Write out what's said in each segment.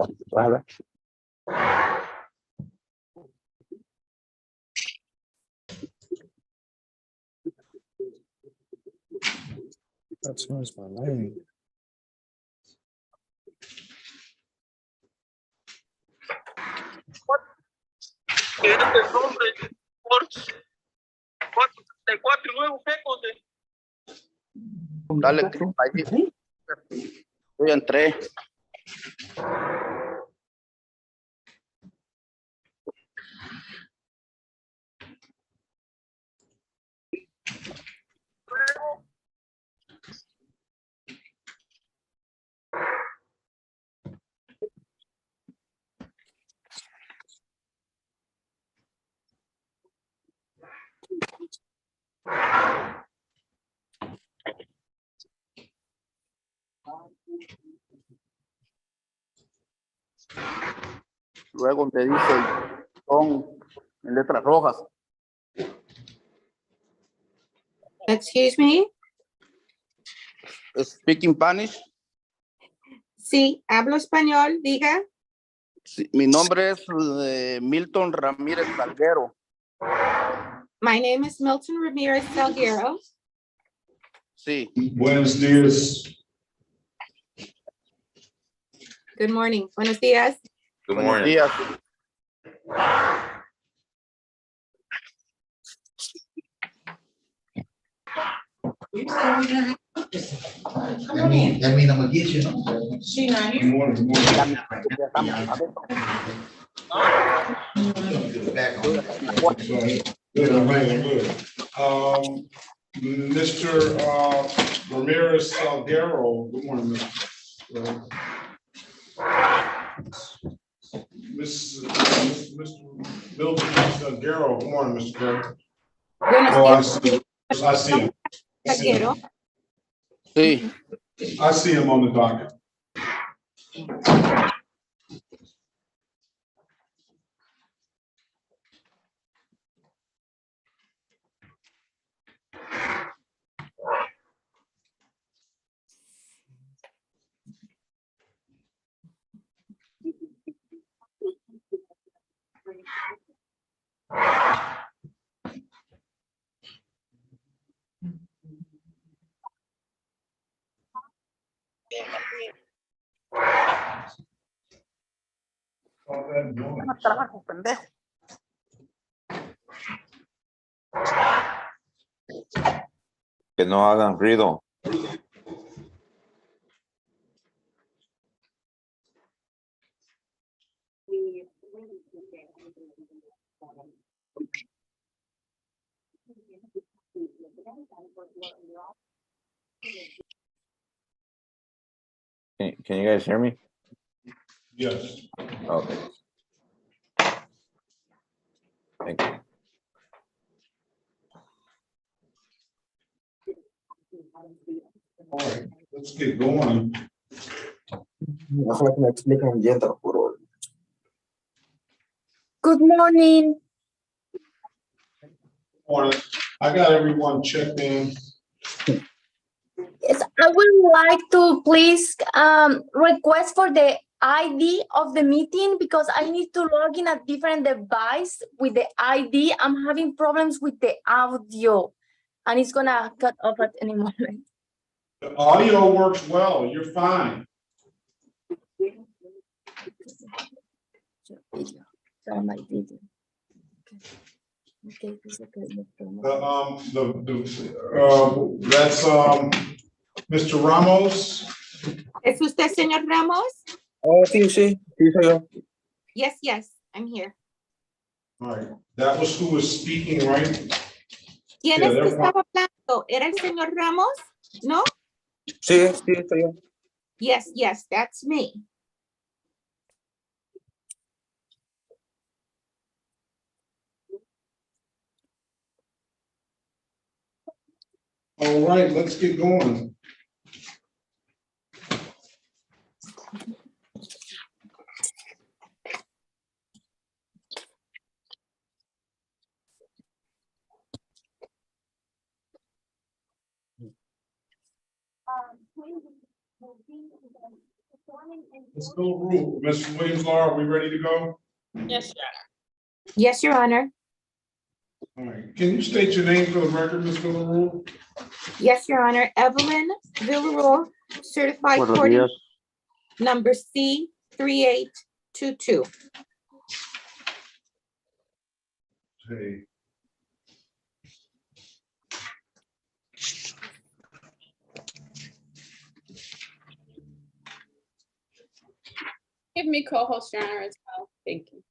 A ver. That's where's my name. Que es el nombre por 434 nuevos secos de... Dale, ahí. Yo ya entré. Luego te dice son en letras rojas. Excuse me. Speaking Spanish. Sí, hablo español, diga. Sí, mi nombre es Milton Ramírez Salguero. My name is Milton Ramirez Salguero. Sí. Buenos días. Good morning. Buenos días. Good Buenos morning. días. That mean I'm gonna get you, no? She not Good morning. Good morning. Ya estamos adentro. Back on. Good, I'm good. Mr. Ramirez Salguero, good morning, Mr. Mr. Milton Salguero, good morning, Mr. Salguero. Oh, I see. I see him. Salguero. Sí. I see him on the docket. Trabajo, pendejo. Que no hagan ruido. Can you guys hear me? Yes. Okay. Thank you. All right, let's get going. Ojalá que me expliquen bien, te lo juro. Good morning. Morning. I got everyone checked in. Yes, I would like to please request for the ID of the meeting because I need to log in a different device with the ID. I'm having problems with the audio and it's gonna cut off at any moment. The audio works well. You're fine. Sorry, my video. Okay, this is okay, no problem. That's Mr. Ramos. ¿Es usted, señor Ramos? Oh, sí, sí, sí, soy yo. Yes, yes, I'm here. All right, that was who was speaking, right? ¿Quién Yeah, es que they're estaba hablando? ¿Era el señor Ramos? ¿No? Sí, sí, soy yo. Yes, yes, that's me. All right, let's get going. Let's go rule. Ms. Williams-Law, are we ready to go? Yes, Your Honor. Yes, Your Honor. All right. Can you state your name for the record, Ms. Villarreal? Yes, Your Honor. Evelyn Villarreal, certified Buenos court días. number C3822. Hey. Give me co-host, Your Honor, as well. Thank you.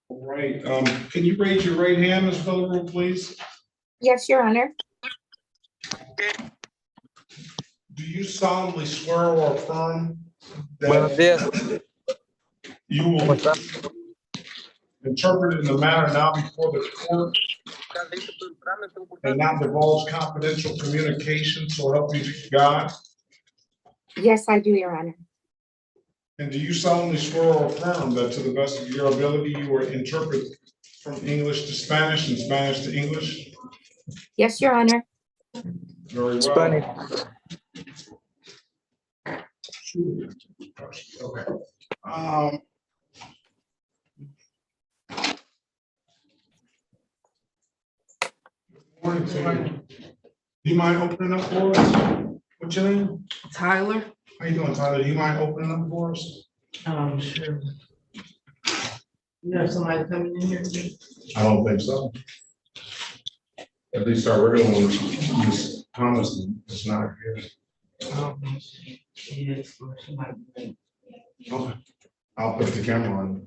All right. Can you raise your right hand, Ms. Villarreal, please? Yes, Your Honor. Do you solemnly swear or affirm that you will interpret it in the manner now before the court and not divulge confidential communication, so help you God? Yes, I do, Your Honor. And do you solemnly swear or affirm that to the best of your ability you will interpret from English to Spanish and Spanish to English? Yes, Your Honor. Very well. Okay. Morning to you. Do you mind opening up for us? What's your name? Tyler. How you doing, Tyler? Do you mind opening up for us? Sure. You have somebody coming in here? I don't think so. At least our regular one, Ms. Thomas is not here. Yes, or somebody. Okay. I'll put the camera on.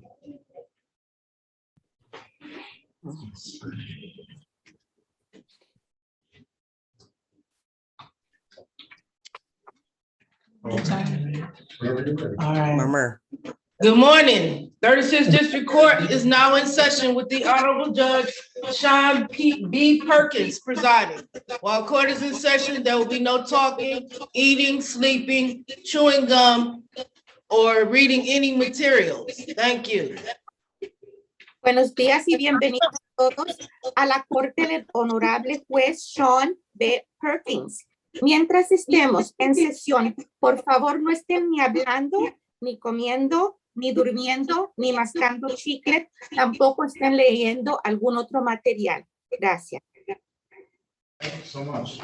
Okay. Whenever you're ready. All right. Good morning. 36th District Court is now in session with the Honorable Judge Sean B. Perkins presiding. While court is in session, there will be no talking, eating, sleeping, chewing gum, or reading any materials. Thank you. Buenos días y bienvenidos todos a la corte del honorable juez Sean B. Perkins. Mientras estemos en sesión, por favor no estén ni hablando, ni comiendo, ni durmiendo, ni mascando chicle, tampoco estén leyendo algún otro material. Gracias. Thank you so much.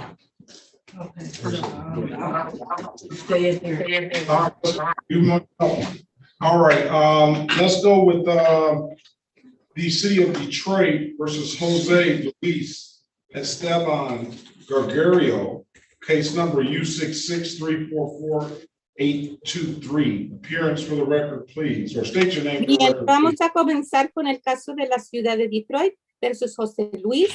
Stay in here. All right, let's go with the city of Detroit versus Jose Luis Esteban Gregorio, case number U66344823. Appearance for the record, please, or state your name for the Bien, record, vamos please. a comenzar con el caso de la ciudad de Detroit versus José Luis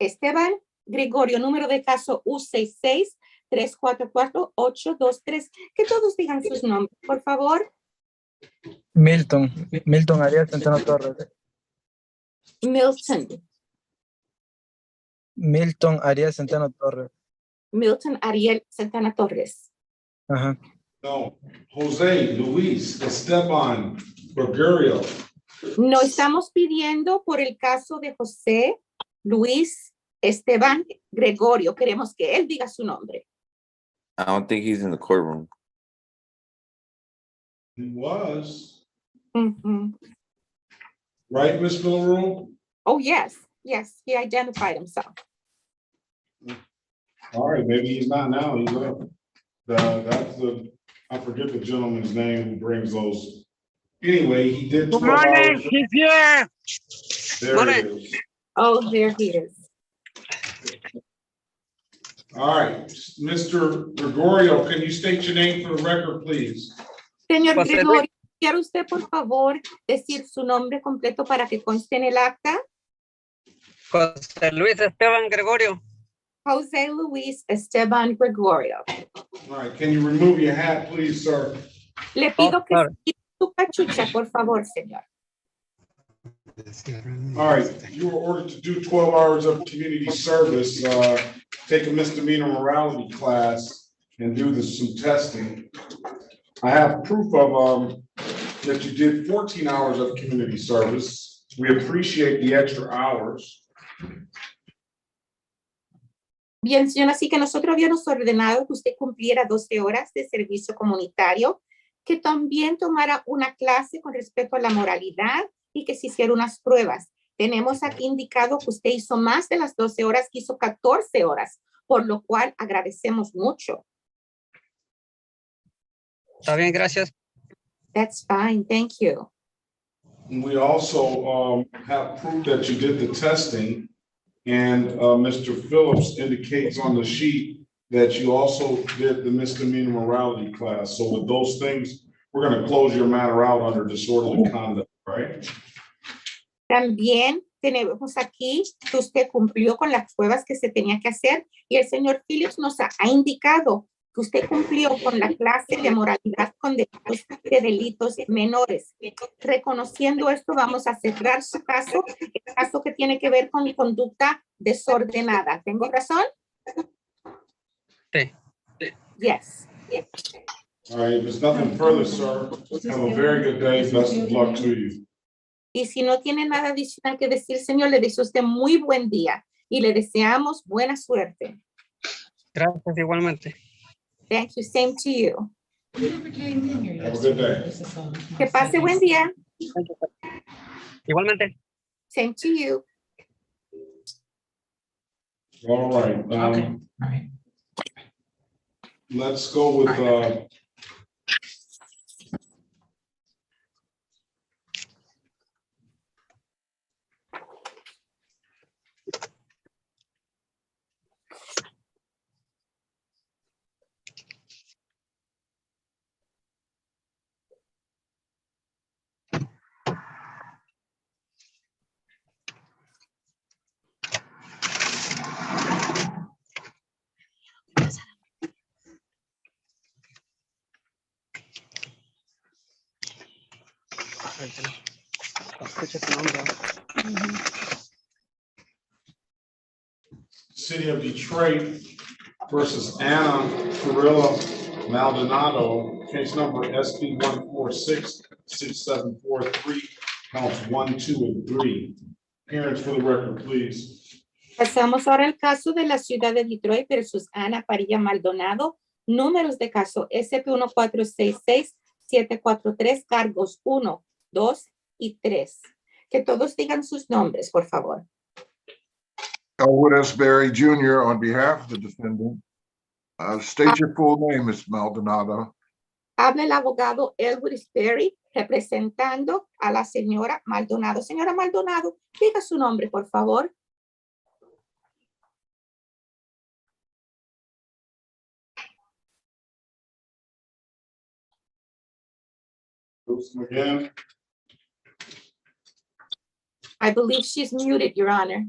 Esteban Gregorio, número de caso U66344823. Que todos digan sus nombres, por favor. Milton Ariel Centeno Torres. Milton Ariel Centeno Torres. Milton Ariel Santana Torres. Ajá. No, Jose Luis Esteban Gregorio. No estamos pidiendo por el caso de José Luis Esteban Gregorio. Queremos que él diga su nombre. I don't think he's in the courtroom. He was, Mm-hmm. right, Ms. Villarreal? Oh, yes. Yes, he identified himself. All right, maybe he's not now, he's up. That's the, I forget the gentleman's name who brings those. Anyway, he did. Good morning, he's here. There it is. Oh, there he is. All right, Mr. Gregorio, can you state your name for the record, please? Señor José Luis. Gregorio, ¿quiere usted por favor decir su nombre completo para que conste en el acta? José Luis Esteban Gregorio. José Luis Esteban Gregorio. All right, can you remove your hat, please, sir? Le pido que sorry. se quite su cachucha, por favor, señor. All right, you were ordered to do 12 hours of community service, take a misdemeanor morality class and do some testing. I have proof of that you did 14 hours of community service. We appreciate the extra hours. Bien, señora, así que nosotros habíamos ordenado que usted cumpliera 12 horas de servicio comunitario, que también tomara una clase con respecto a la moralidad y que se hiciera unas pruebas. Tenemos aquí indicado que usted hizo más de las 12 horas, que hizo 14 horas, por lo cual agradecemos mucho. Está bien, gracias. That's fine, thank you. We also have proof that you did the testing, and Mr. Phillips indicates on the sheet that you also did the misdemeanor morality class. So with those things, we're going to close your matter out under disorderly conduct, right? También tenemos aquí que usted cumplió con las pruebas que se tenía que hacer y el señor Phillips nos ha indicado que usted cumplió con la clase de moralidad con delitos menores. Reconociendo esto, vamos a cerrar su caso, el caso que tiene que ver con conducta desordenada. ¿Tengo razón? Sí. Yes. All right, if there's nothing further, sir, have a very good day. Best of luck to you. Y si no tiene nada adicional que decir, señor, le deseo a usted muy buen día y le deseamos buena suerte. Gracias igualmente. Thank you, same to you. Have a good day. Que pase buen día. Igualmente. Same to you. All right. Okay. All right. Let's go with City of Detroit versus Anna Carilla Maldonado, case number SB 1466743, counts 1, 2, and 3. Parents for the record, please. Pasamos ahora al caso de la ciudad de Detroit versus Ana Parilla Maldonado. Números de caso SP1466743, cargos 1, 2 y 3. Que todos digan sus nombres, por favor. Elwood S. Berry Jr. on behalf of the defendant. State your full name, Ms. Maldonado. Habla el abogado Elwood Sperry representando a la señora Maldonado. Señora Maldonado, diga su nombre, por favor. Again. I believe she's muted, Your Honor.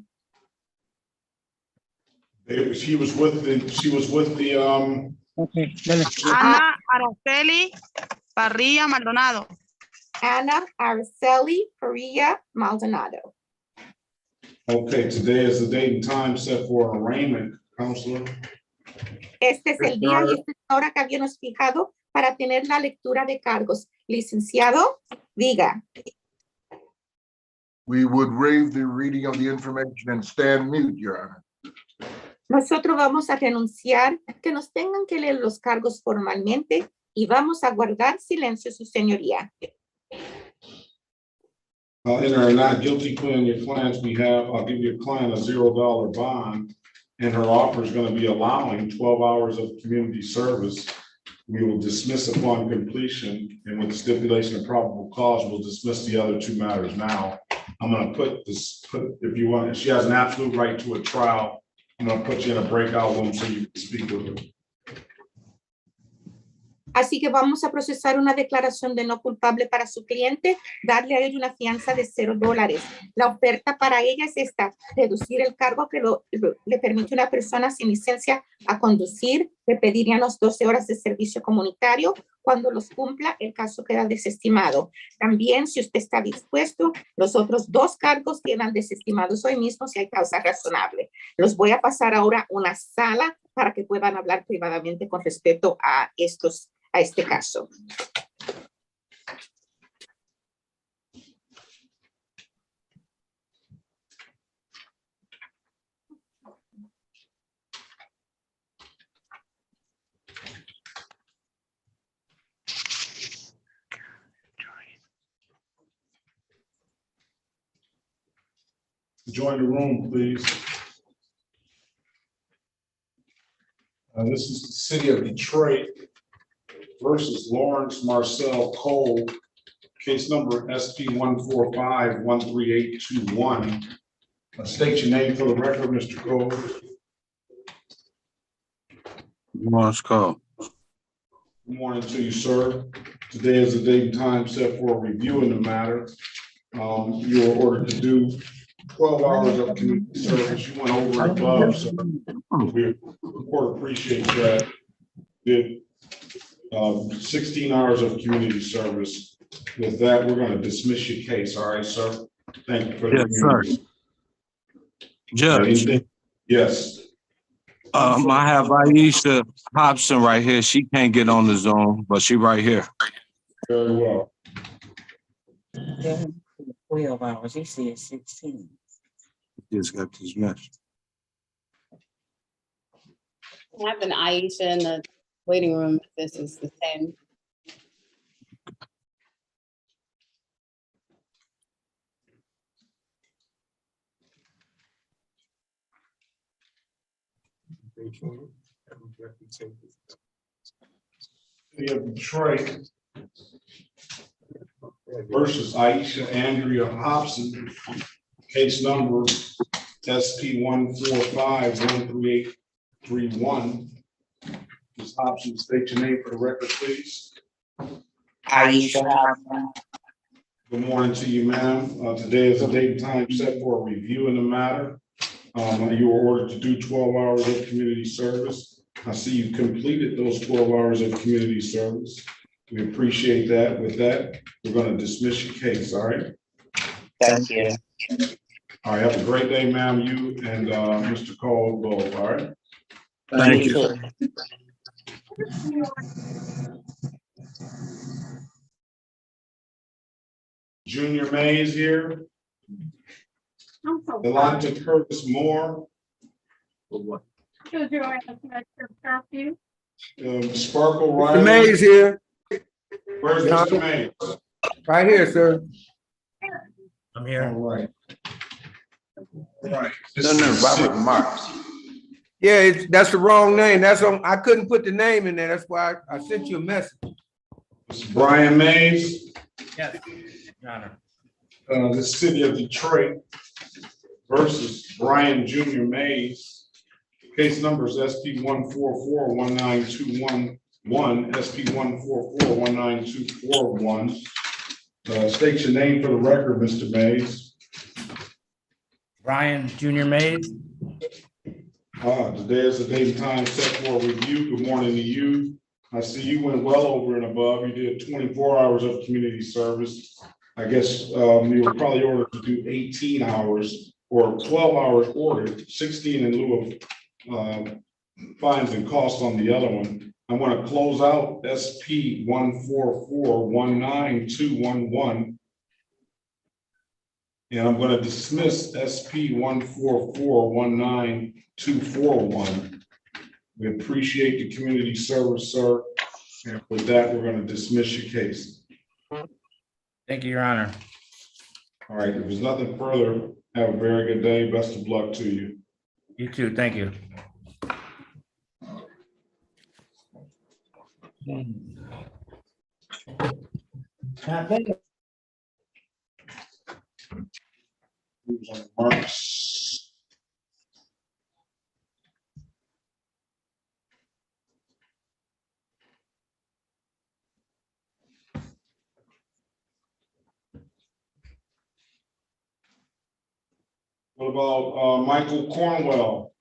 She was with the Ana Araceli Parrilla Maldonado. Ana Araceli Parrilla Maldonado. Okay, today is the date and time set for an arraignment, Counselor. Este es el día y esta es la hora que habíamos fijado para tener la lectura de cargos. Licenciado, diga. We would waive the reading of the information and stand mute, Your Honor. Nosotros vamos a renunciar que nos tengan que leer los cargos formalmente y vamos a guardar silencio, su señoría. I'll enter a not guilty plea on your client's behalf. I'll give your client a $0 bond, and her offer is going to be allowing 12 hours of community service. We will dismiss upon completion, and with the stipulation of probable cause, we'll dismiss the other two matters now. I'm gonna if you want, if she has an absolute right to a trial, I'm gonna put you in a breakout room so you can speak with her. Así que vamos a procesar una declaración de no culpable para su cliente, darle a ella una fianza de $0. La oferta para ella es esta: reducir el cargo que le permite a una persona sin licencia a conducir. Le pedirían las 12 horas de servicio comunitario. Cuando los cumpla, el caso queda desestimado. También, si usted está dispuesto, los otros 2 cargos quedan desestimados hoy mismo si hay causa razonable. Los voy a pasar ahora a una sala para que puedan hablar privadamente con respecto a este caso. Join the room, please. This is the city of Detroit versus Lawrence Marcel Cole, case number SP 145-13821. State your name for the record, Mr. Cole. Lawrence Cole. Good morning to you, sir. Today is the date and time set for reviewing the matter. You are ordered to do 12 hours of community service. You went over and above, so we of course appreciate that. Did 16 hours of community service. With that, we're going to dismiss your case. All right, sir. Thank you for the Yes, sir. Judge. Yes. I have Aisha Hobson right here. She can't get on the Zoom, but she right here. Very well. 12 hours. He said 16. Just got dismissed. I have an Aisha in the waiting room. This is the same. City of Detroit versus Aisha Andrea Hobson, case number SP 145-13831. Ms. Hobson, state your name for the record, please. Aisha Hobson. Good morning to you, ma'am. Today is the date and time set for a review in the matter. You were ordered to do 12 hours of community service. I see you completed those 12 hours of community service. We appreciate that. With that, we're going to dismiss your case, all right? Thank you. All right, have a great day, ma'am. You and Mr. Cole both, all right? Thank you. Junior Mays here. Delonta Curtis Moore. Sparkle Riley. Mr. Mays here. Where's Mr. Mays? Right here, sir. I'm here. All right. Right. Robert Marks. Yeah, that's the wrong name. That's on. I couldn't put the name in there. That's why I sent you a message. Mr. Brian Mays. Yes, Your Honor. The city of Detroit versus Brian Jr. Mays. Case numbers SP 144-19211, SP 144-19241. State your name for the record, Mr. Mays. Brian Jr. Mays. Today is the date and time set for a review. Good morning to you. I see you went well over and above. You did 24 hours of community service. I guess you were probably ordered to do 18 hours or 12 hours ordered, 16 in lieu of fines and costs on the other one. I want to close out SP 144-19211. And I'm going to dismiss SP 144-19241. We appreciate the community service, sir. And with that, we're going to dismiss your case. Thank you, Your Honor. All right, if there's nothing further, have a very good day. Best of luck to you. You too. Thank you. Marks. What about Michael Cornwell?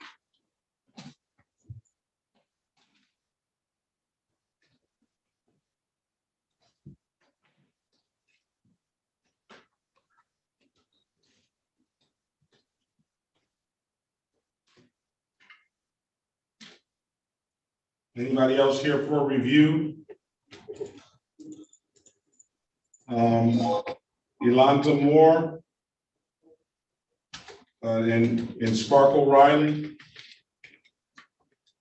Anybody else here for a review? Yolanda Moore and Sparkle Riley.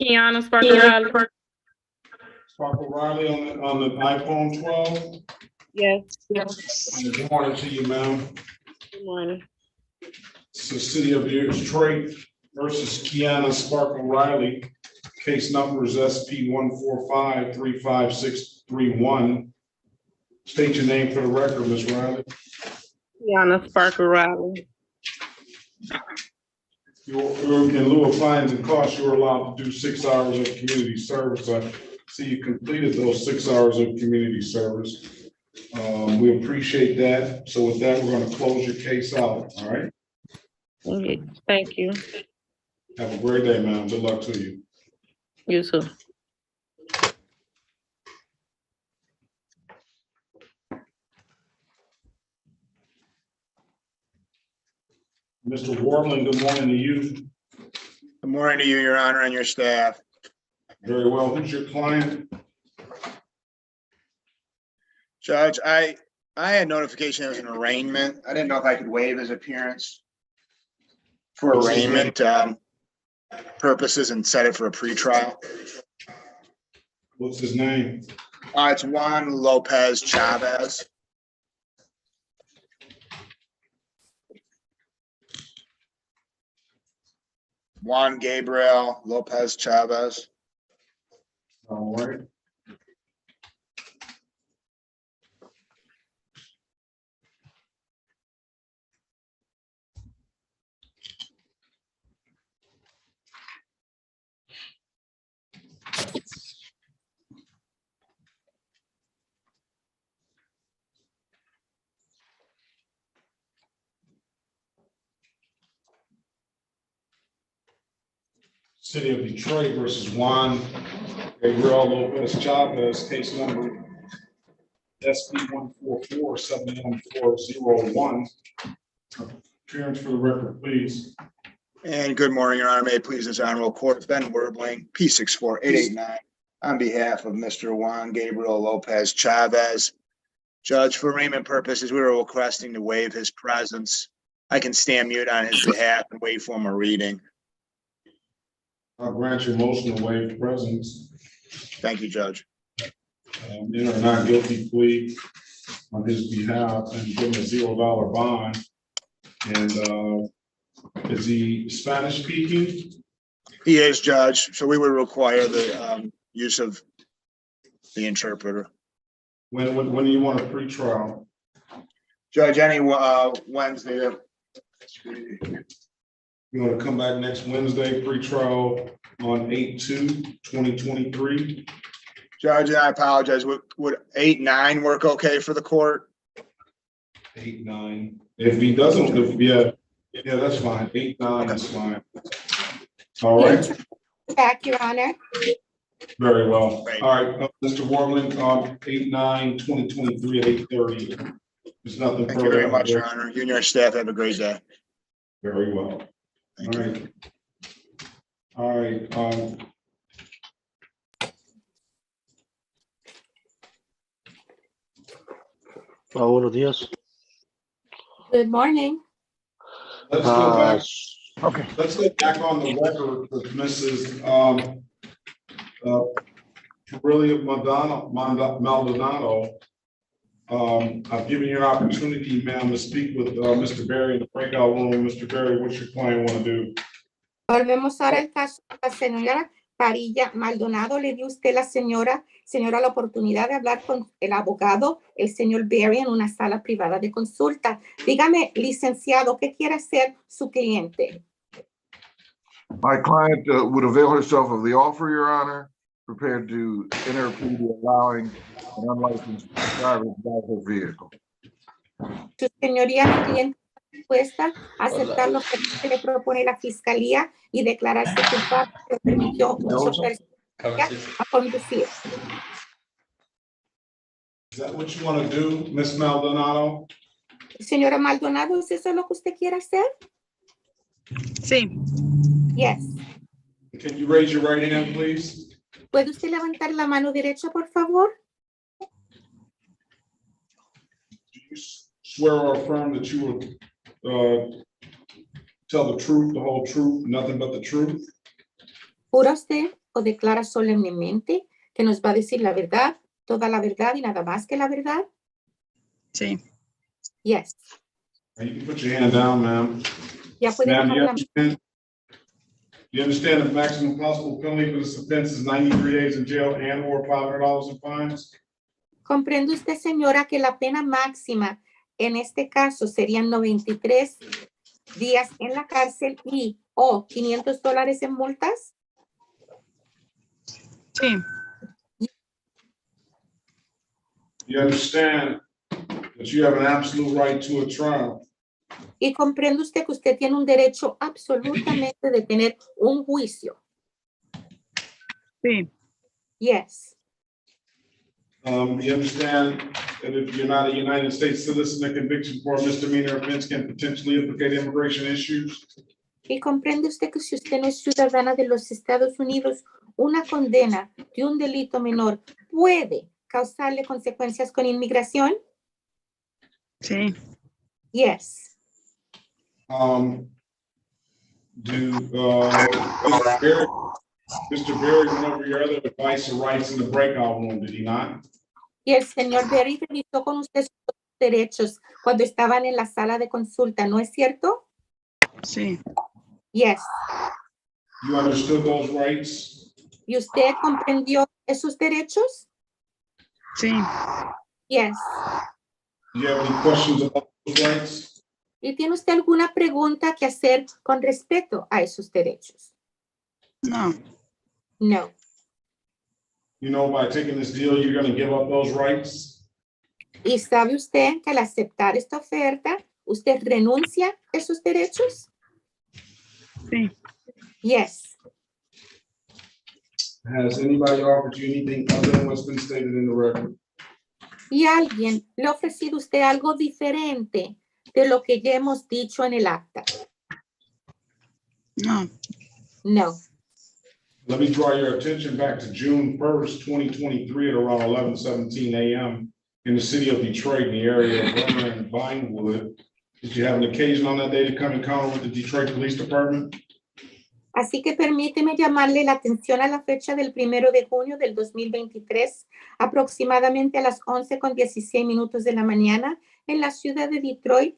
Kiana Sparkle Riley. Sparkle Riley on the iPhone 12. Yes. Good morning to you, ma'am. Good morning. It's the City of Detroit versus Kiana Sparkle Riley. Case number is SP 145-35631. State your name for the record, Ms. Riley. Kiana Sparkle Riley. In lieu of fines and costs, you're allowed to do 6 hours of community service. I see you completed those 6 hours of community service. We appreciate that. So with that, we're going to close your case out. All right. Okay. Thank you. Have a great day, ma'am. Good luck to you. You too. Mr. Warland, good morning to you. Good morning to you, Your Honor, and your staff. Very well. Who's your client? Judge, I had notification it was an arraignment. I didn't know if I could waive his appearance for arraignment purposes and set it for a pretrial. What's his name? It's Juan Lopez Chavez. Juan Gabriel Lopez Chavez. All right. City of Detroit versus Juan Gabriel Lopez Chavez, case number SP 144-71401. Appearance for the record, please. And good morning, Your Honor. May it please this honorable court, Ben Werbling, P64889, on behalf of Mr. Juan Gabriel Lopez Chavez. Judge, for arraignment purposes, we were requesting to waive his presence. I can stand mute on his behalf and wait for him a reading. I'll grant your motion to waive presence. Thank you, Judge. In a not guilty plea on his behalf and give him a $0 bond. And is he Spanish speaking? He is, Judge. So we would require the use of the interpreter. When do you want a pretrial? Judge, any Wednesday. You want to come back next Wednesday, pretrial on 8/2/2023? Judge, I apologize. Would 8/9 work okay for the court? 8/9. If he doesn't, yeah, that's fine. 8/9 is fine. All right. Back, Your Honor. Very well. All right, Mr. Warbling, 8/9/2023 at 8:30. There's nothing further. Thank you very much, Your Honor. You and your staff have a great day. Very well. Thank you. All right. Buenos días. Good morning. Let's go back. Okay. Let's go back on the record with Mrs. Aurelia Maldonado. I've given you an opportunity, ma'am, to speak with Mr. Berry in the breakout room. Mr. Berry, what's your client want to do? Volvemos ahora al caso de la señora Parilla Maldonado, le dio usted señora, la oportunidad de hablar con el abogado, el señor Berry, en una sala privada de consulta. Dígame, licenciado, ¿qué quiere hacer su cliente? My client would avail herself of the offer, Your Honor, prepared to enter a plea to allowing an unlicensed driver to drive her vehicle. Su señoría, mi cliente está dispuesta a aceptar los términos que le propone la fiscalía y declararse culpable que permitió un chofer a conducir. Is that what you want to do, Ms. Maldonado? Señora Maldonado, ¿es eso lo que usted quiere hacer? Sí. Yes. Can you raise your right hand, please? ¿Puede usted levantar la mano derecha, por favor? Do you swear or affirm that you will tell the truth, the whole truth, nothing but the truth? ¿Jura usted o declara solemnemente que nos va a decir la verdad, toda la verdad y nada más que la verdad? Sí. Yes. You can put your hand down, ma'am. Ya puede Ma'am, bajar do you understand the maximum possible penalty for this offense is 93 days in jail and or $500 in fines? ¿Comprende usted, señora, que la pena máxima en este caso serían 93 días en la cárcel y o $500 en multas? Sí. You understand that you have an absolute right to a trial. Y comprende usted que usted tiene un derecho absolutamente de tener un juicio. Sí. Yes. You understand that if you're not a United States citizen, a conviction for a misdemeanor offense can potentially implicate immigration issues. Y comprende usted que si usted no es ciudadana de los Estados Unidos, una condena de un delito menor puede causarle consecuencias con inmigración. Sí. Yes. Mr. Berry went over your other advice and rights in the breakout room, did he not? Y el señor Berry revisó con usted sus derechos cuando estaban en la sala de consulta, ¿no es cierto? Sí. Yes. You understood those rights? ¿Y usted comprendió esos derechos? Sí. Yes. Do you have any questions about those rights? ¿Y tiene usted alguna pregunta que hacer con respecto a esos derechos? No. No. You know, by taking this deal, you're going to give up those rights? ¿Y sabe usted que al aceptar esta oferta, usted renuncia a esos derechos? Sí. Yes. Has anybody offered you anything other than what's been stated in the record? ¿Y alguien le ha ofrecido usted algo diferente de lo que ya hemos dicho en el acta? No. No. Let me draw your attention back to June 1st, 2023 at around 11:17 a.m. in the city of Detroit in the area of Vernon and Vinewood. Did you have an occasion on that day to come encounter with the Detroit Police Department? Así que permíteme llamarle la atención a la fecha del 1 de junio del 2023, aproximadamente a las 11:16 de la mañana, en la ciudad de Detroit,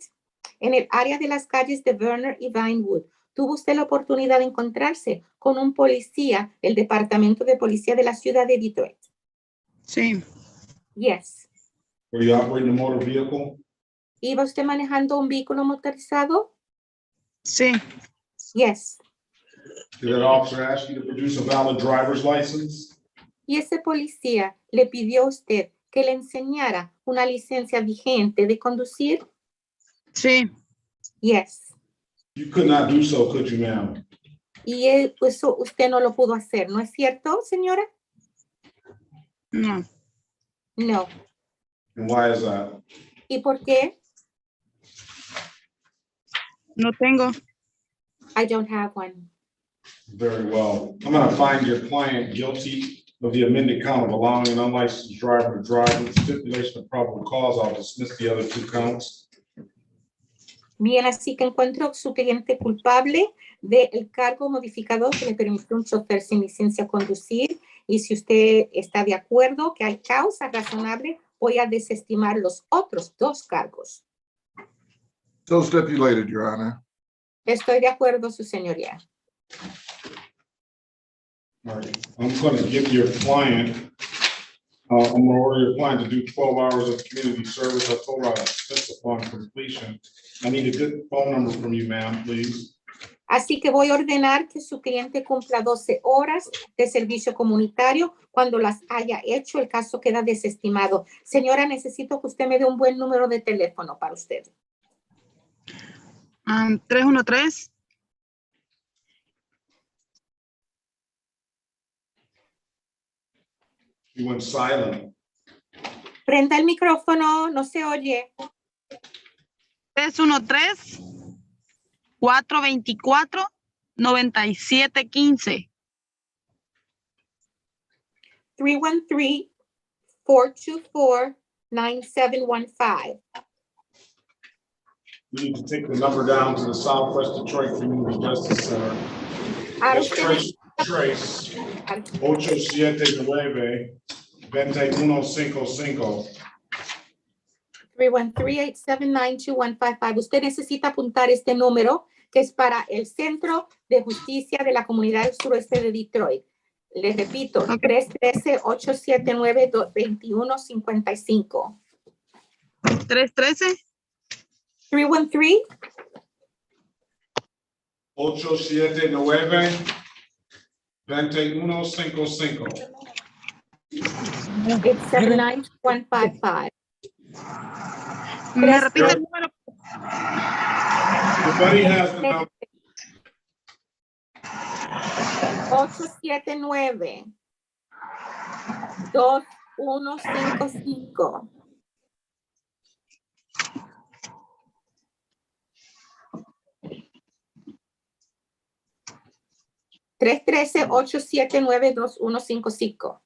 en el área de las calles de Vernon y Vinewood. ¿Tuvo usted la oportunidad de encontrarse con un policía del Departamento de Policía de la ciudad de Detroit? Sí. Yes. Were you operating a motor vehicle? ¿Iba usted manejando un vehículo motorizado? Sí. Yes. Did that officer ask you to produce a valid driver's license? Y ese policía le pidió a usted que le enseñara una licencia vigente de conducir? Sí. Yes. You could not do so, could you, ma'am? Y eso usted no lo pudo hacer, ¿no es cierto, señora? No. No. And why is that? ¿Y por qué? No tengo. I don't have one. Very well. I'm going to find your client guilty of the amended count of allowing an unlicensed driver to drive with stipulation of probable cause. I'll dismiss the other two counts. Bien, así que encuentro su cliente culpable del cargo modificador que le permitió un chofer sin licencia a conducir. Y si usted está de acuerdo que hay causa razonable, voy a desestimar los otros dos cargos. So stipulated, Your Honor. Estoy de acuerdo, su señoría. All right, I'm gonna give your client, I'm gonna order your client to do 12 hours of community service. I told her I'd assist upon completion. I need a good phone number from you, ma'am, please. Así que voy a ordenar que su cliente cumpla 12 horas de servicio comunitario. Cuando las haya hecho, el caso queda desestimado. Señora, necesito que usted me dé un buen número de teléfono para usted. 313. You went silent. Prenda el micrófono, no se oye. 313-424-9715. 313-424-9715. You need to take the number down to the Southwest Detroit Community Justice Center. It's Trace 879-2155. 313-879-2155. Usted necesita apuntar este número que es para el Centro de Justicia de la Comunidad del Suroeste de Detroit. Les repito, 313-879-2155. 313. 313. 879-2155. 879-2155. Me repite el número. Everybody has the number. 879-2155. Tres 879-2155.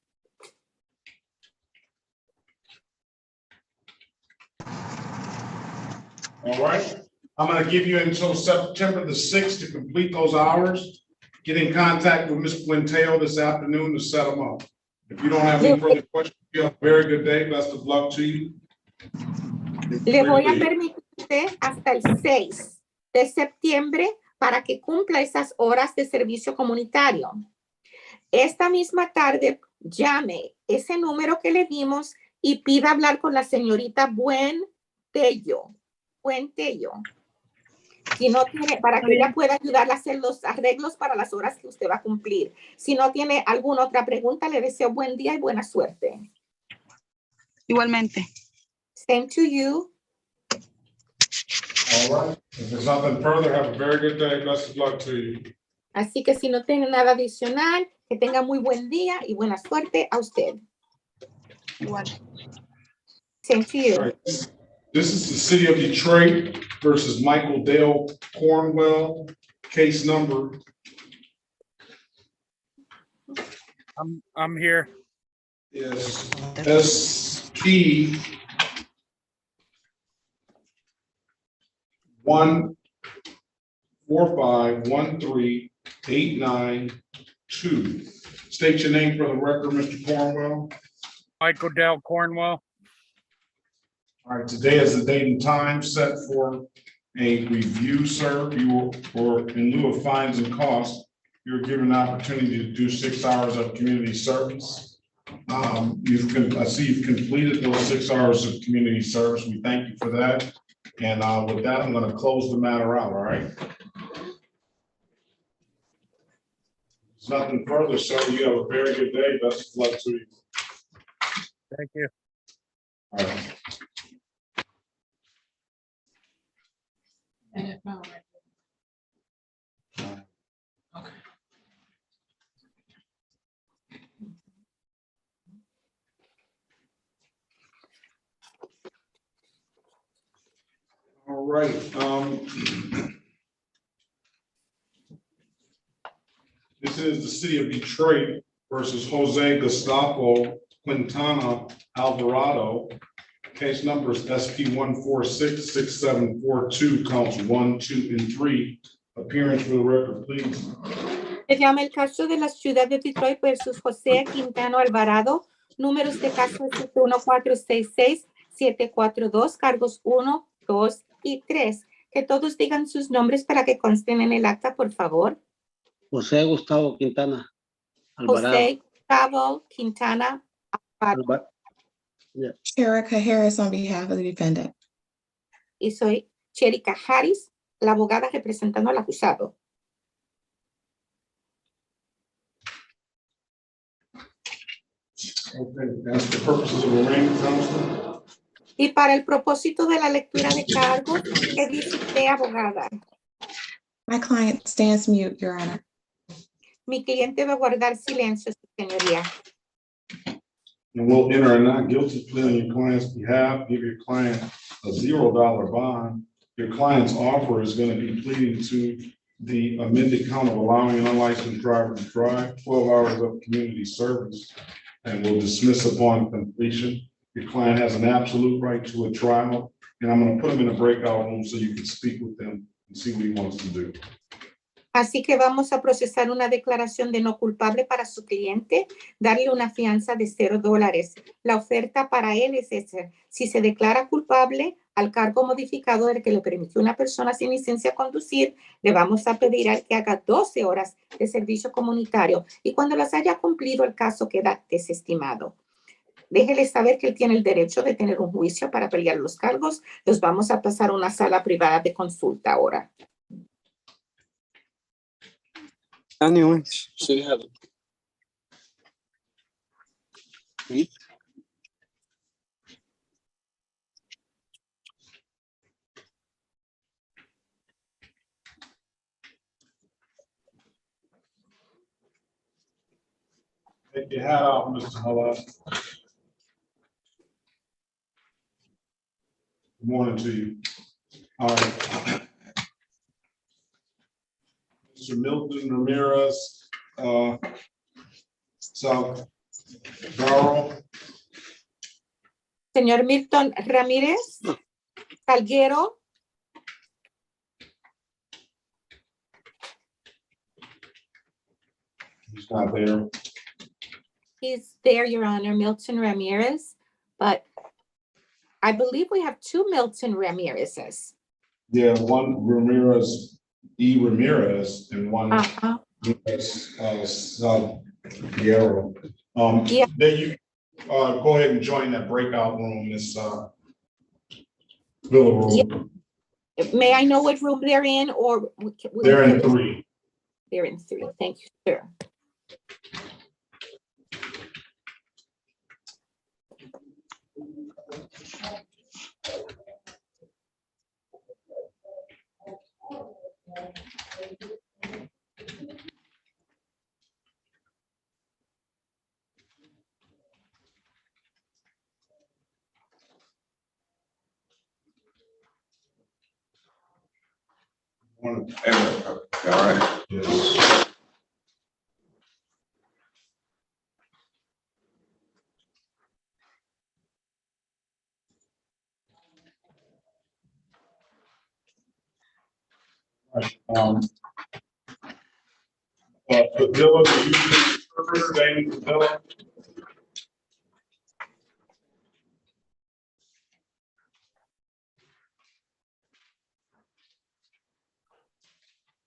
All right, I'm gonna give you until September the 6th to complete those hours. Get in contact with Ms. Quinteo this afternoon to set them up. If you don't have any further questions, you have a very good day. Best of luck to you. Le voy a permitir hasta el 6 de septiembre para que cumpla esas horas de servicio comunitario. Esta misma tarde, llame ese número que le dimos y pida hablar con la señorita Buentello. Si no tiene, para que ella pueda ayudarle a hacer los arreglos para las horas que usted va a cumplir. Si no tiene alguna otra pregunta, le deseo buen día y buena suerte. Igualmente. Same to you. All right, if there's nothing further, have a very good day. Best of luck to you. Así que si no tiene nada adicional, que tenga muy buen día y buena suerte a usted. Igual. Same to you. All right. This is the City of Detroit versus Michael Dale Cornwell, case number. I'm here. Is SP 1451389 State your name for the record, Mr. Cornwell. Michael Dell Cornwell. All right, today is the date and time set for a review, sir. You will, or in lieu of fines and costs, you're given an opportunity to do 6 hours of community service. I see you've completed those 6 hours of community service. We thank you for that. And with that, I'm going to close the matter out, all right? There's nothing further, sir. You have a very good day. Best of luck to you. Thank you. All right. All right. This is the City of Detroit versus Jose Gustavo Quintana Alvarado. Case numbers SP 1466742, counts 1, 2, and 3. Appearance for the record, please. Se llama el caso de la ciudad de Detroit versus José Quintano Alvarado. Números de caso 1466742, cargos 1, 2 y 3. Que todos digan sus nombres para que consten en el acta, por favor. José Gustavo Quintana Jose Cabo Quintana Alvarado. Erica Harris on behalf of the defendant. Y soy Cherica Harris, la abogada representando al acusado. Okay, that's the purposes of arraignment, counsel. Y para el propósito de la lectura de cargos, ¿qué dice usted, abogada? My client stands mute, Your Honor. And we'll enter a not guilty plea on your client's behalf, give your client a $0 bond. Your client's offer is going to be pleading to the amended count of allowing an unlicensed driver to drive, 12 hours of community service, and will dismiss upon completion. Your client has an absolute right to a trial, and I'm going to put him in a breakout room so you can speak with him and see what he wants to do. Así que vamos a procesar una declaración de no culpable para su cliente, darle una fianza de $0. La oferta para él es esa. Si se declara culpable al cargo modificado del que le permitió una persona sin licencia a conducir, le vamos a pedir al que haga 12 horas de servicio comunitario y cuando las haya cumplido, el caso queda desestimado. Déjele saber que él tiene el derecho de tener un juicio para pelear los cargos. Los vamos a pasar a una sala privada de consulta ahora. Anyways, she had it. Take your hat off, Mr. Hulla. Good morning to you. All right. Mr. Milton Ramirez, South Borough. Señor Milton Ramírez, Salguero. He's not there. He's there, Your Honor, Milton Ramirez, but I believe we have two Milton Ramirez's. Yeah, one Ramirez, E. Ramirez, and one Ramirez, Salguero. Yeah. Then you go ahead and join that breakout room, Miss Villa room. Yeah. May I know what room they're in, or They're in 3. They're in 3. Thank you, sir. All right. Yes. Padilla, do you interpret Dane Padilla?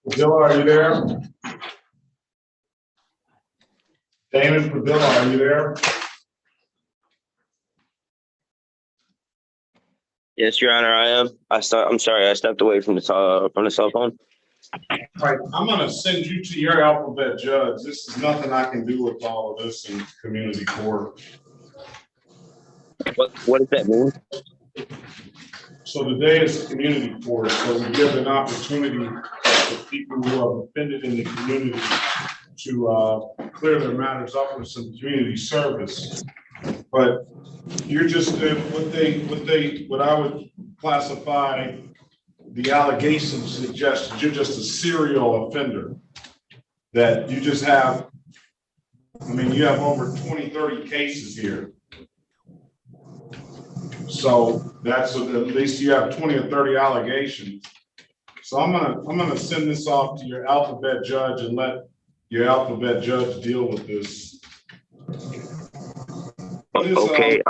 Padilla, are you there? Damon Padilla, are you there? Yes, Your Honor, I am. I'm sorry, I stepped away from the cell phone. All right, I'm gonna send you to your alphabet judge. This is nothing I can do with all of this in community court. What does that mean? So today is community court, so we give an opportunity for people who have offended in the community to clear their matters up with some community service. But you're just what I would classify the allegations suggest that you're just a serial offender. That you just have, I mean, you have over 20, 30 cases here. So that's at least you have 20 or 30 allegations. So I'm gonna send this off to your alphabet judge and let your alphabet judge deal with this. Okay.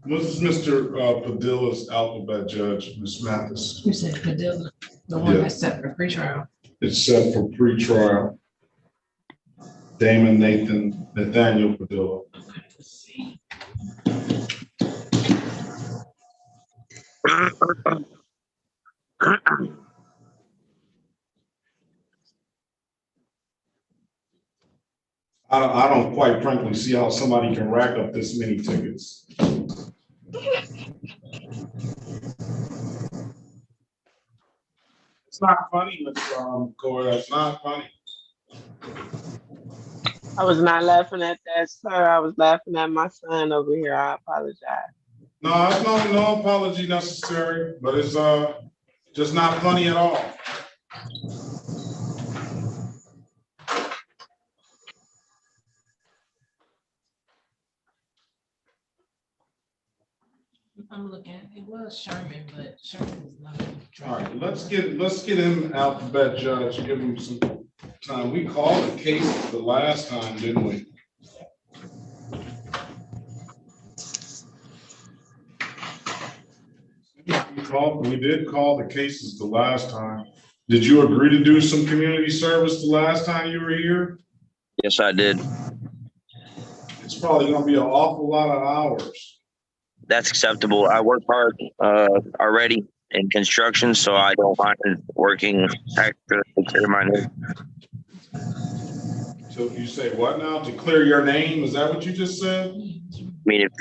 What is Mr. Padilla's alphabet judge, Ms. Mathis? You said Padilla, the one that's set for pretrial. It's set for pretrial. Damon Nathaniel Padilla. I don't quite frankly see how somebody can rack up this many tickets. It's not funny, Mr. Cora, it's not funny. I was not laughing at that, sir. I was laughing at my son over here. I apologize. No apology necessary, but it's just not funny at all. I'm looking, it was Sherman, but Sherman is not. All right, let's get him out the bed, Judge. Give him some time. We called the case the last time, didn't we? We did call the cases the last time. Did you agree to do some community service the last time you were here? Yes, I did. It's probably gonna be an awful lot of hours. That's acceptable. I work hard already in construction, so I don't mind working extra to clear my name. So you say what now? To clear your name? Is that what you just said? I mean, if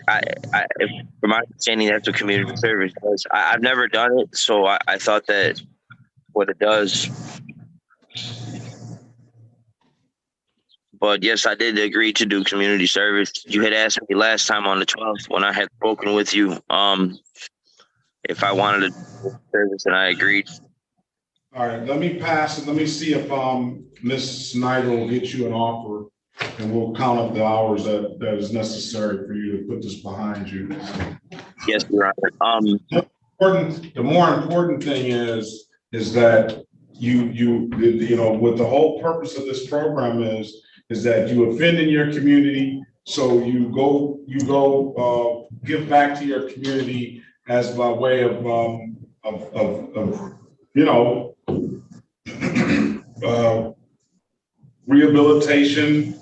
from my understanding, that's what community service does. I've never done it, so I thought that what it does. But yes, I did agree to do community service. You had asked me last time on the 12th when I had spoken with you, if I wanted to do service, and I agreed. All right, let me pass it. Let me see if Ms. Snyder will get you an offer, and we'll count up the hours that is necessary for you to put this behind you. Yes, Your Honor. The more important thing is that you know what the whole purpose of this program is that you offend in your community, so you go give back to your community as by way of you know rehabilitation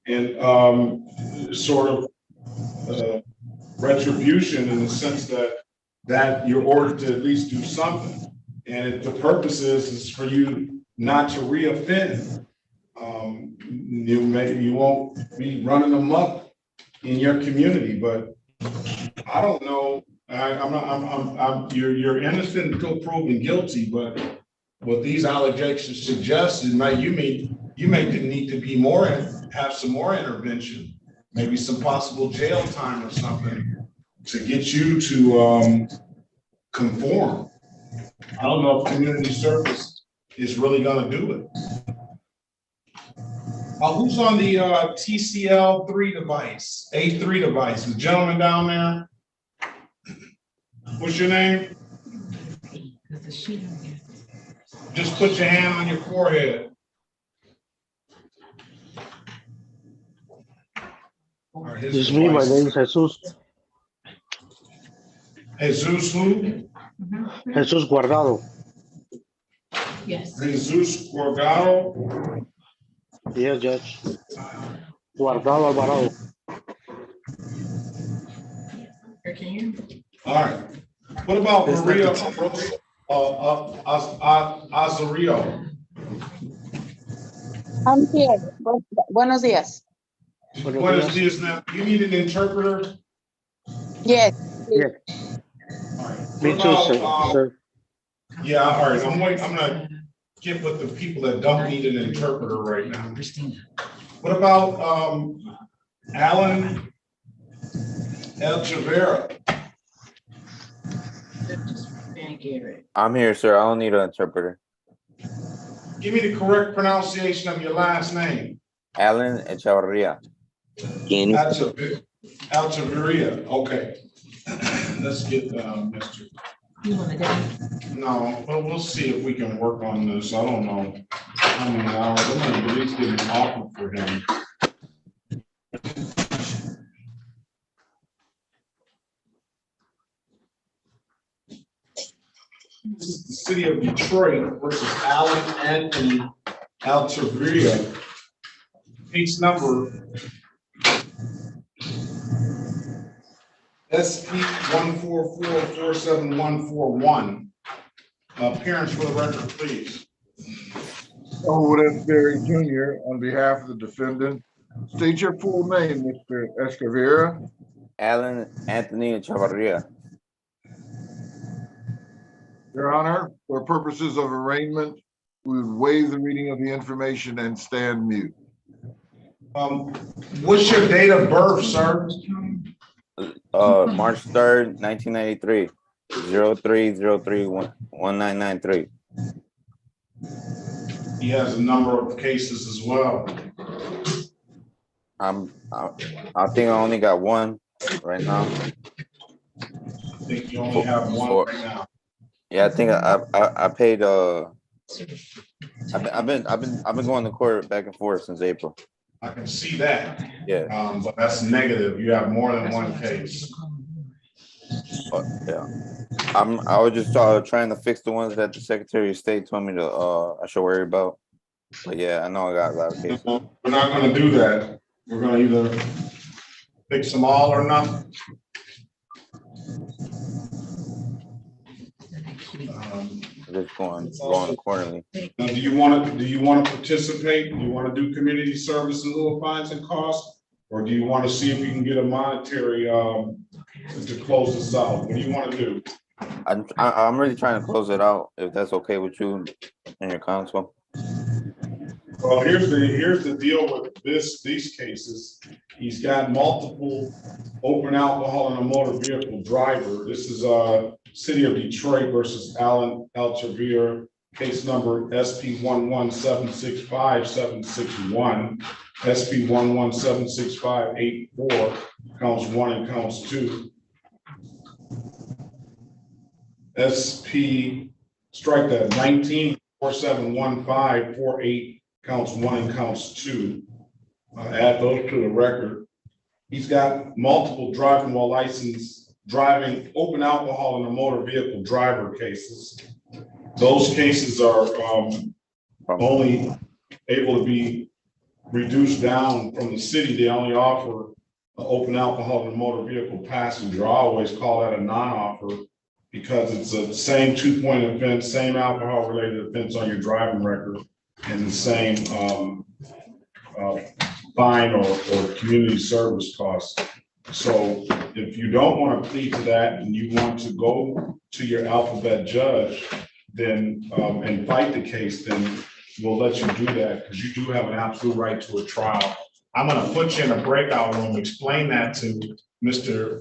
and sort of retribution, in the sense that you're ordered to at least do something. And if the purpose is for you not to reoffend, you won't be running amok in your community. But I don't know. You're innocent until proven guilty. But what these allegations suggest is you may need to be have some more intervention, maybe some possible jail time or something to get you to conform. I don't know if community service is really going to do it. Who's on the TCL3 device, A3 device? The gentleman down there? What's your name? Just put your hand on your forehead. Right, It's me, my name is Jesus. Jesus who? Jesus Guardado. Yes. Jesus Guardado? Yes, Judge. Guardado Alvarado. All right. What about Maria Azario? I'm here. Buenos días. Buenos dias. Now, you need an interpreter? Yes. Yes. All right. Me too, sir. Yeah, all right. I'm gonna get with the people that don't need an interpreter right now. What about Alan Echeverria? I'm here, sir. I don't need an interpreter. Give me the correct pronunciation of your last name. Alan Echeverria. Echeverria. Okay. Let's get Mr. No, but we'll see if we can work on this. I don't know how many hours. I'm gonna at least get an offer for him. The city of Detroit versus Alan Anthony Echeverria. case number SP 144-47141. Appearance for the record, please. Elwood S. Berry Jr. on behalf of the defendant. State your full name, Mr. Escavera. Alan Anthony Chavarria. Your Honor, for purposes of arraignment, we would waive the reading of the information and stand mute. What's your date of birth, sir? March 3rd, 1993. 03031993. He has a number of cases as well. I think I only got one right now. I think you only have one right now. Yeah, I think I paid. I've been going to court back and forth since April. I can see that. Yeah. But that's negative. You have more than one case. Yeah. I was just trying to fix the ones that the Secretary of State told me to I should worry about. But yeah, I know I got a lot of cases. We're not going to do that. We're going to either fix them all or nothing. Just going accordingly. Now, do you want to participate? Do you want to do community service in lieu of fines and costs, or do you want to see if you can get a monetary to close this out? What do you want to do? I'm really trying to close it out. If that's okay with you and your counsel. Well, here's the deal with these cases. He's got multiple open alcohol in a motor vehicle driver. This is City of Detroit versus Alan Altavier, case number SP 11765-761, SP 1176584, counts 1 and counts 2. SP, strike that, 19471548, counts 1 and counts 2. Add those to the record. He's got multiple driving while licensed, driving open alcohol in a motor vehicle driver cases. Those cases are only able to be reduced down from the city. They only offer open alcohol in a motor vehicle passenger. I always call that a non-offer because it's the same 2-point offense, same alcohol related offense on your driving record, and the same fine or community service costs. So if you don't want to plead to that and you want to go to your alphabet judge, then and fight the case, then we'll let you do that because you do have an absolute right to a trial. I'm going to put you in a breakout room, explain that to Mr.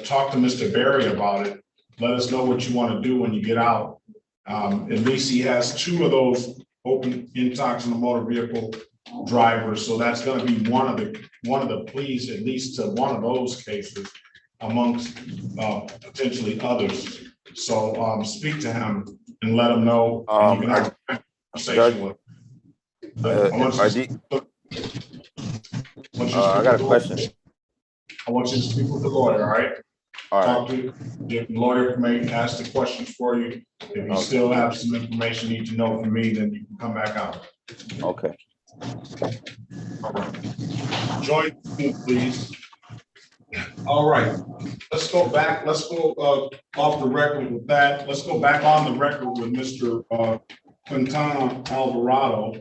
Talk to Mr. Berry about it. Let us know what you want to do when you get out. At least he has 2 of those open intox in the motor vehicle drivers, so that's going to be one of the pleas, at least to one of those cases, amongst potentially others. So speak to him and let him know. And you can have a conversation with him. I got a question. I want you to speak with the lawyer, all right? Talk to the lawyer, may ask the questions for you. If you still have some information you need to know from me, then you can come back out. Okay. All right. Join me, please. All right. Let's go back. Let's go off the record with that. Let's go back on the record with Mr. Quintana Alvarado.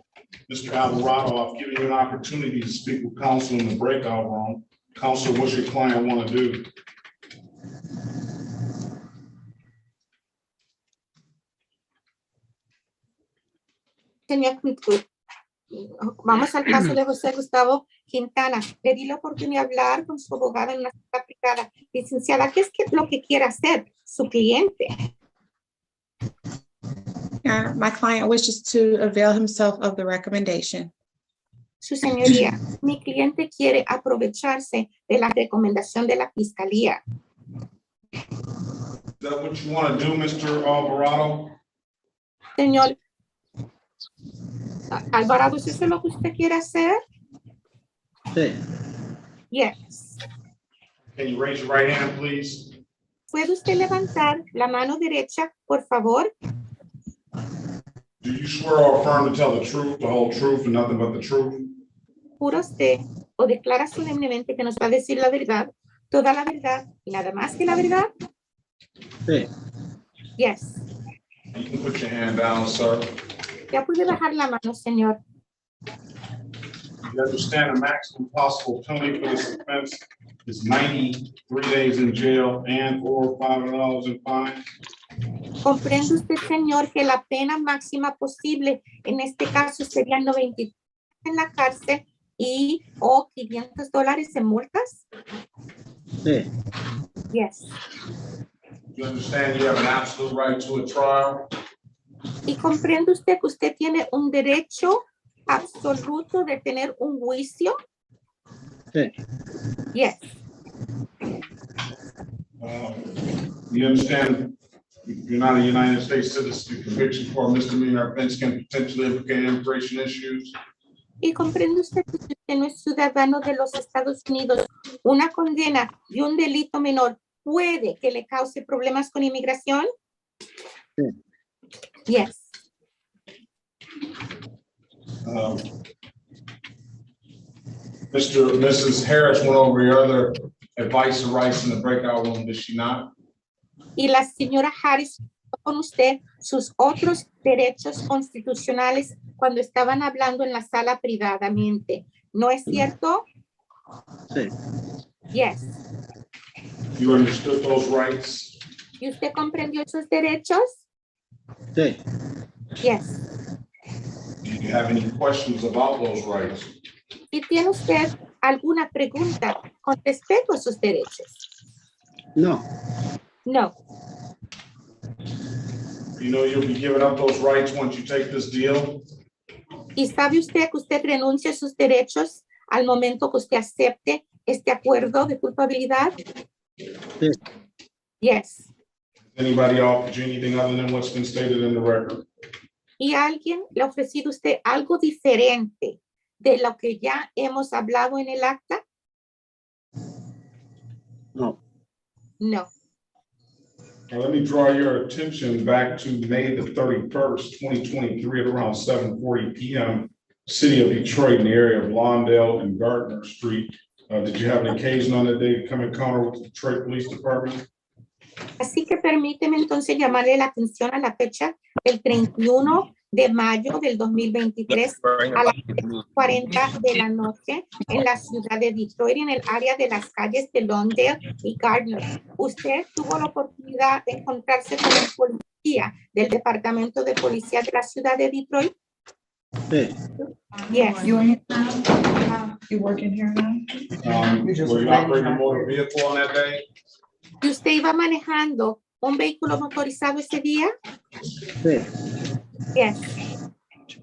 Mr. Alvarado, I've given you an opportunity to speak with counsel in the breakout room. Counsel, what's your client want to do? Señor Quintana, vamos al caso de José Gustavo Quintana. Le di la oportunidad de hablar con su abogada en una cita aplicada. Licenciada, ¿qué es lo que quiere hacer su cliente? My client wishes to avail himself of the recommendation. Su señoría, mi cliente quiere aprovecharse de la recomendación de la fiscalía. Is that what you want to do, Mr. Alvarado? Señor Alvarado, ¿es eso lo que usted quiere hacer? Sí. Yes. Can you raise your right hand, please? ¿Puede usted levantar la mano derecha, por favor? Do you swear or affirm to tell the truth, the whole truth, and nothing but the truth? ¿Jura usted o declara solemnemente que nos va a decir la verdad, toda la verdad y nada más que la verdad? Sí. Yes. You can put your hand down, sir. Ya puede bajar la mano, señor. You understand the maximum possible penalty for this offense is 93 days in jail and or $500 in fine. ¿Comprende usted, señor, que la pena máxima posible en este caso sería 93 en la cárcel y o $500 en multas? Sí. Yes. You understand you have an absolute right to a trial. ¿Y comprende usted que usted tiene un derecho absoluto de tener un juicio? Sí. Yes. You understand you're not a United States citizen. Your conviction for a misdemeanor offense can potentially implicate immigration issues. ¿Y comprende usted que si usted no es ciudadano de los Estados Unidos, una condena de un delito menor puede que le cause problemas con inmigración? Sí. Yes. Mrs. Harris went over your other advice and rights in the breakout room, did she not? Y la señora Harris con usted sus otros derechos constitucionales cuando estaban hablando en la sala privadamente. ¿No es cierto? Sí. Yes. You understood those rights? ¿Y usted comprendió esos derechos? Sí. Yes. Do you have any questions about those rights? ¿Y tiene usted alguna pregunta con respecto a sus derechos? No. No. You know you'll be giving up those rights once you take this deal? ¿Y sabe usted que usted renuncia a sus derechos al momento que usted acepte este acuerdo de culpabilidad? Sí. Yes. Anybody offered you anything other than what's been stated in the record? ¿Y alguien le ha ofrecido a usted algo diferente de lo que ya hemos hablado en el acta? No. No. Now, let me draw your attention back to May the 31st, 2023 at around 7:40 p.m. City of Detroit in the area of Lawndale and Gardner Street. Did you have an occasion on that day to come encounter with the Detroit Police Department? Así que permíteme entonces llamarle la atención a la fecha del 31 de mayo del 2023 a las 3:40 de la noche en la ciudad de Detroit, en el área de las calles de Lawndale y Gardner. ¿Usted tuvo la oportunidad de encontrarse con el policía del Departamento de Policía de la ciudad de Detroit? Sí. Yes. You working here now? Were you operating a motor vehicle on that day? ¿Y usted iba manejando un vehículo motorizado ese día? Sí. Yes.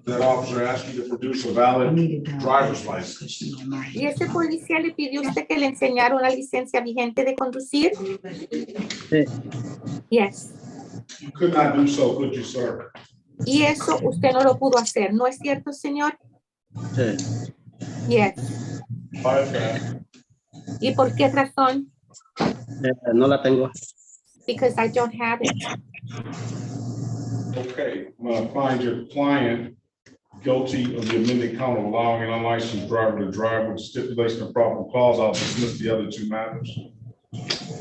That officer asked you to produce a valid driver's license. ¿Y ese policía le pidió a usted que le enseñara una licencia vigente de conducir? Sí. Yes. You could not do so, could you, sir? Y eso usted no lo pudo hacer, ¿no es cierto, señor? Sí. Yes. Why is that? ¿Y por qué razón? No la tengo. Because I don't have it. Okay, I'm gonna find your client guilty of the amended count of allowing an unlicensed driver to drive with stipulation of probable cause. I'll dismiss the other two matters.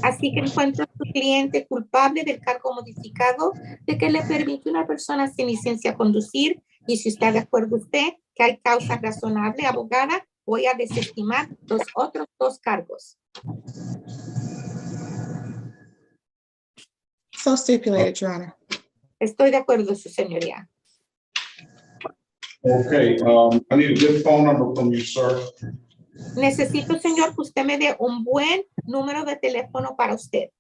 Así que encuentro a su cliente culpable del cargo modificado de que le permite a una persona sin licencia conducir, y si está de acuerdo usted que hay causa razonable, abogada, voy a desestimar los otros dos cargos. So stipulated, Your Honor. Estoy de acuerdo, su señoría. Okay, I need a good phone number from you, sir. Necesito, señor, que usted me dé un buen número de teléfono para usted.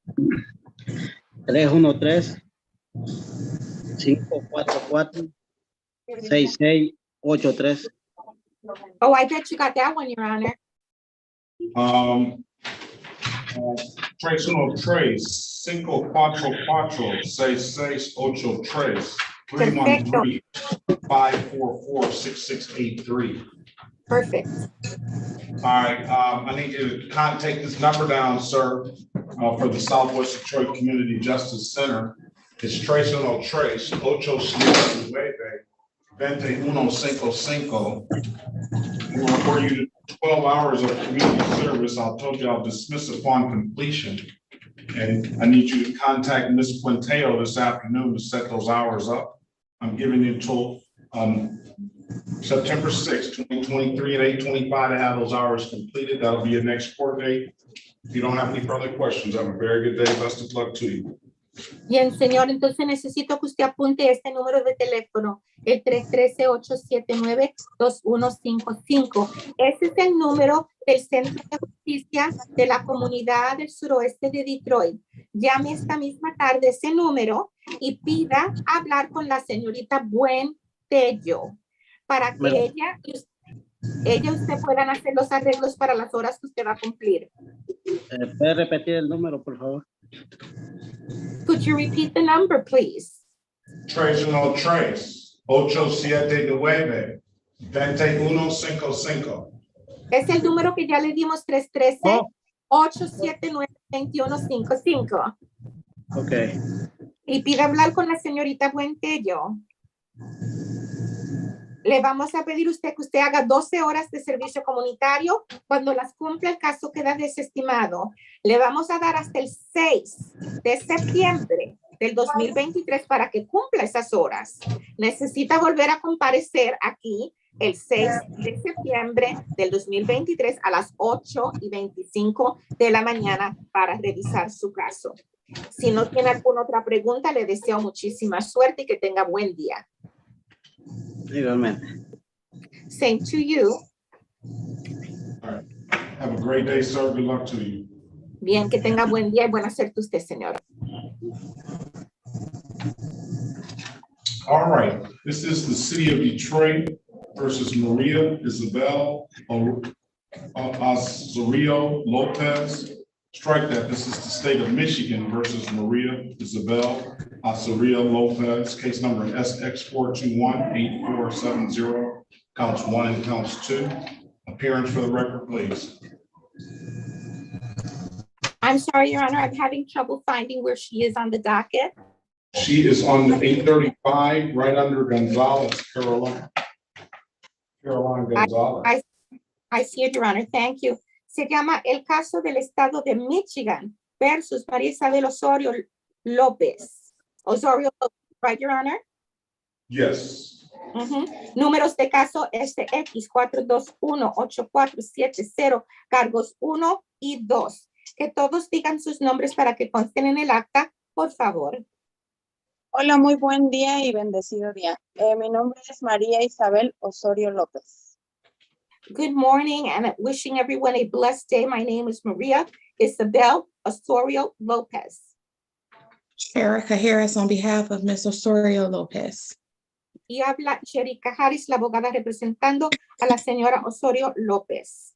313-544-6683. Oh, I bet you got that one, Your Honor. Trace 544-6683 313-544-6683. Perfect. All right, I need you to take this number down, sir, for the Southwest Detroit Community Justice Center. It's Trace 859-2155. Where you 12 hours of community service, I told you I'll dismiss upon completion. And I need you to contact Ms. Quinteo this afternoon to set those hours up. I'm giving you until September 6th, 2023 at 8:25 to have those hours completed. That'll be your next court date. If you don't have any further questions, have a very good day. Best of luck to you. Bien, señor, entonces necesito que usted apunte este número de teléfono, el 313-879-2155. Ese es el número del Centro de Justicia de la Comunidad del Suroeste de Detroit. Llame esta misma tarde ese número y pida hablar con la señorita Buentello para que ella y usted puedan hacer los arreglos para las horas que usted va a cumplir. ¿Puede repetir el número, por favor? Could you repeat the number, please? Traditional Trace, 879-2155. Es el número que ya le dimos, 313-879-2155. Ok. Y pide hablar con la señorita Buentello. Le vamos a pedir usted que usted haga 12 horas de servicio comunitario. Cuando las cumpla, el caso queda desestimado. Le vamos a dar hasta el 6 de septiembre del 2023 para que cumpla esas horas. Necesita volver a comparecer aquí el 6 de septiembre del 2023 a las 8:25 de la mañana para revisar su caso. Si no tiene alguna otra pregunta, le deseo muchísima suerte y que tenga buen día. Igualmente. Same to you. All right. Have a great day, sir. Good luck to you. Bien, que tenga buen día y buena suerte usted, señora. All right. This is the city of Detroit versus Maria Isabel Azario Lopez. Strike that. This is the state of Michigan versus Maria Isabel Azario Lopez. Case number SX421-8470. Counts 1 and counts 2. Appearance for the record, please. I'm sorry, Your Honor, I'm having trouble finding where she is on the docket. She is on the 835, right under Gonzalez, Caroline. Caroline Gonzalez. I see it, Your Honor. Thank you. Se llama el caso del estado de Michigan versus María Isabel Osorio López. Osorio López, right, Your Honor? Yes. Números de caso SX421-8470, cargos 1 y 2. Que todos digan sus nombres para que consten en el acta, por favor. Hola, muy buen día y bendecido día. Mi nombre es María Isabel Osorio López. Good morning and wishing everyone a blessed day. My name is Maria Isabel Osorio Lopez. Erica Harris on behalf of Ms. Osorio Lopez. Y habla Jerica Harris, la abogada representando a la señora Osorio López.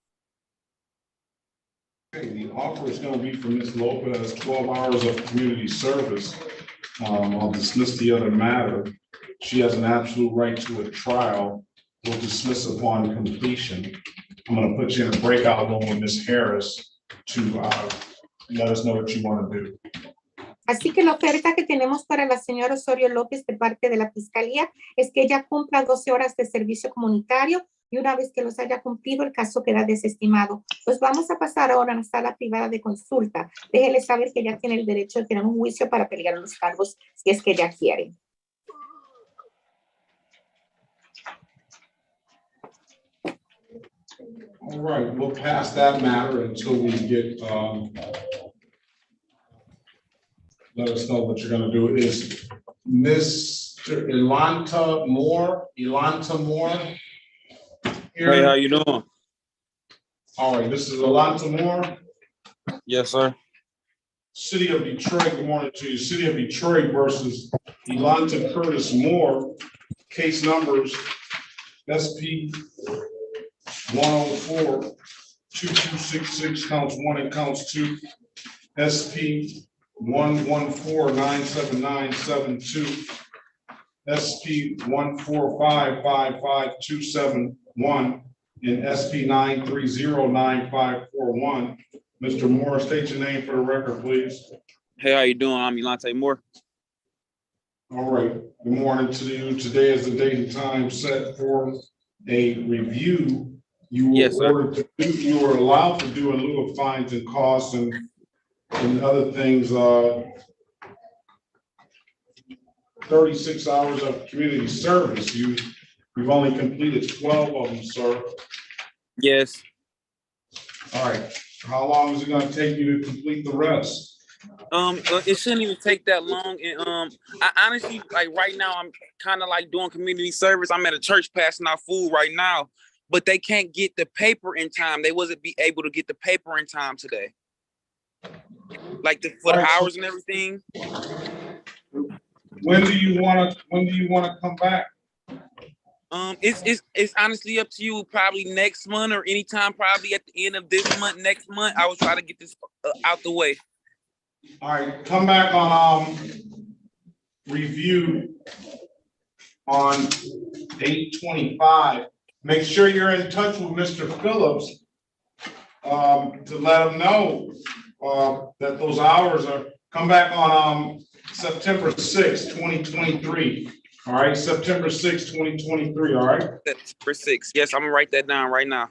Okay, the offer is going to be for Ms. Lopez, 12 hours of community service. I'll dismiss the other matter. She has an absolute right to a trial. We'll dismiss upon completion. I'm going to put you in a breakout room with Ms. Harris to let us know what you want to do. Así que la oferta que tenemos para la señora Osorio López de parte de la Fiscalía es que ella cumpla 12 horas de servicio comunitario y una vez que los haya cumplido, el caso queda desestimado. Pues vamos a pasar ahora a la sala privada de consulta. Déjele saber que ella tiene el derecho de tener un juicio para pelear los cargos si es que ella quiere. All right, we'll pass that matter until we get, let us know what you're going to do. Is Mr. Ilanta Moore here? Hey, how you doing? All right, this is Ilanta Moore. Yes, sir. City of Detroit, good morning to you. City of Detroit versus Ilanta Curtis Moore. Case numbers SP 104-2266, counts 1 and counts 2. SP 114-97972. SP 145-55271 and SP 930-9541. Mr. Moore, state your name for the record, please. Hey, how you doing? I'm Elante Moore. All right. Good morning to you. Today is the date and time set for a review You were Yes, sir. ordered to do, you were allowed to do in lieu of fines and costs and other things, 36 hours of community service. You've only completed 12 of them, sir. Yes. All right, how long is it gonna take you to complete the rest? It shouldn't even take that long. And I honestly, like right now, I'm kind of like doing community service. I'm at a church passing out food right now, but they can't get the paper in time. They wasn't be able to get the paper in time today. Like for the hours and everything. When do you wanna come back? It's honestly up to you. Probably next month or anytime. Probably at the end of this month, next month. I will try to get this out the way. All right, come back on review on 8/25. Make sure you're in touch with Mr. Phillips to let him know that those hours are. Come back on September 6th, 2023. All right, September 6th, 2023. All right. September 6th. Yes, I'm gonna write that down right now.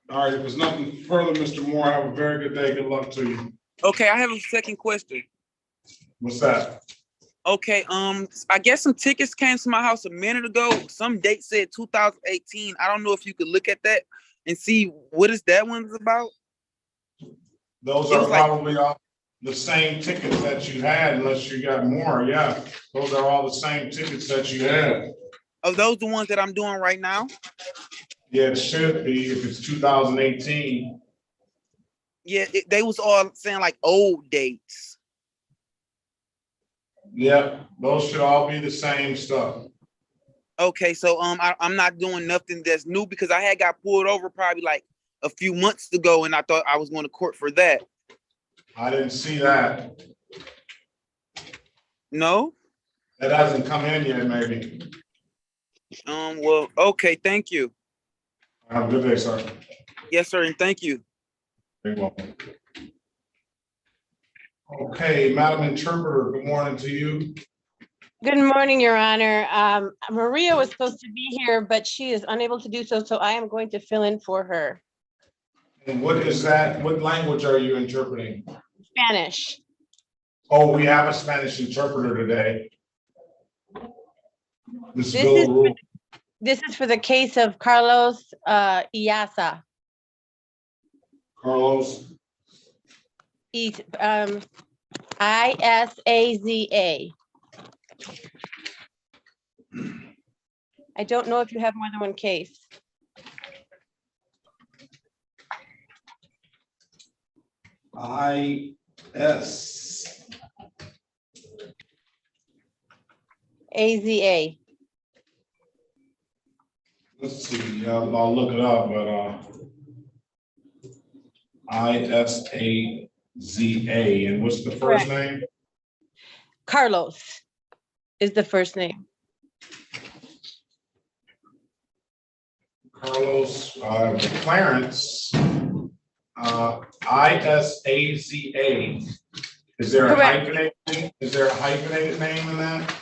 All right. If there's nothing further, Mr. Moore, have a very good day. Good luck to you. Okay, I have a second question. What's that? Okay, I guess some tickets came to my house a minute ago. Some date said 2018. I don't know if you could look at that and see what is that one's about. Those are probably all the same tickets that you had, unless you got more. Yeah, those are all the same tickets that you had. Are those the ones that I'm doing right now? Yeah, it should be if it's 2018. Yeah, they was all saying like old dates. Yep, those should all be the same stuff. Okay, so I'm not doing nothing that's new because I had got pulled over probably like a few months ago, and I thought I was going to court for that. I didn't see that. No? That hasn't come in yet, maybe. Well, okay, thank you. Have a good day, sir. Yes, sir, and thank you. You're welcome. Okay, Madam Interpreter, good morning to you. Good morning, Your Honor. Maria was supposed to be here, but she is unable to do so, so I am going to fill in for her. And what is that? What language are you interpreting? Spanish. Oh, we have a Spanish interpreter today. This is for the case of Carlos Iasa. Carlos? Isaza. I don't know if you have more than one case. AZA. Let's see, I'll look it up, but ISAZA, and what's the first name? Carlos is the first name. Carlos Clarence, ISAZA. Is there a hyphenated? Is there a hyphenated name in that?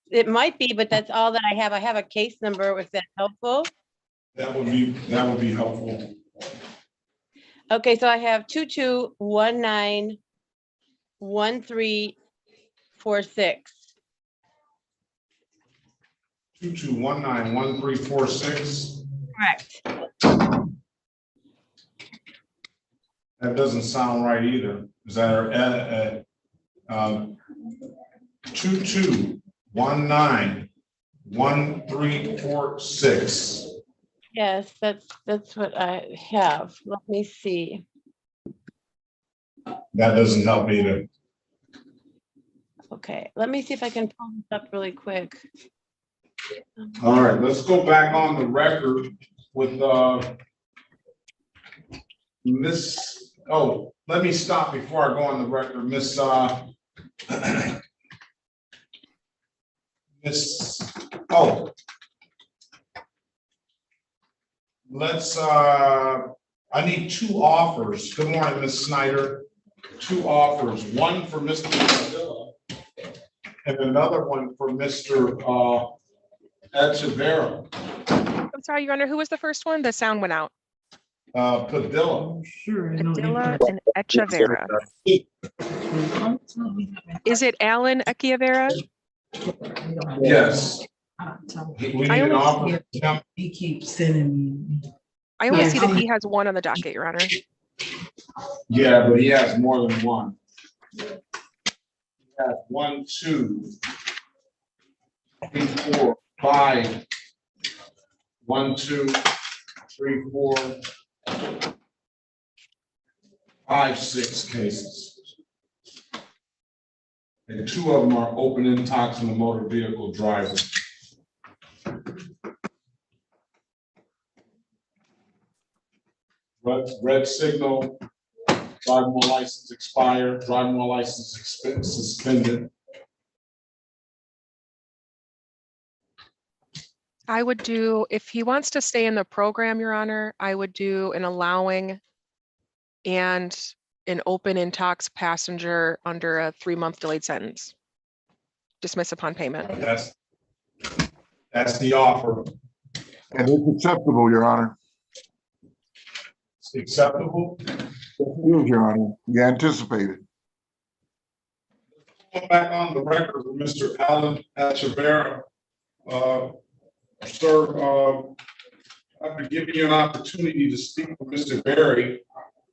It might be, but that's all that I have. I have a case number, if that's helpful. That would be helpful. Okay, so I have 22191346. 22191346. Correct. That doesn't sound right either. Is that 22191346? Yes, that's what I have. Let me see. That doesn't help either. Okay, let me see if I can pull this up really quick. All right, let's go back on the record with Miss. Oh, let me stop before I go on the record, Miss. Let's. I need two offers. Good morning, Miss Snyder. Two offers. One for Mr. Padilla and another one for Mr. Echeverria. I'm sorry, Your Honor, who was the first one? The sound went out. Padilla. Padilla and Echeverra. Is it Alan Echeverra? Yes. We need an offer. He keeps sending me. I only see that he has one on the docket, Your Honor. Yeah, but he has more than one. He has 1, 2, 3, 4, 5. 1, 2, 3, 4, 5, 6 cases. And 2 of them are open intox and motor vehicle driver. Red signal, driving while license expired, driving while license suspended. I would do, if he wants to stay in the program, Your Honor, I would do an allowing and an open intox passenger under a 3-month delayed sentence. Dismiss upon payment. That's the offer. And it's acceptable, Your Honor. It's acceptable. Yes, it is, Your Honor. You anticipated. Going back on the record with Mr. Alan Echeverra, sir, after giving you an opportunity to speak with Mr. Berry,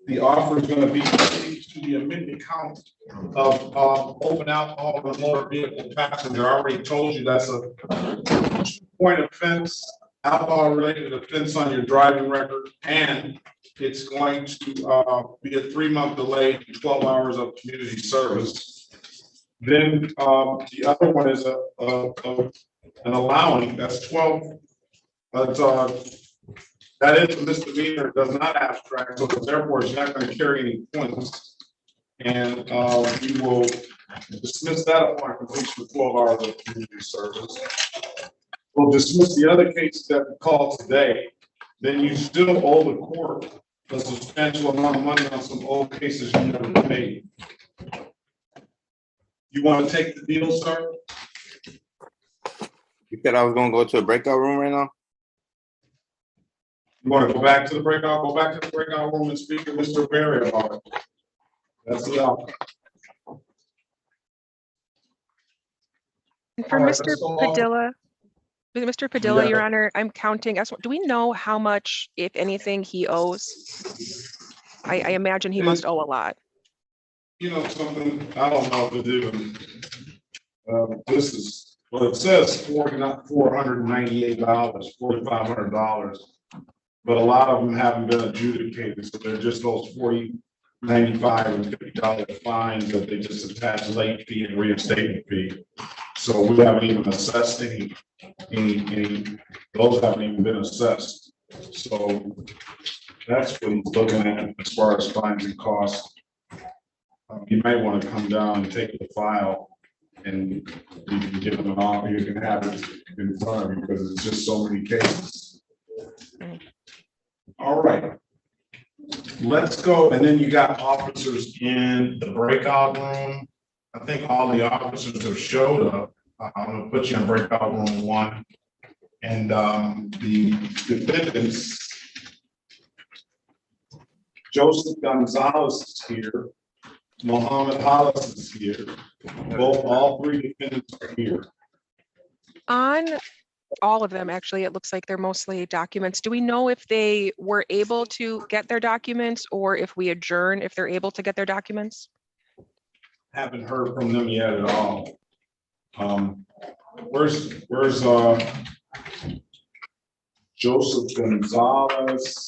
the offer is going to be to the amended count of open alcohol and motor vehicle passenger. I already told you that's a 2-point offense, alcohol related offense on your driving record, and it's going to be a 3-month delay, 12 hours of community service. Then the other one is an allowing, that's 12. But that is a misdemeanor, it does not abstract, so therefore it's not going to carry any points. And we will dismiss that upon completion of 12 hours of community service. We'll dismiss the other cases that we called today. Then you still owe the court a substantial amount of money on some old cases you never paid. You want to take the deal, sir? You said I was gonna go to a breakout room right now? You want to go back to the breakout? Go back to the breakout room and speak to Mr. Berry about it. That's the offer. And for Mr. Padilla, Yeah. Your Honor, I'm counting. Do we know how much, if anything, he owes? I imagine he must owe a lot. You know something, I don't know what to do. This is, well, it says $498, $4,500. But a lot of them haven't been adjudicated, so they're just those $40, $95, and $50 fines that they just attach late fee and reinstatement fee. So we haven't even assessed any, those haven't even been assessed. So that's what he's looking at as far as fines and costs. You might want to come down and take the file and you can give them an offer, you can have it in front of you because it's just so many cases. All right. Let's go, and then you got officers in the breakout room. I think all the officers have showed up. I'm gonna put you in breakout room 1. And the defendants, Joseph Gonzalez is here. Mohammed Hollis is here. All 3 defendants are here. On all of them, actually, it looks like they're mostly documents. Do we know if they were able to get their documents or if we adjourn if they're able to get their documents? Haven't heard from them yet at all. Where's Joseph Gonzalez?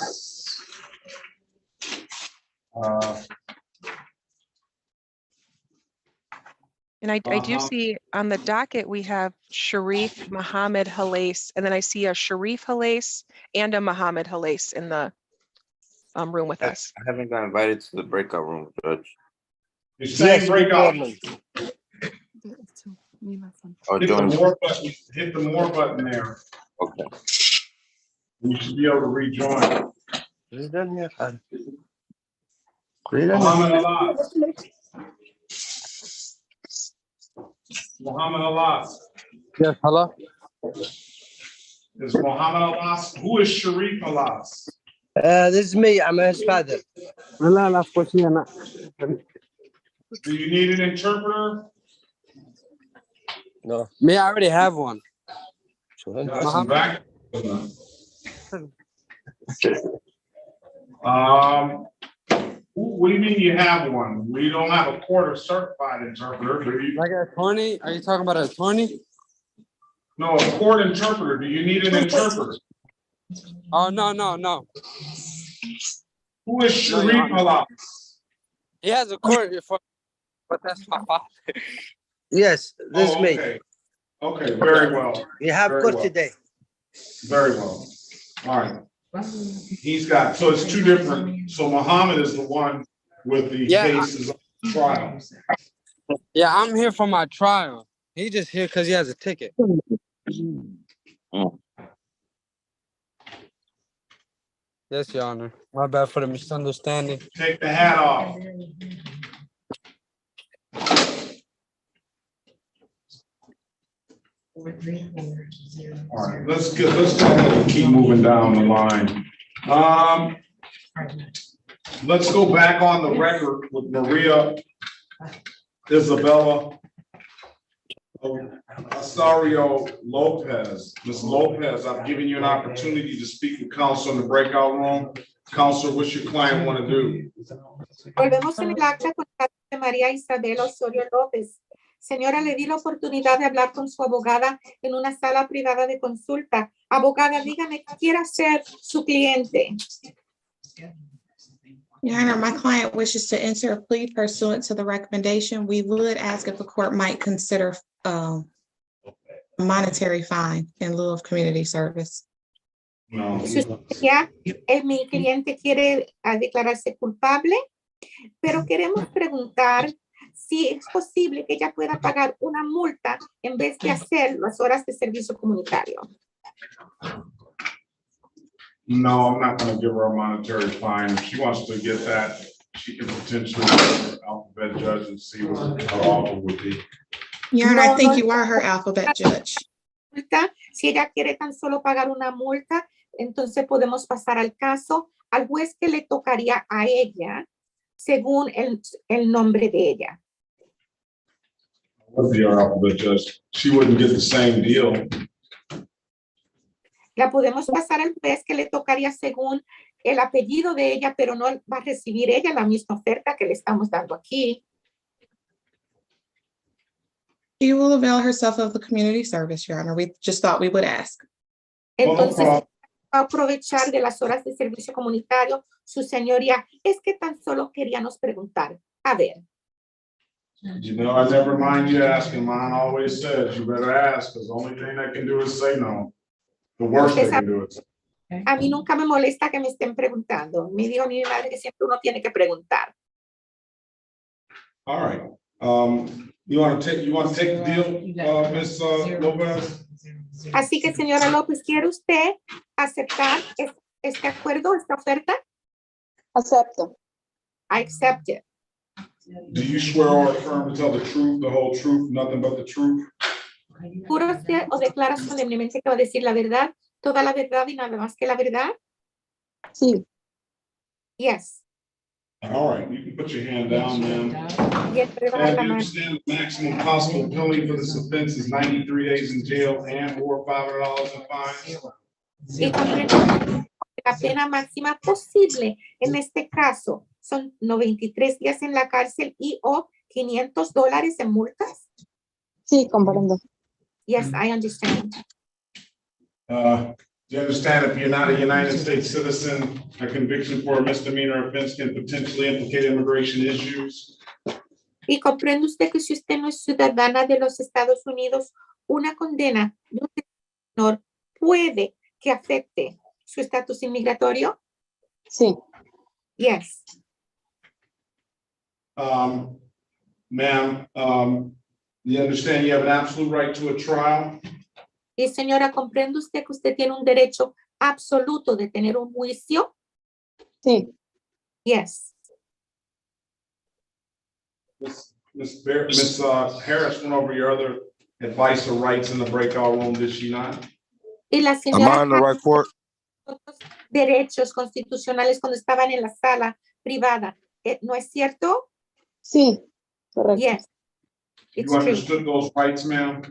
And I do see on the docket, we have Sharif Muhammad Halais, and then I see a Sharif Halais and a Muhammad Halais in the room with us. I haven't got invited to the breakout room, Judge. You're saying breakout. Oh, Hit the more button there. Okay. You should be able to rejoin. Muhammad Allah. Yes, hello. is Muhammad Alas. Who is Sharif Alas? This is me. I'm his father. Do you need an interpreter? No. Me, I already have one. Got some back. What do you mean you have one? We don't have a court certified interpreter, do you? Like an attorney? Are you talking about an attorney? No, a court interpreter. Do you need an interpreter? Oh, no. Who is Sharif Alas? He has a court, but that's my father. Yes, this is me. Okay. Okay, very well. We have Very court well. today. Very well. All right. He's got, so it's two different, so Muhammad is the one with the cases of the trial. Yeah, I'm here for my trial. He just here because he has a ticket. Yes, Your Honor. My bad for the misunderstanding. Take the hat off. All right, let's go ahead and keep moving down the line. Let's go back on the record with Maria Isabella Osorio Lopez. Ms. Lopez, I've given you an opportunity to speak with counsel in the breakout room. Counsel, what's your client want to do? Volvemos en el acta con la de María Isabel Osorio López. Señora, le di la oportunidad de hablar con su abogada en una sala privada de consulta. Abogada, dígame qué quiere hacer su cliente. Your Honor, my client wishes to enter a plea pursuant to the recommendation. We would ask if the court might consider a monetary fine in lieu of community service. No. Ya, mi cliente quiere declararse culpable, pero queremos preguntar si es posible que ella pueda pagar una multa en vez de hacer las horas de servicio comunitario. No, I'm not going to give her a monetary fine. If she wants to get that, she can potentially go to the alphabet judge and see what her offer would be. Your Honor, I think you are her alphabet judge. Si ella quiere tan solo pagar una multa, entonces podemos pasar al caso al juez que le tocaría a ella según el nombre de ella. Would be our alphabet judge. She wouldn't get the same deal. La podemos pasar al juez que le tocaría según el apellido de ella, pero no va a recibir ella la misma oferta que le estamos dando aquí. She will avail herself of the community service, Your Honor. We just thought we would ask. Entonces, va a aprovechar de las horas de servicio comunitario. Su señoría, es que tan solo queríamos preguntar. A ver. You know, I never mind you asking. Mine always says you better ask, because the only thing I can do is say no. The worst they can do is. A mí nunca me molesta que me estén preguntando. Me dijo mi madre que siempre uno tiene que preguntar. All right. You want to take the deal, Ms. Lopez? Así que, señora López, ¿quiere usted aceptar este acuerdo, esta oferta? Acepto. I accept it. Do you swear or affirm to tell the truth, the whole truth, nothing but the truth? ¿Jura usted o declara solemnemente que va a decir la verdad, toda la verdad y nada más que la verdad? Sí. Yes. All right, you can put your hand down, ma'am. Bien, And you understand the maximum possible penalty for this offense is 93 days in jail and or $500 in fines. Y comprendo la pena máxima posible en este caso son 93 días en la cárcel y o $500 en multas. Sí, comprendo. Yes, I understand. Do you understand if you're not a United States citizen, a conviction for a misdemeanor offense can potentially implicate immigration issues? Y comprende usted que si usted no es ciudadana de los Estados Unidos, una condena de un menor puede que afecte su estatus inmigratorio? Sí. Yes. Ma'am, you understand you have an absolute right to a trial? Y señora, ¿comprende usted que usted tiene un derecho absoluto de tener un juicio? Sí. Yes. Ms. Harris went over your other advice or rights in the breakout room, did she not? Y la Am I señora in the right court? otros derechos constitucionales cuando estaban en la sala privada. ¿No es cierto? Sí, correcto. Yes. It's You true. understood those rights, ma'am?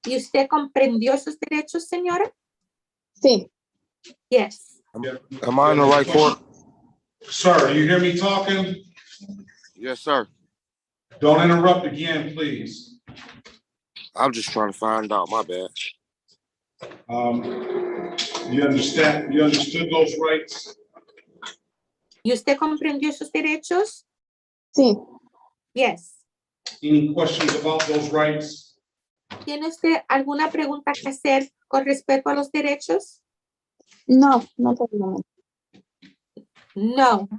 ¿Y usted comprendió esos derechos, señora? Sí. Yes. Am I in the right court? Sir, you hear me talking? Yes, sir. Don't interrupt again, please. I'm just trying to find out. My bad. You understood those rights? ¿Y usted comprendió esos derechos? Sí. Yes. Any questions about those rights? ¿Tiene usted alguna pregunta que hacer con respecto a los derechos? No, no por el momento. No.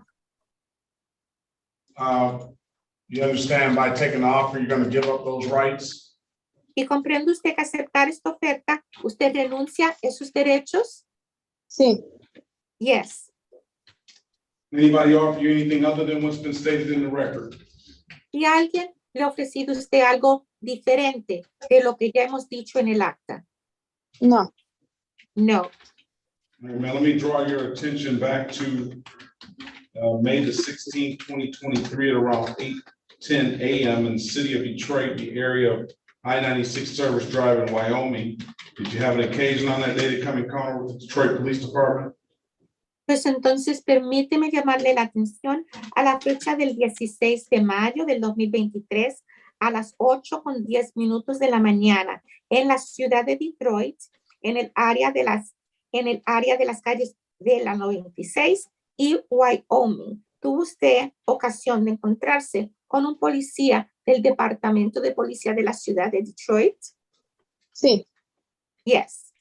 You understand by taking the offer, you're going to give up those rights? ¿Y comprende usted que aceptar esta oferta, usted renuncia a esos derechos? Sí. Yes. Anybody offer you anything other than what's been stated in the record? ¿Y alguien le ha ofrecido usted algo diferente de lo que ya hemos dicho en el acta? No. No. Now, let me draw your attention back to May the 16th, 2023 at around 8:10 a.m. in the city of Detroit, the area of I-96 Service Drive in Wyoming. Did you have an occasion on that day to come encounter with the Detroit Police Department? Pues entonces permíteme llamarle la atención a la fecha del 16 de mayo del 2023 a las 8:10 de la mañana en la ciudad de Detroit, en el área de las calles de la 96 y Wyoming. ¿Tuvo usted ocasión de encontrarse con un policía del Departamento de Policía de la ciudad de Detroit? Sí. Yes.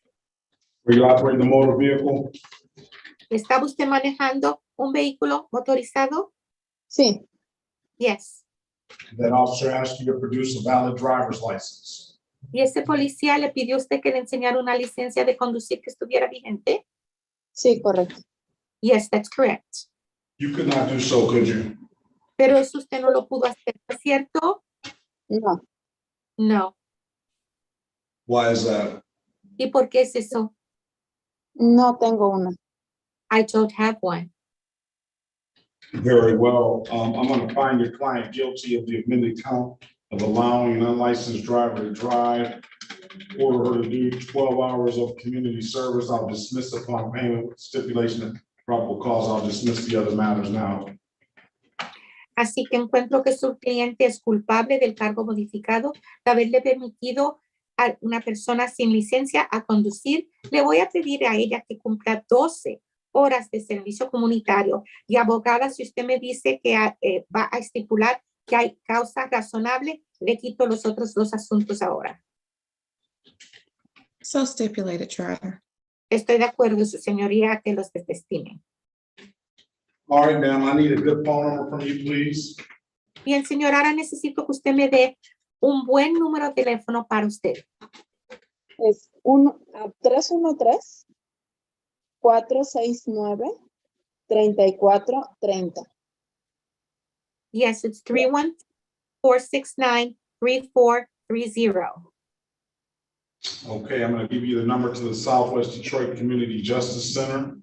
Were you operating a motor vehicle? ¿Estaba usted manejando un vehículo motorizado? Sí. Yes. That officer asked you to produce a valid driver's license. ¿Y ese policía le pidió a usted que le enseñara una licencia de conducir que estuviera vigente? Sí, correcto. Yes, that's correct. You could not do so, could you? Pero eso usted no lo pudo hacer, ¿cierto? No. No. Why is that? ¿Y por qué es eso? No tengo una. I don't have one. Very well. I'm going to find your client guilty of the amended count of allowing an unlicensed driver to drive, order her to do 12 hours of community service. I'll dismiss upon payment with stipulation of probable cause. I'll dismiss the other matters now. Así que encuentro que su cliente es culpable del cargo modificado de haberle permitido a una persona sin licencia a conducir. Le voy a pedir a ella que cumpla 12 horas de servicio comunitario. Y abogada, si usted me dice que va a estipular que hay causa razonable, le quito los otros dos asuntos ahora. So stipulated, Charter. Estoy de acuerdo, su señoría, que los desestimen. All right, ma'am, I need a good phone number from you, please. Bien, señora, ahora necesito que usted me dé un buen número de teléfono para usted. Es 313-469-3430. Yes, it's 314-669-3430. Okay, I'm going to give you the number to the Southwest Detroit Community Justice Center.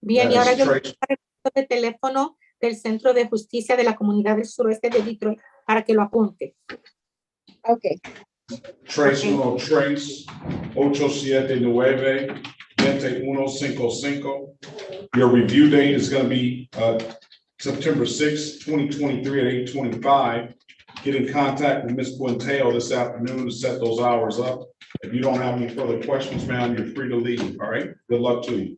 Bien, y That ahora is yo voy a dar el número de teléfono del Centro de Justicia de la Comunidad del Suroeste de Detroit para que lo apunte. Okay. Trace 879-2155. Your review date is going to be September 6, 2023 at 8:25. Get in contact with Ms. Buenteo this afternoon to set those hours up. If you don't have any further questions, ma'am, you're free to leave, all right? Good luck to you.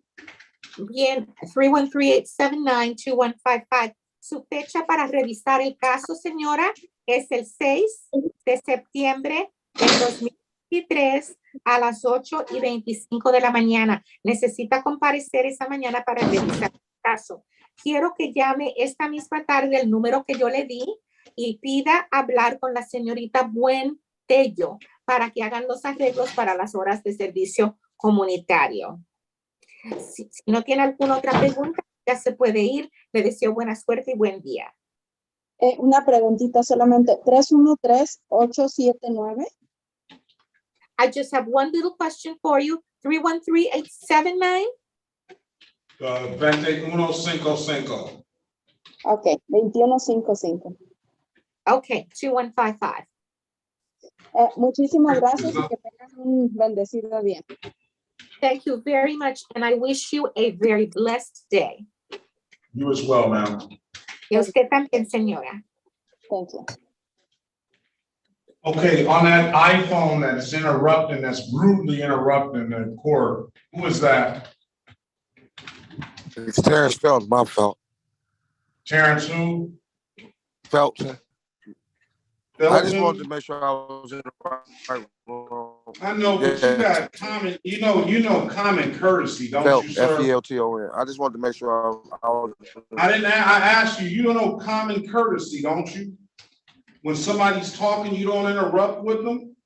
Bien, 313-879-2155. Su fecha para revisar el caso, señora, es el 6 de septiembre del 2023 a las 8:25 de la mañana. Necesita comparecer esa mañana para revisar el caso. Quiero que llame esta misma tarde el número que yo le di y pida hablar con la señorita Buentello para que hagan los arreglos para las horas de servicio comunitario. Si no tiene alguna otra pregunta, ya se puede ir. Le deseo buena suerte y buen día. Una preguntita solamente. 313-879. I just have one little question for you. 313879. 2155. Ok, 2155. Okay, 2155. Muchísimas gracias y que tengan un bendecido día. Thank you very much, and I wish you a very blessed day. You as well, ma'am. Y usted también, señora. Thank you. Okay, on that iPhone that's interrupting, that's brutally interrupting the court, who is that? It's Terrence Felton, my fault. Terrence who? Felton. I just Felton? wanted to make sure I was in the right room. I know, but you got common, you know common courtesy, don't Felton, you, sir? Felton. I just wanted to make sure I was. I asked you, you don't know common courtesy, don't you? When somebody's talking, you don't interrupt with them?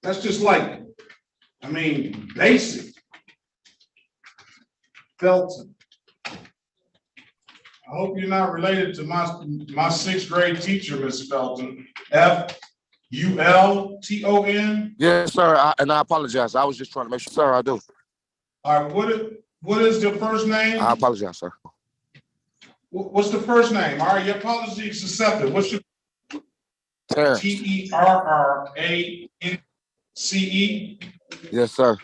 That's just like, I mean, basic. Felton. I hope you're not related to my sixth grade teacher, Miss Felton. Fulton? Yes, sir. And I apologize. I was just trying to make sure. Sir, I do. All right, what is your first name? I apologize, sir. What's the first name? All right, your apology is accepted. What's your Terrence. Terrance? Yes, sir.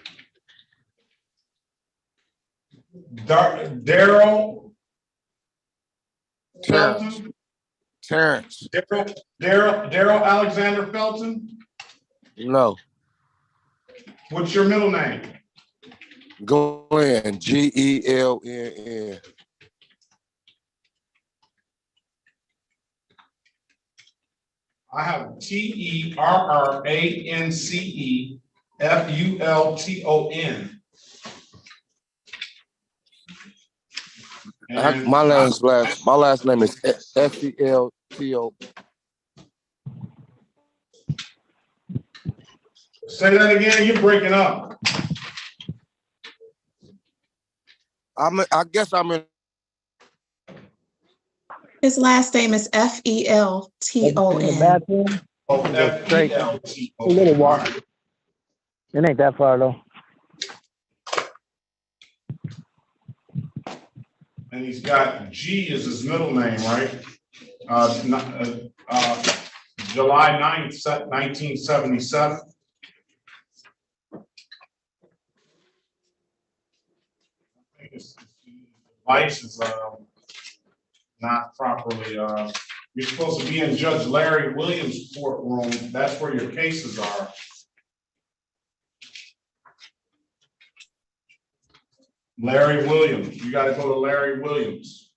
Daryl. Felton. Terrence. Daryl Alexander Felton? No. What's your middle name? Glenn. Glenn. I have TerranceFulton. My last name is Felton. Say that again, you're breaking up. I guess I'm in. His last name is Felton. Bathroom. Oh, Straight. Felton. A little walk. It ain't that far though. And he's got G is his middle name, right? July 9th, 1977. I think his device is not properly, you're supposed to be in Judge Larry Williams' courtroom. That's where your cases are. Larry Williams, you gotta go to Larry Williams.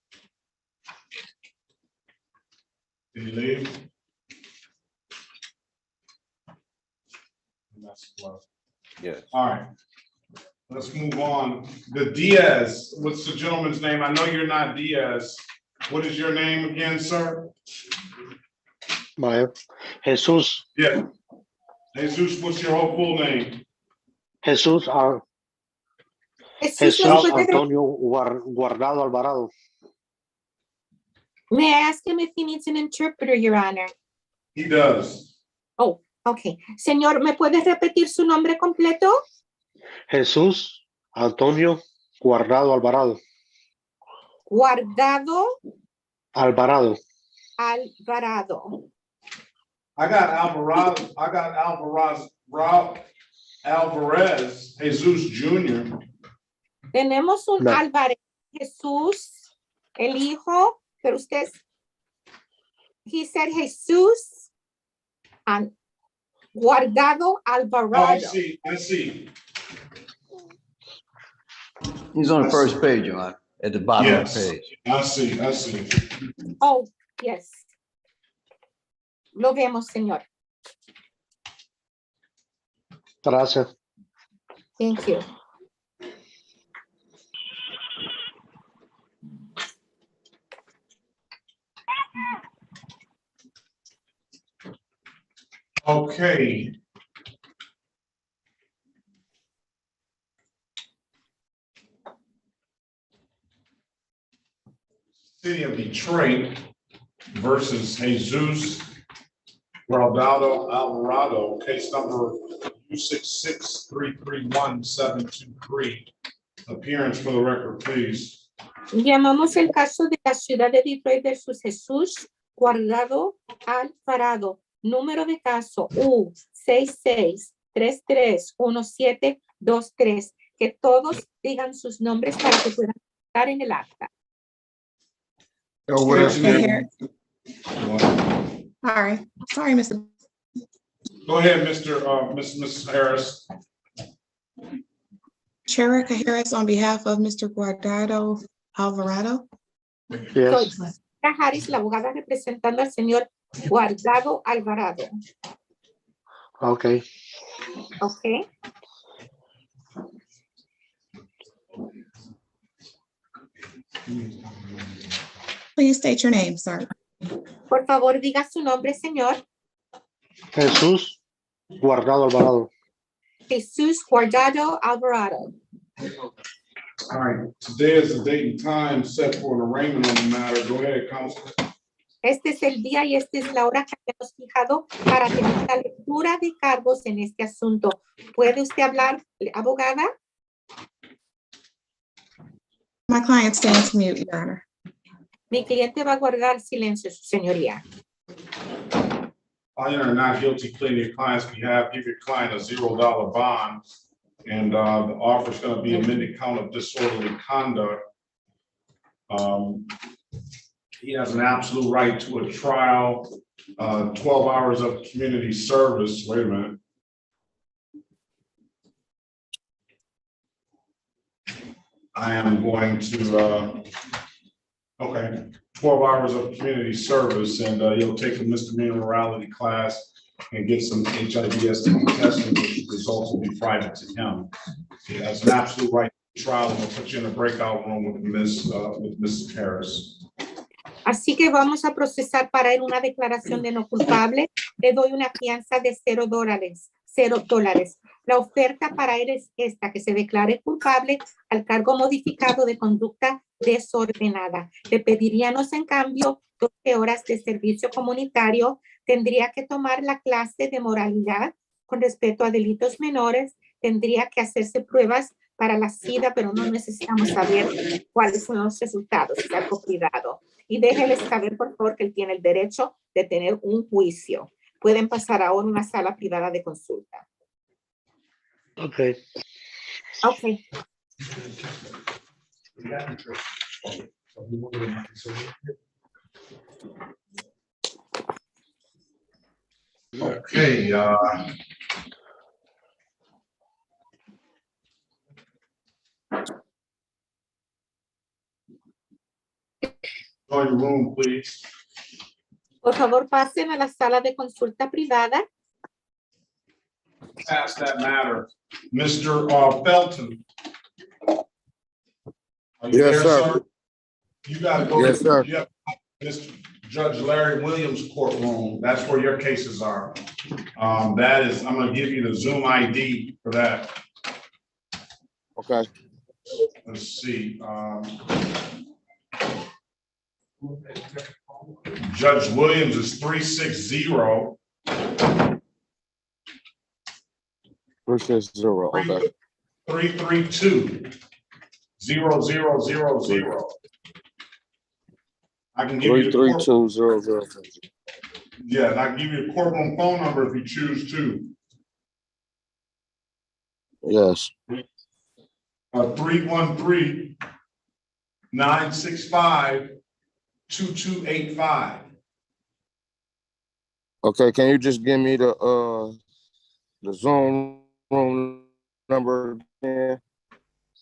Did he leave? Yes. All right. Let's move on. The Diaz, what's the gentleman's name? I know you're not Diaz. What is your name again, sir? Jesus. Yeah. Jesus, what's your whole full name? Jesus Antonio Guardado Alvarado. May I ask him if he needs an interpreter, Your Honor? He does. Oh, okay. Señor, ¿me puedes repetir su nombre completo? Jesus Antonio Guardado Alvarado. Guardado Alvarado. Alvarado. I got Alvarez Jesus Jr. Tenemos un No. Álvarez Jesús, el hijo, pero usted, he said Jesus and Guardado Alvarado. Oh, I see. He's on the first page, Your Honor, at the bottom of the page. I see. Oh, yes. Lo vemos, señor. Gracias. Thank you. Okay. City of Detroit versus Jesus Guardado Alvarado, case number 266-331-723. Appearance for the record, please. Llamamos el caso de la ciudad de Detroit versus Jesús Guardado Alvarado. Número de caso U66331723. Que todos digan sus nombres para que puedan estar en el acta. What is your name? Sorry, Mr. Go ahead, Mrs. Harris. Cherica Harris on behalf of Mr. Guardado Alvarado. Yes. Soy Harris, la abogada representando al señor Guardado Alvarado. Okay. Ok. Please state your name, sir. Por favor, diga su nombre, señor. Jesús Guardado Alvarado. Jesús Guardado Alvarado. All right, today is the date and time set for an arraignment on the matter. Go ahead, counsel. Este es el día y esta es la hora que hemos fijado para tener la lectura de cargos en este asunto. ¿Puede usted hablar, abogada? My client stands mute, Your Honor. Mi cliente va a guardar silencio, su señoría. I enter not guilty plea on your client's behalf. Give your client a $0 bond. And the offer is going to be amended count of disorderly conduct. He has an absolute right to a trial, 12 hours of community service. Wait a minute. I am going to, okay, 12 hours of community service, and he'll take a misdemeanor morality class and get some HIV/STD testing, which results will be private to him. He has an absolute right to trial, and we'll put you in a breakout room with Mrs. Harris. Así que vamos a procesar para él una declaración de no culpable. Le doy una fianza de $0. $0. La oferta para él es esta, que se declare culpable al cargo modificado de conducta desordenada. Le pediríamos en cambio 12 horas de servicio comunitario. Tendría que tomar la clase de moralidad con respecto a delitos menores. Tendría que hacerse pruebas para la SIDA, pero no necesitamos saber cuáles son los resultados. Está con cuidado. Y déjenles saber, por favor, que él tiene el derecho de tener un juicio. Pueden pasar ahora a una sala privada de consulta. Okay. Okay. Okay, join the room, please. Por favor, pasen a la sala de consulta privada. Pass that matter. Mr. Felton. Are you Yes, there, sir. You gotta go. Yes, sir. Yep. Mr. Judge Larry Williams' courtroom. That's where your cases are. That is, I'm gonna give you the Zoom ID for that. Okay. Let's see. Judge Williams is 360. 360. Okay. 332-0000. I can give you the 332-00. yeah, and I can give you a courtroom phone number if you choose to. Yes. 313-965-2285. Okay, can you just give me the Zoom room number again?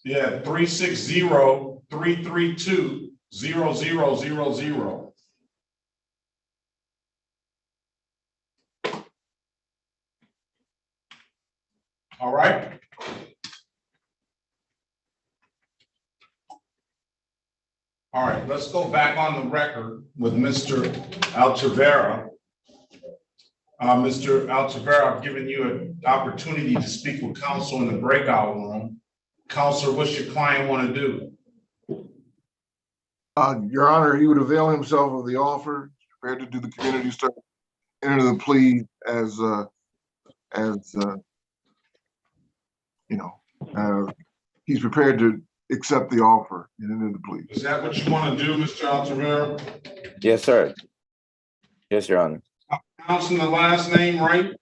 Yeah, 360-332-0000. All right. All right, let's go back on the record with Mr. Alchavera. Mr. Alchavera, I've given you an opportunity to speak with counsel in the breakout room. Counselor, what's your client want to do? Your Honor, he would avail himself of the offer, prepared to do the community service, enter the plea as he's prepared to accept the offer and enter the plea. Is that what you want to do, Mr. Altamira? Yes, sir. Yes, Your Honor. Pronouncing the last name right?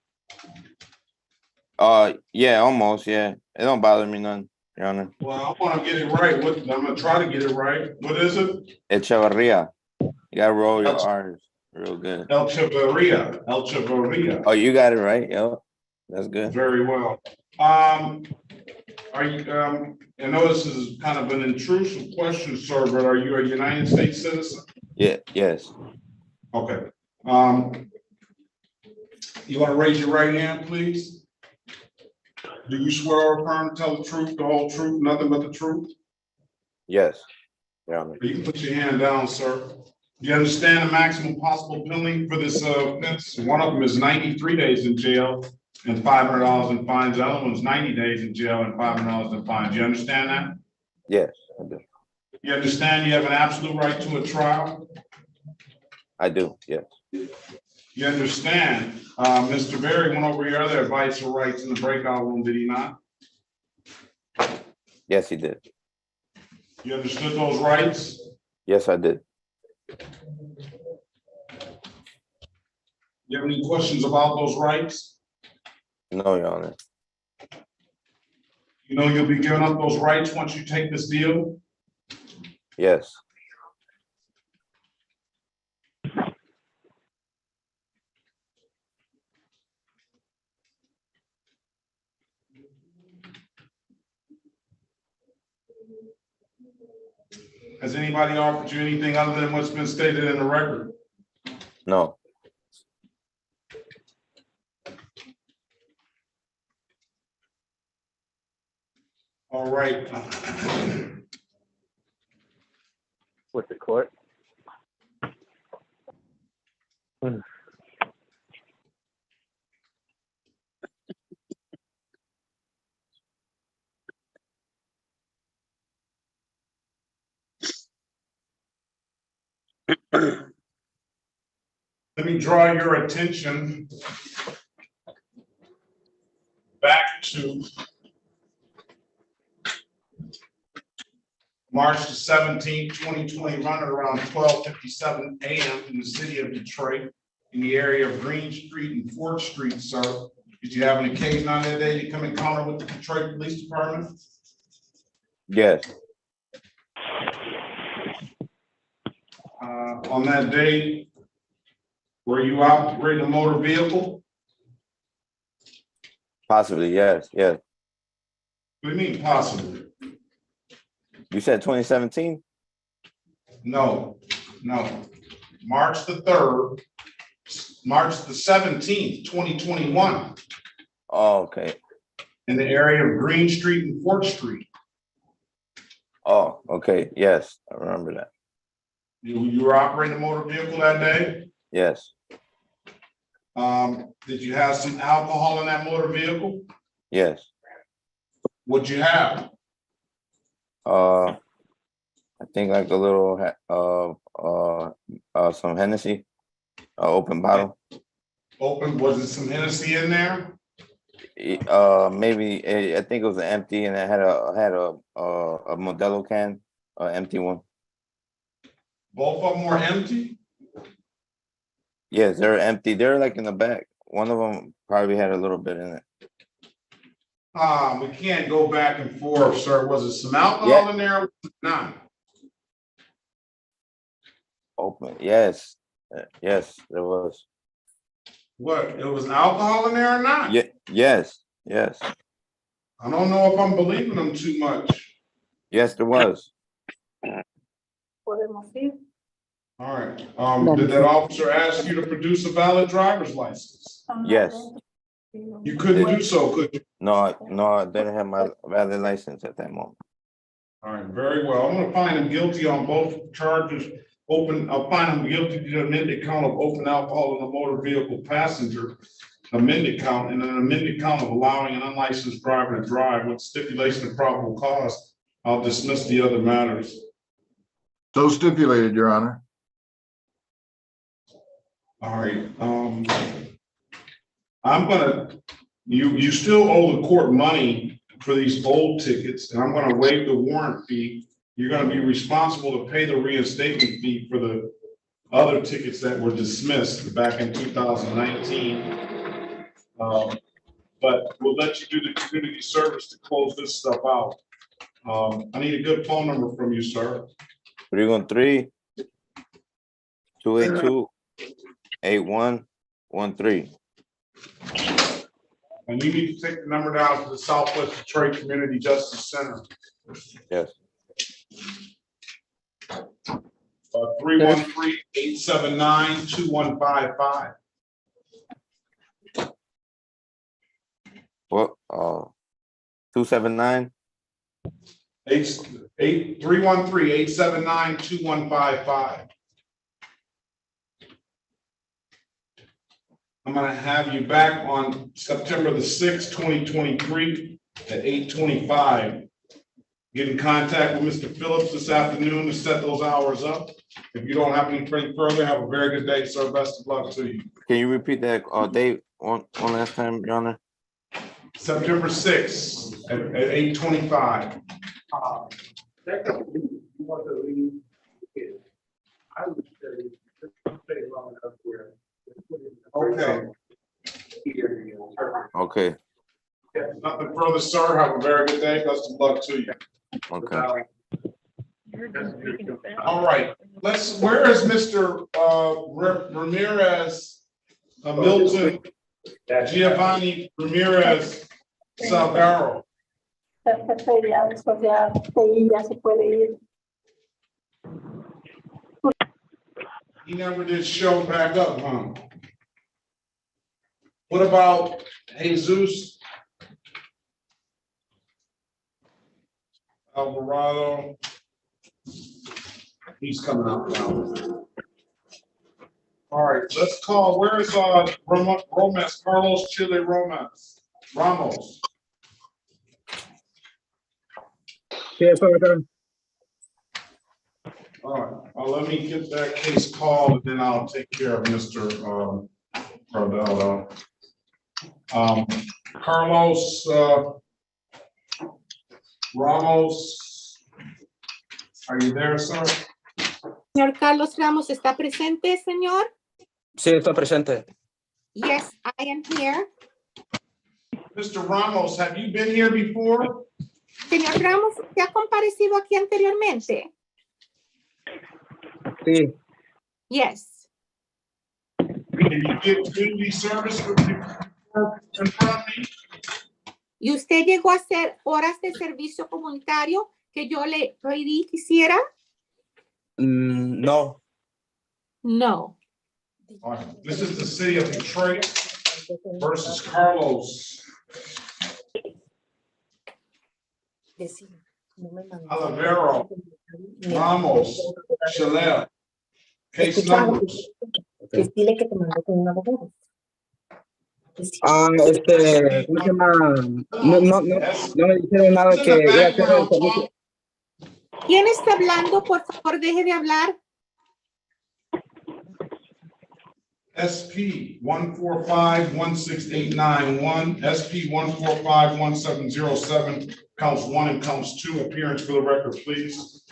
Yeah, almost, yeah. It don't bother me none, Your Honor. Well, I want to get it right. I'm gonna try to get it right. What is it? Echevarria. You gotta roll your R's real good. Echevarria. Echevarria. Oh, you got it right, yo. That's good. Very well. Are you, I know this is kind of an intrusive question, sir, but are you a United States citizen? Yeah, yes. Okay. You want to raise your right hand, please? Do you swear or affirm to tell the truth, the whole truth, nothing but the truth? Yes, Your Honor. You can put your hand down, sir. Do you understand the maximum possible penalty for this offense? One of them is 93 days in jail and $500 in fines. The other one's 90 days in jail and $500 in fines. Do you understand that? Yes, I do. You understand you have an absolute right to a trial? I do, yes. You understand, Mr. Berry went over your other advice or rights in the breakout room, did he not? Yes, he did. You understood those rights? Yes, I did. You have any questions about those rights? No, Your Honor. You know you'll be giving up those rights once you take this deal? Yes. Has anybody offered you anything other than what's been stated in the record? No. All right. With the court. Let me draw your attention back to March the 17th, 2020, running around 12:57 a.m. in the city of Detroit, in the area of Green Street and 4th Street, sir. Did you have an occasion on that day to come encounter with the Detroit Police Department? Yes. On that day, were you operating a motor vehicle? Possibly, yes, yes. What do you mean possibly? You said 2017? No. March the 3rd, March the 17th, 2021. Oh, okay. In the area of Green Street and 4th Street. Oh, okay. Yes, I remember that. You were operating a motor vehicle that day? Yes. Did you have some alcohol in that motor vehicle? Yes. What'd you have? I think like a little some Hennessy, open bottle. Open, was it some Hennessy in there? Maybe I think it was empty, and it had a Modelo can, empty one. Both of them were empty? Yes, they're empty. They're like in the back. One of them probably had a little bit in it. We can't go back and forth, sir. Was it some alcohol in there? None. Open. Yes. Yes, there was. What? It was alcohol in there or not? Yeah. Yes. Yes. I don't know if I'm believing them too much. Yes, there was. All right. Did that officer ask you to produce a valid driver's license? Yes. You couldn't do so, could you? No, I didn't have my valid license at that moment. All right, very well. I'm gonna find him guilty on both charges. I'll find him guilty to the amended count of open alcohol in a motor vehicle passenger, amended count, and an amended count of allowing an unlicensed driver to drive with stipulation of probable cause. I'll dismiss the other matters. So stipulated, Your Honor. All right, I'm gonna, you still owe the court money for these old tickets, and I'm gonna waive the warrant fee. You're gonna be responsible to pay the reinstatement fee for the other tickets that were dismissed back in 2019. But we'll let you do the community service to close this stuff out. I need a good phone number from you, sir. 313-282-8113. And you need to take the number down to the Southwest Detroit Community Justice Center. Yes. 313-879-2155. What? 279? 313-879-2155. I'm gonna have you back on September the 6th, 2023 at 8:25. Get in contact with Mr. Phillips this afternoon to set those hours up. If you don't have anything further, have a very good day, sir. Best of luck to you. Can you repeat that date one last time, Your Honor? September 6th at 8:25. Okay. Okay. Nothing further, sir. Have a very good day. Best of luck to you. Okay. All right. Where is Mr. Ramirez, Milton Giovanni Ramirez Salgaro? He never did show back up, huh? What about Jesus Alvarado? He's coming out now. All right, let's call. Where's Romas, Carlos Chile Ramos? All right, let me get that case called, and then I'll take care of Mr. Cardello. Carlos Ramos, are you there, sir? Señor Carlos Ramos, ¿está presente, señor? Sí, está presente. Yes, I am here. Mr. Ramos, have you been here before? Señor Ramos, ¿usted ha comparecido aquí anteriormente? Sí. Yes. Can you get community service in front of me? ¿Y usted llegó a hacer horas de servicio comunitario que yo le pedí que hiciera? No. No. All right. This is the city of Detroit versus Carlos Olivero Ramos Chalel. Case numbers. Dile que te mandó con un abogado. ¿Cómo se llama? No me dijeron nada que iba a hacer el servicio. ¿Quién está hablando? Por favor, deje de hablar. SP 145-16891, SP 145-1707, counts 1 and counts 2. Appearance for the record, please.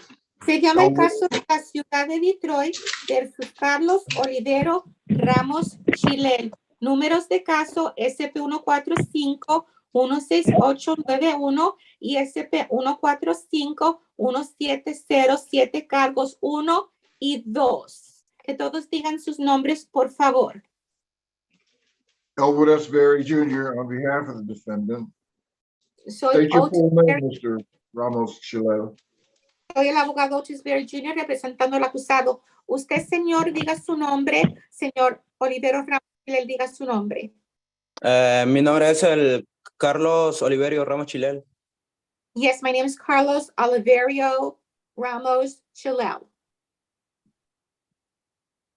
Se llama el caso de la ciudad de Detroit versus Carlos Olivero Ramos Chilel. Números de caso SP145-16891 y SP145-1707, cargos 1 y 2. Que todos digan sus nombres, por favor. Elwood S. Berry Jr. on behalf of the defendant. Soy State your full name, Mr. Ramos Chilel. Soy el abogado Otis Berry Jr. representando al acusado. Usted, señor, diga su nombre. Señor Olivero Ramos, le diga su nombre. Mi nombre es el Carlos Oliverio Ramos Chilel. Yes, my name is Carlos Oliverio Ramos Chilel.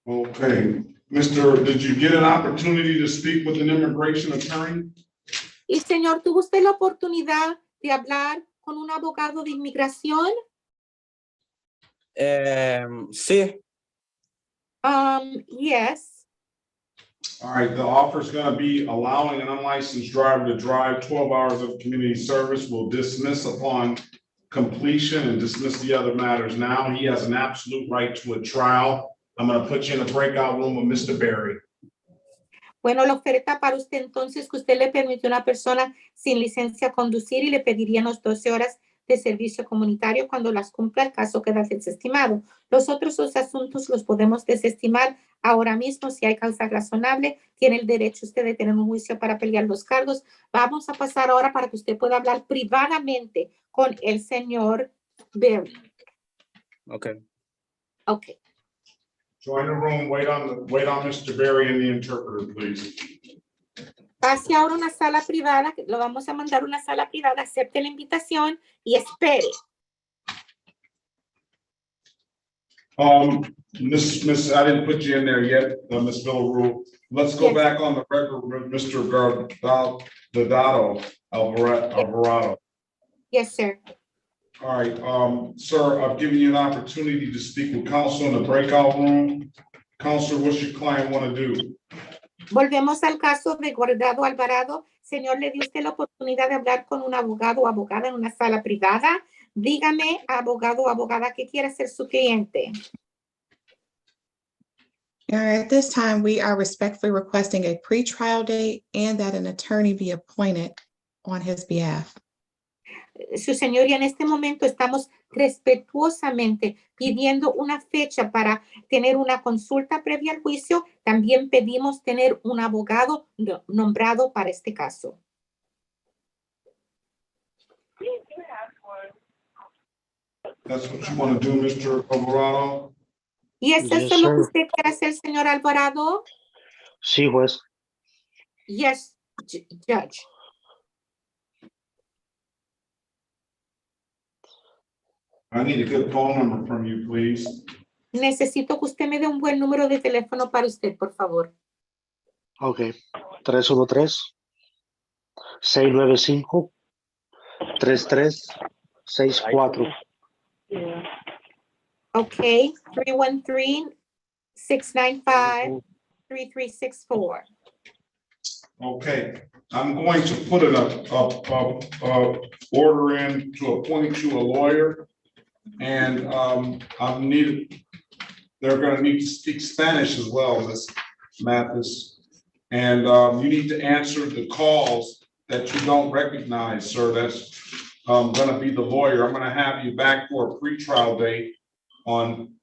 Okay, did you get an opportunity to speak with an immigration attorney? Y señor, ¿tuvo usted la oportunidad de hablar con un abogado de inmigración? Sí. Yes. All right, the offer is gonna be allowing an unlicensed driver to drive 12 hours of community service. Will dismiss upon completion and dismiss the other matters now. He has an absolute right to a trial. I'm gonna put you in a breakout room with Mr. Berry. Bueno, la oferta para usted entonces que usted le permite a una persona sin licencia a conducir y le pediría unas 12 horas de servicio comunitario. Cuando las cumpla, el caso queda desestimado. Los otros dos asuntos los podemos desestimar ahora mismo. Si hay causa razonable, tiene el derecho usted de tener un juicio para pelear los cargos. Vamos a pasar ahora para que usted pueda hablar privadamente con el señor Berry. Okay. Okay. Join the room, wait on Mr. Berry and the interpreter, please. Pase ahora a una sala privada, lo vamos a mandar a una sala privada, acepte la invitación y espere. Miss, I didn't put you in there yet, Miss Villarreal. Let's go back on the record with Mr. Dado Alvarado. Yes, sir. All right, sir, I've given you an opportunity to speak with counsel in the breakout room. Counselor, what's your client want to do? Volvemos al caso de Guardado Alvarado. Señor, le dio usted la oportunidad de hablar con un abogado o abogada en una sala privada. Dígame, abogado o abogada, ¿qué quiere hacer su cliente? At this time, we are respectfully requesting a pretrial date and that an attorney be appointed on his behalf. Su señoría, en este momento estamos respetuosamente pidiendo una fecha para tener una consulta previa al juicio. También pedimos tener un abogado nombrado para este caso. That's what you want to do, Mr. Alvarado? ¿Y es eso lo que usted quiere hacer, señor Alvarado? Sí, juez. Yes, judge. I need a good phone number from you, please. Necesito que usted me dé un buen número de teléfono para usted, por favor. Ok. 313-695-3364. Ok, 313-695-3364. Okay, I'm going to put an order in to appoint you a lawyer. And they're gonna need to speak Spanish as well, Ms. Mathis. And you need to answer the calls that you don't recognize, sir. That's gonna be the lawyer. I'm gonna have you back for a pretrial date on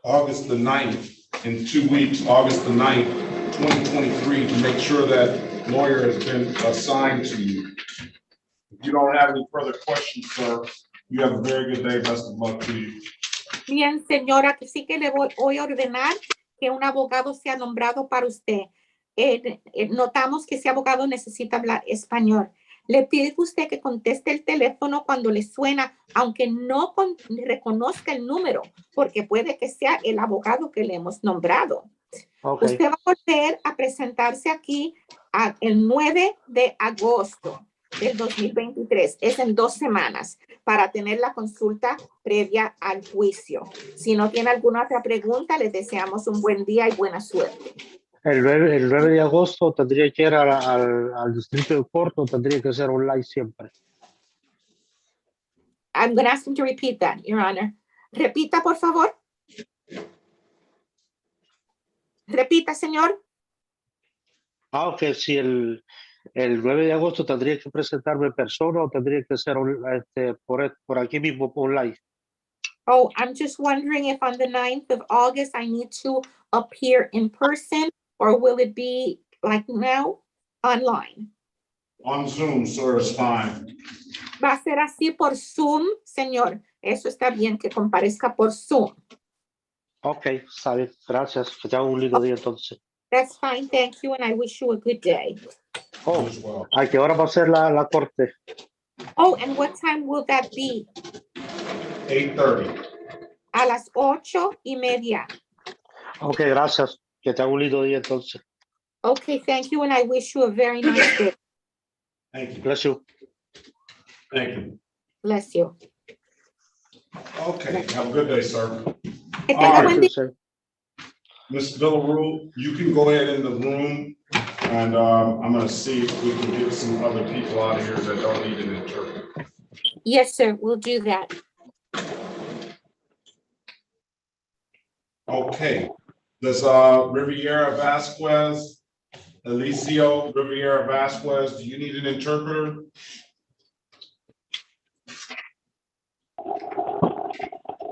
August the 9th, in 2 weeks, August the 9th, 2023, to make sure that lawyer has been assigned to you. If you don't have any further questions, sir, you have a very good day. Best of luck to you. Bien, señora, que sí que le voy a ordenar que un abogado sea nombrado para usted. Notamos que ese abogado necesita hablar español. Le pido a usted que conteste el teléfono cuando le suena, aunque no reconozca el número, porque puede que sea el abogado que le hemos nombrado. Okay. Usted va a volver a presentarse aquí el 9 de agosto del 2023. Es en 2 semanas para tener la consulta previa al juicio. Si no tiene alguna otra pregunta, les deseamos un buen día y buena suerte. El 9 de agosto tendría que ir al distrito de corte o tendría que ser online siempre. I'm going to ask him to repeat that, Your Honor. Repita, por favor. Repita, señor. Ok, si el 9 de agosto tendría que presentarme en persona o tendría que ser por aquí mismo online. Oh, I'm just wondering if on the 9th of August I need to appear in person or will it be like now online? On Zoom, sir, is fine. Va a ser así por Zoom, señor. Eso está bien que comparezca por Zoom. Ok, está bien. Gracias. Que tenga un lindo día entonces. That's fine, thank you, and I wish you a good day. Oh, ¿a qué hora va a ser la corte? Oh, and what time will that be? 8:30. A las 8:30. Ok, gracias. Que tenga un lindo día entonces. Okay, thank you, and I wish you a very nice day. Thank you. Bless you. Thank you. Bless you. Okay, have a good day, sir. Que tenga buen día. Ms. Villarreal, you can go ahead in the room, and I'm gonna see if we can get some other people out of here that don't need an interpreter. Yes, sir, we'll do that. Okay, does Riviera Vasquez, Alicio Riviera Vasquez, do you need an interpreter?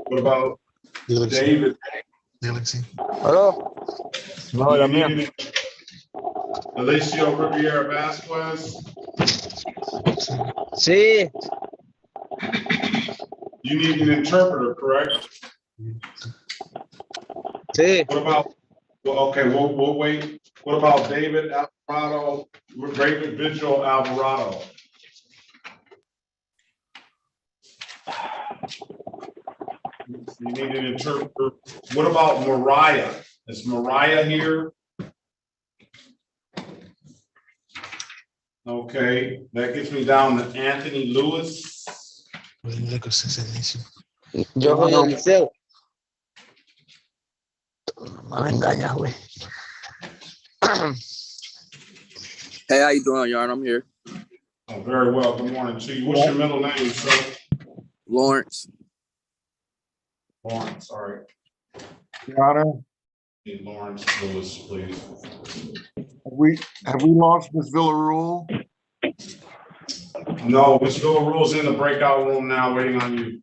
What about David? Hello? No, Do you I'm need here. an Alicio Riviera Vasquez? Sí. You need an interpreter, correct? Sí. What about, well, okay, we'll wait. What about David Alvarado, David Vigil Alvarado? You need an interpreter. What about Mariah? Is Mariah here? Okay, that gets me down to Anthony Lewis. Yo soy Eliseo. Me engaña, güey. Hey, how you doing, Yarn? I'm here. Oh, very well. Good morning to you. What's your middle name, sir? Lawrence. Lawrence, all right. Your Honor, Need Lawrence Lewis, please. have we lost Ms. Villarreal? No, Ms. Villarreal's in the breakout room now, waiting on you.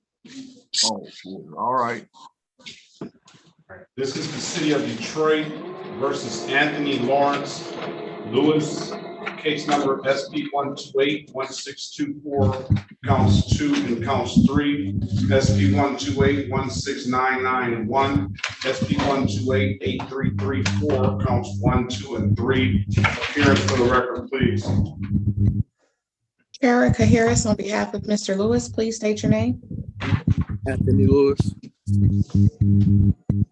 Oh, all right. This is the city of Detroit versus Anthony Lawrence Lewis. Case number SP 128-1624, counts 2 and counts 3. SP 128-16991, SP 128-8334, counts 1, 2, and 3. Appearance for the record, please. Erica Harris, on behalf of Mr. Lewis, please state your name. Anthony Lewis.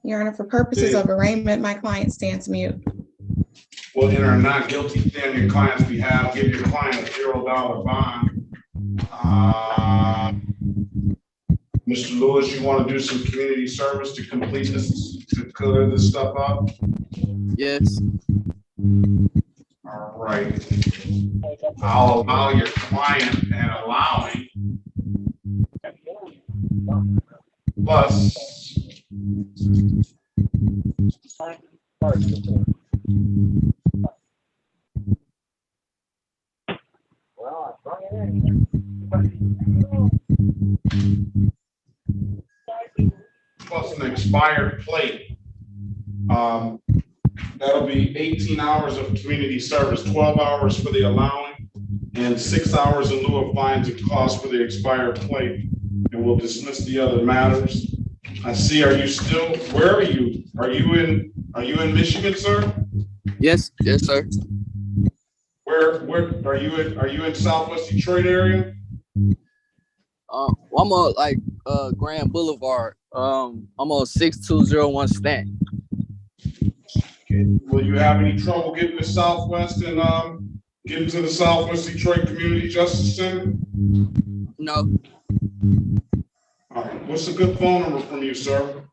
Your Honor, for purposes of arraignment, my client stands mute. Will enter a not guilty plea on your client's behalf, give your client a $0 bond. Mr. Lewis, you want to do some community service to complete this, to clear this stuff up? Yes. All right. I'll allow your client and allowing plus plus an expired plate. That'll be 18 hours of community service, 12 hours for the allowing, and 6 hours in lieu of fines and costs for the expired plate. And we'll dismiss the other matters. I see. Are you still? Where are you? Are you in Michigan, sir? Yes, sir. Where are you in? Are you in Southwest Detroit area? I'm on Grand Boulevard. I'm on 6201 Stanton. Okay. Will you have any trouble getting to Southwest and getting to the Southwest Detroit Community Justice Center? No. All right. What's a good phone number from you, sir?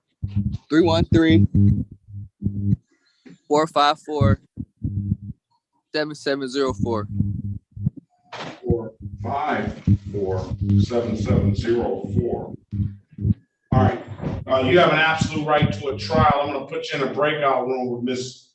313-454-7704. 454-7704. All right. You have an absolute right to a trial. I'm going to put you in a breakout room with Miss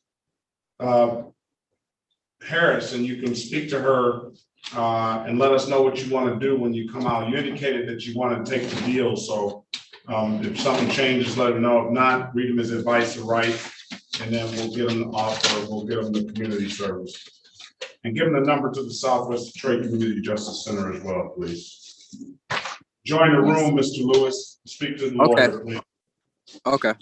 Harris, and you can speak to her and let us know what you want to do when you come out. You indicated that you want to take the deal, so if something changes, let them know. If not, read them as advice or right, and then we'll get them the offer. We'll get them the community service, and give them the number to the Southwest Detroit Community Justice Center as well, please. Join the room, Mr. Lewis. Speak to the lawyer, please. Okay.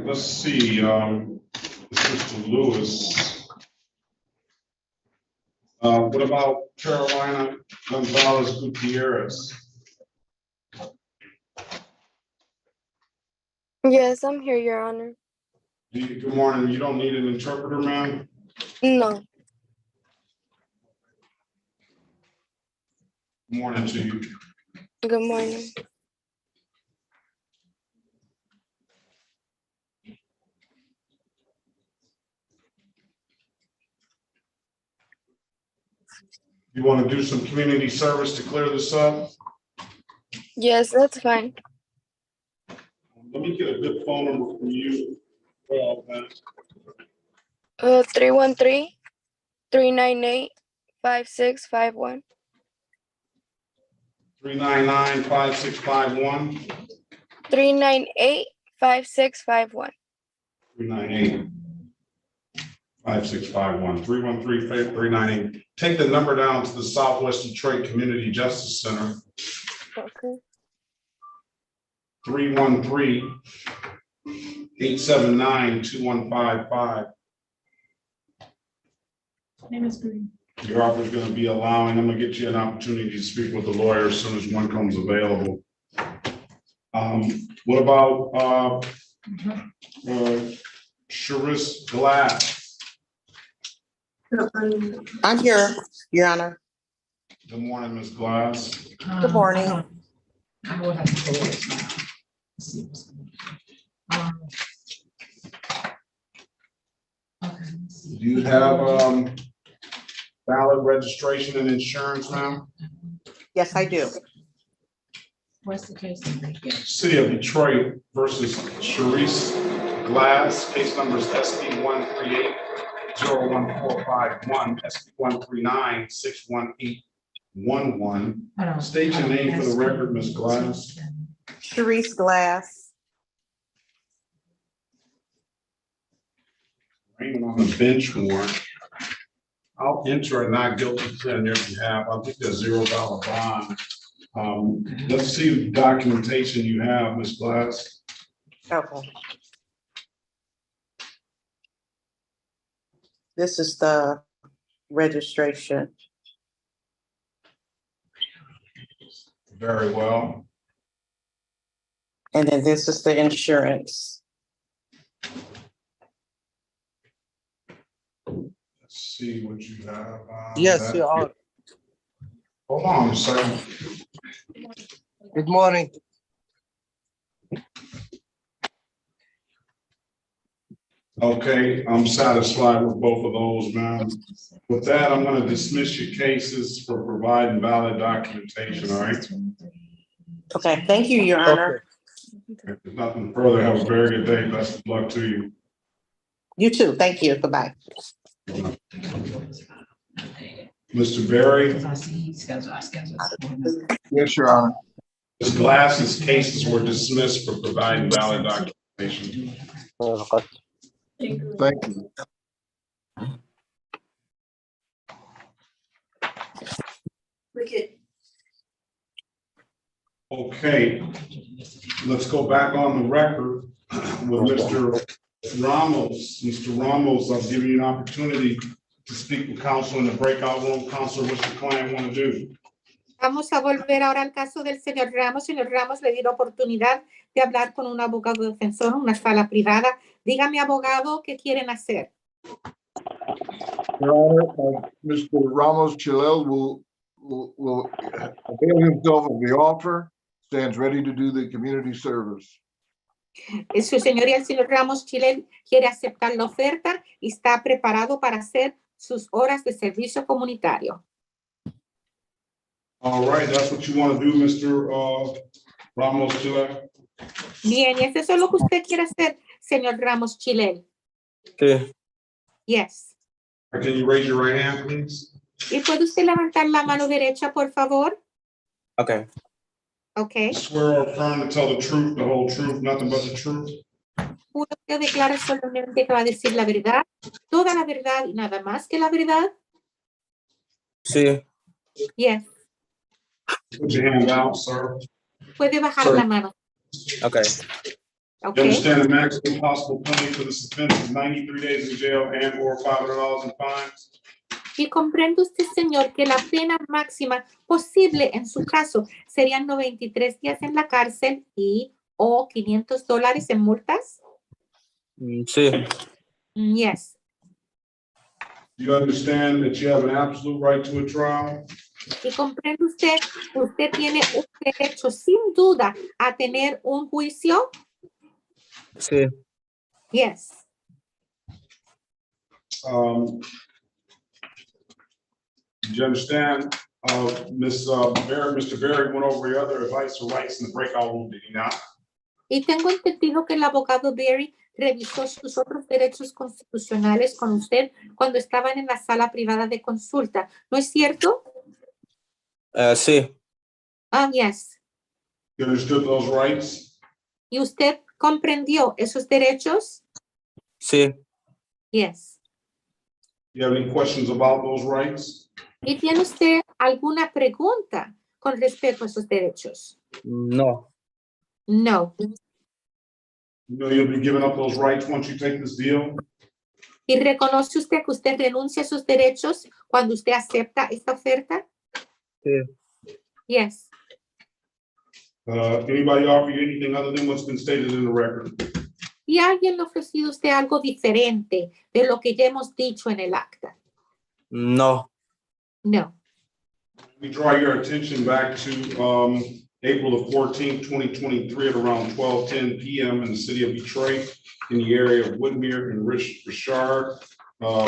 let's see, Mr. Lewis. What about Carolina Gonzalez Gutierrez? Yes, I'm here, Your Honor. Good morning. You don't need an interpreter, ma'am? No. Good morning to you. Good morning. You want to do some community service to clear this up? Yes, that's fine. Let me get a good phone number from you. Well, 313-398-5651. 399-5651. 398-5651. 398-5651. 313-398. Take the number down to the Southwest Detroit Community Justice Center. Okay. 313-879-2155. Name is Green. Your offer is going to be allowing, I'm going to get you an opportunity to speak with the lawyer as soon as one comes available. What about Charis Glass? I'm here, Your Honor. Good morning, Ms. Glass. Good morning. I will have to go with now. Let's see what's going on. Okay, let's see. Do you have valid registration and insurance, ma'am? Yes, I do. What's the case? City of Detroit versus Charis Glass. Case number is SB 138-01451, SB 139-61811. State your name for the record, Ms. Glass. Charis Glass. Bringing on the bench warrant. I'll enter a not guilty plea on your behalf. I'll take the $0 bond. Let's see the documentation you have, Ms. Glass. Okay. This is the registration. Very well. And then this is the insurance. Let's see what you have. Yes, Your Honor. Hold on a second. Good morning. Okay, I'm satisfied with both of those, ma'am. With that, I'm going to dismiss your cases for providing valid documentation, all right? Okay, thank you, Your Honor. If there's nothing further, have a very good day. Best of luck to you. You too. Thank you. Goodbye. Mr. Berry? Yes, Your Honor. Ms. Glass's cases were dismissed for providing valid documentation. Thank you. Okay, let's go back on the record with Mr. Ramos. Mr. Ramos, I'll give you an opportunity to speak with counsel in the breakout room. Counselor, what's your client want to do? Vamos a volver ahora al caso del señor Ramos. Señor Ramos, le di la oportunidad de hablar con un abogado defensor en una sala privada. Dígame, abogado, ¿qué quieren hacer? Your Honor, Mr. Ramos Chilel will avail himself of the offer, stands ready to do the community service. Su señoría, el señor Ramos Chile quiere aceptar la oferta y está preparado para hacer sus horas de servicio comunitario. All right, that's what you want to do, Mr. Ramos Chile. Bien, ¿y es eso lo que usted quiere hacer, señor Ramos Chile? Sí. Yes. Can you raise your right hand, please? ¿Y puede usted levantar la mano derecha, por favor? Okay. Okay. Swear or affirm to tell the truth, the whole truth, nothing but the truth. ¿Juro que declara solemnemente que va a decir la verdad, toda la verdad y nada más que la verdad? Sí. Yes. Put your hand out, sir. Puede bajar la mano. Okay. You Okay. understand the maximum possible penalty for this offense is 93 days in jail and or $500 in fines? Y comprende usted, señor, que la pena máxima posible en su caso serían 93 días en la cárcel y o $500 en multas? Sí. Yes. You understand that you have an absolute right to a trial? Y comprende usted, usted tiene un derecho sin duda a tener un juicio? Sí. Ms. Yes. Do you understand, Mr. Berry went over your other advice or rights in the breakout room, did he not? Y tengo entendido que el abogado Berry revisó sus otros derechos constitucionales con usted cuando estaban en la sala privada de consulta. ¿No es cierto? Sí. Yes. You understood those rights? ¿Y usted comprendió esos derechos? Sí. Yes. You have any questions about those rights? ¿Y tiene usted alguna pregunta con respecto a esos derechos? No. No. You know you'll be giving up those rights once you take this deal? ¿Y reconoce usted que usted renuncia a esos derechos cuando usted acepta esta oferta? Sí. Yes. Anybody offer you anything other than what's been stated in the record? ¿Y alguien le ha ofrecido a usted algo diferente de lo que ya hemos dicho en el acta? No. No. We draw your attention back to April the 14th, 2023 at around 12:10 p.m. in the city of Detroit in the area of Woodmere and Richard.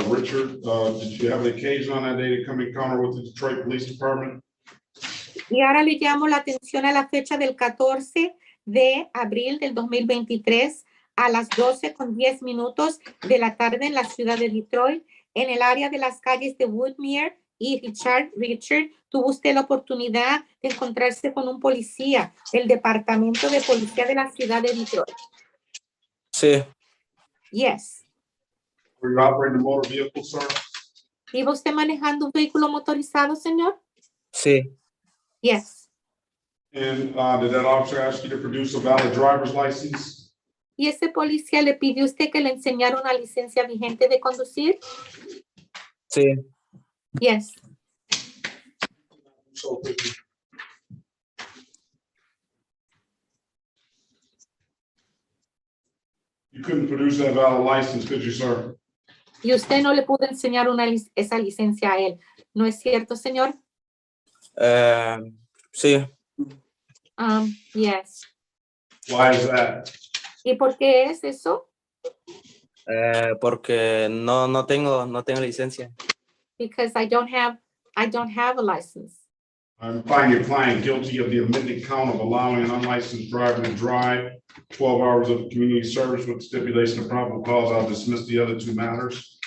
Richard, did you have an occasion on that day to come encounter with the Detroit Police Department? Y ahora le llamo la atención a la fecha del 14 de abril del 2023 a las 12:10 de la tarde en la ciudad de Detroit, en el área de las calles de Woodmere y Richard. ¿Tuvo usted la oportunidad de encontrarse con un policía del Departamento de Policía de la ciudad de Detroit? Sí. Were Yes. you operating a motor vehicle, sir? ¿Iba usted manejando un vehículo motorizado, señor? Sí. Yes. And did that officer ask you to produce a valid driver's license? ¿Y ese policía le pidió usted que le enseñara una licencia vigente de conducir? Sí. Yes. So, you couldn't produce that valid license, could you, sir? Y usted no le pudo enseñar esa licencia a él. ¿No es cierto, señor? Sí. Yes. Why is that? ¿Y por qué es eso? Porque no tengo licencia. Because I don't have a license. I find your client guilty of the amended count of allowing an unlicensed driver to drive 12 hours of community service with stipulation of probable cause. I'll dismiss the other two matters.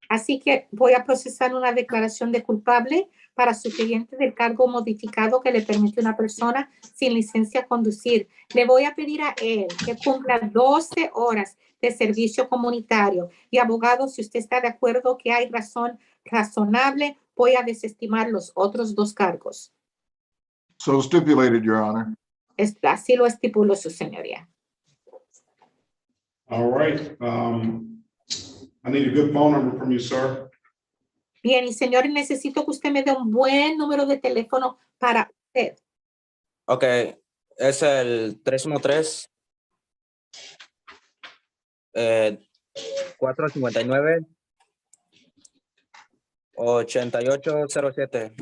Así que voy a procesar una declaración de culpable para su cliente del cargo modificado que le permite a una persona sin licencia conducir. Le voy a pedir a él que cumpla 12 horas de servicio comunitario. Y abogado, si usted está de acuerdo que hay razón razonable, voy a desestimar los otros dos cargos. So stipulated, Your Honor. Así lo estipuló su señoría. All right. I need a good phone number from you, sir. Bien, y señores, necesito que usted me dé un buen número de teléfono para usted. Ok, es el 313 459 8807.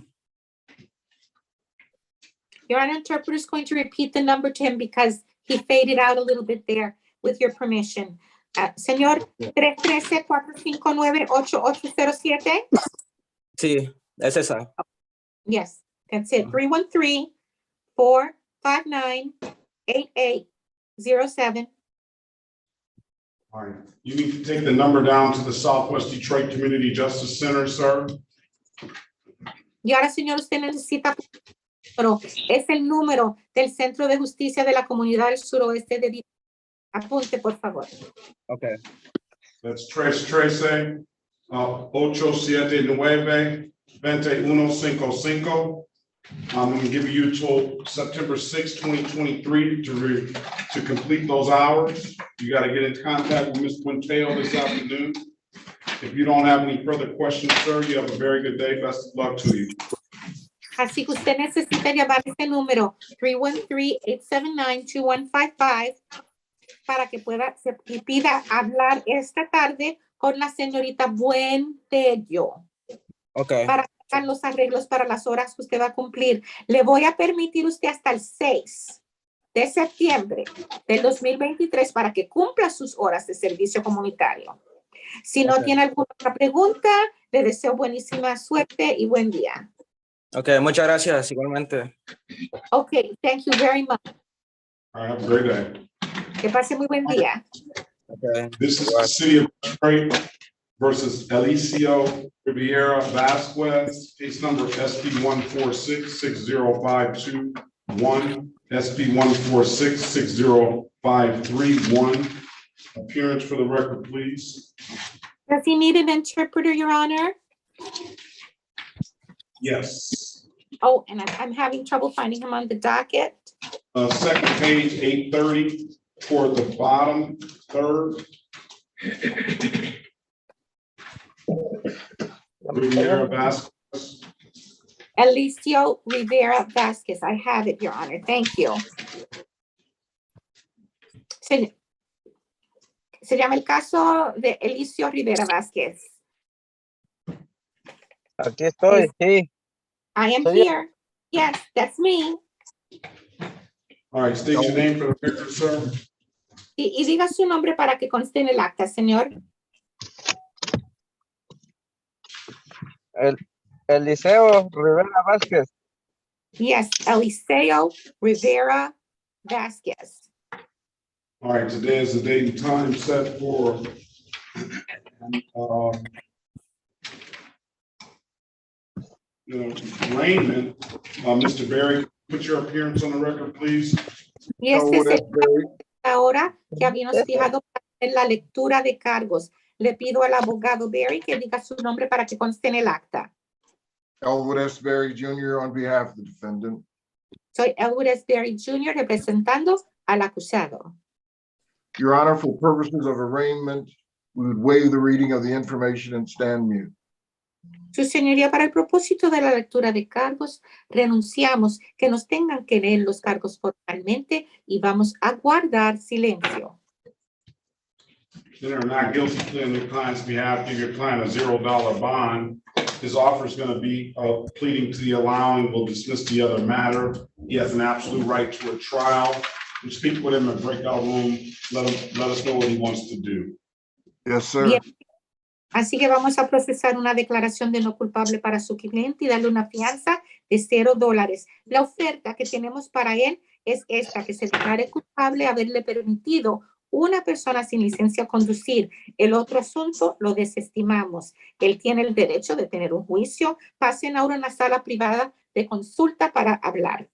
Your interpreter is going to repeat the number to him because he faded out a little bit there, with your permission. Señor, 313-459-8807. Sí, es esa. Yes, that's it. 313-459-8807. All right. You need to take the number down to the Southwest Detroit Community Justice Center, sir. Y ahora, señor, usted necesita, pero es el número del Centro de Justicia de la Comunidad del Suroeste de Detroit. Apunte, por favor. Okay. That's 879-2155. I'm gonna give you till September 6th, 2023 to complete those hours. You gotta get in contact with Ms. Quinteo this afternoon. If you don't have any further questions, sir, you have a very good day. Best of luck to you. Así que usted necesita llamar este número 313-879-2155 para que pueda y pida hablar esta tarde con la señorita Buentello. Okay. Para hacer los arreglos para las horas que usted va a cumplir. Le voy a permitir usted hasta el 6 de septiembre del 2023 para que cumpla sus horas de servicio comunitario. Si no tiene alguna otra pregunta, le deseo buenísima suerte y buen día. Ok, muchas gracias, igualmente. Okay, thank you very much. All right, have a great day. Que pase muy buen día. Okay. This is the city of Detroit versus Elicio Riviera Vasquez, case number SP 146-60521, SP 146-60531. Appearance for the record, please. Does he need an interpreter, Your Honor? Yes. Oh, and I'm having trouble finding him on the docket. Second page, 830, toward the bottom, third. Riviera Vasquez. Elicio Rivera Vasquez. I have it, Your Honor. Thank you. Se llama el caso de Elicio Rivera Vasquez. Aquí estoy, sí. I am here. Yes, that's me. All right, state your name for the record, sir. Y diga su nombre para que conste en el acta, señor. Eliseo Rivera Vázquez. Yes, Eliseo Rivera Vasquez. All right, today is the date and time set for arraignment. Mr. Berry, put your appearance on the record, please. Y este es ahora que habíamos fijado en la lectura de cargos. Le pido al abogado Berry que diga su nombre para que conste en el acta. Elwood S. Berry Jr. on behalf of the defendant. Soy Elwood S. Berry Jr. representando al acusado. Your Honor, for purposes of arraignment, we would waive the reading of the information and stand mute. Su señoría, para el propósito de la lectura de cargos, renunciamos que nos tengan que leer los cargos formalmente y vamos a guardar silencio. They are not guilty plea on the client's behalf. Give your client a $0 bond. His offer is going to be pleading to the allowing. We'll dismiss the other matter. He has an absolute right to a trial. We speak with him in a breakout room. Let us know what he wants to do. Yes, sir. Bien. Así que vamos a procesar una declaración de no culpable para su cliente y darle una fianza de $0. La oferta que tenemos para él es esta, que se declare culpable de haberle permitido una persona sin licencia a conducir. El otro asunto lo desestimamos. Él tiene el derecho de tener un juicio. Pasen ahora a una sala privada de consulta para hablar.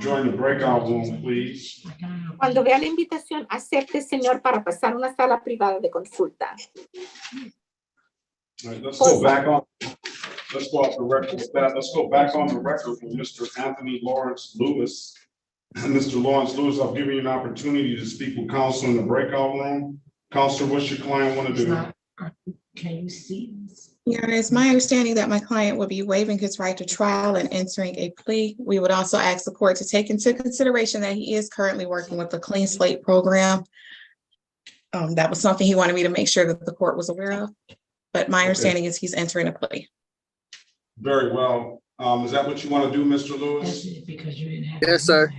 Join the breakout room, please. Cuando vea la invitación, acepte, señor, para pasar a una sala privada de consulta. All right, let's go back on. Let's go off the record with that. Let's go back on the record with Mr. Anthony Lawrence Lewis. Mr. Lawrence Lewis, I've given you an opportunity to speak with counsel in the breakout room. Counselor, what's your client want to do? Can you see this? Your Honor, it's my understanding that my client will be waiving his right to trial and entering a plea. We would also ask the court to take into consideration that he is currently working with the Clean Slate program. That was something he wanted me to make sure that the court was aware of. But my understanding is he's entering a plea. Very well. Is that what you want to do, Mr. Lewis? Yes, sir.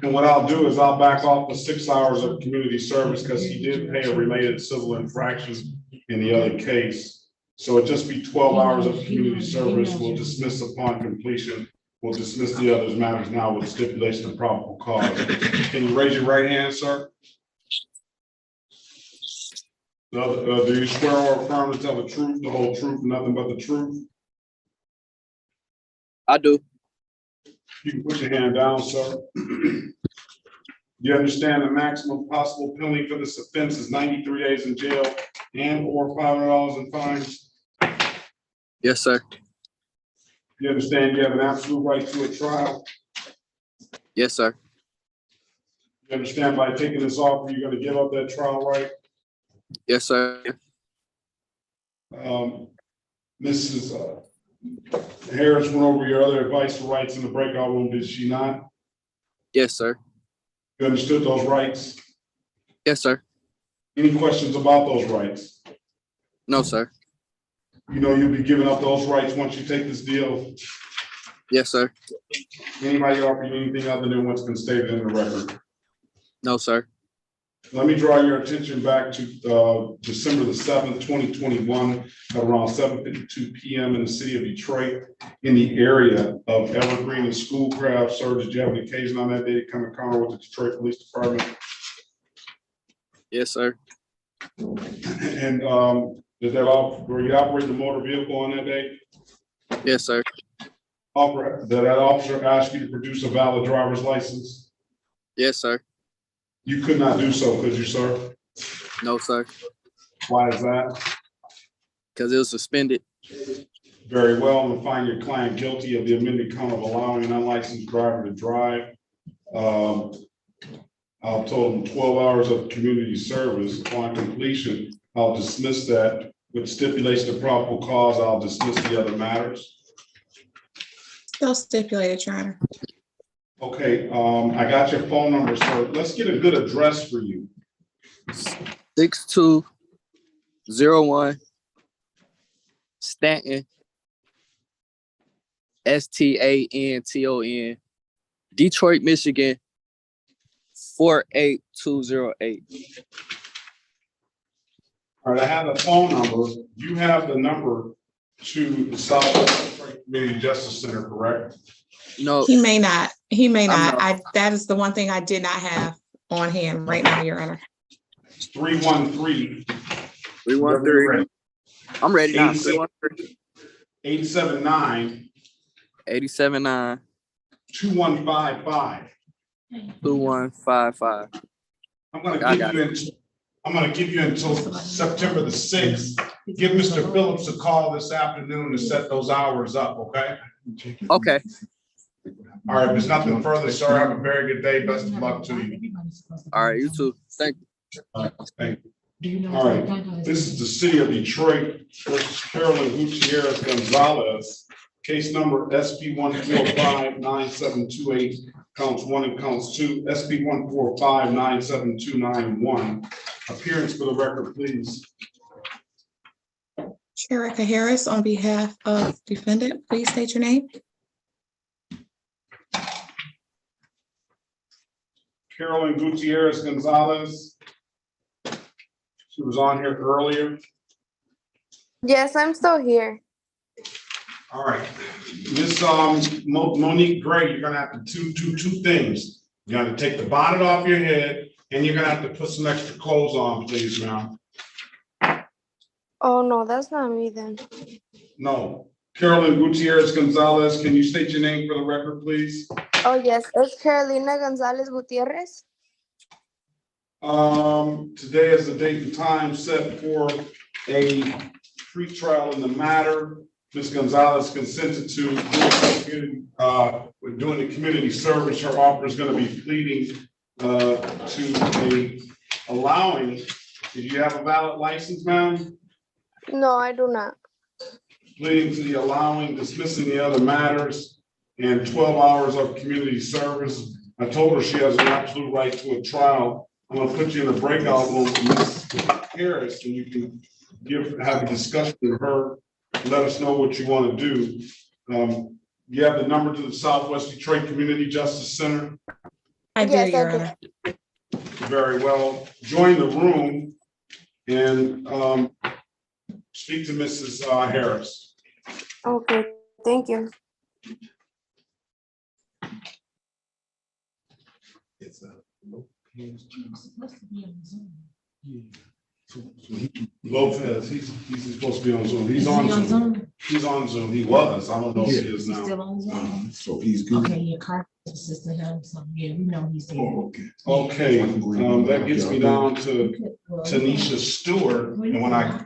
And what I'll do is I'll back off the 6 hours of community service because he did pay a related civil infraction in the other case. So it'll just be 12 hours of community service. We'll dismiss upon completion. We'll dismiss the other matters now with stipulation of probable cause. Can you raise your right hand, sir? Do you swear or affirm to tell the truth, the whole truth, and nothing but the truth? I do. You can put your hand down, sir. You understand the maximum possible penalty for this offense is 93 days in jail and or $500 in fines? Yes, sir. You understand you have an absolute right to a trial? Yes, sir. You understand by taking this offer, you're gonna give up that trial right? Yes, sir. Mrs. Harris went over your other advice or rights in the breakout room, did she not? Yes, sir. You understood those rights? Yes, sir. Any questions about those rights? No, sir. You know you'll be giving up those rights once you take this deal. Yes, sir. Anybody offer you anything other than what's been stated in the record? No, sir. Let me draw your attention back to December the 7th, 2021, at around 7:52 p.m. in the city of Detroit, in the area of Evergreen and Schoolcraft. Sir, did you have an occasion on that day to come encounter with the Detroit Police Department? Yes, sir. And were you operating the motor vehicle on that day? Yes, sir. Did that officer ask you to produce a valid driver's license? Yes, sir. You could not do so, could you, sir? No, sir. Why is that? Because it was suspended. Very well, I'm gonna find your client guilty of the amended count of allowing an unlicensed driver to drive. I'll total him 12 hours of community service. Upon completion, I'll dismiss that with stipulation of probable cause. I'll dismiss the other matters. Still stipulated, Your Honor. Okay, I got your phone number, so let's get a good address for you. 6201 Stanton, Stanton, Detroit, Michigan, 48208. All right, I have the phone number. You have the number to the Southwest Community Justice Center, correct? No. He may not. He may not. That is the one thing I did not have on hand right now, Your Honor. It's 313. 313. I'm ready now. 313. 879. 879. 2155. 2155. I'm gonna give you until September the 6th. Give Mr. Phillips a call this afternoon to set those hours up, okay? Okay. All right, if there's nothing further, sir, have a very good day. Best of luck to you. All right, you too. Thank you. Thank you. All right, this is the city of Detroit versus Carolyn Gutierrez Gonzalez. Case number SP 1459728, counts 1 and counts 2. SP 145979291. Appearance for the record, please. Sheriff Harris, on behalf of defendant, please state your name. Carolyn Gutierrez Gonzalez. She was on here earlier. Yes, I'm still here. All right, Miss Monique Gray, you're gonna have to do two things. You're gonna take the bonnet off your head, and you're gonna have to put some extra clothes on, please, ma'am. Oh, no, that's not me then. No, Carolyn Gutierrez Gonzalez, can you state your name for the record, please? Oh, yes, it's Carolina Gonzalez Gutierrez. Today is the date and time set for a pre-trial in the matter. Ms. Gonzalez consented to doing the community service. Her offer is going to be pleading to allowing. Did you have a valid license, ma'am? No, I do not. Pleading to the allowing, dismissing the other matters, and 12 hours of community service. I told her she has an absolute right to a trial. I'm going to put you in a breakout room with Ms. Harris, and you can have a discussion with her. Let us know what you want to do. You have the number to the Southwest Detroit Community Justice Center? I do, Your Honor. Very well. Join the room and speak to Mrs. Harris. Okay, thank you. Lopez, he's supposed to be on Zoom. He's on Zoom. He's on Zoom. He was. I don't know if he is now. Still on Zoom? So he's good. Okay, your car assistant him, so yeah, we know he's there. Okay, that gets me down to Tanisha Stewart, and when I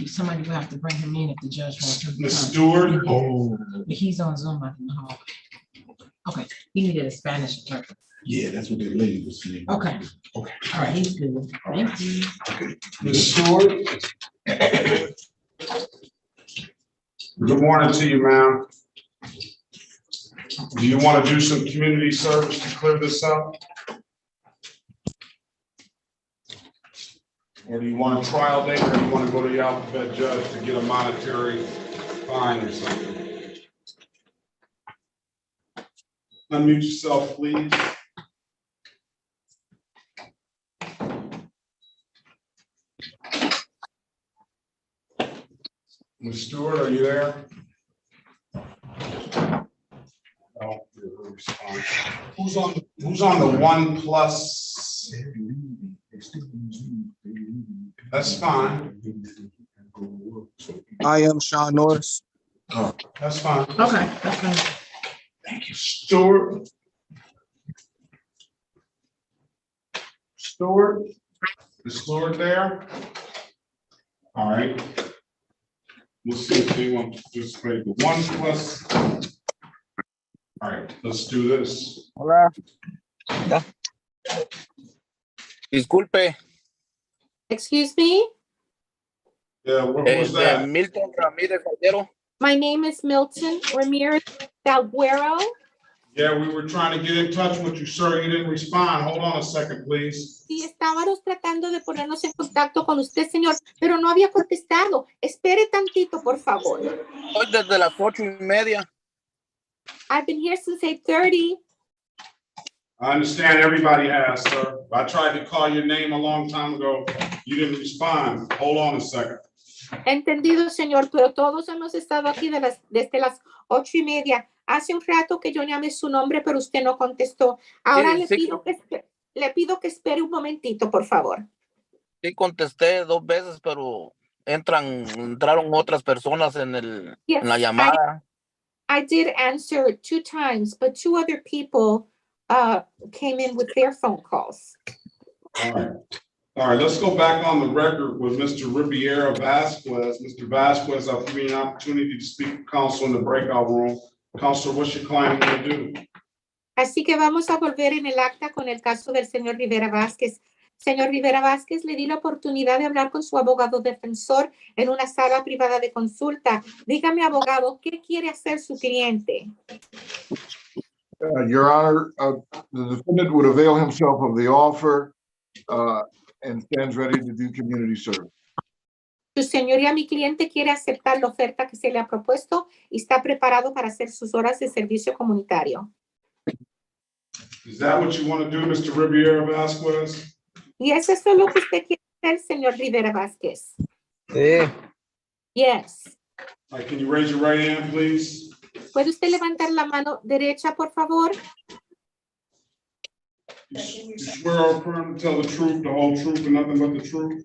Somebody will have to bring him in if the judge wants to. Ms. Stewart? Oh. He's on Zoom, I don't know. Okay, he needed a Spanish interpreter. Yeah, that's what the lady was saying. Okay. Okay. All right, he's good. Thank you. Ms. Stewart? Good morning to you, ma'am. Do you want to do some community service to clear this up? Or do you want a trial date, or do you want to go to the alphabet judge to get a monetary fine or something? Unmute yourself, please. Ms. Stewart, are you there? No, you're responding. Who's on the 1+? That's fine. I am Sean Norris. Oh, that's fine. Okay, that's fine. Thank you. Stewart? Is Stewart there? All right. We'll see if they want to participate. The 1+. All right, let's do this. Hola. Ya. Disculpe. Excuse me? Yeah, what was that? Milton Ramírez Caldero. My name is Milton Ramirez Salguero. Yeah, we were trying to get in touch with you, sir. You didn't respond. Hold on a second, please. Sí, estábamos tratando de ponernos en contacto con usted, señor, pero no había contestado. Espere tantito, por favor. Hoy desde las 8:30. I've been here since 8:30. I understand everybody has, sir. I tried to call your name a long time ago. You didn't respond. Hold on a second. Entendido, señor, pero todos hemos estado aquí desde las 8:30. Hace un rato que yo llamé su nombre, pero usted no contestó. Ahora Sí, le pido que espere un momentito, por favor. Sí, contesté 2 veces, pero entraron otras personas en la llamada. I did answer 2 times, but 2 other people came in with their phone calls. All right, let's go back on the record with Mr. Riviera Vasquez. Mr. Vasquez, I'll give you an opportunity to speak to counsel in the breakout room. Counselor, what's your client going to do? Así que vamos a volver en el acta con el caso del señor Rivera Vázquez. Señor Rivera Vázquez, le di la oportunidad de hablar con su abogado defensor en una sala privada de consulta. Dígame, abogado, ¿qué quiere hacer su cliente? Your Honor, the defendant would avail himself of the offer and stands ready to do community service. Su señoría, mi cliente quiere aceptar la oferta que se le ha propuesto y está preparado para hacer sus horas de servicio comunitario. Is that what you want to do, Mr. Riviera Vasquez? ¿Y es eso lo que usted quiere hacer, señor Rivera Vázquez? Sí. Yes. All right, can you raise your right hand, please? ¿Puede usted levantar la mano derecha, por favor? You swear or affirm to tell the truth, the whole truth, and nothing but the truth?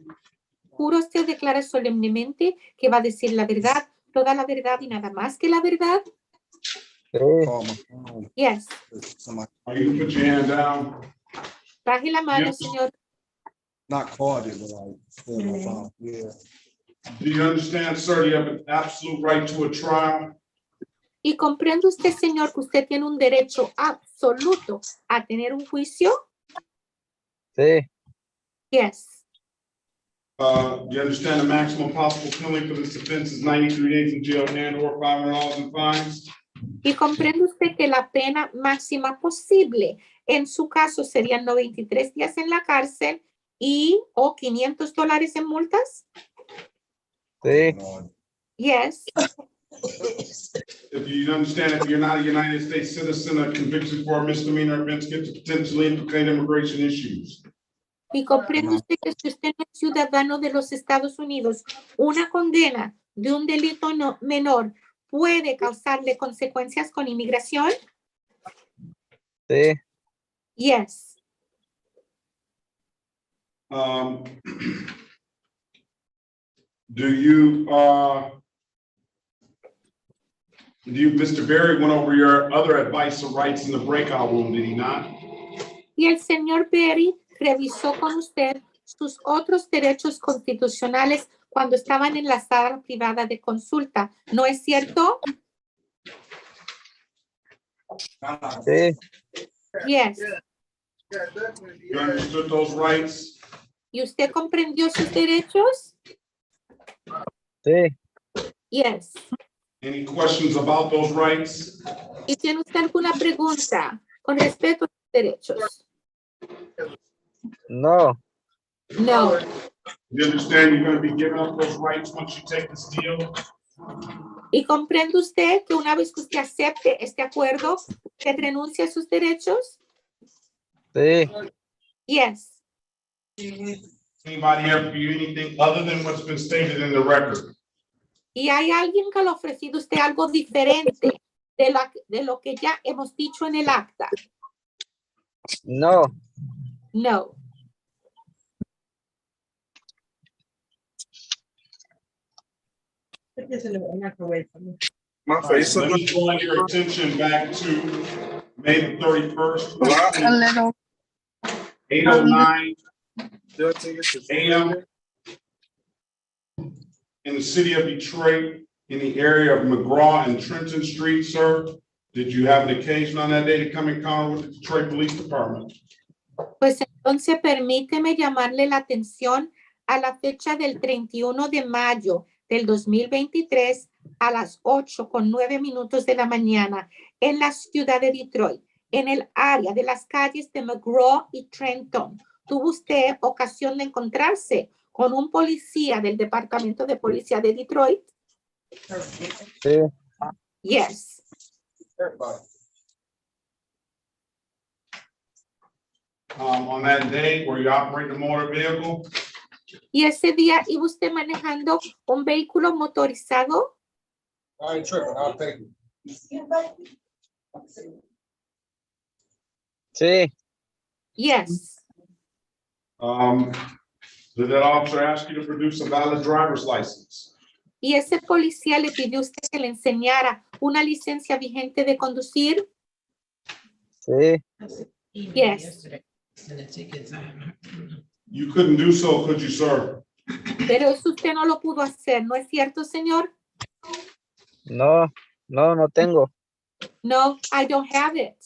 ¿Jura usted declara solemnemente que va a decir la verdad, toda la verdad y nada más que la verdad? Yes. Are you gonna put your hand down? Baje la mano, señor. Not carded, but like, still my phone. Yeah. Do you understand, sir, you have an absolute right to a trial? ¿Y comprende usted, señor, que usted tiene un derecho absoluto a tener un juicio? Sí. Yes. Do you understand the maximum possible penalty for this offense is 93 days in jail and/or $500 in fines? ¿Y comprende usted que la pena máxima posible en su caso serían 93 días en la cárcel y o $500 en multas? Sí. Yes. If you understand, if you're not a United States citizen, a conviction for a misdemeanor offense get to potentially implicate immigration issues. Y comprende usted que si usted no es ciudadano de los Estados Unidos, una condena de un delito menor puede causarle consecuencias con inmigración? Sí. Yes. Mr. Berry went over your other advice or rights in the breakout room, did he not? Y el señor Berry revisó con usted sus otros derechos constitucionales cuando estaban en la sala privada de consulta. ¿No es cierto? Sí, Yes. You understood those rights? ¿Y usted comprendió sus derechos? sí. Yes. Any questions about those rights? ¿Y tiene usted alguna pregunta con respecto a sus derechos? No, No. You understand you're gonna be giving up those rights once you take this deal? ¿Y comprende usted que una vez que usted acepte este acuerdo, que renuncia a sus derechos? sí. Yes. Anybody ever give you anything other than what's been stated in the record? ¿Y hay alguien que le ha ofrecido usted algo diferente de lo que ya hemos dicho en el acta? No, No. All right, let me draw your attention back to May 31st, A little. 8:09 a.m. in the city of Detroit, in the area of McGraw and Trenton Street, sir. Did you have an occasion on that day to come in contact with the Detroit Police Department? Pues entonces permíteme llamarle la atención a la fecha del 31 de mayo del 2023 a las 8:09 de la mañana en la ciudad de Detroit, en el área de las calles de McGraw y Trenton. ¿Tuvo usted ocasión de encontrarse con un policía del Departamento de Policía de Detroit? sí. Yes. On that day, were you operating a motor vehicle? ¿Y ese día iba usted manejando un vehículo motorizado? I ain't tripping, I'll take it. Sí, Yes. Did that officer ask you to produce a valid driver's license? ¿Y ese policía le pidió a usted que le enseñara una licencia vigente de conducir? sí. Yes. You couldn't do so, could you, sir? Pero eso usted no lo pudo hacer, ¿no es cierto, señor? No, no tengo. No, I don't have it.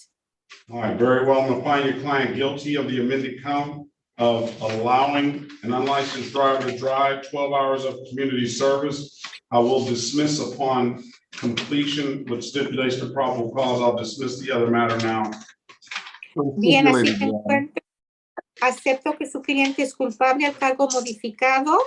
All right, very well. I'm gonna find your client guilty of the amended count of allowing an unlicensed driver to drive 12 hours of community service. I will dismiss upon completion, which stipulates the probable cause. I'll dismiss the other matter now. Bien, así que encuentro. Acepto que su cliente es culpable al cargo modificado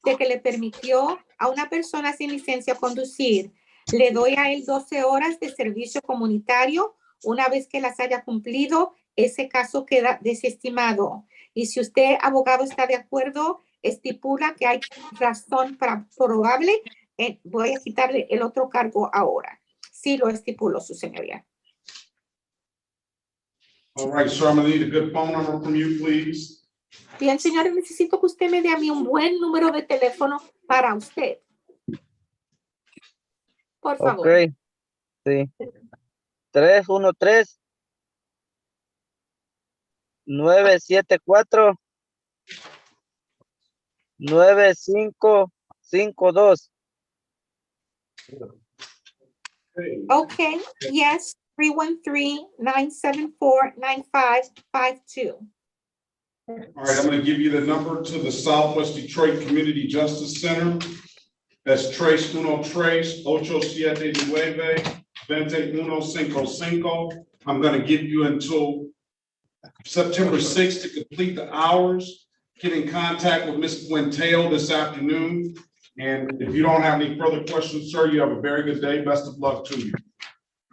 de que le permitió a una persona sin licencia conducir. Le doy a él 12 horas de servicio comunitario. Una vez que las haya cumplido, ese caso queda desestimado. Y si usted, abogado, está de acuerdo, estipula que hay razón probable, voy a quitarle el otro cargo ahora. Sí lo estipuló, su señoría. All right, sir, I'm gonna need a good phone number from you, please. Bien, señores, necesito que usted me dé a mí un buen número de teléfono para usted. Por favor. Ok, sí. 313 974 9552. Okay, yes, 313-974-9552. All right, I'm gonna give you the number to the Southwest Detroit Community Justice Center. That's Trace 879-2155. I'm gonna give you until September 6th to complete the hours. Get in contact with Ms. Quinteo this afternoon. And if you don't have any further questions, sir, you have a very good day. Best of luck to you.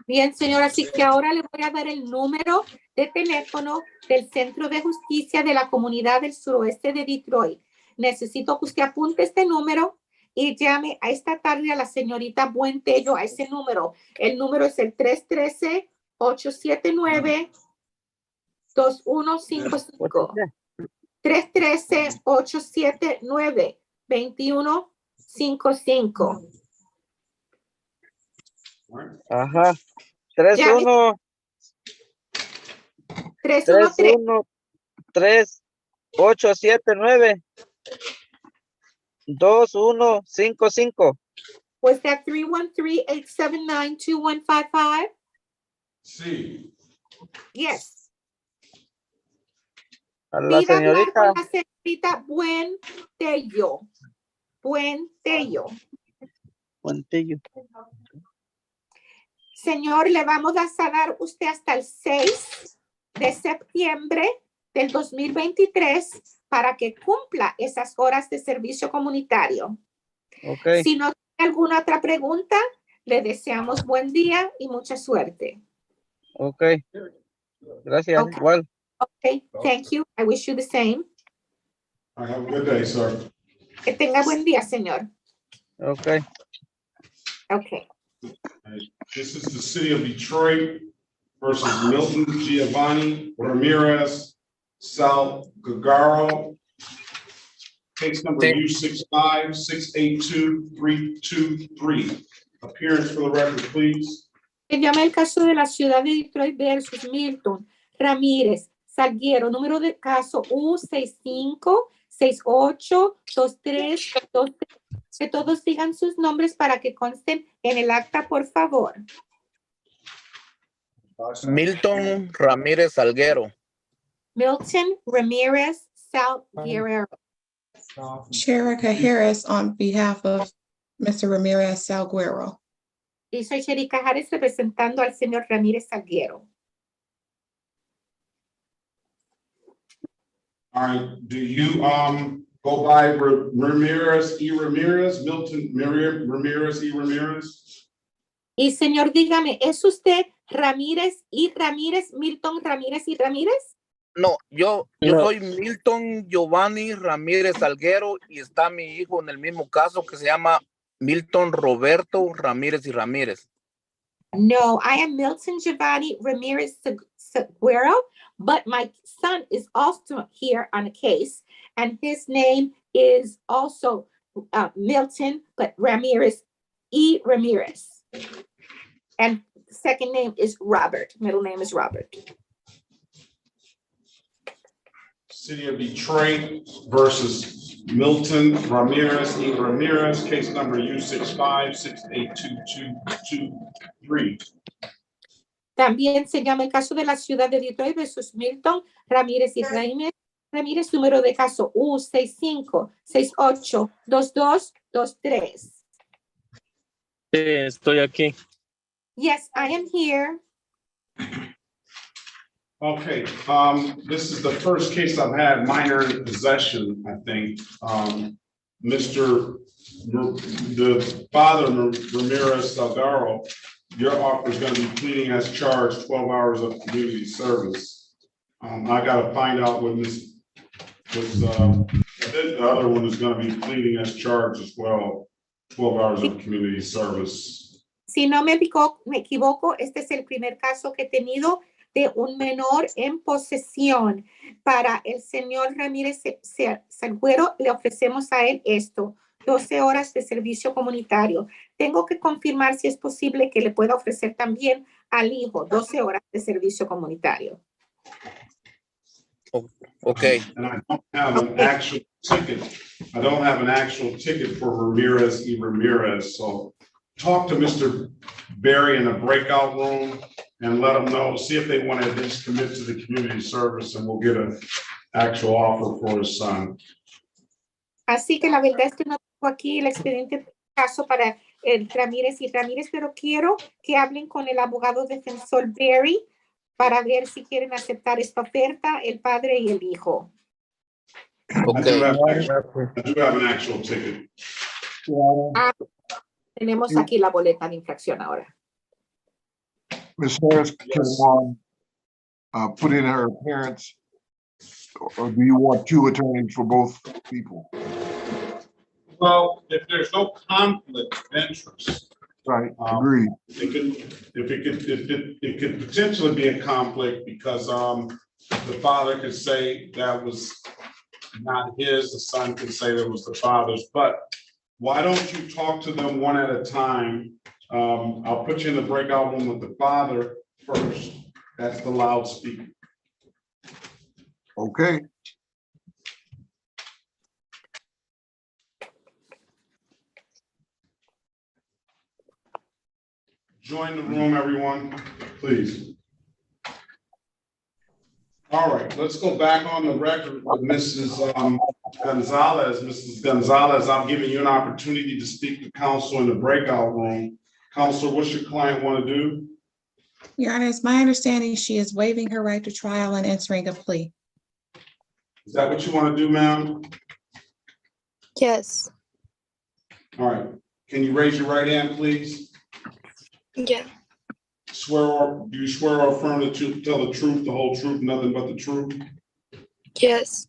Bien, señora, así que ahora le voy a dar el número de teléfono del Centro de Justicia de la Comunidad del Suroeste de Detroit. Necesito que usted apunte este número y llame a esta tarde a la señorita Buentello a ese número. El número es el 313-879-2155. 313-879-2155. Ajá. 31 313 879 2155. Was that 313-879-2155? Sí. Yes. A la Pida hablar señorita. con la señorita Buentello. Buentello. Montillo. Señor, le vamos a dar usted hasta el 6 de septiembre del 2023 para que cumpla esas horas de servicio comunitario. Okay. Si no tiene alguna otra pregunta, le deseamos buen día y mucha suerte. Okay. Gracias. Okay. Igual. Okay, thank you. I wish you the same. I have a good day, sir. Que tenga buen día, señor. Okay. Okay. This is the city of Detroit versus Milton Giovanni Ramirez Salgado. Case number U65682-323. Appearance for the record, please. Se llama el caso de la ciudad de Detroit versus Milton Ramírez Salguero, número de caso U65682323. Que todos digan sus nombres para que consten en el acta, por favor. Milton Ramírez Salguero. Milton Ramirez Salguero. Sherika Harris on behalf of Mr. Ramirez Salguero. Y soy Sherika Harris representando al señor Ramírez Salguero. All right, do you go by Ramirez E. Ramirez, Milton Ramirez E. Ramirez? Y señor, dígame, ¿es usted Ramírez y Ramírez, Milton Ramírez y Ramírez? No, yo soy Milton Giovanni Ramírez Salguero y está mi hijo en el mismo caso que se llama Milton Roberto Ramírez y Ramírez. No, I am Milton Giovanni Ramirez Salguero, but my son is also here on a case, and his name is also Milton, but Ramirez E. Ramirez. And second name is Robert. Middle name is Robert. City of Detroit versus Milton Ramirez E. Ramirez, case number U656822223. También se llama el caso de la ciudad de Detroit versus Milton Ramírez y Ramírez, número de caso U65682223. Sí, estoy aquí. Yes, I am here. Okay, this is the first case I've had minor in possession, I think. The father, Ramirez Salgado, your offer is going to be pleading as charged 12 hours of community service. I got to find out what this was. The other one is going to be pleading as charged as well, 12 hours of community service. Si no me equivoco, este es el primer caso que he tenido de un menor en posesión. Para el señor Ramírez Salguero le ofrecemos a él esto, 12 horas de servicio comunitario. Tengo que confirmar si es posible que le pueda ofrecer también al hijo 12 horas de servicio comunitario. Okay. And I don't have an actual ticket. I don't have an actual ticket for Ramirez E. Ramirez. So talk to Mr. Berry in the breakout room and let them know, see if they want to at least commit to the community service, and we'll get an actual offer for his son. Así que la verdad es que no tengo aquí el expediente de caso para el Ramírez y Ramírez, pero quiero que hablen con el abogado defensor Berry para ver si quieren aceptar esta oferta, el padre y el hijo. Okay. I do have an actual ticket. Tenemos aquí la boleta de infracción ahora. Ms. Harris can put in her appearance, or do you want two attorneys for both people? Well, if there's no conflict of interest. Right, agreed. It could potentially be a conflict because the father could say that was not his, the son could say that was the father's, but why don't you talk to them one at a time? I'll put you in the breakout room with the father first. That's the loudspeaker. Okay. Join the room, everyone, please. All right, let's go back on the record with Mrs. Gonzalez. Mrs. Gonzalez, I'm giving you an opportunity to speak to counsel in the breakout room. Counsel, what's your client want to do? Your Honor, it's my understanding she is waiving her right to trial and entering a plea. Is that what you want to do, ma'am? Yes. All right, can you raise your right hand, please? Yeah. Do you swear or affirm that you tell the truth, the whole truth, nothing but the truth? Yes.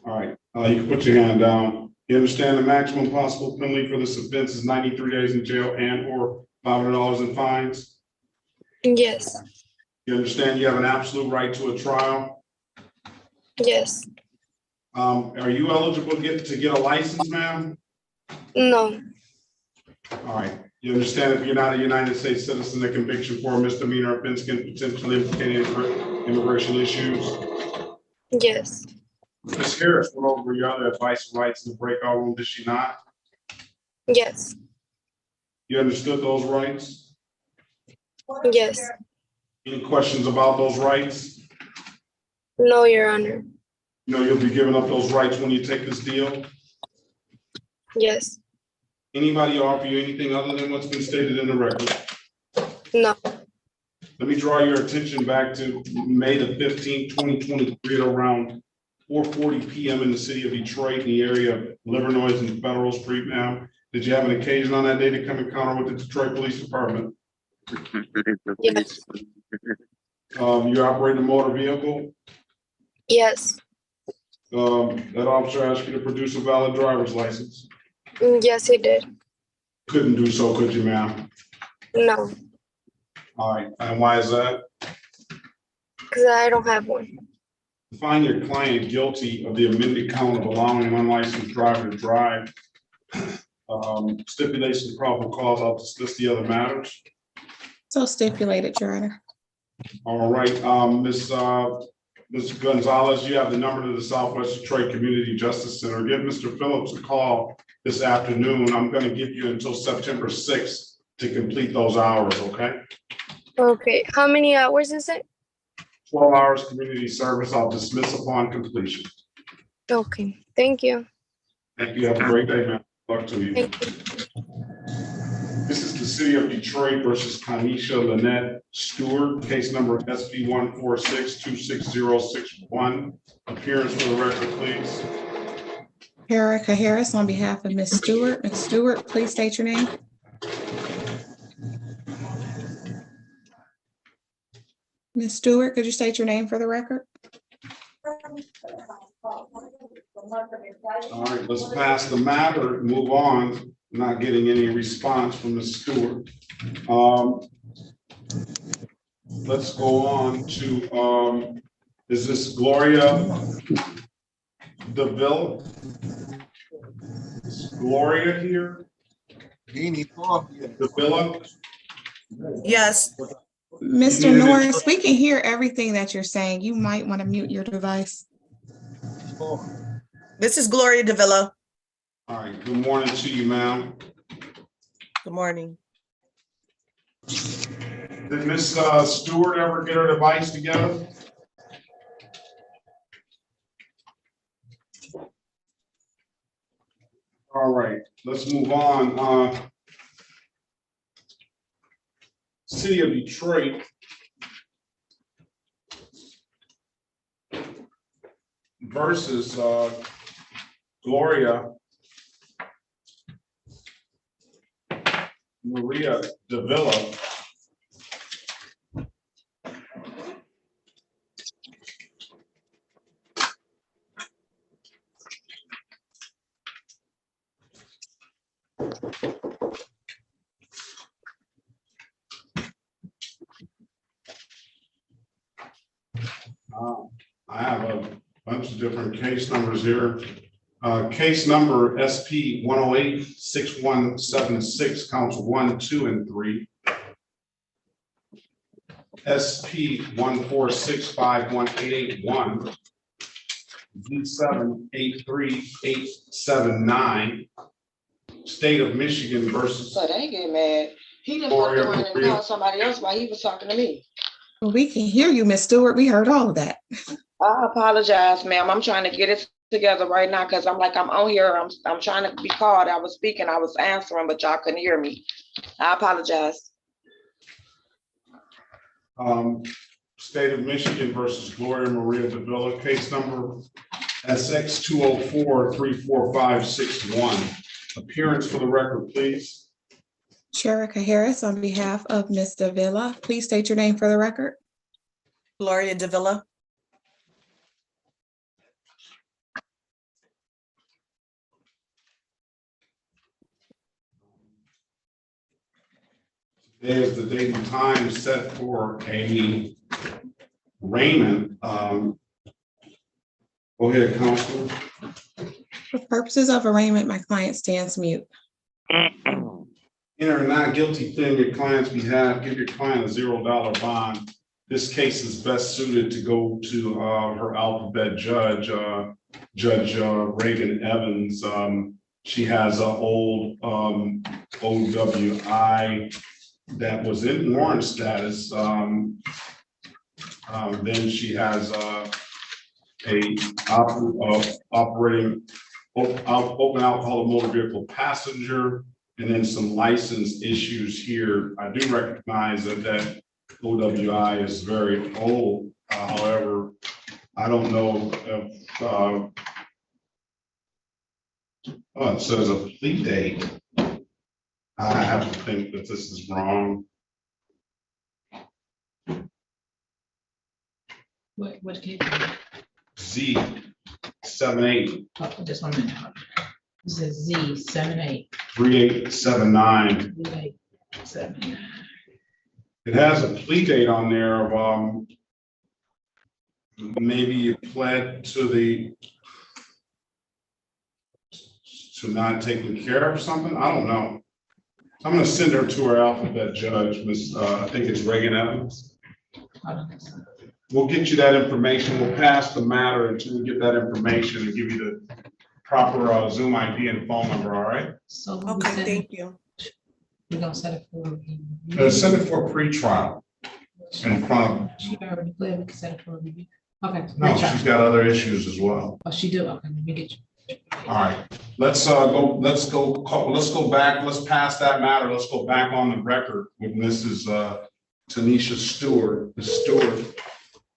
All right, you can put your hand down. You understand the maximum possible penalty for this offense is 93 days in jail and or $500 in fines? Yes. You understand you have an absolute right to a trial? Yes. Are you eligible to get a license, ma'am? No. All right. You understand if you're not a United States citizen, a conviction for a misdemeanor offense can potentially implicate immigration issues? Yes. Ms. Harris went over your other advice and rights in the breakout room, did she not? Yes. You understood those rights? Yes. Any questions about those rights? No, Your Honor. You know you'll be giving up those rights when you take this deal? Yes. Anybody offer you anything other than what's been stated in the record? No. Let me draw your attention back to May the 15th, 2023 at around 4:40 p.m. in the city of Detroit in the area of Livernois and Federal Street, ma'am. Did you have an occasion on that day to come encounter with the Detroit Police Department? Yes. You operating a motor vehicle? Yes. That officer asked you to produce a valid driver's license. Yes, he did. Couldn't do so, could you, ma'am? No, All right, and why is that? because I don't have one. Find your client guilty of the amended count of allowing an unlicensed driver to drive. Stipulation of probable cause, I'll discuss the other matters. So stipulated, Your Honor. All right, Ms. Gonzalez, you have the number to the Southwest Detroit Community Justice Center. Give Mr. Phillips a call this afternoon. I'm going to give you until September 6th to complete those hours, okay? Okay, how many hours is it? 12 hours community service. I'll dismiss upon completion. Okay, thank you. Thank you. Have a great day, man. Good luck to you. Thank you. This is the city of Detroit versus Kanisha Lynette Stewart, case number SB 146-26061. Appearance for the record, please. Erica Harris on behalf of Ms. Stewart. Ms. Stewart, please state your name. Ms. Stewart, could you state your name for the record? All right, let's pass the matter and move on. Not getting any response from Ms. Stewart. Let's go on to, is this Gloria DeVille? Is Gloria here? DeVilla? Yes. Mr. Norris, we can hear everything that you're saying. You might want to mute your device. This is Gloria Davila. All right, good morning to you, ma'am. Good morning. Did Ms. Stewart ever get her device together? All right, let's move on. City of Detroit versus Gloria Maria Davila. I have a bunch of different case numbers here. Case number SP 108-6176, counts 1, 2, and 3. SP 1465181, V783879, State of Michigan versus. So they get mad. He just looked around and called somebody else while he was talking to me. Well, we can hear you, Miss Stewart. We heard all of that. I apologize, ma'am. I'm trying to get it together right now because I'm on here. I'm trying to be called. I was speaking, I was answering, but y'all couldn't hear me. I apologize. State of Michigan versus Gloria Maria Davila, case number SX 204-34561. Appearance for the record, please. Sherika Harris on behalf of Ms. Davila. Please state your name for the record. Gloria Davila. Today is the date and time set for a arraignment. Go ahead, Counselor. For purposes of arraignment, my client stands mute. Enter a not guilty plea on your client's behalf. Give your client a $0 bond. This case is best suited to go to her alphabet judge, Judge Reagan Evans. She has an old OWI that was in warrant status. Then she has operating open alcohol motor vehicle passenger, and then some license issues here. I do recognize that OWI is very old. However, I don't know if it says a plea date. I have to think that this is wrong. What case? Z78. Oh, just 1 minute. This is Z78. 3879. 3879. It has a plea date on there of maybe you pled to not taking care of something. I don't know. I'm going to send her to her alphabet judge, Miss. I think it's Reagan Evans. We'll get you that information. We'll pass the matter until we get that information and give you the proper Zoom ID and phone number. All right. So Okay, thank you. We're gonna set it for. Send it for a pre-trial in front of. She already played. We can set it for a review. Okay. No, she's got other issues as well. Oh, she do. Okay, let me get you. All right, let's go back. Let's pass that matter. Let's go back on the record with Mrs. Tanisha Stewart. Ms. Stewart,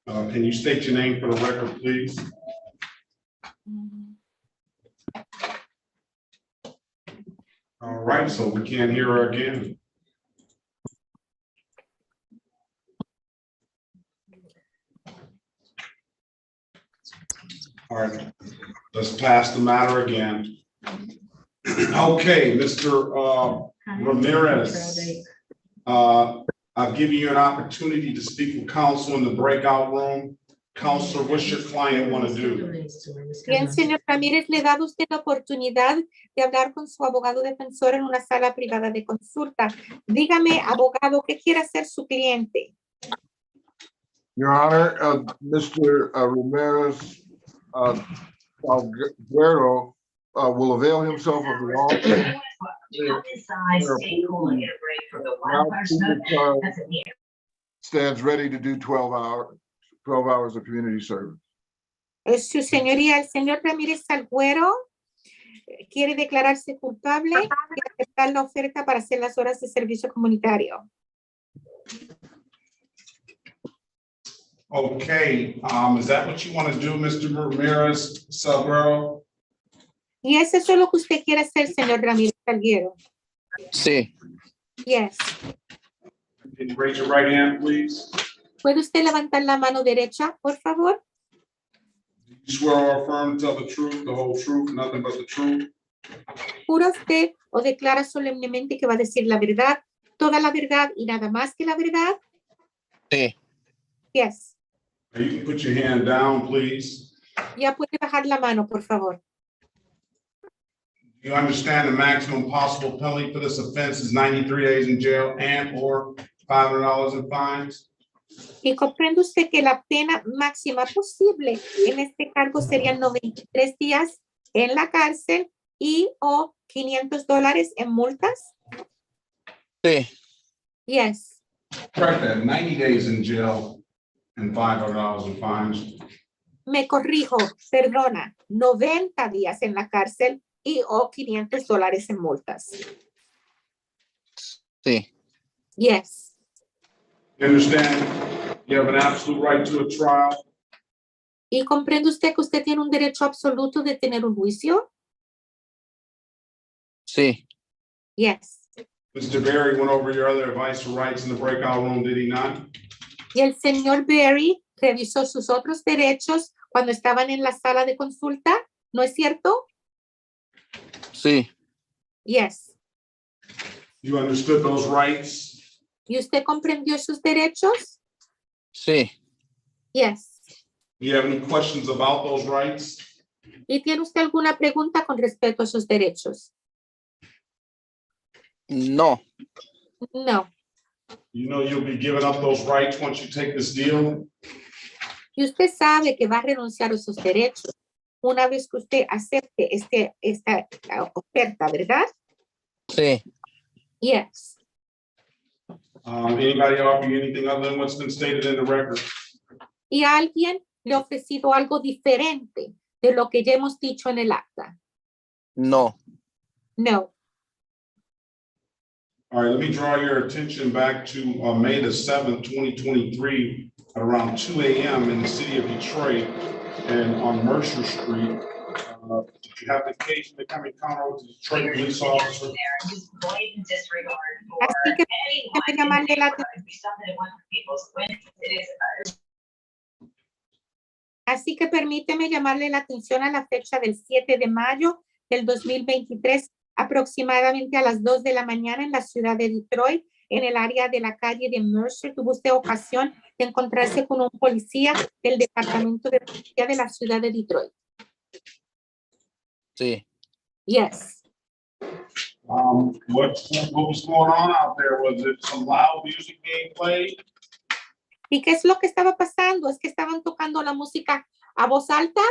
can you state your name for the record, please? All right, so we can't hear her again. All right, let's pass the matter again. Okay, Mr. Ramirez, I've given you an opportunity to speak with counsel in the breakout room. Counselor, what's your client want to do? Bien, señor Ramírez, le he dado usted la oportunidad de hablar con su abogado defensor en una sala privada de consulta. Dígame, abogado, ¿qué quiere hacer su cliente? Your Honor, Mr. Ramirez Salguero will avail himself of the office. Stands ready to do 12 hours of community service. Su señoría, el señor Ramírez Salguero quiere declararse culpable y aceptar la oferta para hacer las horas de servicio comunitario. Okay, is that what you want to do, Mr. Ramirez Salguero? ¿Y es eso lo que usted quiere hacer, señor Ramírez Salguero? Sí. Yes. Can you raise your right hand, please? ¿Puede usted levantar la mano derecha, por favor? Do you swear or affirm to tell the truth, the whole truth, nothing but the truth? ¿Jura usted o declara solemnemente que va a decir la verdad, toda la verdad y nada más que la verdad? Sí. Yes. You can put your hand down, please. Ya puede bajar la mano, por favor. You understand the maximum possible penalty for this offense is 93 days in jail and or $500 in fines? Y comprende usted que la pena máxima posible en este cargo serían 93 días en la cárcel y o $500 en multas. Sí. Yes. Correct that, 90 days in jail and $500 in fines. Me corrijo, perdona, 90 días en la cárcel y o $500 en multas. Sí. Yes. You understand? You have an absolute right to a trial. ¿Y comprende usted que usted tiene un derecho absoluto de tener un juicio? Sí. Yes. Mr. Berry went over your other advice or rights in the breakout room, did he not? Y el señor Berry revisó sus otros derechos cuando estaban en la sala de consulta, ¿no es cierto? Sí. Yes. You understood those rights? ¿Y usted comprendió sus derechos? Sí. Yes. Do you have any questions about those rights? ¿Y tiene usted alguna pregunta con respecto a sus derechos? No. No. You know you'll be giving up those rights once you take this deal? Y usted sabe que va a renunciar a esos derechos una vez que usted acepte esta oferta, ¿verdad? Sí. Yes. Anybody offer you anything other than what's been stated in the record? ¿Y a alguien le ha ofrecido algo diferente de lo que ya hemos dicho en el acta? No. No. All right, let me draw your attention back to May the 7th, 2023, at around 2 a.m. in the city of Detroit and on Mercer Street. Did you have the occasion to come encounter with the Detroit police officer? Así que permíteme llamarle la atención a la fecha del 7 de mayo del 2023, aproximadamente a las 2 de la mañana en la ciudad de Detroit, en el área de la calle de Mercer. ¿Tuvo usted ocasión de encontrarse con un policía del departamento de policía de la ciudad de Detroit? Sí. Yes. What was going on out there? Was it some loud music being played? ¿Y qué es lo que estaba pasando? ¿Es que estaban tocando la música a voz alta?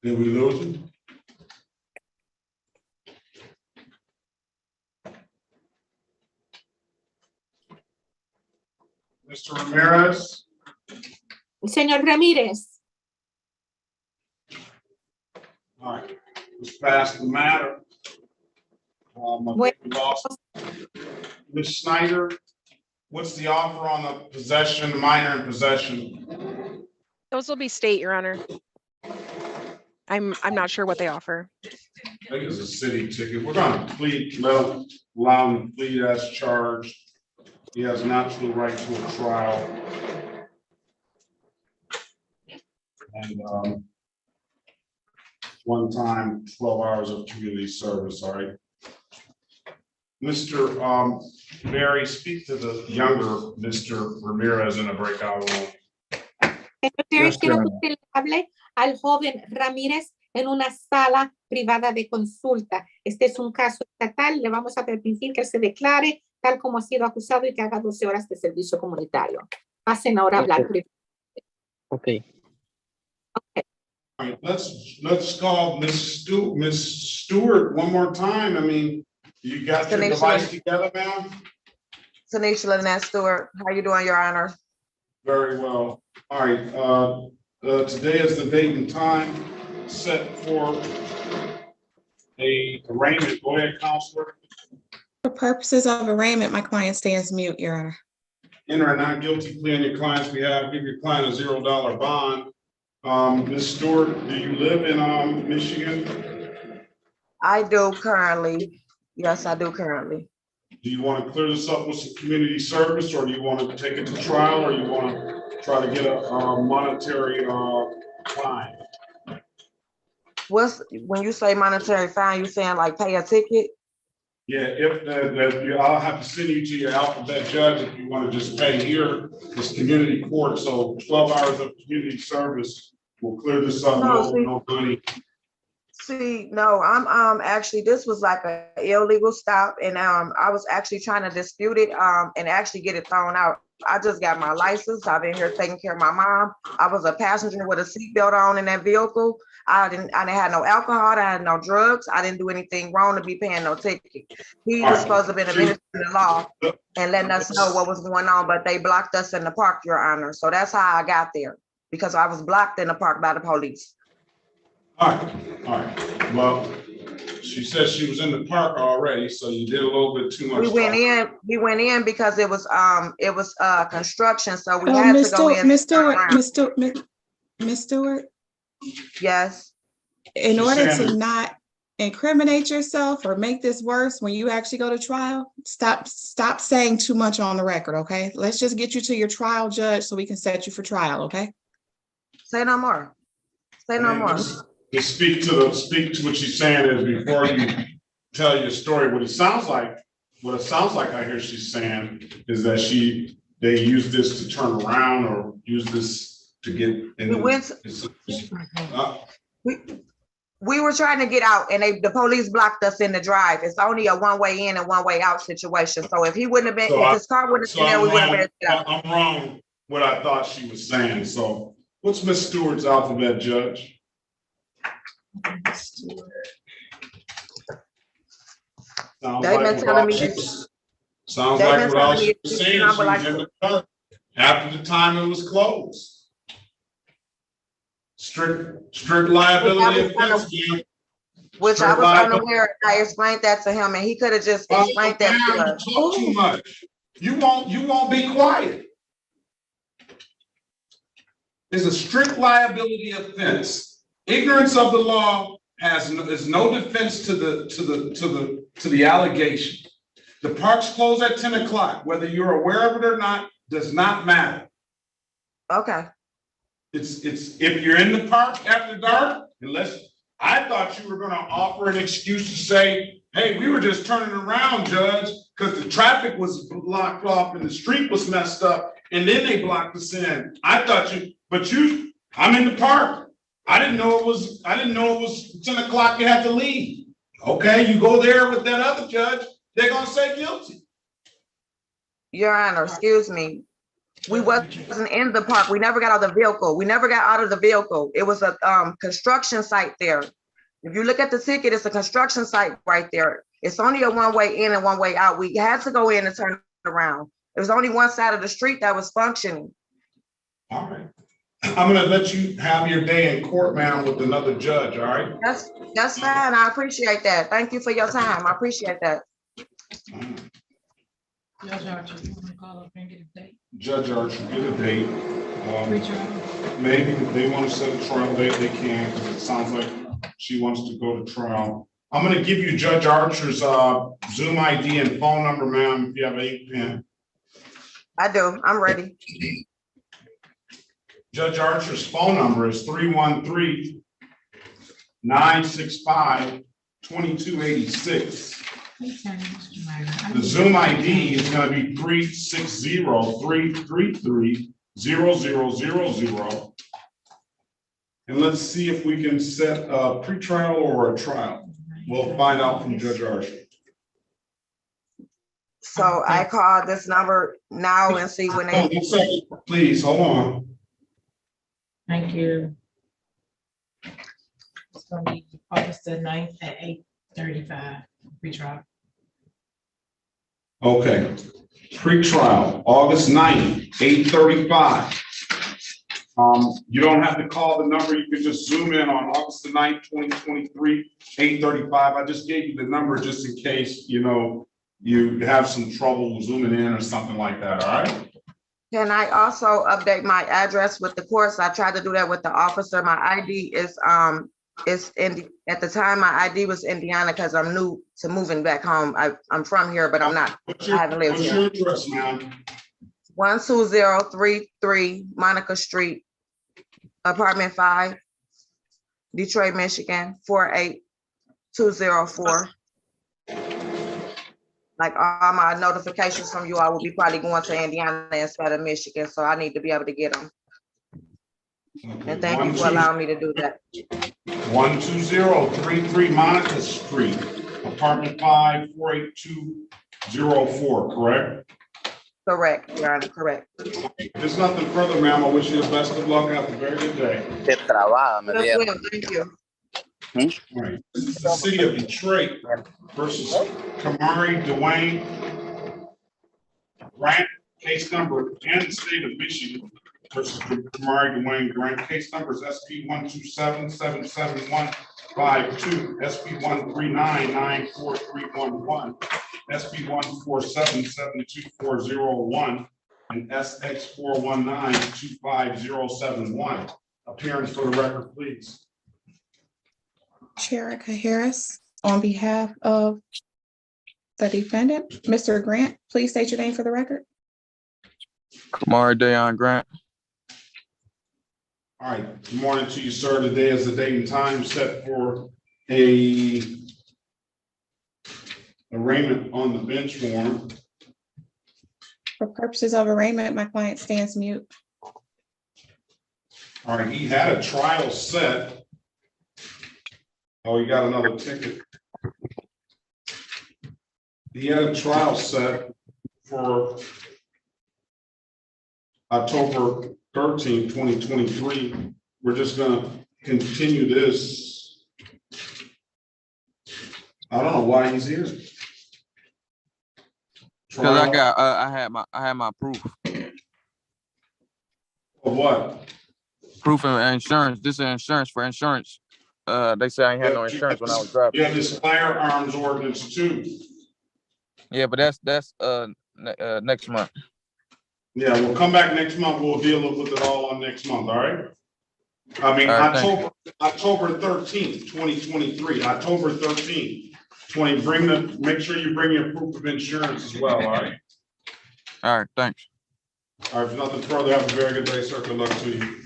Did we lose him? Mr. Ramirez? Señor Ramírez. All right, let's pass the matter. I think we lost. Ms. Snyder, what's the offer on the possession, minor in possession? Those will be state, Your Honor. I'm not sure what they offer. I think it's a city ticket. We're gonna plead, allow him to plead as charged. He has an absolute right to a trial. And one time, 12 hours of community service, all right? Mr. Barry, speak to the younger Mr. Ramirez in a breakout room. Quiero que usted le hable al joven Ramírez en una sala privada de consulta. Este es un caso estatal. Le vamos a permitir que se declare tal como ha sido acusado y que haga 12 horas de servicio comunitario. Pasen ahora a hablar. Okay. All right, let's call Miss Stewart one more time. I mean, you got your device together, ma'am? Tanisha Lynette Stewart, how you doing, Your Honor? Very well. All right, today is the date and time set for a arraignment. Go ahead, Counselor. For purposes of arraignment, my client stands mute, Your Honor. Enter a not guilty plea on your client's behalf. Give your client a $0 bond. Ms. Stewart, do you live in Michigan? I do currently. Yes, I do currently. Do you want to clear this up with some community service, or do you want to take it to trial, or you want to try to get a monetary fine? When you say monetary fine, you saying like pay a ticket? Yeah, I'll have to send you to your alphabet judge if you want to just pay here. It's community court, so 12 hours of community service will clear this up. No money. See, no, I'm actually, this was like a illegal stop, and I was actually trying to dispute it and actually get it thrown out. I just got my license. I've been here taking care of my mom. I was a passenger with a seatbelt on in that vehicle. I didn't have no alcohol. I had no drugs. I didn't do anything wrong to be paying no ticket. He was supposed to be administering the law and letting us know what was going on, but they blocked us in the park, Your Honor. So that's how I got there, because I was blocked in the park by the police. All right. Well, she said she was in the park already, so you did a little bit too much. We went in because it was construction, so we Oh, had Miss to go Stewart, in. Miss Stewart, Yes. in She's order saying- to not incriminate yourself or make this worse when you actually go to trial, stop saying too much on the record, okay? Let's just get you to your trial judge so we can set you for trial, okay? Say no more. Say no more. To speak to what she's saying is, before you tell your story, what it sounds like I hear she's saying is that they use this to turn around or use this to get in. We were trying to get out, and the police blocked us in the drive. It's only a one-way in and one-way out situation. So if he wouldn't have been, if his car wouldn't have been there, we would have been out. I'm wrong what I thought she was saying. So what's Miss Stewart's alphabet, Judge? Sounds They've been telling me sounds like what I was saying. She was in the park after the time it was closed. Strict liability offense. Which I was unaware. I explained that to him, and he could have just explained that to us. Talk too much. You won't be quiet. It's a strict liability offense. Ignorance of the law is no defense to the allegation. The park's closed at 10 o'clock. Whether you're aware of it or not does not matter. Okay. It's if you're in the park after dark, unless I thought you were going to offer an excuse to say, hey, we were just turning around, Judge, because the traffic was blocked off and the street was messed up, and then they blocked us in. I thought I'm in the park. I didn't know it was 10 o'clock. You had to leave. Okay, you go there with that other judge, they're gonna say guilty. Your Honor, excuse me. We wasn't in the park. We never got out of the vehicle. We never got out of the vehicle. It was a construction site there. If you look at the ticket, it's a construction site right there. It's only a one-way in and one-way out. We had to go in and turn around. There was only one side of the street that was functioning. All right. I'm gonna let you have your day in court, ma'am, with another judge, all right? That's fine. I appreciate that. Thank you for your time. I appreciate that. Judge Archer, you want to call up and get a date? Judge Archer, get a date. Pre-trial? Maybe if they want to set a trial date, they can, because it sounds like she wants to go to trial. I'm gonna give you Judge Archer's Zoom ID and phone number, ma'am, if you have an ink pen. I do. I'm ready. Judge Archer's phone number is 313-965-2286. The Zoom ID is going to be 360-333-0000. And let's see if we can set a pretrial or a trial. We'll find out from Judge Archer. So I call this number now and see when they. Please, hold on. Thank you. It's gonna be August the 9th at 8:35, pre-trial. Okay, pre-trial, August 9th, 8:35. You don't have to call the number, you can just zoom in on August the 9th, 2023, 8:35. I just gave you the number just in case, you have some trouble zooming in or something like that, all right? Can I also update my address with the courts? I tried to do that with the officer. My ID is at the time my ID was Indiana because I'm new to moving back home. I'm from here, but I'm not. I haven't lived here. What's your address, ma'am? 12033 Monica Street, apartment 5, Detroit, Michigan, 48204. Like all my notifications from you all will be probably going to Indiana instead of Michigan, so I need to be able to get them. And thank you for allowing me to do that. 12033 Monica Street, apartment 5, 48204, correct? Correct, Your Honor, correct. If there's nothing further, ma'am, I wish you the best of luck. Have a very good day. Te trabaja, me Yes, vieron. ma'am, thank you. All right, this is the city of Detroit versus Kamari Dwayne Grant, case number, and the state of Michigan versus Kamari Dwayne Grant, case numbers SP 127-77152, SP 139-94311, SP 147-72401, and SX 419-25071. Appearance for the record, please. Sherika Harris, on behalf of the defendant, Mr. Grant, please state your name for the record. Kamari Dayon Grant. All right, good morning to you, sir. Today is the date and time set for a arraignment on the bench form. For purposes of arraignment, my client stands mute. All right, he had a trial set. Oh, he got another ticket. He had a trial set for October 13th, 2023. We're just gonna continue this. I don't know why he's here. Because I had my proof. Of what? Proof of insurance. This is insurance for insurance. They say I ain't had no insurance when I was driving. Yeah, this firearms ordinance too. Yeah, but that's next month. Yeah, we'll come back next month. We'll deal with it all on next month, all right? I mean, All right, October 13th, 2023, October 13th, make sure you bring your proof of insurance as well, all right? All right, thanks. All right, if nothing further, have a very good day, sir. Good luck to you.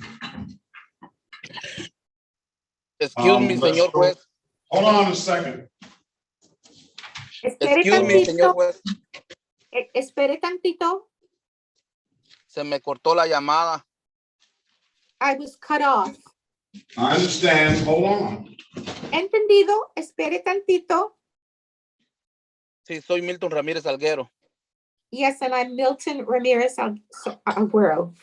Excuse me, señor juez. Hold on a second. Espere Excuse me, señor tantito. juez. Espere tantito. Se me cortó la llamada. I was cut off. I understand. Hold on. Entendido. Espere tantito. Sí, soy Milton Ramírez Alguero. Yes, and I'm Milton Ramirez Aguero.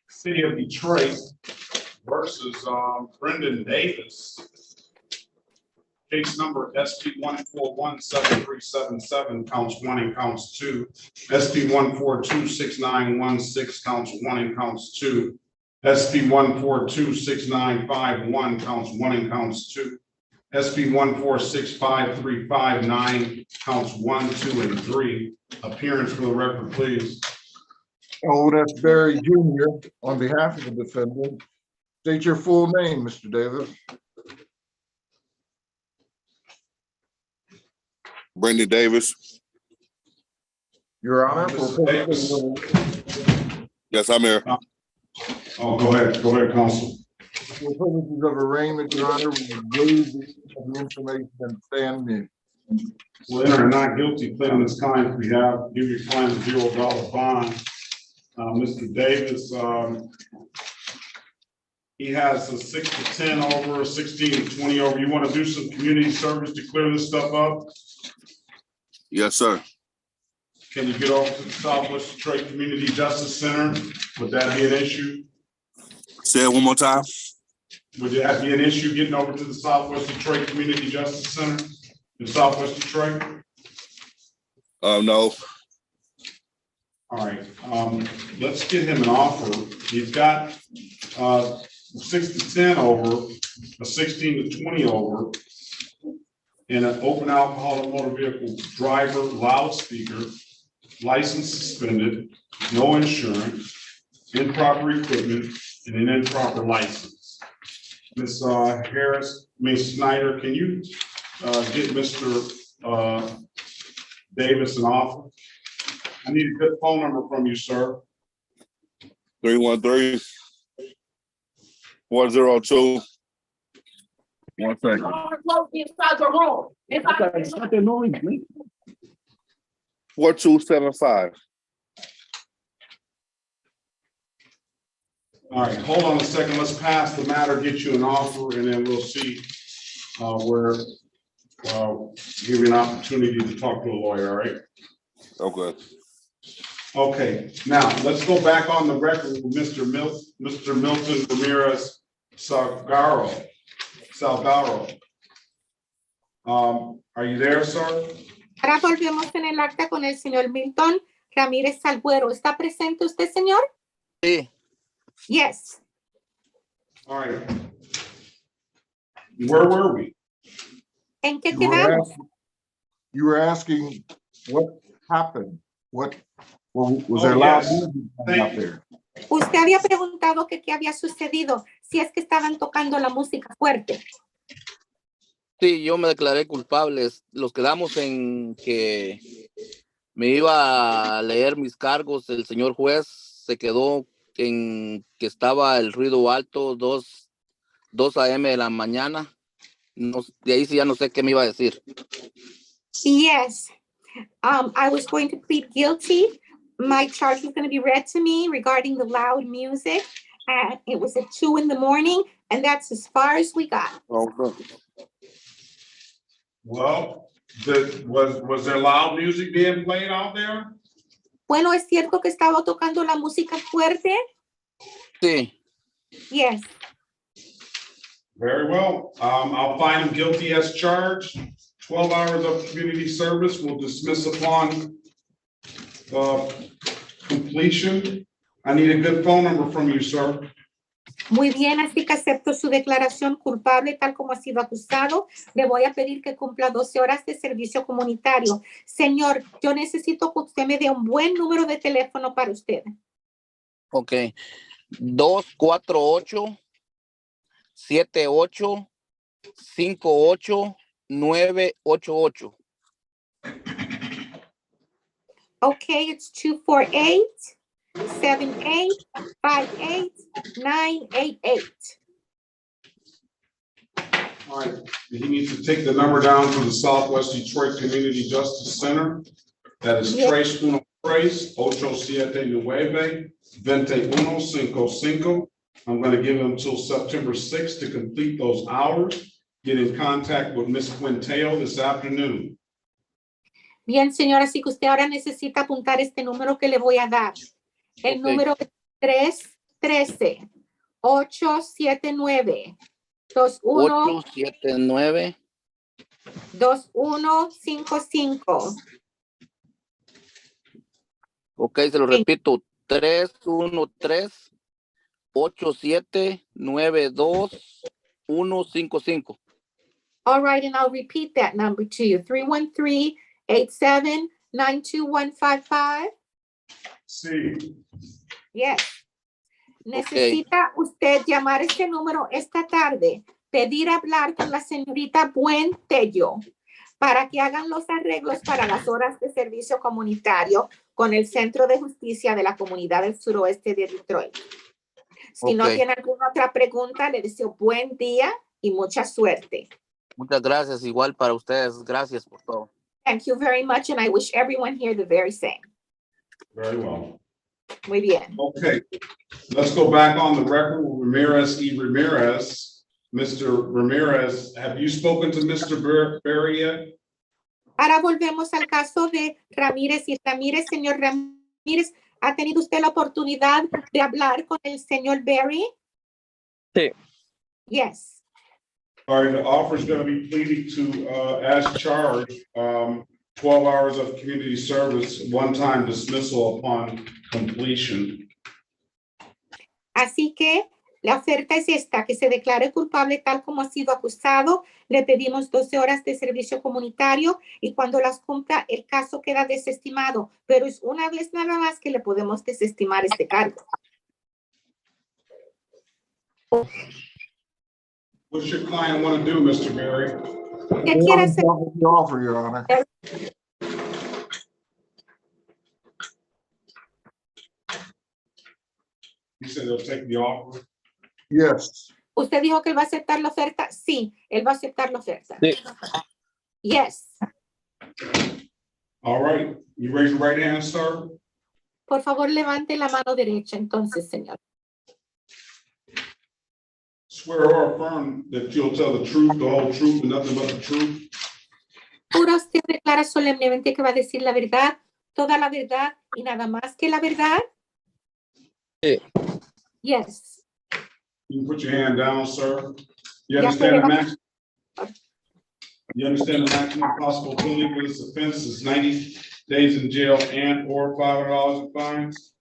City of Detroit versus Brendan Davis. Case number SP 1417377, counts 1 and counts 2. SP 1426916, counts 1 and counts 2. SP 1426951, counts 1 and counts 2. SP 1465359, counts 1, 2, and 3. Appearance for the record, please. Otis Berry Jr., on behalf of the defendant, state your full name, Mr. Davis. Brendan Davis. Your Honor, Yes, I'm here. Oh, go ahead, counsel. for purposes of arraignment, Your Honor, we waive the information and stand mute. Well, enter a not guilty plea on this client's behalf, give your client a $0 bond. Mr. Davis, he has a 6 to 10 over, 16 to 20 over. You want to do some community service to clear this stuff up? Yes, sir. Can you get over to the Southwest Detroit Community Justice Center? Would that be an issue? Say it one more time. Would that be an issue getting over to the Southwest Detroit Community Justice Center in Southwest Detroit? No. All right, let's get him an offer. He's got 6 to 10 over, a 16 to 20 over, and an open alcohol and motor vehicle driver loudspeaker, license suspended, no insurance, improper equipment, and an improper license. Ms. Ms. Snyder, can you get Mr. Davis an offer? I need a good phone number from you, sir. 313-402. 1 second. CR434. All right, hold on a second. Let's pass the matter, get you an offer, and then we'll see where, give you an opportunity to talk to a lawyer, all right? Okay. Okay, now, let's go back on the record with Mr. Milton Ramirez Salgado. Are you there, sir? Ahora volvemos en el acta con el señor Milton Ramírez Salguero. ¿Está presente usted, señor? Sí. Yes. All right. Where were we? ¿En qué You were quedamos? You were asking what happened, was Oh, there loud yes. music Thank out you. there? Usted había preguntado que qué había sucedido, si es que estaban tocando la música fuerte. Sí, yo me declaré culpable. Los quedamos en que me iba a leer mis cargos. El señor juez se quedó en que estaba el ruido alto, 2 a.m. de la mañana. No, de ahí sí ya no sé qué me iba a decir. Yes. I was going to plead guilty. My charge was going to be read to me regarding the loud music. It was at 2 a.m, and that's as far as we got. Well, was there loud music being played out there? Bueno, ¿es cierto que estaba tocando la música fuerte? Sí. Yes. Very well. I'll find him guilty as charged. 12 hours of community service will dismiss upon completion. I need a good phone number from you, sir. Muy bien, así que acepto su declaración culpable tal como ha sido acusado. Le voy a pedir que cumpla 12 horas de servicio comunitario. Señor, yo necesito que usted me dé un buen número de teléfono para usted. Ok. 248-78-58-988. Okay, it's 248-78-58-988. All right, he needs to take the number down from the Southwest Detroit Community Justice Center. That is Yes. 3-1-8-7-9-2155. I'm going to give him until September 6th to complete those hours. Get in contact with Ms. Quinteo this afternoon. Bien, señora, así que usted ahora necesita apuntar este número que le voy a dar. El número es 313-879-2155. 879. Ok, se lo repito. 313-879-2155. All right, and I'll repeat that number to you. 313-879-22155. Sí. Yes. Necesita usted llamar este número esta tarde, pedir hablar con la señorita Buentello para que hagan los arreglos para las horas de servicio comunitario con el Centro de Justicia de la Comunidad del Suroeste de Detroit. Si no tiene alguna otra pregunta, le deseo buen día y mucha suerte. Muchas gracias, igual para ustedes. Gracias por todo. Thank you very much, and I wish everyone here the very same. Very well. Muy bien. Okay, let's go back on the record with Ramirez E. Ramirez. Mr. Ramirez, have you spoken to Mr. Berry yet? Ahora volvemos al caso de Ramírez y Ramírez. Señor Ramírez, ¿ha tenido usted la oportunidad de hablar con el señor Berry? Sí. Yes. All right, the offer is going to be pleading to, as charged, 12 hours of community service, one-time dismissal upon completion. Así que la oferta es esta, que se declare culpable tal como ha sido acusado. Le pedimos 12 horas de servicio comunitario y cuando las cumpla, el caso queda desestimado. Pero es una vez nada más que le podemos desestimar este cargo. What's your client want to do, Mr. Berry? ¿Qué quiere hacer? The offer, Your Honor. He said he'll take the offer. Yes. ¿Usted dijo que él va a aceptar la oferta? Sí, él va a aceptar la oferta. Sí. Yes. All right, you raise your right hand, sir. Por favor, levante la mano derecha entonces, señor. Swear or affirm that you'll tell the truth, the whole truth, and nothing but the truth. ¿Jura usted declara solemnemente que va a decir la verdad, toda la verdad y nada más que la verdad? Sí. Yes. You can put your hand down, sir. You Ya understand the puede max? You understand the maximum possible penalty for this offense is 90 days in jail and or $500 in fines?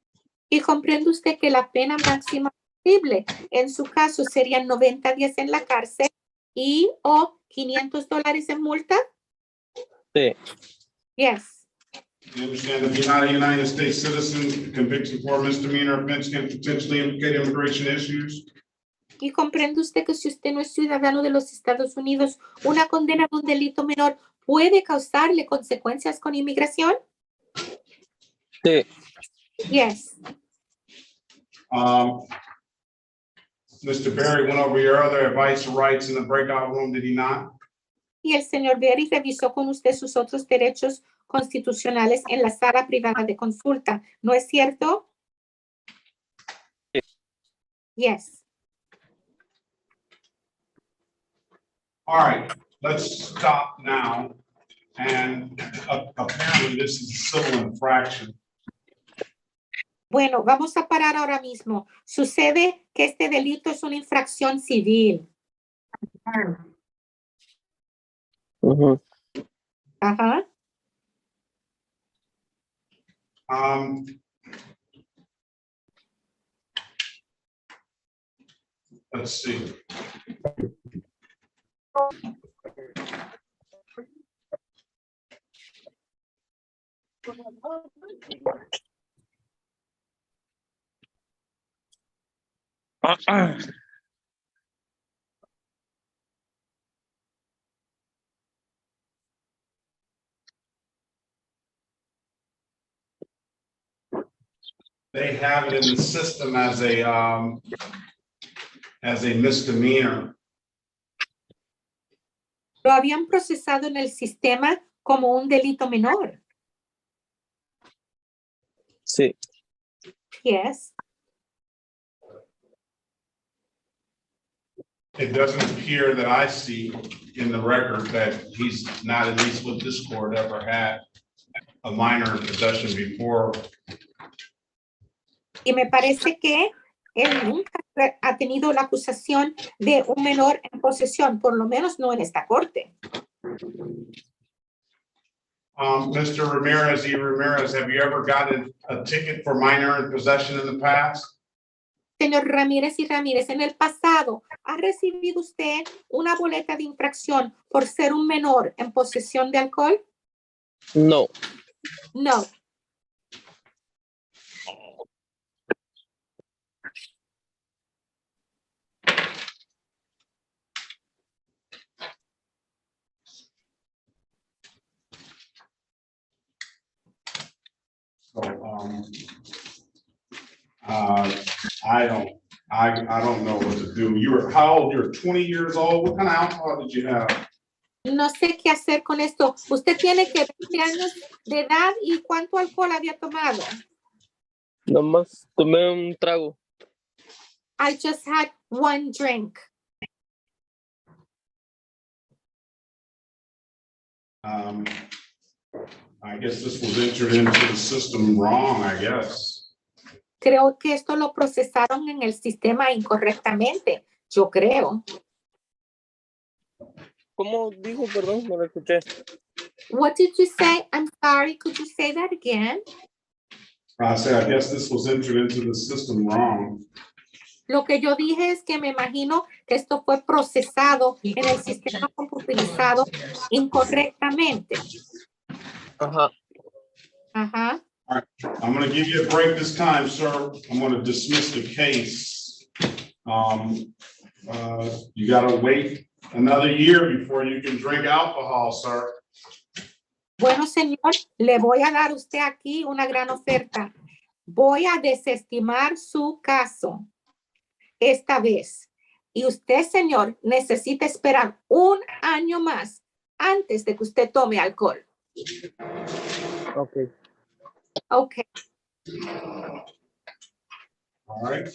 ¿Y comprende usted que la pena máxima posible en su caso serían 90 días en la cárcel y o $500 en multa? Sí. Yes. You understand if you're not a United States citizen, conviction for a misdemeanor offense can potentially implicate immigration issues? ¿Y comprende usted que si usted no es ciudadano de los Estados Unidos, una condena por un delito menor puede causarle consecuencias con inmigración? Sí. Yes. Mr. Berry went over your other advice or rights in the breakout room, did he not? Y el señor Berry revisó con usted sus otros derechos constitucionales en la sala privada de consulta, ¿no es cierto? Sí. Yes. All right, let's stop now. And apparently this is a civil infraction. Bueno, vamos a parar ahora mismo. Sucede que este delito es una infracción civil. Ajá. Let's see. They have it in the system as a misdemeanor. Lo habían procesado en el sistema como un delito menor. Sí. Yes. It doesn't appear that I see in the record that he's not, at least with this court, ever had a minor in possession before. Y me parece que él nunca ha tenido la acusación de un menor en posesión, por lo menos no en esta corte. Mr. Ramirez, have you ever gotten a ticket for minor in possession in the past? Señor Ramírez y Ramírez, en el pasado, ¿ha recibido usted una boleta de infracción por ser un menor en posesión de alcohol? No. No. So, I don't know what to do. How old? You're 20 years old. What kind of alcohol did you have? No sé qué hacer con esto. Usted tiene que 20 años de edad y ¿cuánto alcohol había tomado? Nomás tomé un trago. I just had one drink. I guess this was entered into the system wrong, I guess. Creo que esto lo procesaron en el sistema incorrectamente. Yo creo. ¿Cómo dijo? Perdón, no lo escuché. What did you say? I'm sorry. Could you say that again? I said, I guess this was entered into the system wrong. Lo que yo dije es que me imagino que esto fue procesado en el sistema computarizado incorrectamente. Ajá. Ajá. All right. I'm going to give you a break this time, sir. I'm going to dismiss the case. You got to wait another year before you can drink alcohol, sir. Bueno, señor, le voy a dar a usted aquí una gran oferta. Voy a desestimar su caso esta vez. Y usted, señor, necesita esperar un año más antes de que usted tome alcohol. Okay. Okay. All right.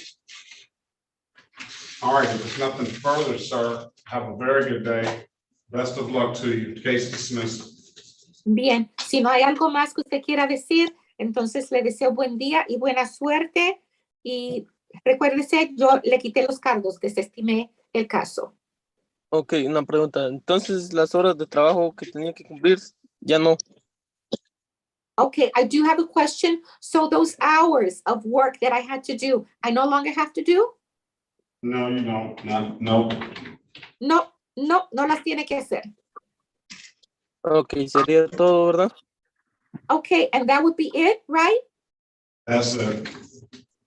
All right, if there's nothing further, sir, have a very good day. Best of luck to you. Case dismissed. Bien, si no hay algo más que usted quiera decir, entonces le deseo buen día y buena suerte. Y recuérdese, yo le quité los cargos, desestimé el caso. Ok, una pregunta. Entonces, las horas de trabajo que tenía que cumplir, ya no. Okay, I do have a question. So those hours of work that I had to do, I no longer have to do? No, you don't. No. No las tiene que hacer. Ok, sería todo, ¿verdad? Okay, and that would be it, right? That's it.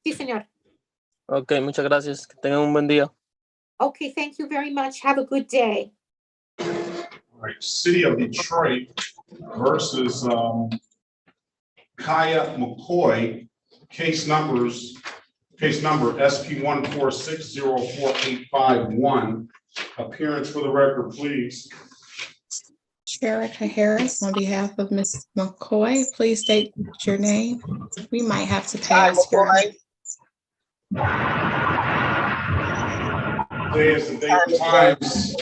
Sí, señor. Ok, muchas gracias. Que tengan un buen día. Okay, thank you very much. Have a good day. All right, City of Detroit versus Kaya McCoy, case number SP 146048551. Appearance for the record, please. Sherika Harris, on behalf of Ms. McCoy, please state your name. We might have to pass your. Today is the date and times.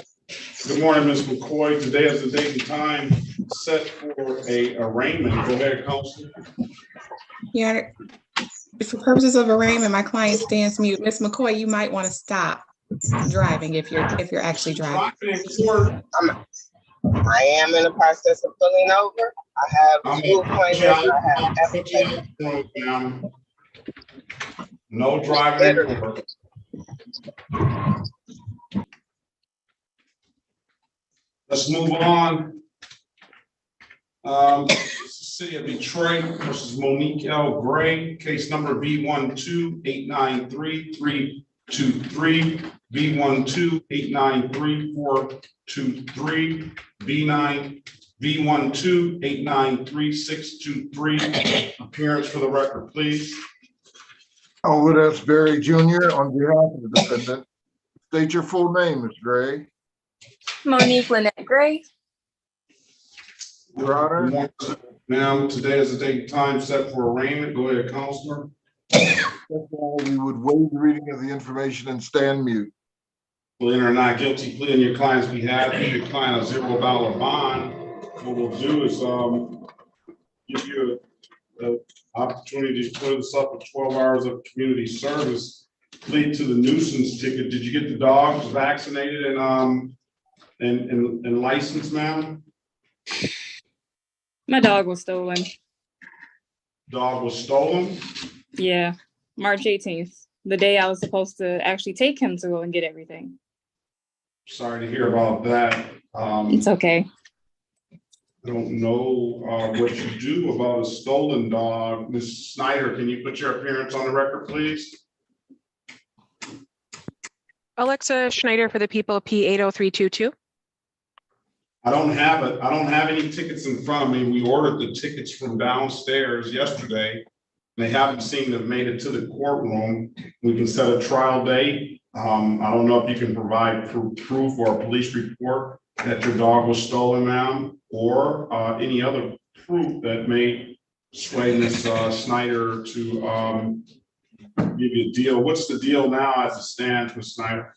Good morning, Ms. McCoy. Today is the date and time set for a arraignment. Go ahead, Counselor. Yeah, for purposes of arraignment, my client stands mute. Ms. McCoy, you might want to stop driving if you're actually driving. I am in the process of pulling over. I have two appointments. I have No driving. Let's move on. City of Detroit versus Monique L. Gray, case number B128933323, B128934423, B128933623. Appearance for the record, please. Elwood S. Berry Jr. on behalf of the defendant. State your full name, Ms. Gray. Monique Lynette Gray. Your Honor. Now, today is the date and time set for arraignment. Go ahead, Counselor. We would waive the reading of the information and stand mute. Pleading or not guilty, plea on your client's behalf, give your client a $0 bond. What we'll do is give you the opportunity to put this up with 12 hours of community service. Plead to the nuisance ticket. Did you get the dogs vaccinated and licensed, ma'am? My dog was stolen. Dog was stolen? Yeah, March 18th, the day I was supposed to actually take him to go and get everything. Sorry to hear about that. It's okay. I don't know what you do about a stolen dog. Ms. Snyder, can you put your appearance on the record, please? Alexa Schneider for the people, P80322. I don't have it. I don't have any tickets in front of me. We ordered the tickets from downstairs yesterday. They haven't seemed to have made it to the courtroom. We can set a trial date. I don't know if you can provide proof or a police report that your dog was stolen, ma'am, or any other proof that may sway Ms. Snyder to give you a deal. What's the deal now as it stands, Ms. Snyder?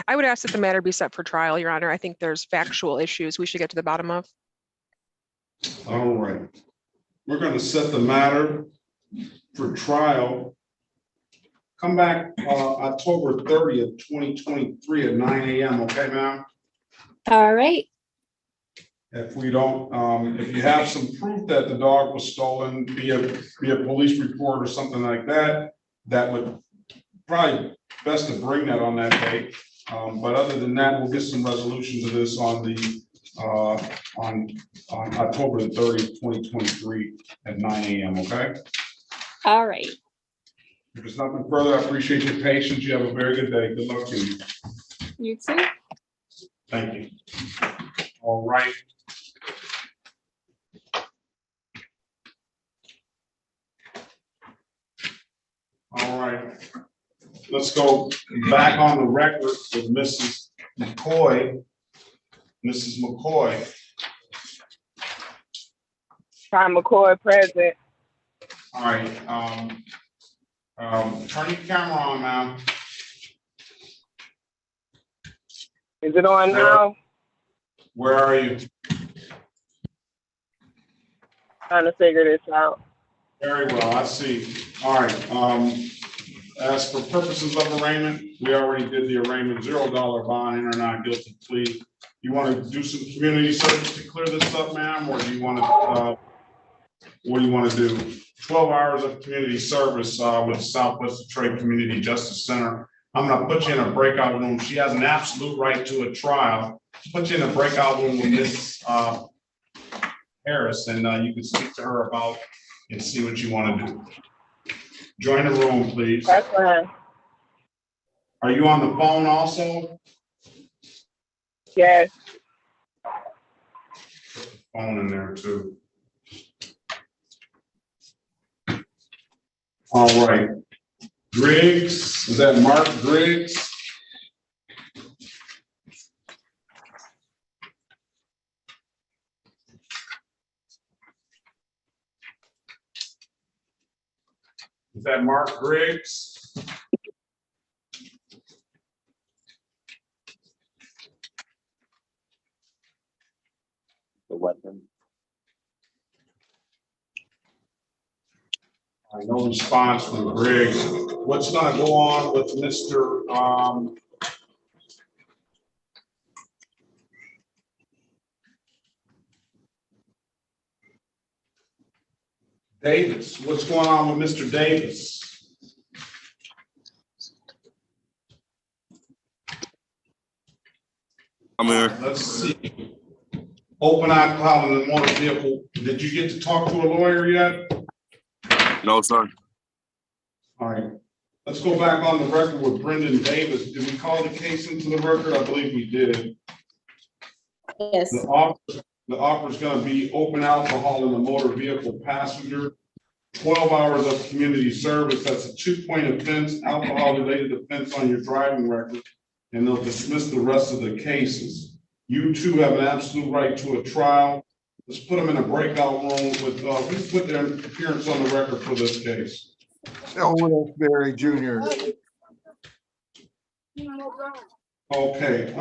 I would ask that the matter be set for trial, Your Honor. I think there's factual issues we should get to the bottom of. All right. We're going to set the matter for trial. Come back October 30th, 2023 at 9 a.m. Okay, ma'am? All right. If we don't, if you have some proof that the dog was stolen, be a police report or something like that, that would probably best to bring that on that date. But other than that, we'll get some resolutions of this on the on October 30th, 2023 at 9 a.m. Okay. All right. If there's nothing further, I appreciate your patience. You have a very good day. Good luck to you. You too. Thank you. All right. All right. Let's go back on the record with Mrs. McCoy. Mrs. McCoy. Ty McCoy, present. All right, turn your camera on now. Is it on now? Where are you? Trying to figure this out. Very well, I see. All right, as for purposes of arraignment, we already did the arraignment, $0 bond, in or not guilty plea. You want to do some community service to clear this up, ma'am, or do you want to, what do you want to do? 12 hours of community service with Southwest Detroit Community Justice Center. I'm going to put you in a breakout room. She has an absolute right to a trial. Put you in a breakout room with Ms. Harris, and you can speak to her about and see what you want to do. Join the room, please. That's fine. Are you on the phone also? Yes. Put the phone in there too. All right. Griggs, is that Mark Griggs? Is that Mark Griggs? The weapon. No response from Griggs. What's going to go on with Mr. Davis? What's going on with Mr. Davis? I'm here. Let's see. Open alcohol in the motor vehicle. Did you get to talk to a lawyer yet? No, sir. All right. Let's go back on the record with Brendan Davis. Did we call the case into the record? I believe we did. Yes. The offer is going to be open alcohol in the motor vehicle passenger, 12 hours of community service. That's a 2-point offense, alcohol-related offense on your driving record, and they'll dismiss the rest of the cases. You two have an absolute right to a trial. Let's put them in a breakout room with, who put their appearance on the record for this case? Elwood F. Berry Jr. Okay,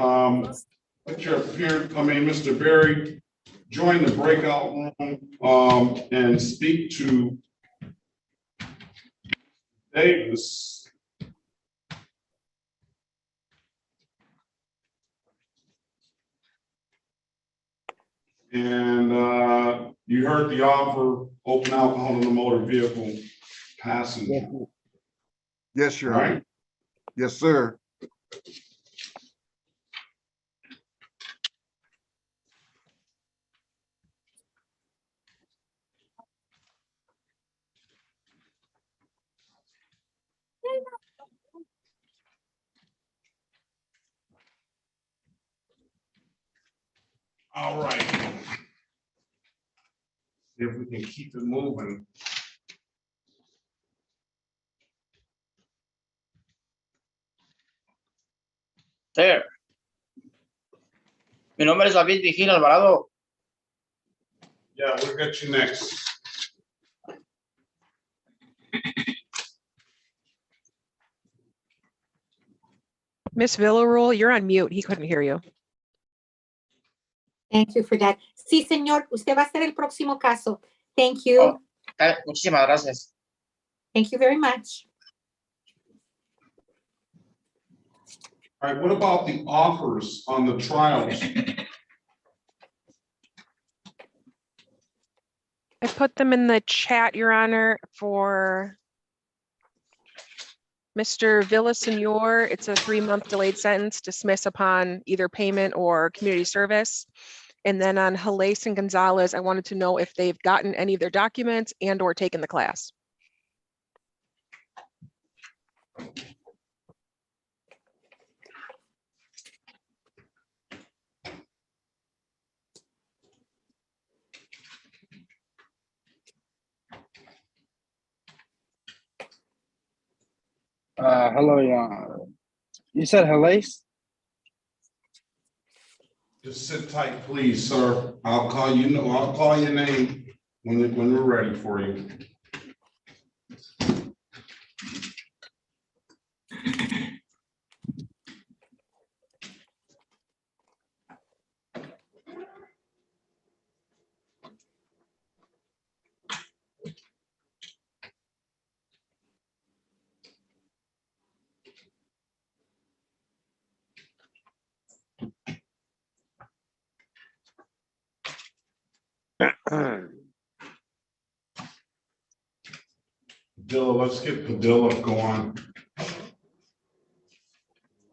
put your appearance, Mr. Berry, join the breakout room, and speak to Davis. And you heard the offer, open alcohol in the motor vehicle passenger. Yes, Your Honor. Right? Yes, sir. All right. See if we can keep it moving. Sir. Mi nombre es David Vigil Alvarado. Yeah, we'll get you next. Miss Villarreal, you're on mute. He couldn't hear you. Thank you for that. Sí, señor, usted va a ser el próximo caso. Thank you. Oh, muchísimas gracias. Thank you very much. All right, what about the offers on the trials? I put them in the chat, Your Honor, for Mr. Villasenor. It's a 3-month delayed sentence, dismiss upon either payment or community service. And then on Halais and Gonzalez, I wanted to know if they've gotten any of their documents and or taken the class. Hello, you said Halais? Just sit tight, please, sir. I'll call you. I'll call your name when we're ready for you. Padilla, let's get Padilla going.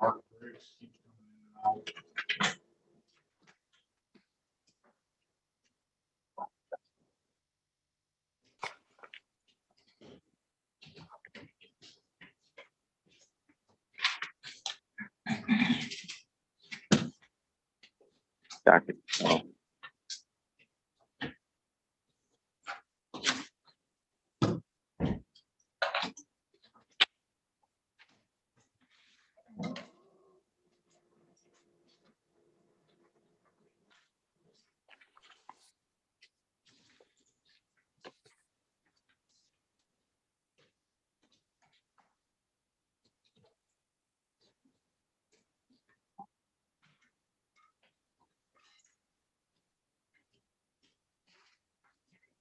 Mark Briggs keeps coming in and out.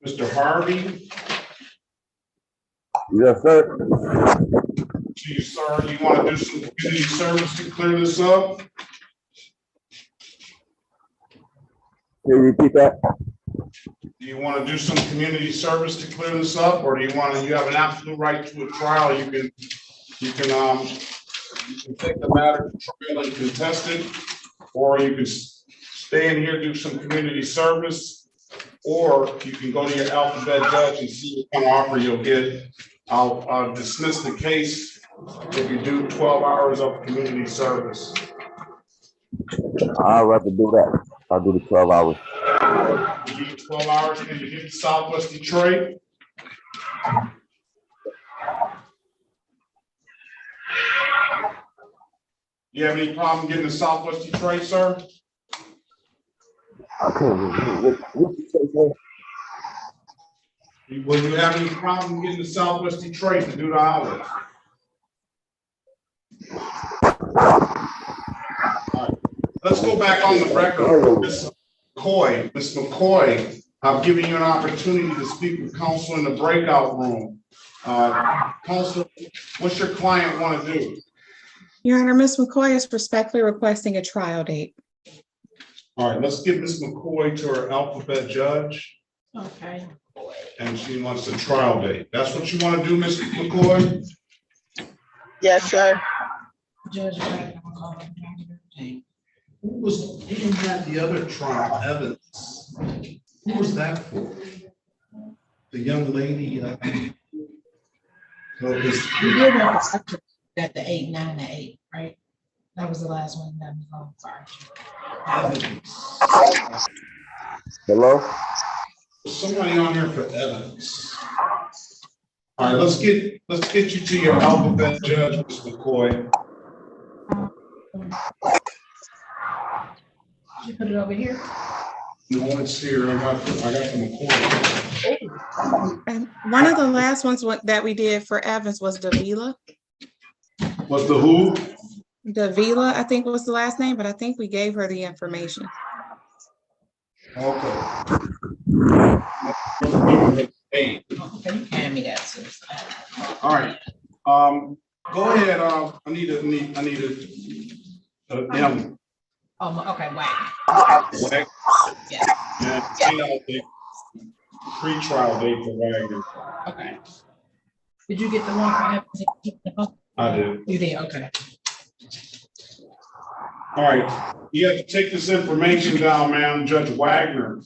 Mr. Harvey? Yes, sir. To you, sir, you want to do some community service to clear this up? Can you repeat that? Do you want to do some community service to clear this up, or do you want to, you have an absolute right to a trial, you can take the matter to trial and contest it, or you can stay in here, do some community service, or you can go to your alphabet judge and see what kind of offer you'll get. I'll dismiss the case if you do 12 hours of community service. I'd rather do that. I'll do the 12 hours. You do 12 hours, can you get to Southwest Detroit? You have any problem getting to Southwest Detroit, sir? Will you have any problem getting to Southwest Detroit to do the hours? All right. Let's go back on the record. Ms. McCoy, Ms. McCoy, I'm giving you an opportunity to speak with counsel in the breakout room. Counsel, what's your client want to do? Your Honor, Ms. McCoy is respectfully requesting a trial date. All right, let's get Ms. McCoy to her alphabet judge. Okay. And she wants a trial date. That's what you want to do, Ms. McCoy? Yes, sir. Judge. Who didn't have the other trial, Evans? Who was that for? The young lady. We did have at the 8, 9, and 8, right? That was the last one that was on. Sorry. Hello? Somebody on here for Evans. All right, let's get you to your alphabet judge, Ms. McCoy. Did you put it over here? No, it's here. I got the McCoy. And one of the last ones that we did for Evans was Davila. Was the who? Davila, I think was the last name, but I think we gave her the information. Okay. Hey. Okay, you hand me that, sis. All right. Go ahead. I need a M. Okay, wait. Yeah. Pre-trial date for Wagner. Okay. Did you get the one for Evans? I did. You did, okay. All right. You have to take this information down, ma'am. Judge Wagner.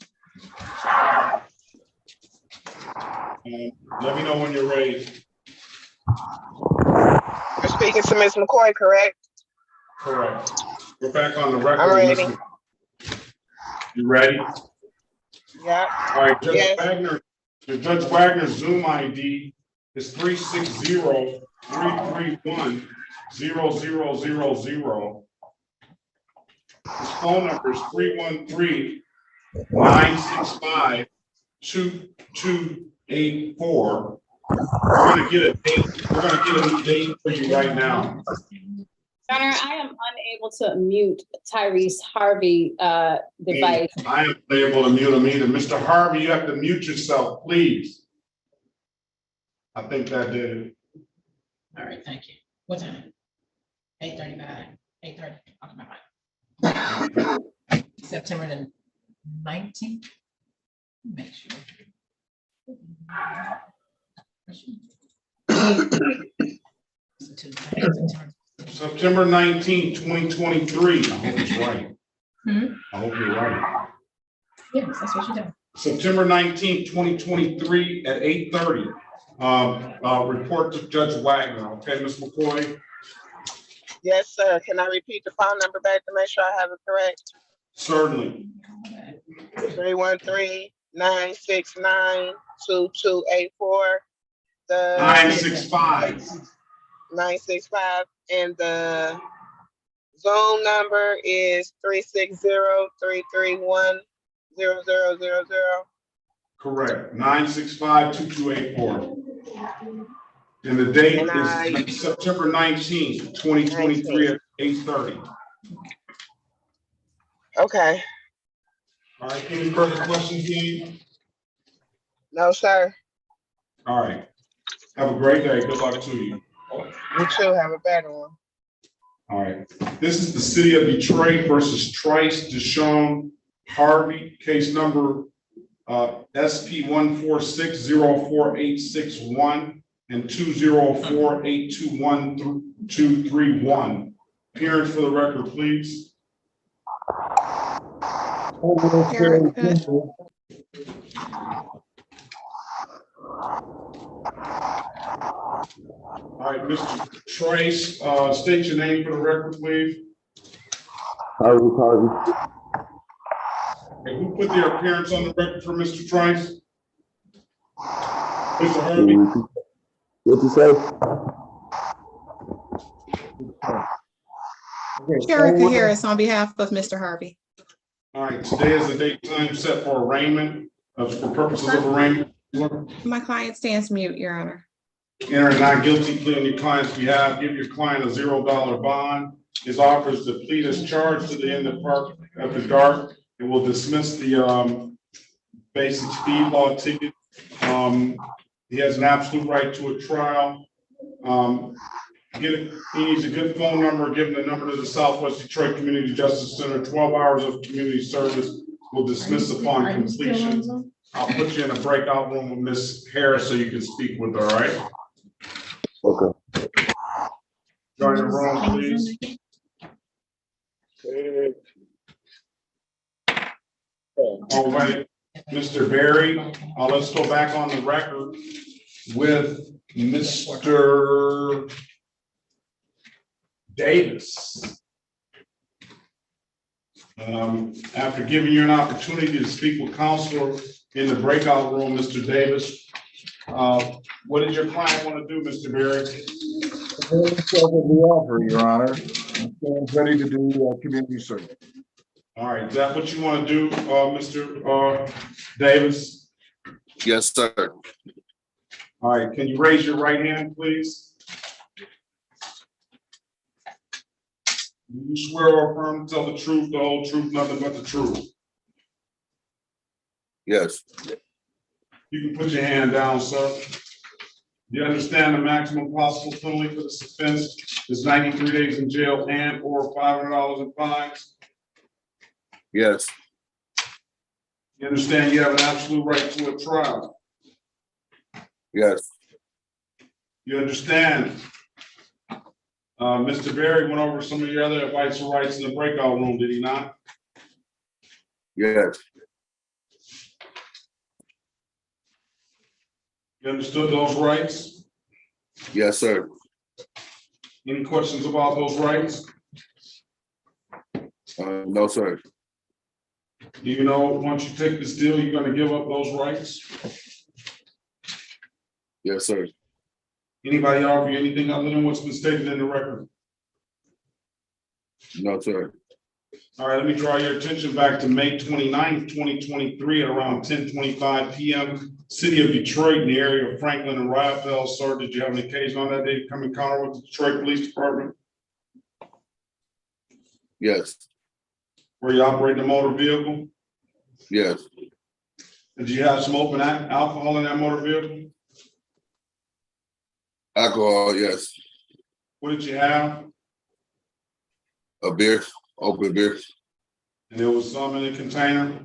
Let me know when you're ready. You're speaking to Ms. McCoy, correct? Correct. We're back on the record. I'm ready. You ready? Yeah. All right, Judge Yes. Wagner. Judge Wagner's Zoom ID is 360-331-0000. His phone number is 313-965-5555. 2284. We're gonna get a date. We're gonna get a date for you right now. Your Honor, I am unable to mute Tyrese Harvey device. I am unable to mute him either. Mr. Harvey, you have to mute yourself, please. I think that did it. All right, thank you. What time? 8:35, 8:30. Okay, bye-bye. September the 19th. Make sure. September 19th, 2023. I hope it's right. I hope you're right. Yes, that's what you do. September 19th, 2023 at 8:30. Report to Judge Wagner. Okay, Ms. McCoy? Yes, sir. Can I repeat the phone number back to make sure I have it correct? Certainly. 313-969-2284. The 965. 965, and the Zoom number is 360-331-0000. Correct. 965-2284. And the date is September 19th, 2023 at 8:30. Okay. All right, any further questions, Dean? No, sir. All right. Have a great day. Good luck to you. You too. Have a better one. All right. This is the City of Detroit versus Trice Deshaun Harvey, case number SP 146-04861 and 204-821-231. Appearance for the record, please. All right, Mr. Trice, state your name for the record, please. Harvey. Okay, who put their appearance on the record for Mr. Trice? Mr. Harvey? What you say? Sherika Harris on behalf of Mr. Harvey. All right, today is the date time set for arraignment, for purposes of arraignment. My client stands mute, Your Honor. Enter a not guilty plea on your client's behalf. Give your client a $0 bond. His offer is to plead as charged to the end of the dark, and will dismiss the basic speed law ticket. He has an absolute right to a trial. He needs a good phone number. Give him the number to the Southwest Detroit Community Justice Center. 12 hours of community service will dismiss upon completion. I'll put you in a breakout room with Ms. Harris so you can speak with her, all right? Okay. Join the room, please. All right, Mr. Berry, let's go back on the record with Mr. Davis. After giving you an opportunity to speak with counsel in the breakout room, Mr. Davis, what did your client want to do, Mr. Berry? The offer, Your Honor. I'm ready to do community service. All right, is that what you want to do, Mr. Davis? Yes, sir. All right, can you raise your right hand, please? Do you swear or affirm to tell the truth, the whole truth, nothing but the truth? Yes. You can put your hand down, sir. Do you understand the maximum possible penalty for this offense is 93 days in jail and or $500 in fines? Yes. You understand you have an absolute right to a trial? Yes. You understand? Mr. Berry went over some of your other rights and rights in the breakout room, did he not? Yes. You understood those rights? Yes, sir. Any questions about those rights? No, sir. Do you know once you take this deal, you're going to give up those rights? Yes, sir. Anybody argue anything other than what's been stated in the record? No, sir. All right, let me draw your attention back to May 29th, 2023 at around 10:25 PM. City of Detroit in the area of Franklin and Raphael. Sir, did you have an occasion on that day to come encounter with the Detroit Police Department? Yes, Were you operating a motor vehicle? yes, Did you have some open alcohol in that motor vehicle? alcohol, yes, What did you have? a beer, open beer. And there was some in the container?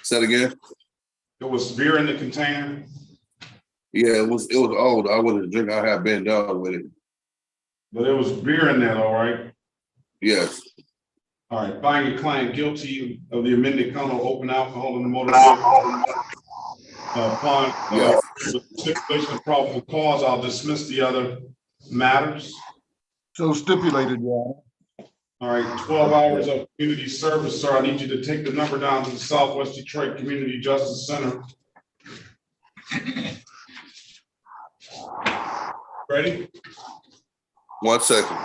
Say it again? There was beer in the container? Yeah, it was old. I wasn't drinking. I had been done with it. But there was beer in that, all right? Yes, All right, find your client guilty of the amended count of open alcohol in the motor vehicle. Upon stipulation of probable cause, I'll dismiss the other matters. So stipulated, Your Honor. All right, 12 hours of community service, sir. I need you to take the number down to the Southwest Detroit Community Justice Center. Ready? 1 second.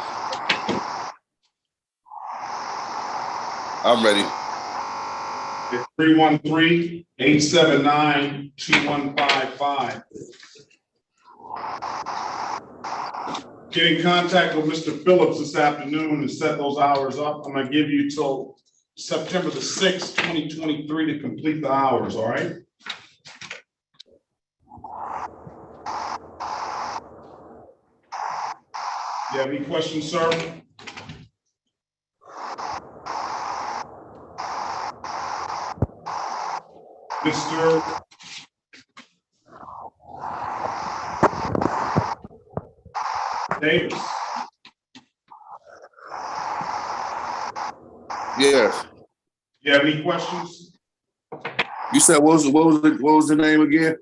I'm ready. 313-879-2155. Get in contact with Mr. Phillips this afternoon and set those hours up. I'm gonna give you till September the 6th, 2023 to complete the hours, all right? You have any questions, sir? Mr. Davis. Yes. You have any questions? You said what was the name again?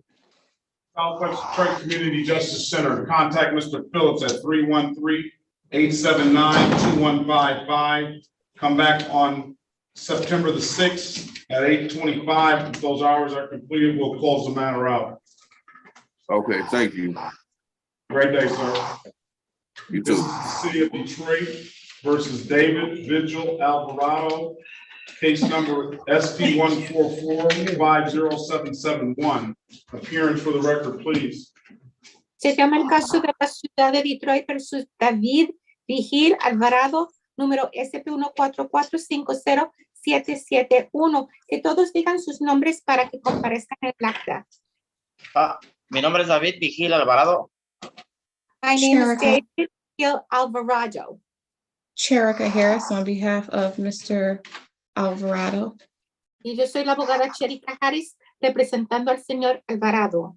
Southwest Detroit Community Justice Center. Contact Mr. Phillips at 313-879-2155. Come back on September the 6th at 8:25. If those hours are completed, we'll close the matter out. Okay, thank you. Great day, sir. You This too. is the City of Detroit versus David Vigil Alvarado. Case number SP 144-50771. Appearance for the record, please. Se llama el caso de la ciudad de Detroit versus David Vigil Alvarado, número SP 144-50771. Que todos digan sus nombres para que comparezcan en el acta. Mi nombre es David Vigil Alvarado. My name is Sherika. David Vigil Alvarado. Sherika Harris on behalf of Mr. Alvarado. Y yo soy la abogada Cherika Harris, representando al señor Alvarado.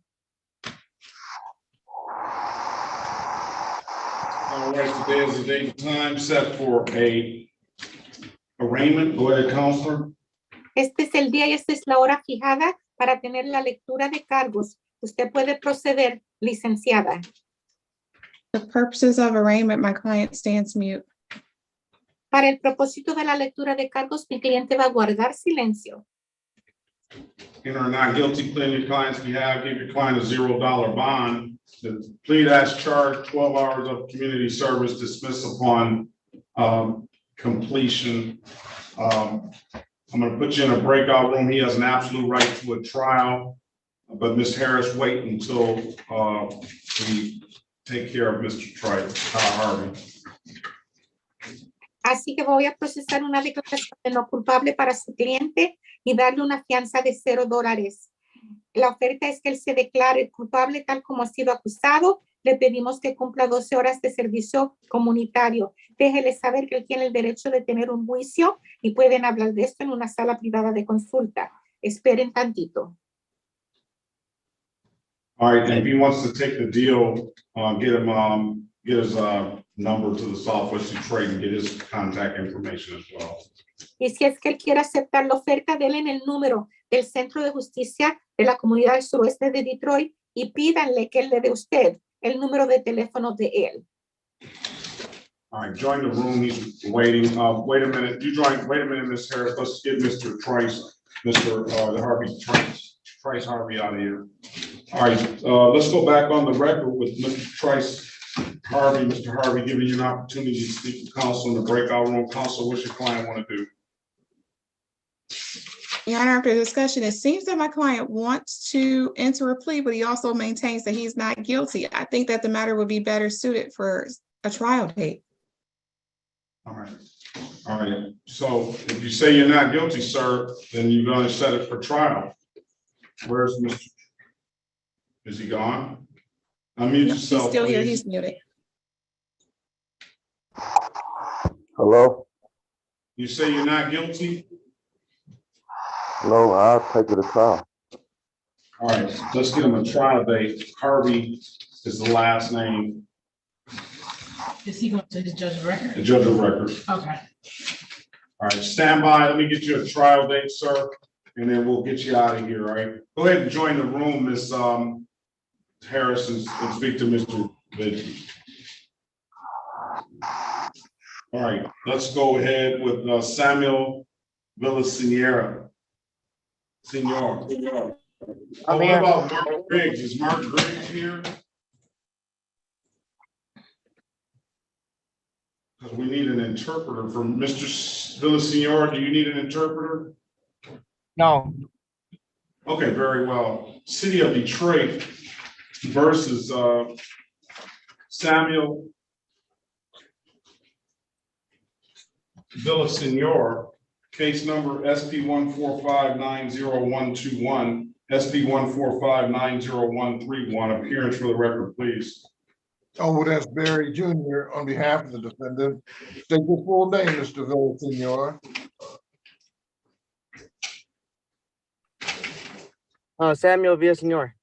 All right, today is the date and time set for a arraignment. Go ahead, counselor. Este es el día y esta es la hora fijada para tener la lectura de cargos. Usted puede proceder, licenciada. For purposes of arraignment, my client stands mute. Para el propósito de la lectura de cargos, mi cliente va a guardar silencio. In or not guilty plea on your client's behalf, give your client a $0 bond. The plea as charged, 12 hours of community service, dismiss upon completion. I'm going to put you in a breakout room. He has an absolute right to a trial, but Ms. Harris, wait until we take care of Mr. Harvey. Así que voy a procesar una declaración de no culpable para su cliente y darle una fianza de $0. La oferta es que él se declare culpable tal como ha sido acusado. Le pedimos que cumpla 12 horas de servicio comunitario. Déjele saber que él tiene el derecho de tener un juicio y pueden hablar de esto en una sala privada de consulta. Esperen tantito. All right, and if he wants to take the deal, get his number to the Southwest Detroit and get his contact information as well. Y si es que él quiere aceptar la oferta, denle en el número del Centro de Justicia de la Comunidad del Suroeste de Detroit y pídanle que él le dé usted el número de teléfono de él. All right, join the room. He's waiting. Wait a minute. Wait a minute, Ms. Harris. Let's get Mr. Trice, Trice Harvey out of here. All right, let's go back on the record with Mr. Trice Harvey, Mr. Harvey, giving you an opportunity to speak to counsel in the breakout room. Counsel, what's your client want to do? Your Honor, after discussion, it seems that my client wants to enter a plea, but he also maintains that he's not guilty. I think that the matter would be better suited for a trial date. All right. All right. So if you say you're not guilty, sir, then you're going to set it for trial. Where's Mr.? Is he gone? Unmute No, yourself, he's still here. please. He's muted. Hello? You say you're not guilty? No, I'll take it to trial. All right, let's get him a trial date. Harvey is the last name, Is he going to the judge of record? the judge of record. Okay. All right, stand by. Let me get you a trial date, sir, and then we'll get you out of here, all right? Go ahead and join the room, Ms. Harris, and speak to Mr. Vigil. All right, let's go ahead with Samuel Villasenora. Senor. Oh, what about Mark Griggs? Is Mark Griggs here? Because we need an interpreter from Mr. Villasenora. Do you need an interpreter? No. Okay, very well. City of Detroit versus Samuel Villasenora. Case number SP 145902121, SP 145903131. Appearance for the record, please. Oh, that's Barry Jr. on behalf of the defendant. State your full name, Mr. Villasenor. Samuel Villasenor.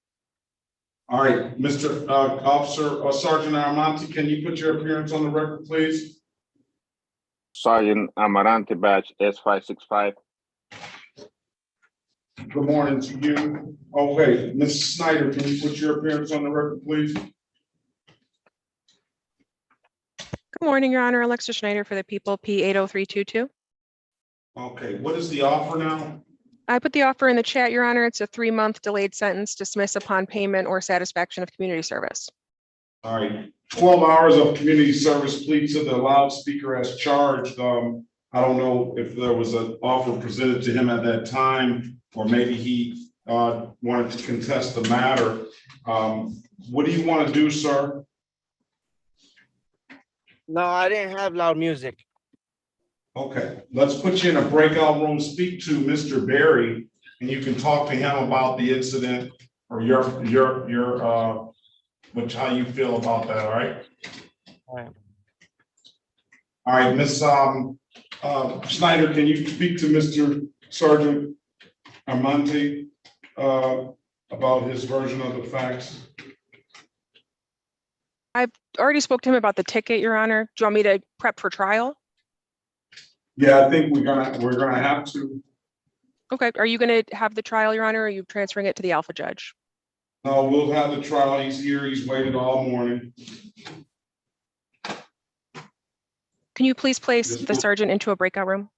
All right, Mr. Officer Sergeant Armante, can you put your appearance on the record, please? Sergeant Amarante, badge S565. Good morning to you. Okay, Ms. Snyder, can you put your appearance on the record, please? Good morning, Your Honor. Alexa Schneider for the people, P80322. Okay, what is the offer now? I put the offer in the chat, Your Honor. It's a 3-month delayed sentence, dismiss upon payment or satisfaction of community service. All right, 12 hours of community service plea to the loudspeaker as charged. I don't know if there was an offer presented to him at that time, or maybe he wanted to contest the matter. What do you want to do, sir? No, I didn't have loud music. Okay, let's put you in a breakout room. Speak to Mr. Berry, and you can talk to him about the incident or your which how you feel about that, all right? All right. All right, Ms. Snyder, can you speak to Mr. Sergeant Armante about his version of the facts? I've already spoke to him about the ticket, Your Honor. Do you want me to prep for trial? Yeah, I think we're gonna have to. Okay, are you gonna have the trial, Your Honor, or are you transferring it to the alpha judge? No, we'll have the trial. He's here. He's waited all morning. Can you please place the sergeant into a breakout room?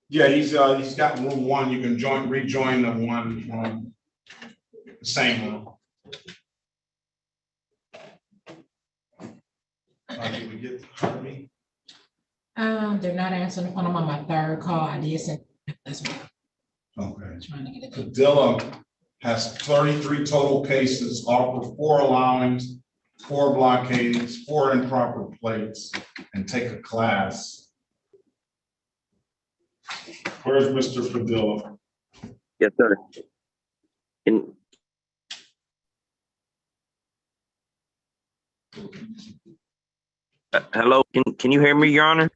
Yeah, he's got room 1. You can rejoin the one, the same room. Did we get Harvey? They're not answering the phone. I'm on my 3rd call. I did send this one. Okay. Trying to get it. Padilla has 33 total cases, offer 4 allowings, 4 blockades, 4 improper plates, and take a class. Where's Mr. Padilla? Yes, sir. Hello, can you hear me, Your Honor?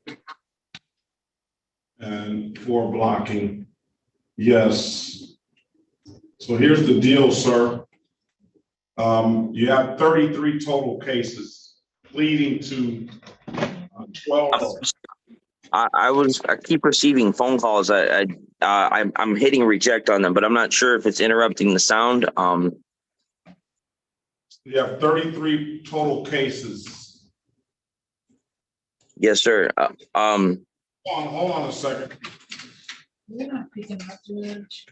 And 4 blocking. Yes. So here's the deal, sir. You have 33 total cases, leading to 12. I keep receiving phone calls. I'm hitting reject on them, but I'm not sure if it's interrupting the sound. You have 33 total cases. Yes, sir. Hold on a second. We're not picking up, Judge.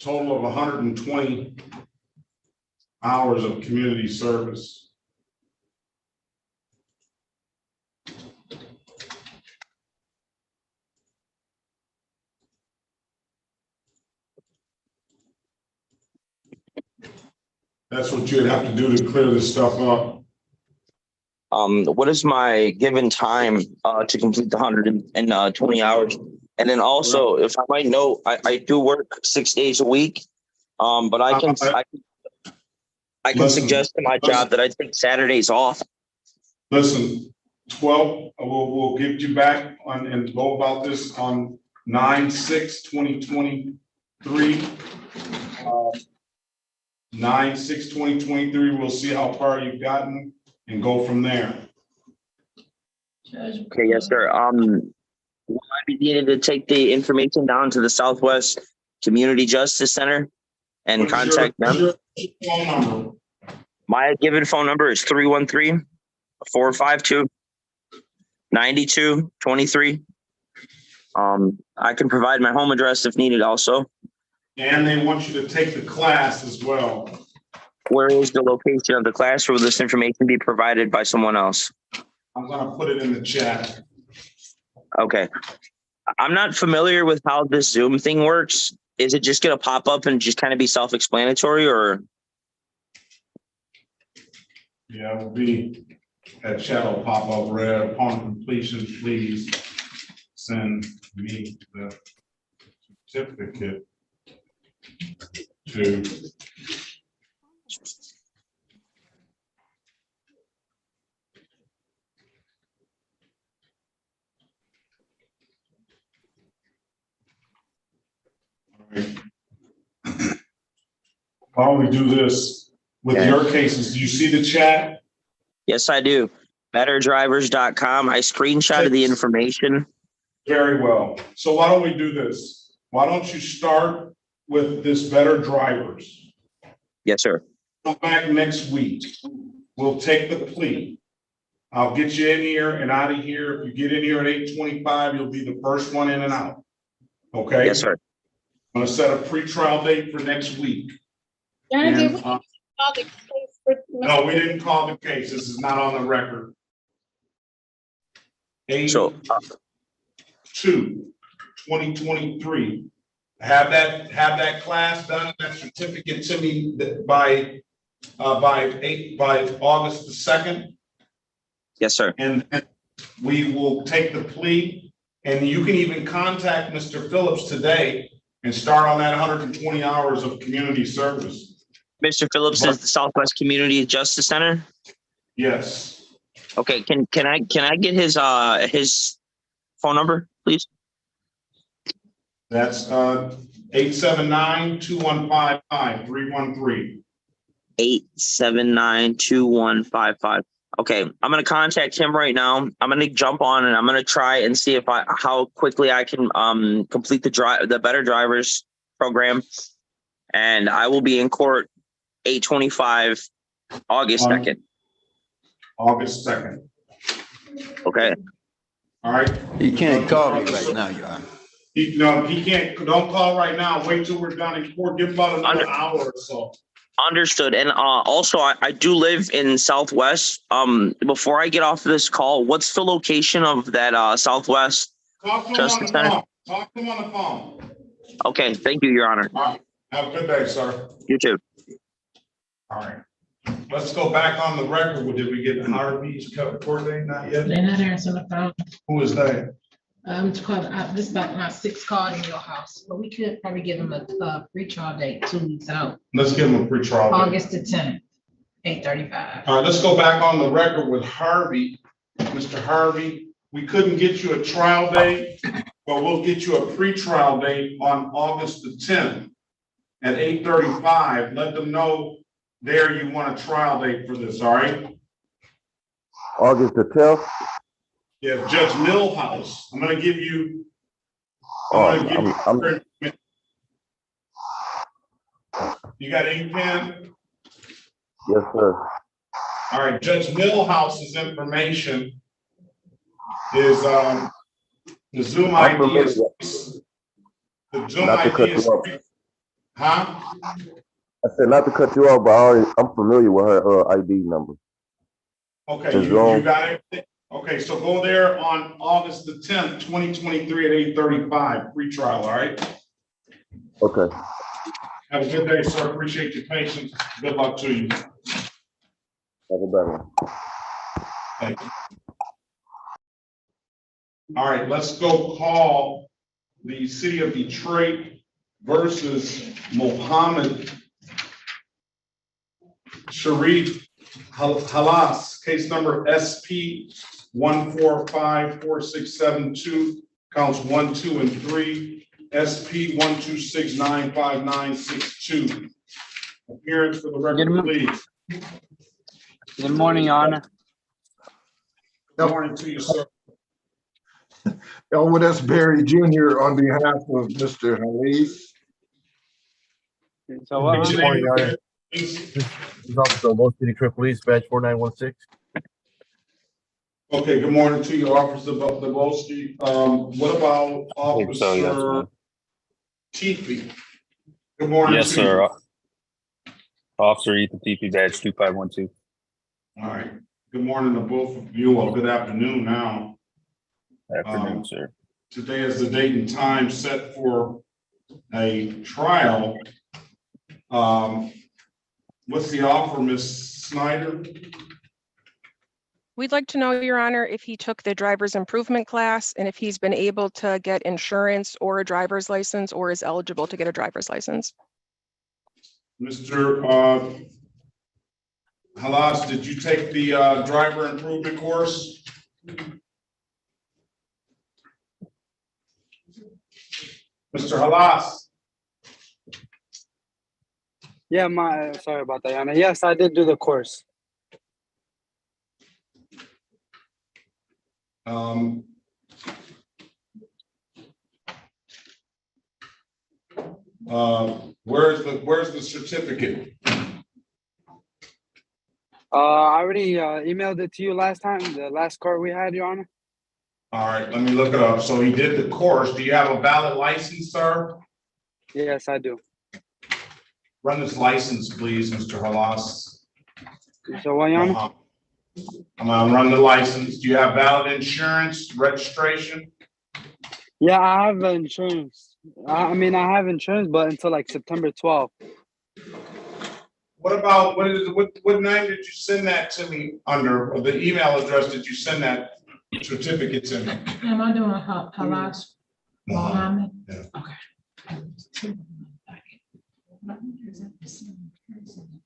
total of 120 hours of community service. That's what you'd have to do to clear this stuff up. What is my given time to complete the 120 hours? And then also, if I might know, I do work 6 days a week. But I can suggest to my job that I take Saturdays off. Listen, 12, we'll get you back on and go about this on 9/6/2023. 9/6/2023. We'll see how far you've gotten and go from there. Okay, yes, sir. Will I be needed to take the information down to the Southwest Community Justice Center and contact them? What's your phone number? My given phone number is 313-452-9223. I can provide my home address if needed also. And they want you to take the class as well. Where is the location of the class, or will this information be provided by someone else? I'm gonna put it in the chat. Okay. I'm not familiar with how this Zoom thing works. Is it just gonna pop up and just kind of be self-explanatory, or? Yeah, it will be, that chat will pop up red. Upon completion, please send me the certificate to why don't we do this with your cases? Do you see the chat? Yes, I do. Betterdrivers.com. I screenshotted the information. Very well. So why don't we do this? Why don't you start with this Better Drivers? Yes, sir. Come back next week. We'll take the plea. I'll get you in here and out of here. If you get in here at 8:25, you'll be the first one in and out. Okay? Yes, sir. I'm gonna set a pre-trial date for next week. John, did And, we call the case for no, we didn't call the case. This is not on the record. 8/2/2023. Have that class done, that certificate to me by August the 2nd. Yes, sir. And we will take the plea, and you can even contact Mr. Phillips today and start on that 120 hours of community service. Mr. Phillips is the Southwest Community Justice Center? Yes. Okay, can I get his phone number, please? That's 879-215-5313. 879-2155. Okay, I'm gonna contact him right now. I'm gonna jump on and I'm gonna try and see how quickly I can complete the Better Drivers program, and I will be in court 8/25, August 2nd. August 2nd. Okay. All right. You can't call me right now, Your Honor. He can't. Don't call right now. Wait till we're done in court. Give about another hour or so. Understood. And also, I do live in Southwest. Before I get off of this call, what's the location of that Southwest Justice Center? Talk to him on the phone. Okay. Thank you, Your Honor. All right. Have a good day, sir. You too. All right. Let's go back on the record. Did we get Harvey's court date? Not yet. They're not answering the phone. Who is that? It's called, this is about my 6th call in your house, but we could probably give them a pre-trial date 2 weeks out. Let's give him a pre-trial date. August the 10th, 8:35. All right, let's go back on the record with Harvey. Mr. Harvey, we couldn't get you a trial date, but we'll get you a pre-trial date on August the 10th at 8:35. Let them know there you want a trial date for this, all right? August the 10th? Yeah, Judge Millhouse. I'm gonna give you. You got ink pen? Yes, sir. All right, Judge Millhouse's information is the Zoom ID is the Zoom ID is Huh? I said not to cut you off, but I'm familiar with her ID number. Okay, It's you on. got everything? Okay, so go there on August the 10th, 2023 at 8:35, free trial, all right? Okay. Have a good day, sir. Appreciate your patience. Good luck to you. Have a better one. Thank you. All right, let's go call the city of Detroit versus Mohammed Sharif Halas, case number SP 1454672, counts 1, 2, and 3, SP 1269592. Appearance for the record, please. Good morning, Your Honor. Good morning to you, sir. Elwood S. Berry Jr. on behalf of Mr. Halise. So what? Good morning, Your Honor. This is Officer Bosti, Detroit Police, badge 4916. Okay, good morning to you, Officer Bosti. What about Officer Teefy? Good morning Yes, to sir. you. Officer Ethan Teefy, badge 2512. All right. Good morning to both of you, or good afternoon now. Afternoon, sir. Today is the date and time set for a trial. What's the offer, Ms. Snyder? We'd like to know, Your Honor, if he took the driver's improvement class and if he's been able to get insurance or a driver's license or is eligible to get a driver's license. Mr. Halas, did you take the driver improvement course? Mr. Halas? Yeah, sorry about that, Your Honor. Yes, I did do the course. Where's the certificate? I already emailed it to you last time, the last court we had, Your Honor. All right, let me look it up. So he did the course. Do you have a valid license, sir? Yes, I do. Run this license, please, Mr. Halas. So what, Your Honor? I'm gonna run the license. Do you have valid insurance, registration? Yeah, I have insurance. I mean, I have insurance, but until like September 12th. What about, what name did you send that to me under, or the email address did you send that certificate to me? Am I doing Halas Mohammed? Yeah. Okay.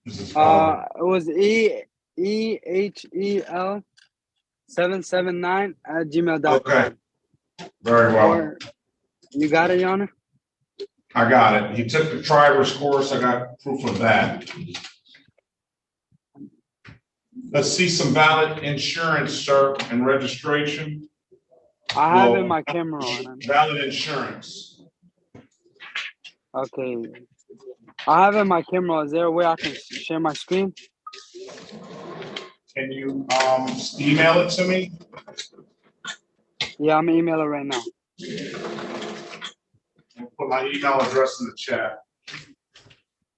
It was EHEL779@gmail.com. Okay. Very well. You got it, Your Honor? I got it. He took the driver's course. I got proof of that. Let's see some valid insurance, sir, and registration. I have in my camera on. Valid insurance. Okay. I have in my camera. Is there a way I can share my screen? Can you email it to me? Yeah, I'm gonna email it right now. I'll put my email address in the chat.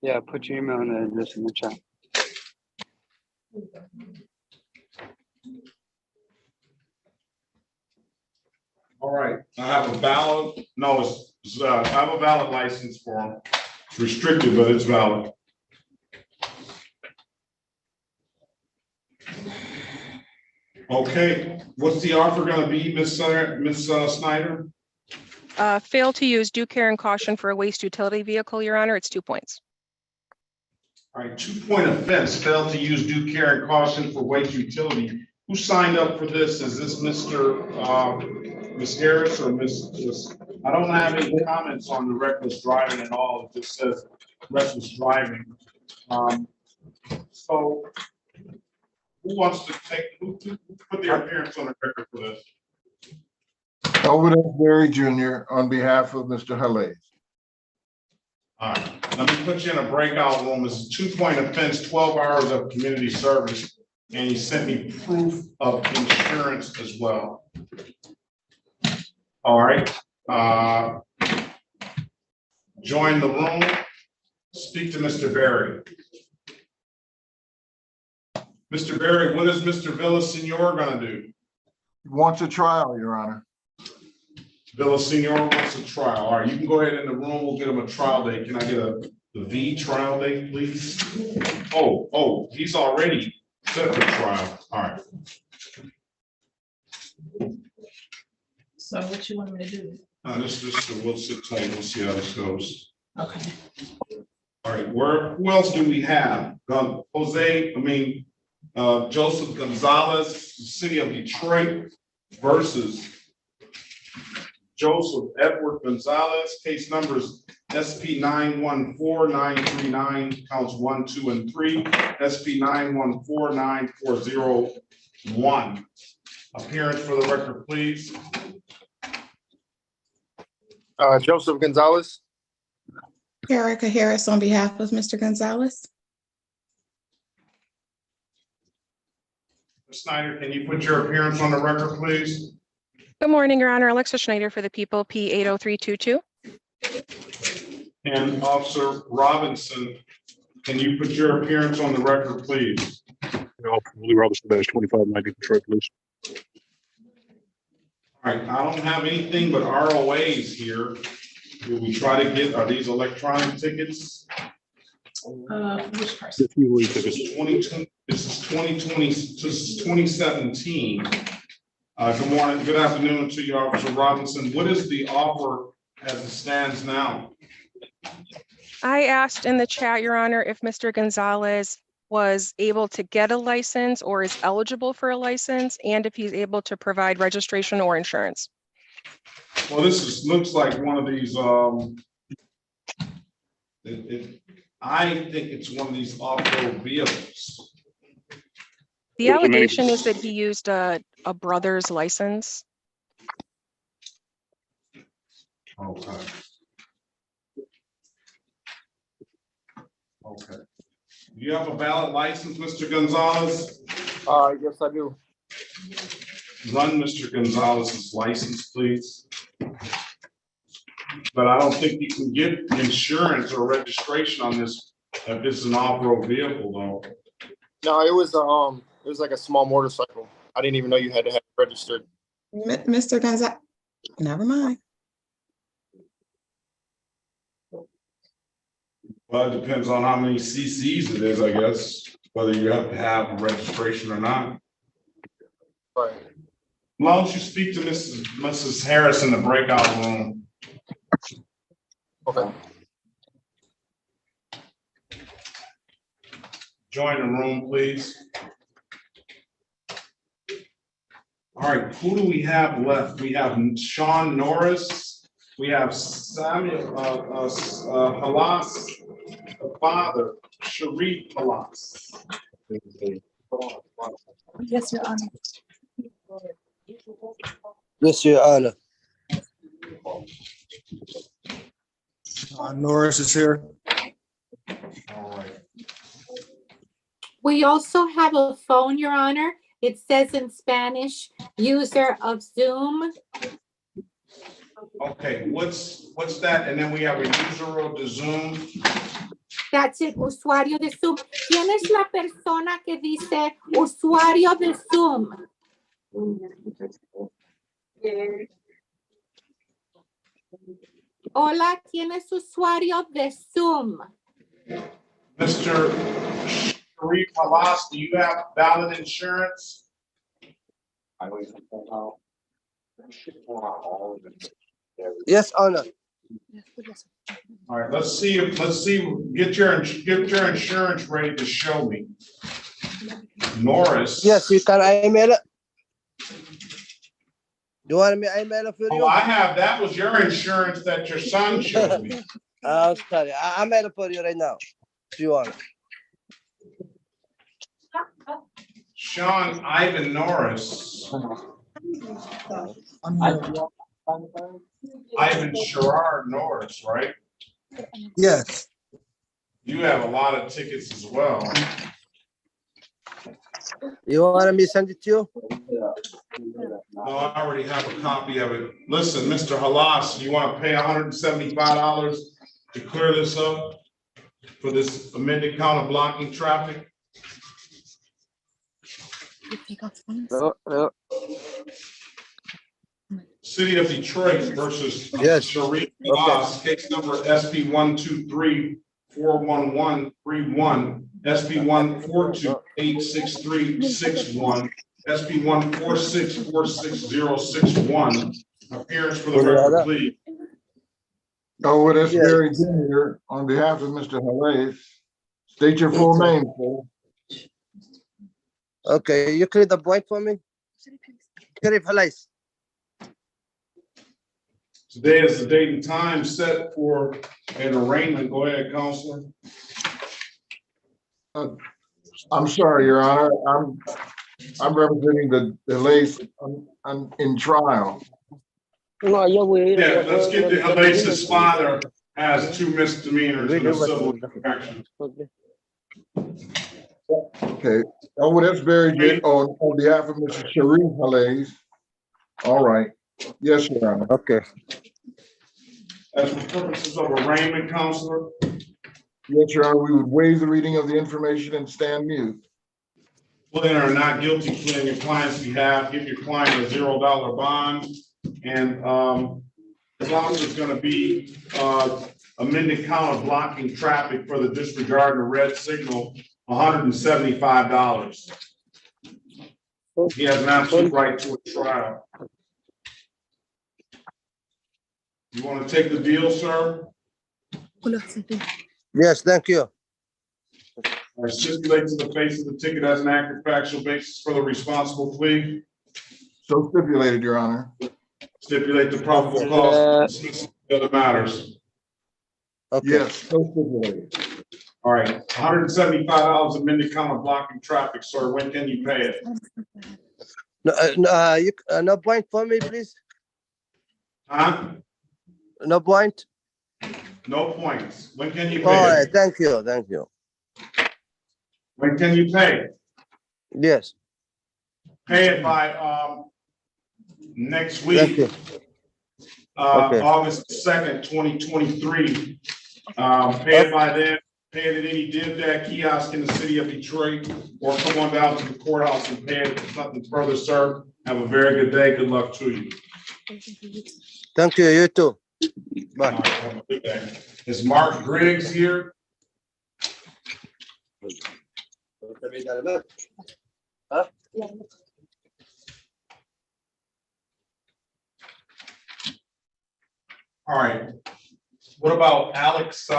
Yeah, put your email address in the chat. All right, I have a valid, no, I have a valid license for him. It's restricted, but it's valid. Okay, what's the offer gonna be, Ms. Snyder? Fail to use due care and caution for a waste utility vehicle, Your Honor, it's 2 points. All right, 2-point offense, failed to use due care and caution for waste utility. Who signed up for this? Is this Mr. Ms. Harris or Ms. I don't have any comments on the reckless driving at all. It just says reckless driving. So who wants to take, who put their appearance on the record for this? Elwood S. Berry Jr. on behalf of Mr. Halise. All right, let me put you in a breakout room. It's a 2-point offense, 12 hours of community service, and he sent me proof of insurance as well. All right, join the room. speak to Mr. Berry. Mr. Berry, what is Mr. Villasenor gonna do? Wants a trial, Your Honor. Villasenor wants a trial. All right, you can go ahead in the room. We'll get him a trial date. Can I get the V trial date, please? Oh, he's already set for trial. All right. So what you want me to do? We'll sit tight. We'll see how this goes. Okay. All right, who else do we have? Joseph Gonzalez, City of Detroit versus Joseph Edward Gonzalez, case numbers SP 914-939, counts 1, 2, and 3, SP 914-9401. Appearance for the record, please. Joseph Gonzalez. Erica Harris on behalf of Mr. Gonzalez. Ms. Snyder, can you put your appearance on the record, please? Good morning, Your Honor. Alexa Schneider for the people, P80322. And Officer Robinson, can you put your appearance on the record, please? Lee Robinson, badge 2590, Detroit Police. All right, I don't have anything but ROAs here. Will we try to get, are these electronic tickets? Which person? This is 2017. Good morning, good afternoon to you, Officer Robinson. What is the offer as it stands now? I asked in the chat, Your Honor, if Mr. Gonzalez was able to get a license or is eligible for a license, and if he's able to provide registration or insurance. Well, looks like one of these, I think it's one of these off-road vehicles. The allegation is that he used a brother's license. Okay. Okay. Do you have a valid license, Mr. Gonzalez? Yes, I do. Run Mr. Gonzalez's license, please. But I don't think you can get insurance or registration on this if it's an off-road vehicle, though. No, it was like a small motorcycle. I didn't even know you had to have it registered. Mr. Gonzalez, never mind. Well, it depends on how many cc's it is, I guess, whether you have to have a registration or not. Right. Why don't you speak to Mrs. Harris in the breakout room? Okay. Join the room, please. All right, who do we have left? We have Sean Norris. We have Samuel Halas, the father, Sharif Halas. Yes, Your Honor. Yes, Your Honor. Norris is here. All right. We also have a phone, Your Honor. It says in Spanish, user of Zoom. Okay, what's that? And then we have a user of the Zoom. That's it, usuario de Zoom. ¿Quién es la persona que dice usuario de Zoom? Hola, ¿quién es usuario de Zoom? Mr. Sharif Halas, do you have valid insurance? Yes, Honor. All right, let's see, get your insurance ready to show me. Norris. Yes, you can email it. You want me to email it for you? Oh, I have, that was your insurance that your son showed me. I'm sorry. I'm email it for you right now. If you want. Sean Ivan Norris. Ivan Sherrard Norris, right? Yes. You have a lot of tickets as well. You want me to send it to you? No, I already have a copy of it. Listen, Mr. Halas, you want to pay $175 to clear this up? for this amended count of blocking traffic. City of Detroit versus Sharif Boss, case number SP 123-41131, SP 142-86361, SP 146-46061. Appearance for the record, please. Oh, that's Barry Jr. on behalf of Mr. Halais. State your full name, sir. Okay, you clear the point for me? Sheriff Halais. Today is the date and time set for an arraignment. Go ahead, Counselor. I'm sorry, Your Honor. I'm representing the Halais in trial. Yeah, let's get to Halais's father has 2 misdemeanors and a civil infraction. Okay. Oh, that's very good. On behalf of Mr. Sharif Halais. All right. Yes, Your Honor. Okay. As for purposes of arraignment, Counselor. Yes, Your Honor. We would waive the reading of the information and stand mute. Plea or not guilty plea on your client's behalf. Give your client a $0 bond. And as long as it's going to be amended count of blocking traffic for the disregard of red signal, $175. He has an absolute right to a trial. You want to take the deal, sir? Yes, thank you. I stipulate to the face of the ticket as an accurate factual basis for the responsible plea. So stipulated, Your Honor. Stipulate the probable cause to dismiss the other matters. Okay. Yes, so stipulated. All right, $175 amended count of blocking traffic, sir. When can you pay it? No point for me, please. Huh? No point. No points. When can you pay All right, it? thank you, thank you. When can you pay it? Yes. Pay it by next week. Thank you. Okay. August 2nd, 2023. Pay it by then. Pay it at any DivDac kiosk in the city of Detroit, or come on down to the courthouse and pay it. If nothing further, sir. Have a very good day. Good luck to you. Thank you. You too. Bye. All right, have a good day. Is Mark Griggs here? Huh? All right. What about Alex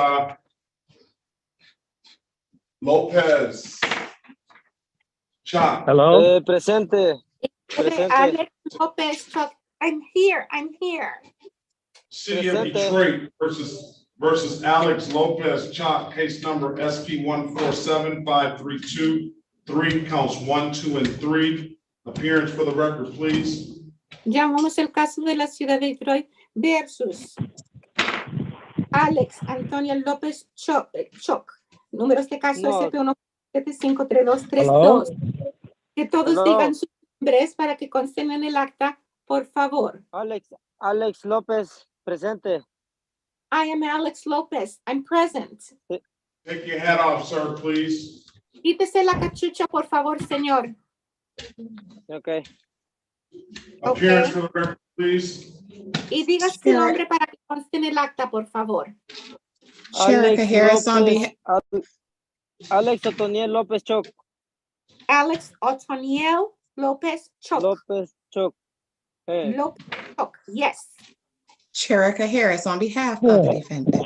Lopez? Chop. Hello? Presente. Alex Lopez, I'm here. City of Detroit versus Alex Lopez Chop, case number SP 1475323, counts 1, 2, and 3. Appearance for the record, please. Llamamos el caso de la ciudad de Detroit versus Alex Antonio López Choc. Números de caso SP 1753232. Que todos digan sus nombres para que consten en el acta, por favor. Alex López, presente. I am Alex Lopez. I'm present. Take your hat off, sir, please. Quítese la cachucha, por favor, señor. Okay. Appearance for the record, please. Y diga su nombre para que conste en el acta, por favor. Sheriff Harris on behalf. Alex Otoniel López Choc. Alex Otoniel Lopez Choc. Lopez Choc. Hey. Lopez Choc, yes. Sheriff Harris on behalf of the defendant.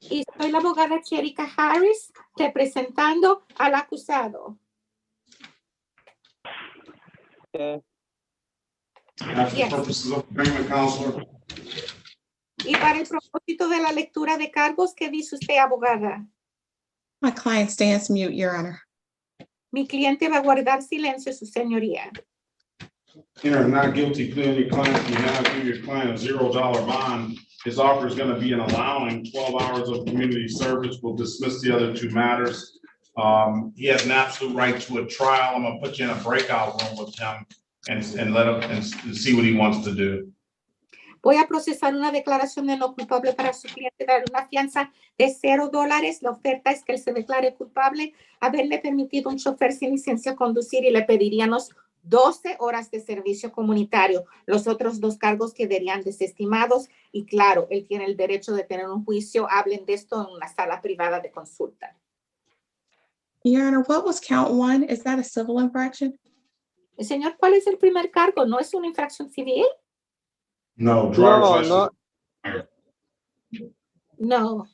Y soy la abogada Cherica Harris representando al acusado. That's for purposes of payment, counselor. Y para el propósito de la lectura de cargos, ¿qué dice usted, abogada? My client stands mute, Your Honor. Mi cliente va a guardar silencio, su señoría. Enter not guilty plea on your client's behalf. Give your client a $0 bond. His offer is going to be an allowing 12 hours of community service. We'll dismiss the other 2 matters. He has an absolute right to a trial. I'm going to put you in a breakout room with him and let him and see what he wants to do. Voy a procesar una declaración de no culpable para su cliente, darle una fianza de $0. La oferta es que él se declare culpable, haberle permitido un chofer sin licencia a conducir y le pediríamos 12 horas de servicio comunitario. Los otros 2 cargos quedarían desestimados y claro, él tiene el derecho de tener un juicio. Hablen de esto en una sala privada de consulta. Your Honor, what was count 1? Is that a civil infraction? Señor, ¿cuál es el primer cargo? ¿No es una infracción civil? No, driver's No, license. No,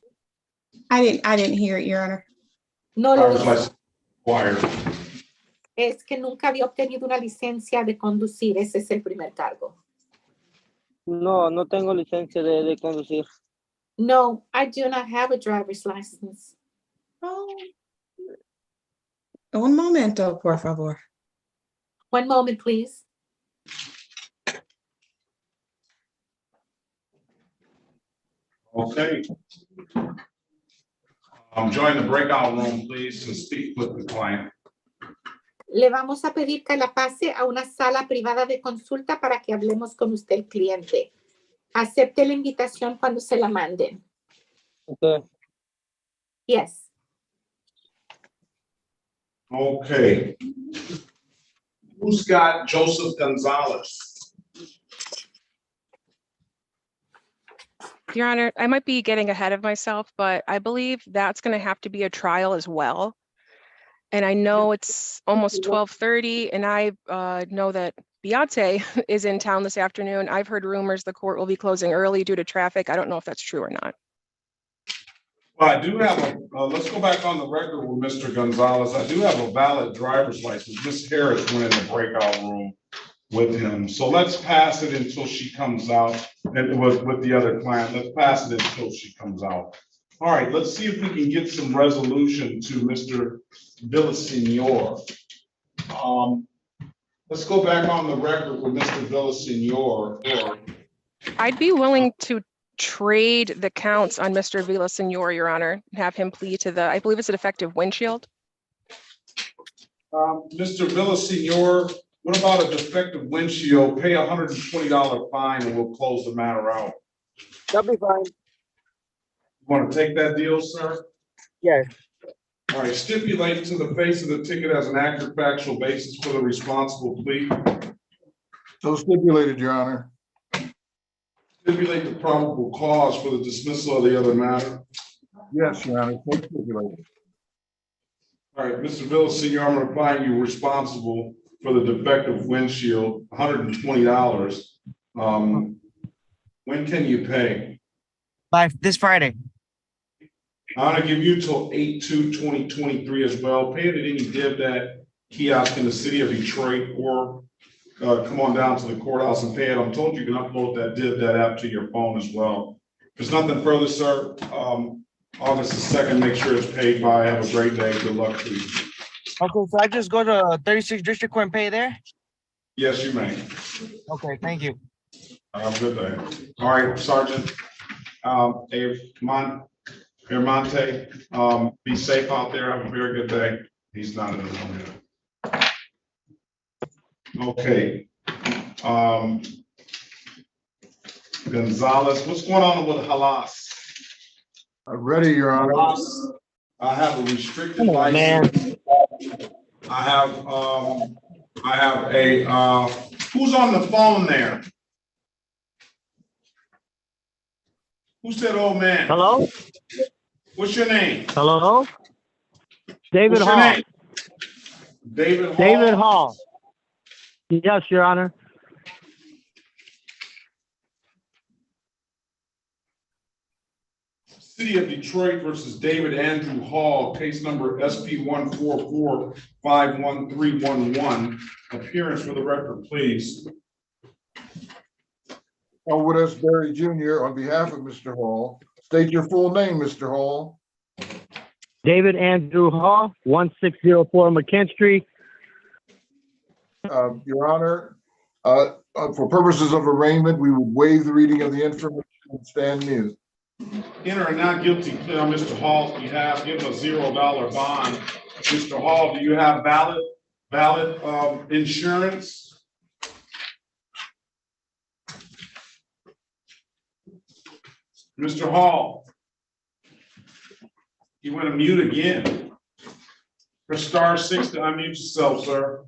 I didn't hear it, Your Honor. no lo Driver's es. license required. Es que nunca había obtenido una licencia de conducir. Ese es el primer cargo. no tengo licencia de conducir. No, I do not have a driver's license. Oh. Un momento, por favor. One moment, please. Okay. Join the breakout room, please, and speak with the client. Le vamos a pedir que la pase a una sala privada de consulta para que hablemos con usted, el cliente. Acepte la invitación cuando se la manden. Okay. Yes. Okay. Who's got Joseph Gonzalez? Your Honor, I might be getting ahead of myself, but I believe that's going to have to be a trial as well. And I know it's almost 12:30, and I know that Beyonce is in town this afternoon. I've heard rumors the court will be closing early due to traffic. I don't know if that's true or not. Well, I do have let's go back on the record with Mr. Gonzalez. I do have a valid driver's license. Ms. Harris went in the breakout room with him. So let's pass it until she comes out, and with the other client. Let's pass it until she comes out. All right, let's see if we can get some resolution to Mr. Villasenor. Let's go back on the record with Mr. Villasenor. I'd be willing to trade the counts on Mr. Villasenor, Your Honor, and have him plead to the, I believe it's a defective windshield. Mr. Villasenor, what about a defective windshield? Pay $120 fine and we'll close the matter out. That'll be fine. Want to take that deal, sir? Yes. All right, stipulate to the face of the ticket as an accurate factual basis for the responsible plea. So stipulated, Your Honor. Stipulate the probable cause for the dismissal of the other matter. Yes, Your Honor. So stipulated. All right, Mr. Villasenor, I'm going to find you responsible for the defective windshield, $120. When can you pay? By this Friday. I'm gonna give you till 8/2/2023 as well. Pay it at any DivDat kiosk in the city of Detroit, or come on down to the courthouse and pay it. I'm told you can upload that DivDat app to your phone as well. If there's nothing further, sir, August the 2nd, make sure it's paid by. Have a great day. Good luck to you. Okay, so I just go to 36th District Court and pay there? Yes, you may. Okay, thank you. Have a good day. All right, Sergeant, Monte, be safe out there. Have a very good day. He's not in the room yet. Okay. Gonzalez, what's going on with Halas? Ready, Your Honor. Halas, I have a restricted license. I have a, who's on the phone there? Who said old man? Hello? What's your name? Hello? David What's your Hall. name? David Hall? David Hall. Yes, Your Honor. City of Detroit versus David Andrew Hall, case number SP 144-51311. Appearance for the record, please. Elwood S. Berry Jr. on behalf of Mr. Hall. State your full name, Mr. Hall. David Andrew Hall, 1604 McKent Street. Your Honor, for purposes of arraignment, we would waive the reading of the information and stand mute. Enter a not guilty plea on Mr. Hall's behalf. Give him a $0 bond. Mr. Hall, do you have valid insurance? Mr. Hall. You want to mute again. Press star 6 to unmute yourself, sir.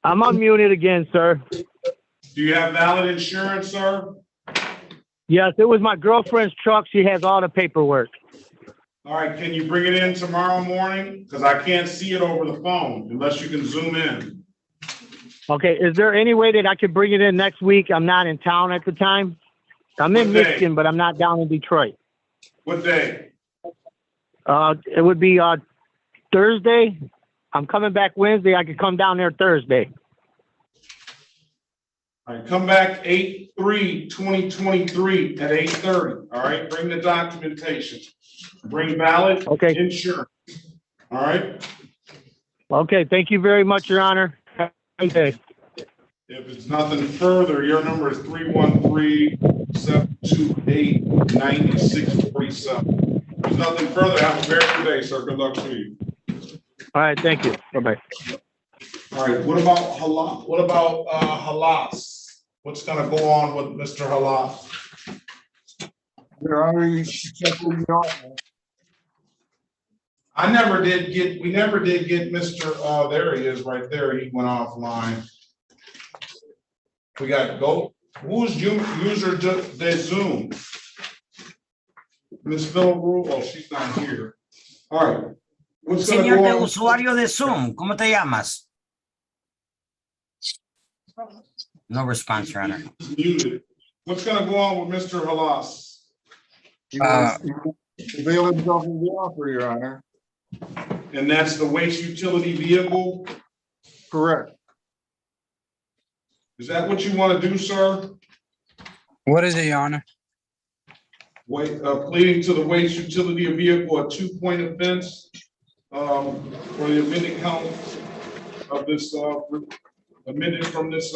I'm unmuted again, sir. Do you have valid insurance, sir? Yes, it was my girlfriend's truck. She has all the paperwork. All right, can you bring it in tomorrow morning? Because I can't see it over the phone unless you can zoom in. Okay, is there any way that I could bring it in next week? I'm not in town at the time. I'm in What day? Michigan, but I'm not down in Detroit. What day? It would be Thursday. I'm coming back Wednesday. I could come down there Thursday. All right, come back 8/3/2023 at 8:30. All right, bring the documentation. Bring valid insurance. All right. Okay, thank you very much, Your Honor. Have a good day. If it's nothing further, your number is 313-728-9647. If there's nothing further, have a very good day, sir. Good luck to you. All right, thank you. Bye-bye. All right, what about Halas? What's gonna go on with Mr. Halas? Your Honor, you should check with the office. We never did get Mr. There he is right there. He went offline. We got who's user de Zoom? Ms. Philbrook, oh, she's not here. All right. What's gonna Señor go de on? usuario de Zoom, ¿cómo te llamas? No response, Your Honor. Muted. What's gonna go on with Mr. Halas? Avail himself of the offer, Your Honor. And that's the waste utility vehicle? Correct. Is that what you want to do, sir? What is it, Your Honor? Pleading to the waste utility vehicle, a 2-point offense for the amended count of this, amended from this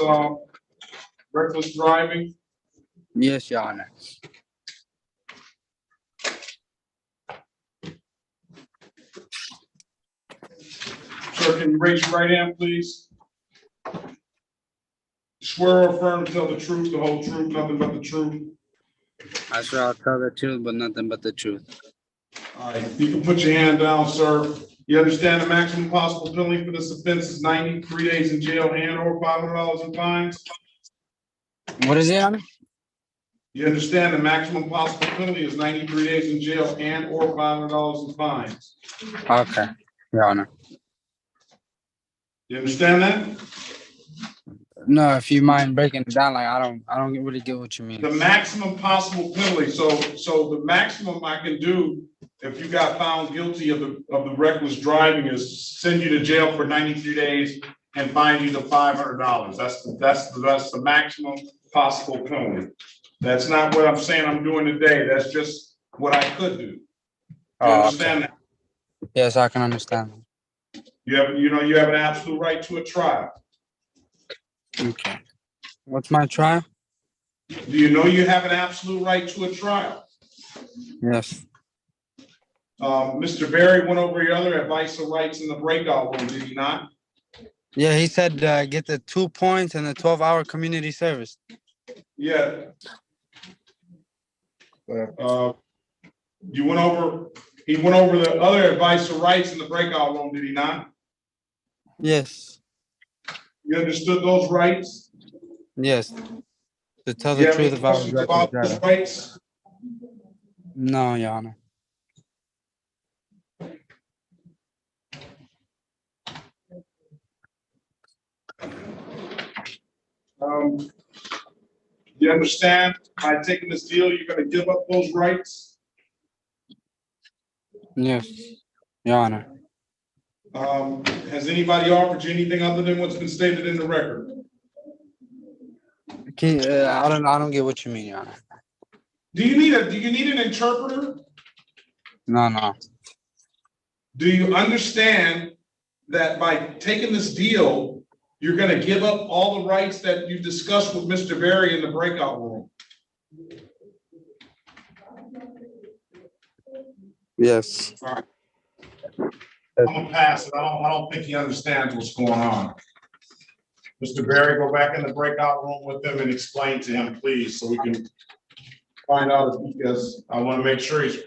reckless driving? Yes, Your Honor. Sir, can you raise your right hand, please? Swear or affirm to tell the truth, the whole truth, nothing but the truth. I swear I'll tell the truth, but nothing but the truth. All right, you can put your hand down, sir. You understand the maximum possible penalty for this offense is 93 days in jail and or $500 in fines? What is it, Your Honor? You understand the maximum possible penalty is 93 days in jail and or $500 in fines? Okay, Your Honor. You understand that? No, if you mind breaking it down, like I don't really get what you mean. The maximum possible penalty, so the maximum I can do if you got found guilty of the reckless driving is send you to jail for 93 days and fine you the $500. That's the maximum possible penalty. That's not what I'm saying I'm doing today. That's just what I could do. You understand that? Yes, I can understand. You have an absolute right to a trial. Okay. What's my trial? Do you know you have an absolute right to a trial? Yes. Mr. Berry went over your other advice or rights in the breakout room, did he not? Yeah, he said get the 2 points and the 12-hour community service. Yeah. He went over the other advice or rights in the breakout room, did he not? Yes. You understood those rights? Yes. To tell the truth about those rights? No, Your Honor. You understand by taking this deal, you're going to give up those rights? Yes, Your Honor. Has anybody offered you anything other than what's been stated in the record? I don't get what you mean, Your Honor. Do you need an interpreter? No. Do you understand that by taking this deal, you're going to give up all the rights that you discussed with Mr. Berry in the breakout room? Yes. All right. I'm gonna pass it. I don't think he understands what's going on. Mr. Berry, go back in the breakout room with him and explain to him, please, so we can find out if he has, I want to make sure he's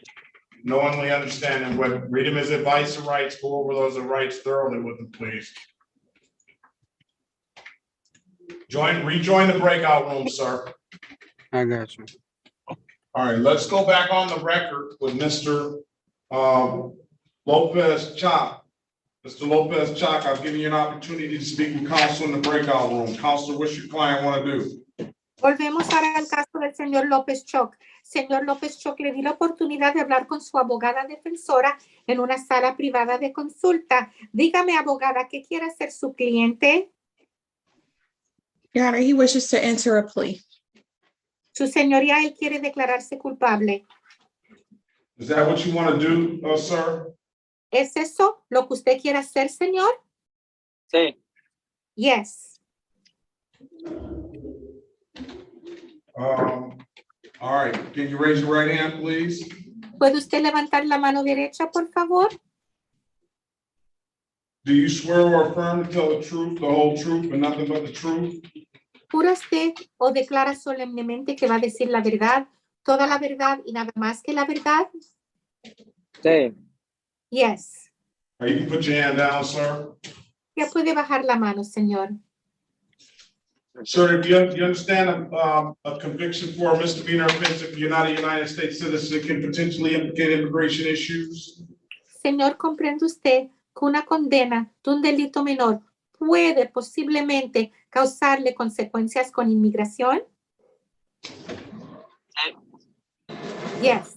knowingly understanding what, read him his advice and rights, go over those rights thoroughly with him, please. Rejoin the breakout room, sir. I got you. All right, let's go back on the record with Mr. Lopez Chalk. Mr. Lopez Chalk, I've given you an opportunity to speak with counsel in the breakout room. Counselor, what's your client want to do? Volvemos ahora al caso del señor López Choc. Señor López Choc, le di la oportunidad de hablar con su abogada defensora en una sala privada de consulta. Dígame, abogada, ¿qué quiere hacer su cliente? Your Honor, he wishes to enter a plea. Su señoría, él quiere declararse culpable. Is that what you want to do, sir? ¿Es eso lo que usted quiere hacer, señor? Sí. Yes. All right, can you raise your right hand, please? ¿Puede usted levantar la mano derecha, por favor? Do you swear or affirm to tell the truth, the whole truth, and nothing but the truth? ¿Jura usted o declara solemnemente que va a decir la verdad, toda la verdad y nada más que la verdad? Sí. Yes. All right, you can put your hand down, sir. Ya puede bajar la mano, señor. Sir, if you understand a conviction for a misdemeanor offense, if you're not a United States citizen, it can potentially implicate immigration issues. Señor, ¿comprende usted que una condena de un delito menor puede posiblemente causarle consecuencias con inmigración? Yes.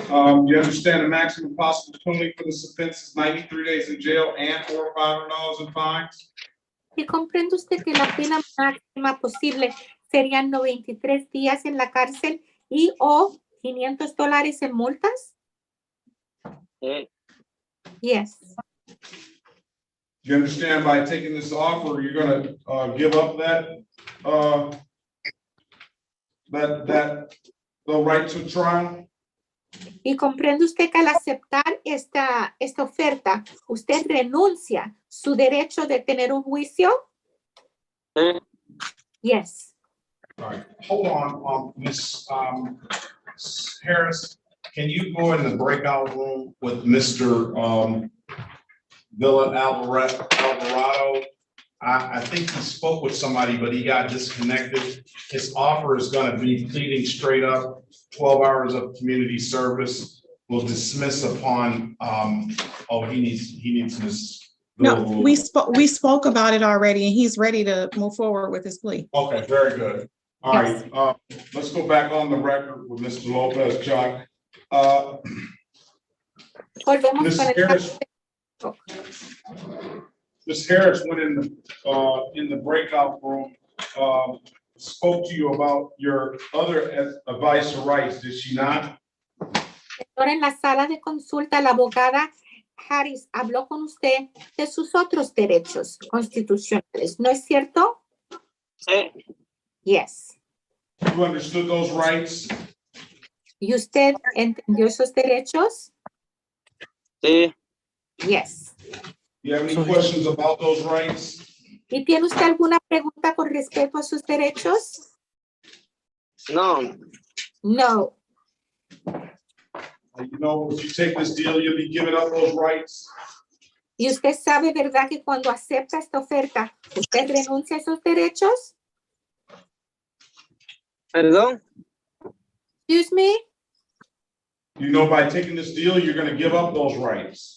You understand the maximum possible penalty for this offense is 93 days in jail and or $500 in fines? ¿Y comprende usted que la pena máxima posible serían 93 días en la cárcel y o $500 en multas? Sí. Yes. You understand by taking this offer, you're going to give up the right to trial? ¿Y comprende usted que al aceptar esta oferta, usted renuncia su derecho de tener un juicio? Sí. Yes. All right, hold on, Ms. Harris, can you go in the breakout room with Mr. Villa Alvarado? I think he spoke with somebody, but he got disconnected. His offer is going to be pleading straight up 12 hours of community service. Will dismiss upon, he needs this. No, we spoke about it already and he's ready to move forward with his plea. Okay, very good. All right, let's go back on the record with Mr. Lopez Chalk. Ms. Harris went in the breakout room, spoke to you about your other advice or rights, did she not? Ahora en la sala de consulta, la abogada Harris habló con usted de sus otros derechos constitucionales, ¿no es cierto? Sí. Yes. You understood those rights? ¿Y usted entendió esos derechos? Sí. Yes. You have any questions about those rights? ¿Y tiene usted alguna pregunta con respecto a sus derechos? No. No. You know, if you take this deal, you'll be giving up those rights. ¿Y usted sabe, verdad, que cuando acepta esta oferta, usted renuncia a esos derechos? ¿Perdón? Excuse me. You know, by taking this deal, you're going to give up those rights.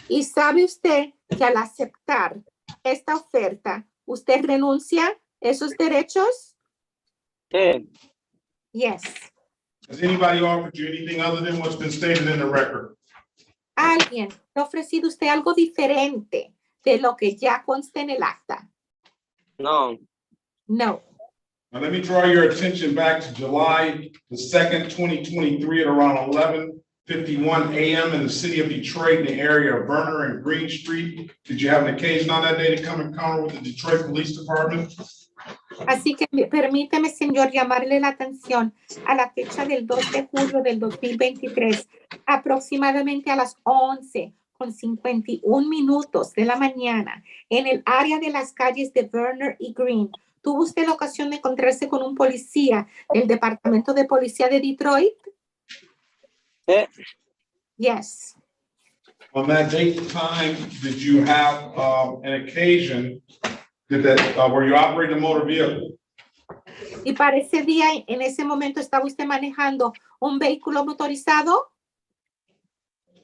¿Y sabe usted que al aceptar esta oferta, usted renuncia a esos derechos? Sí. Yes. Has anybody offered you anything other than what's been stated in the record? ¿Alguien le ha ofrecido usted algo diferente de lo que ya consta en el acta? No. No. Now, let me draw your attention back to July the 2nd, 2023 at around 11:51 a.m. in the city of Detroit in the area of Berner and Green Street. Did you have an occasion on that day to come encounter with the Detroit Police Department? Así que permíteme, señor, llamarle la atención a la fecha del 2 de julio del 2023, aproximadamente a las 11:51 de la mañana, en el área de las calles de Berner y Green. ¿Tuvo usted la ocasión de encontrarse con un policía del Departamento de Policía de Detroit? Yes. On that date and time, did you have an occasion where you operated a motor vehicle? Y para ese día, en ese momento, ¿estaba usted manejando un vehículo motorizado?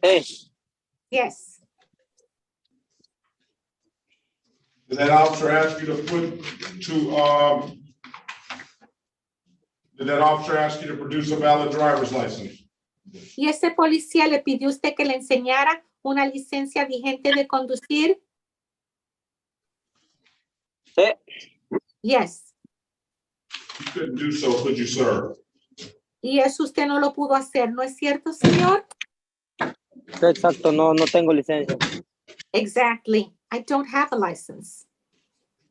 Yes. Did that officer ask you to produce a valid driver's license? ¿Y ese policía le pidió a usted que le enseñara una licencia vigente de conducir? Yes. You couldn't do so, could you, sir? Y eso usted no lo pudo hacer, ¿no es cierto, señor? Exacto, no tengo licencia. Exactly. I don't have a license.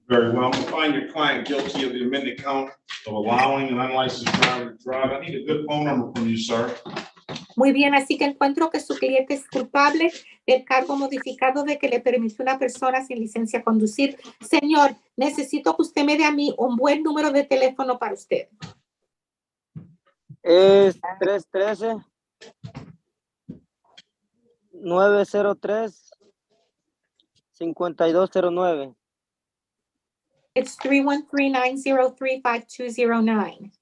Very well. I'm gonna find your client guilty of the amended count of allowing an unlicensed driver to drive. I need a good phone number from you, sir. Muy bien, así que encuentro que su cliente es culpable del cargo modificado de que le permitió a una persona sin licencia conducir. Señor, necesito que usted me dé a mí un buen número de teléfono para usted. Es 313-903-5209. It's 313-903-5209.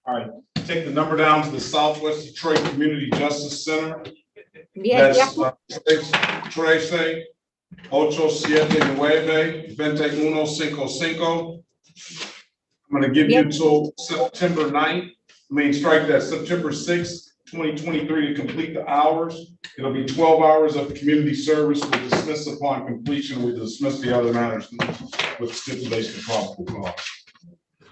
All right, take the number down to the Southwest Detroit Community Justice Center. Bien, That's ya. 879-2155. I'm gonna give you till September 9th. Strike that, September 6th, 2023 to complete the hours. It'll be 12 hours of community service. We'll dismiss upon completion. We dismiss the other matters with stipulation of probable cause.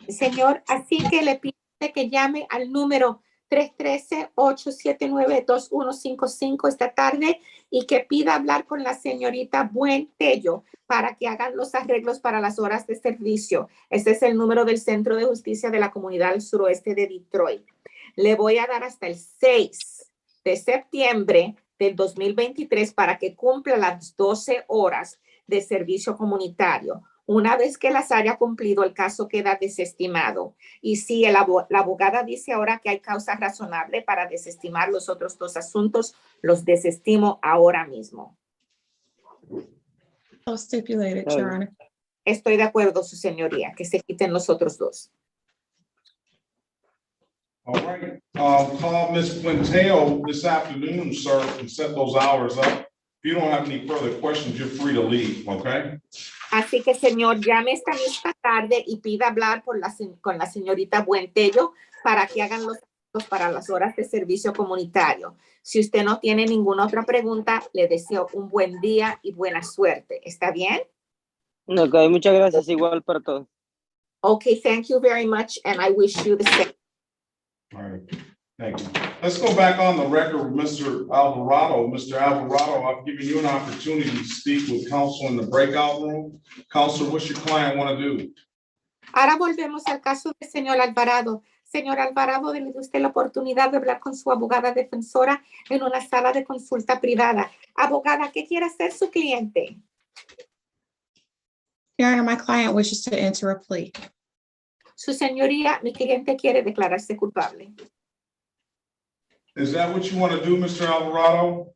Señor, así que le pido que llame al número 313-879-2155 esta tarde y que pida hablar con la señorita Buentello para que hagan los arreglos para las horas de servicio. Este es el número del Centro de Justicia de la Comunidad del Suroeste de Detroit. Le voy a dar hasta el 6 de septiembre del 2023 para que cumpla las 12 horas de servicio comunitario. Una vez que las haya cumplido, el caso queda desestimado. Y si la abogada dice ahora que hay causa razonable para desestimar los otros dos asuntos, los desestimo ahora mismo. So stipulated, Your Honor. Estoy de acuerdo, su señoría, que se quiten los otros dos. All right, call Ms. Quinteo this afternoon, sir, and set those hours up. If you don't have any further questions, you're free to leave, okay? Así que, señor, llame esta misma tarde y pida hablar con la señorita Buentello para que hagan los para las horas de servicio comunitario. Si usted no tiene ninguna otra pregunta, le deseo un buen día y buena suerte. ¿Está bien? Ok, muchas gracias, igual para todos. Okay, thank you very much, and I wish you the same. All right, thank you. Let's go back on the record with Mr. Alvarado. Mr. Alvarado, I've given you an opportunity to speak with counsel in the breakout room. Counselor, what's your client want to do? Ahora volvemos al caso del señor Alvarado. Señor Alvarado, le dio usted la oportunidad de hablar con su abogada defensora en una sala de consulta privada. Abogada, ¿qué quiere hacer su cliente? Your Honor, my client wishes to enter a plea. Su señoría, mi cliente quiere declararse culpable. Is that what you want to do, Mr. Alvarado?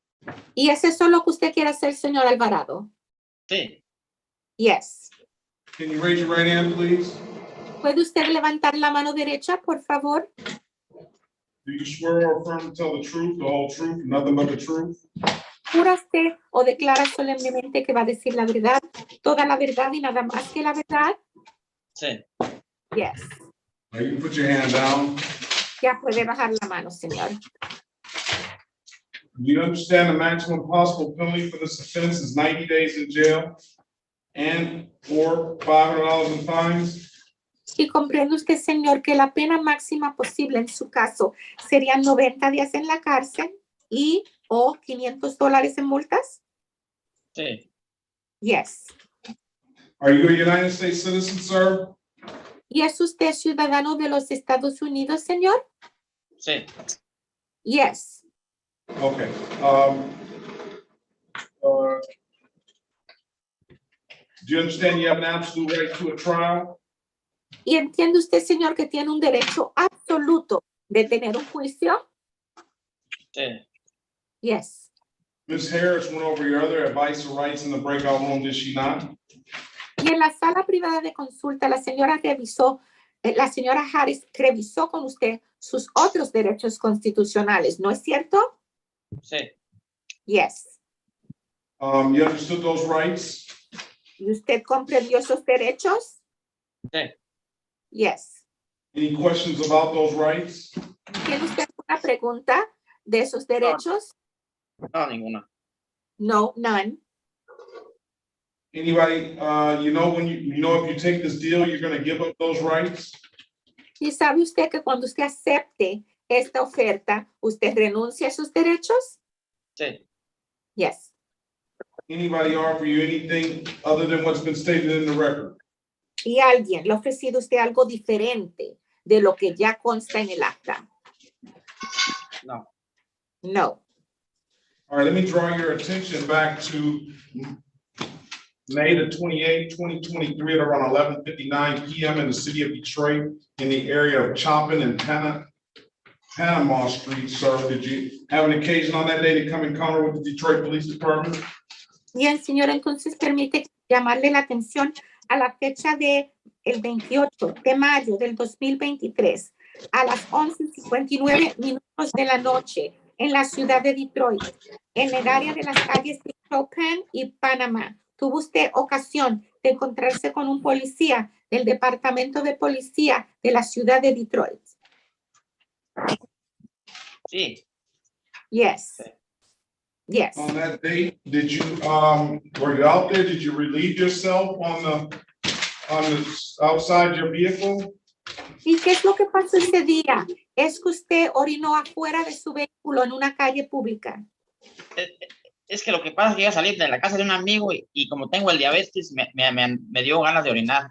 ¿Y es eso lo que usted quiere hacer, señor Alvarado? Sí. Yes. Can you raise your right hand, please? ¿Puede usted levantar la mano derecha, por favor? Do you swear or affirm to tell the truth, the whole truth, nothing but the truth? ¿Jura usted o declara solemnemente que va a decir la verdad, toda la verdad y nada más que la verdad? Sí. Yes. Now you can put your hand down. Ya puede bajar la mano, señor. Do you understand the maximum possible penalty for this offense is 90 days in jail and or $500 in fines? Y comprende usted, señor, que la pena máxima posible en su caso serían 90 días en la cárcel y o $500 en multas? Sí. Yes. Are you a United States citizen, sir? ¿Y es usted ciudadano de los Estados Unidos, señor? Sí. Yes. Okay. Do you understand you have an absolute right to a trial? ¿Y entiende usted, señor, que tiene un derecho absoluto de tener un juicio? Sí. Yes. Ms. Harris went over your other advice or rights in the breakout room, did she not? Y en la sala privada de consulta, la señora Harris revisó con usted sus otros derechos constitucionales, ¿no es cierto? Sí. Yes. You understood those rights? ¿Y usted comprendió esos derechos? Sí. Yes. Any questions about those rights? ¿Tiene usted una pregunta de esos derechos? No, ninguna. No, none. Anybody, when if you take this deal, you're going to give up those rights? ¿Y sabe usted que cuando usted acepte esta oferta, usted renuncia a sus derechos? Sí. Yes. Anybody offer you anything other than what's been stated in the record? ¿Y alguien le ha ofrecido usted algo diferente de lo que ya consta en el acta? No. No. All right, let me draw your attention back to May the 28th, 2023 at around 11:59 p.m. in the city of Detroit in the area of Choppin and Panama Street, sir. Did you have an occasion on that day to come encounter with the Detroit Police Department? Bien, señor, entonces permite llamarle la atención a la fecha de el 28 de mayo del 2023 a las 11:59 minutos de la noche en la ciudad de Detroit, en el área de las calles de Chopin y Panamá. ¿Tuvo usted ocasión de encontrarse con un policía del Departamento de Policía de la ciudad de Detroit? Sí. Yes. Yes. On that date, did you were you out there? Did you relieve yourself on the outside your vehicle? ¿Y qué es lo que pasó ese día? ¿Es que usted orinó afuera de su vehículo en una calle pública? Es que lo que pasa es que iba a salir de la casa de un amigo y como tengo el diabetes, me dio ganas de orinar.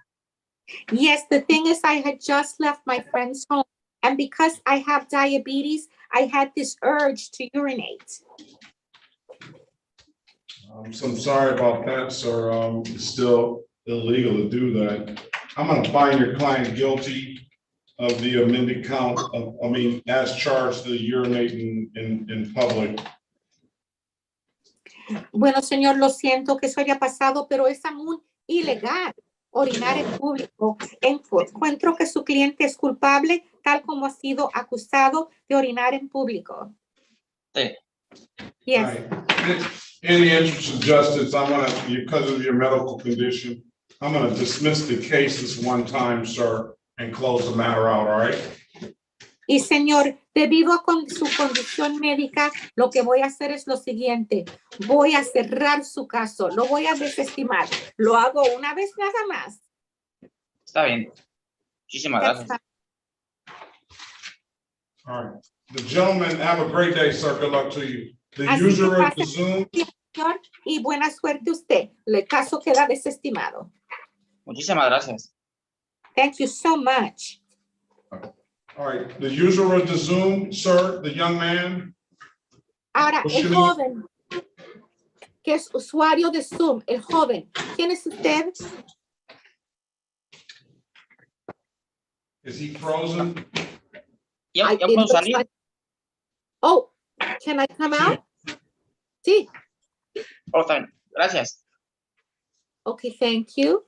Yes, the thing is I had just left my friend's home and because I have diabetes, I had this urge to urinate. I'm sorry about that, sir. It's still illegal to do that. I'm going to find your client guilty of the amended count of, as charged to urinate in public. Bueno, señor, lo siento que eso haya pasado, pero es aún ilegal orinar en público. Encuentro que su cliente es culpable, tal como ha sido acusado de orinar en público. Sí. Yes. Right. In the interest of justice, because of your medical condition, I'm going to dismiss the case this one time, sir, and close the matter out, all right? Y señor, debido a su condición médica, lo que voy a hacer es lo siguiente. Voy a cerrar su caso, lo voy a desestimar. Lo hago una vez nada más. Está bien. Muchísimas gracias. All right. The gentleman, have a great day, sir. Good luck to you. The Así user que of the Zoom. señor, y buena suerte usted. El caso queda desestimado. Muchísimas gracias. Thank you so much. All right. The user of the Zoom, sir, the young man. Ahora, What's el your name? joven, que es usuario de Zoom, el joven. ¿Quién es usted? Is he frozen? Ya puedo salir. Oh, can I come out? Sí. Oh, está bien. Gracias. Okay, thank you.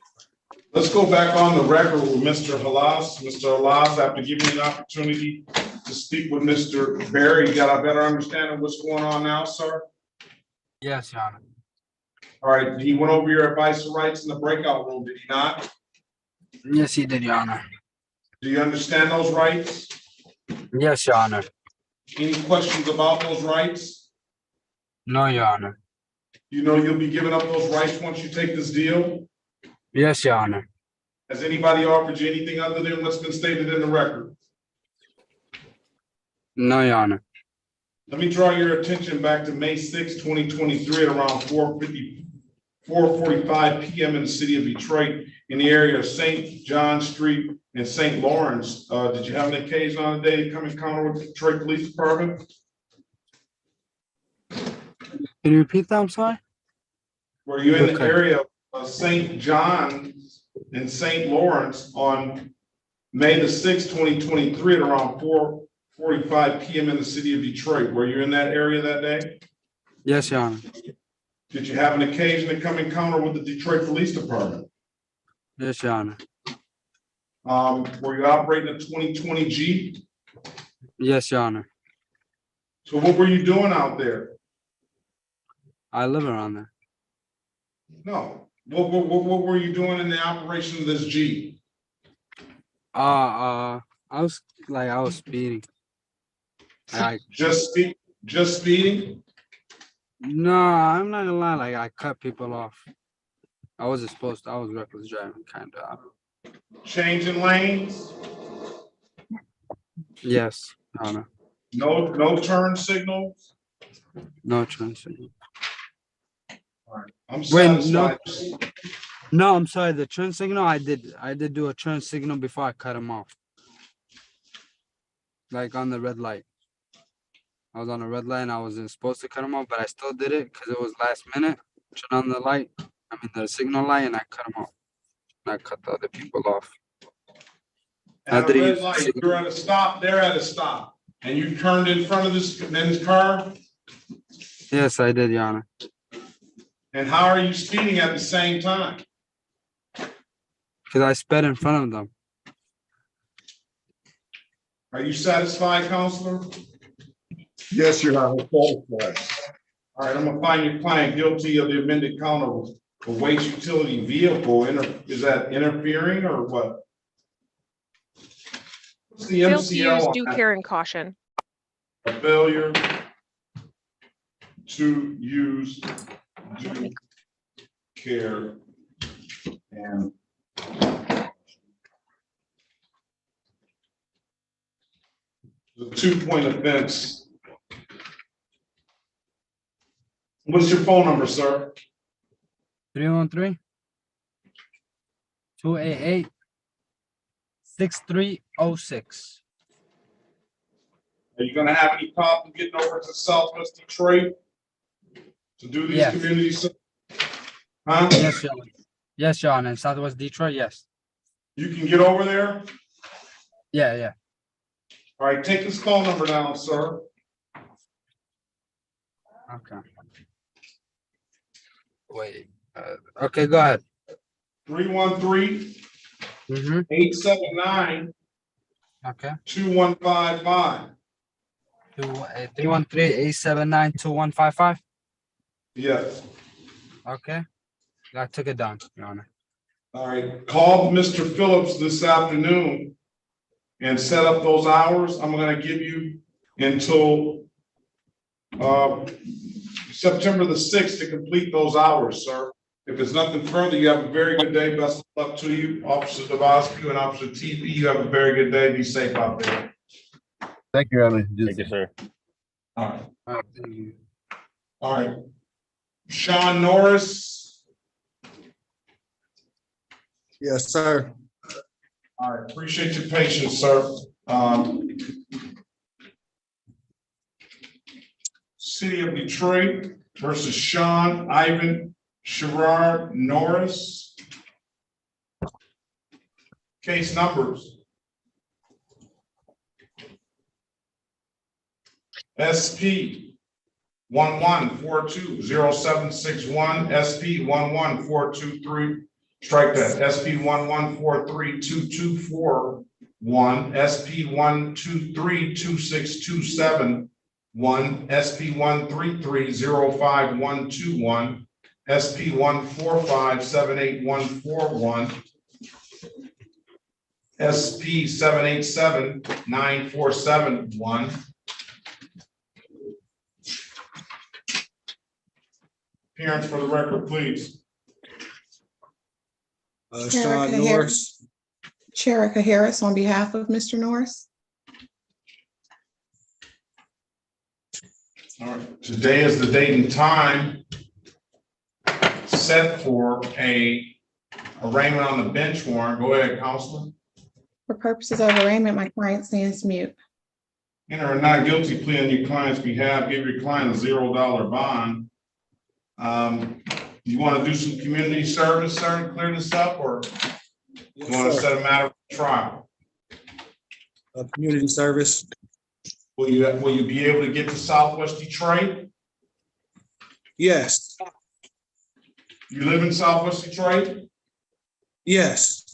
Let's go back on the record with Mr. Halas. Mr. Halas, after giving you an opportunity to speak with Mr. Barry, you got a better understanding of what's going on now, sir? Yes, Your Honor. All right, he went over your advice and rights in the breakout room, did he not? Yes, he did, Your Honor. Do you understand those rights? Yes, Your Honor. Any questions about those rights? No, Your Honor. You know you'll be giving up those rights once you take this deal? Yes, Your Honor. Has anybody offered you anything other than what's been stated in the record? No, Your Honor. Let me draw your attention back to May 6, 2023 at around 4:45 p.m. in the city of Detroit in the area of St. John Street and St. Lawrence. Did you have an occasion on the day to come encounter with the Detroit Police Department? Can you repeat that? I'm sorry. Were you in the area of St. John's in St. Lawrence on May the 6th, 2023 at around 4:45 PM in the city of Detroit. Were you in that area that day? Yes, Your Honor. Did you have an occasion to come encounter with the Detroit Police Department? Yes, Your Honor. Were you operating a 2020 Jeep? Yes, Your Honor. So what were you doing out there? I live around there. No. What were you doing in the operation of this Jeep? I was speeding. Just speeding? No, I'm not gonna lie. Like I cut people off. I wasn't supposed to. I was reckless driving, kind of. Changing lanes? Yes, Your Honor. No turn signals? No turn signal. I'm Wait, satisfied. no, I'm sorry. The turn signal, I did do a turn signal before I cut him off. Like on the red light. I was on a red light and I wasn't supposed to cut him off, but I still did it because it was last minute. Turn on the light, the signal light, and I cut him off. And I cut the other people off. At a red light, you're at a stop, they're at a stop, and you turned in front of this man's car? Yes, I did, Your Honor. And how are you speeding at the same time? Because I sped in front of them. Are you satisfied, Counselor? Yes, Your Honor. Satisfied. All right, I'm gonna find your client guilty of the amended count of a waste utility vehicle. Is that interfering or what? What's the Fail to use MCL on due that? care and caution. A failure to use due care and the 2-point offense. What's your phone number, sir? 313-288-6306. Are you gonna have any problem getting over to Southwest Detroit to do these Yes. community service? Huh? Yes, Your Honor. Yes, Your Honor. In Southwest Detroit, yes. You can get over there? Yeah. All right, take this phone number down, sir. Okay. Wait. Okay, go ahead. 313-879-2155. Okay. 313-879-2155. Yes. Okay. I took it down, Your Honor. All right, call Mr. Phillips this afternoon and set up those hours. I'm gonna give you until September the 6th to complete those hours, sir. If there's nothing further, you have a very good day. Best of luck to you. Officer Devosky and Officer TP, you have a very good day. Be safe out there. Thank you, Alan. Thank you, sir. All right. Thank you. All right. Sean Norris. Yes, sir. All right, appreciate your patience, sir. City of Detroit versus Sean Ivan Sherrard Norris. Case numbers. SP 11420761, SP 11423. Strike that. SP 1143224. SP 1232627. SP 1330521. SP 1457841. SP 787947. Appearance for the record, please. Sean Norris. Sherika Harris on behalf of Mr. Norris. All right, today is the date and time set for a arraignment on the bench warrant. Go ahead, Counselor. For purposes of arraignment, my client stands mute. Enter a not guilty plea on your client's behalf. Give your client a $0 bond. You want to do some community service, sir, and clear this up, or you want to sir. set a matter of trial? Community service. Will you be able to get to Southwest Detroit? Yes. You live in Southwest Detroit? Yes.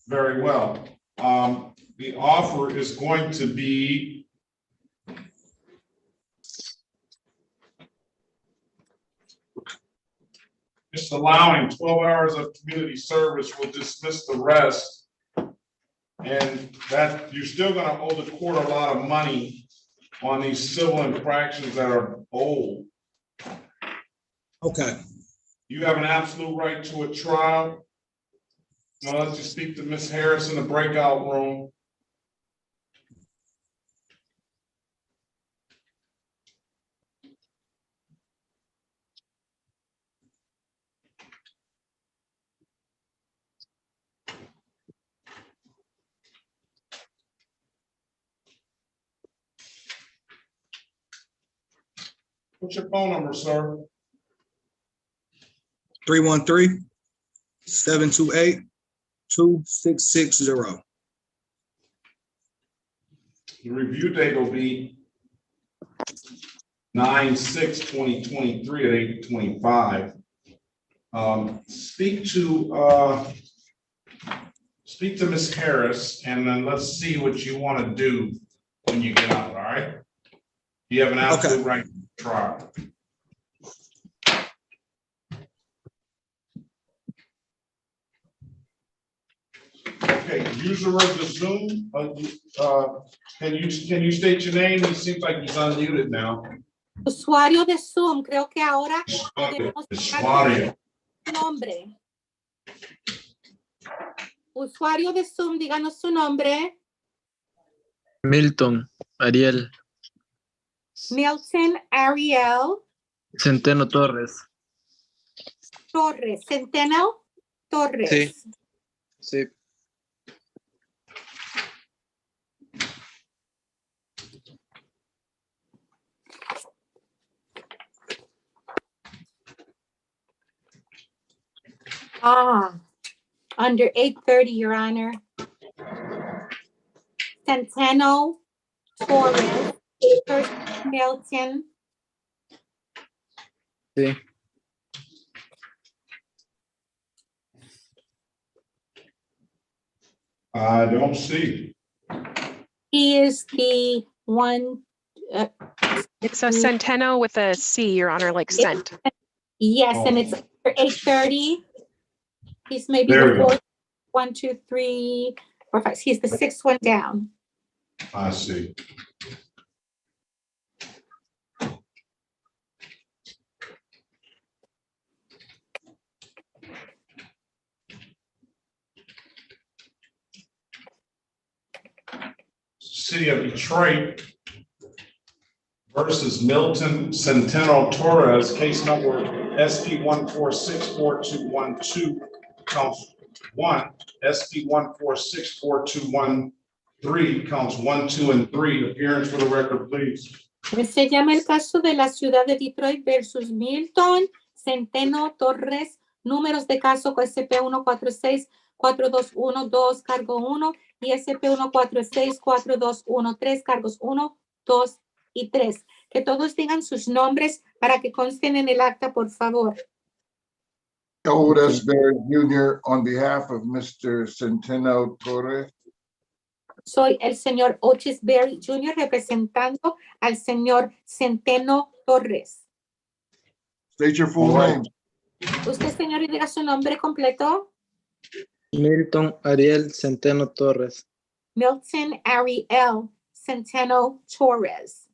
Very well. The offer is going to be just allowing 12 hours of community service. Will dismiss the rest. And that you're still going to owe the court a lot of money on these civil infractions that are old. Okay. You have an absolute right to a trial. Now let's just speak to Ms. Harris in the breakout room. What's your phone number, sir? 313-728-2660. The review date will be 9/6/2023 at 8:25. Speak to Ms. Harris, and then let's see what you want to do when you get out, all right? You have an absolute right to trial. Okay, user of the Zoom, can you state your name? It seems like he's unmuted now. Usuario de Zoom, creo que ahora podemos Usuario. su nombre. Usuario de Zoom, díganos su nombre. Milton, Ariel, Milton Ariel Centeno Torres. Torres. Centeno Torres. Sí. Sí. Under 830, Your Honor. Centeno Torres. First Milton. Sí. I don't see. He is the one. It's a Centeno with a C, Your Honor, like cent. Yes, and it's 830. He's maybe There we the go. fourth. 1, 2, 3, 4, 5. He's the sixth one down. I see. City of Detroit versus Milton Centeno Torres, case number SP 1464212, counts 1, SP 1464213, counts 1, 2, and 3. Appearance for the record, please. Se llama el caso de la ciudad de Detroit versus Milton Centeno Torres. Números de caso con SP 146-4212, cargo 1, y SP 146-4213, cargos 1, 2 y 3. Que todos digan sus nombres para que consten en el acta, por favor. Elwood S. Berry Jr. on behalf of Mr. Centeno Torres. Soy el señor Otis Berry Jr. representando al señor Centeno Torres. State your full name. Usted, señor, y diga su nombre completo. Milton Ariel Centeno Torres. Milton Ariel Centeno Torres.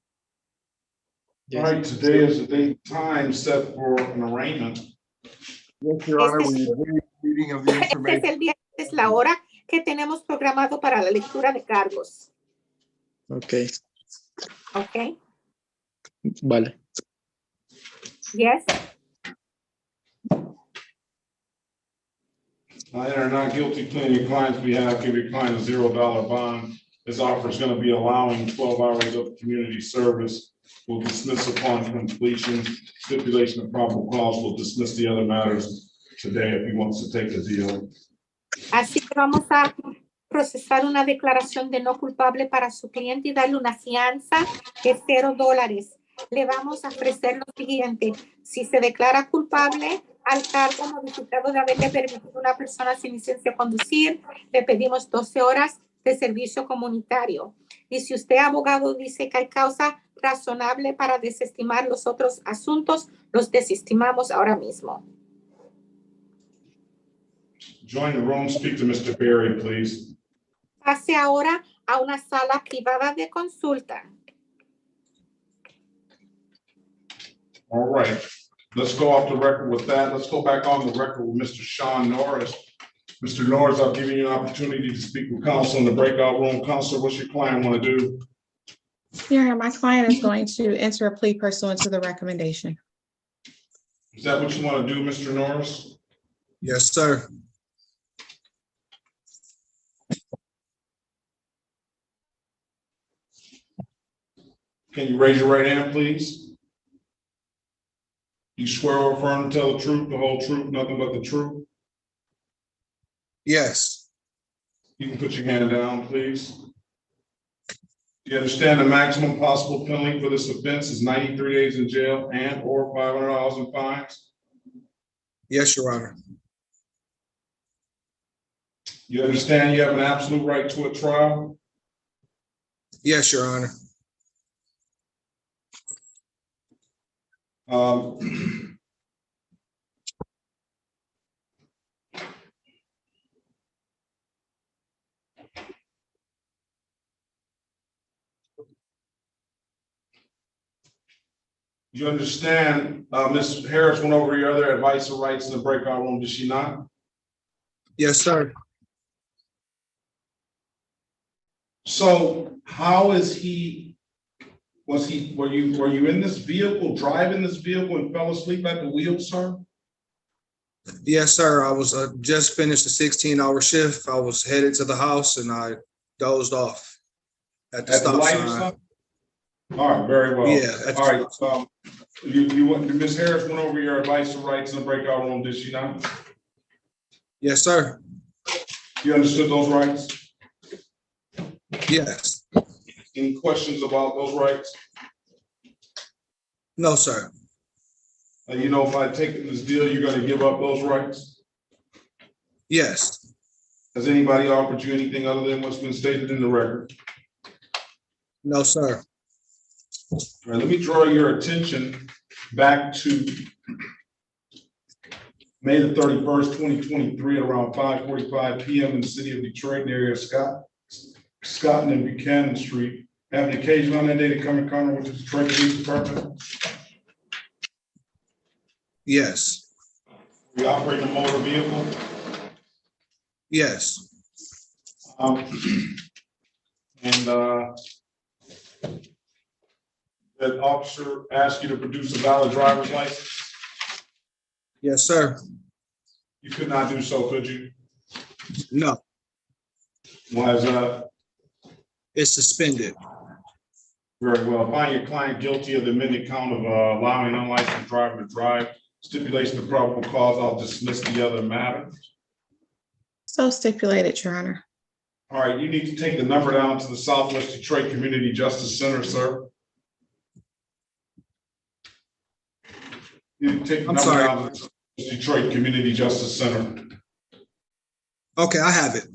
All right, today is the date and time set for an arraignment. Yes, Your Honor, we agree reading of the Este es information. el día, es la hora que tenemos programado para la lectura de cargos. Ok, ¿Ok? vale. Yes. I enter not guilty plea on your client's behalf, give your client a $0 bond. His offer is gonna be allowing 12 hours of community service. Will dismiss upon completion, stipulation of probable cause, will dismiss the other matters today if he wants to take the deal. Así que vamos a procesar una declaración de no culpable para su cliente y darle una fianza de $0. Le vamos a ofrecer lo siguiente: si se declara culpable al cargo modificado de haberle permitido a una persona sin licencia de conducir, le pedimos 12 horas de servicio comunitario. Y si usted, abogado, dice que hay causa razonable para desestimar los otros asuntos, los desestimamos ahora mismo. Join the room, speak to Mr. Berry, please. Pase ahora a una sala privada de consulta. All right, let's go off the record with that. Let's go back on the record with Mr. Sean Norris. Mr. Norris, I've given you an opportunity to speak with counsel in the breakout room. Counsel, what's your client want to do? Your Honor, my client is going to enter a plea pursuant to the recommendation. Is that what you want to do, Mr. Norris? Yes, sir. Can you raise your right hand, please? You swear or affirm to tell the truth, the whole truth, nothing but the truth? Yes. You can put your hand down, please. Do you understand the maximum possible penalty for this offense is 93 days in jail and or $500 in fines? Yes, Your Honor. You understand you have an absolute right to a trial? Yes, Your Honor. You understand, Ms. Harris went over your other advice or rights in the breakout room, did she not? Yes, sir. So how is he, were you in this vehicle, driving this vehicle and fell asleep at the wheel, sir? Yes, sir. I was just finished a 16-hour shift. I was headed to the house and I dozed off at the stop sign. All right, very well. Yeah. All right. Ms. Harris went over your advice or rights in the breakout room, did she not? Yes, sir. You understood those rights? Yes. Any questions about those rights? No, sir. You know, if I take this deal, you're going to give up those rights? Yes. Has anybody offered you anything other than what's been stated in the record? No, sir. All right, let me draw your attention back to May the 31st, 2023, at around 5:45 p.m. in the city of Detroit, in the area of Scotton and Buchanan Street. Have an occasion on that day to come in contact with the Detroit Police Department? Yes. We operate a motor vehicle? Yes. That officer asked you to produce a valid driver's license? Yes, sir. You could not do so, could you? No. Why is that? It's suspended. Very well. Find your client guilty of the amended count of allowing an unlicensed driver to drive. Stipulation of probable cause, I'll dismiss the other matter. So stipulated, Your Honor. All right, you need to take the number down to the Southwest Detroit Community Justice Center, sir. You take the number down to the Detroit Community Justice Center. Okay, I have it.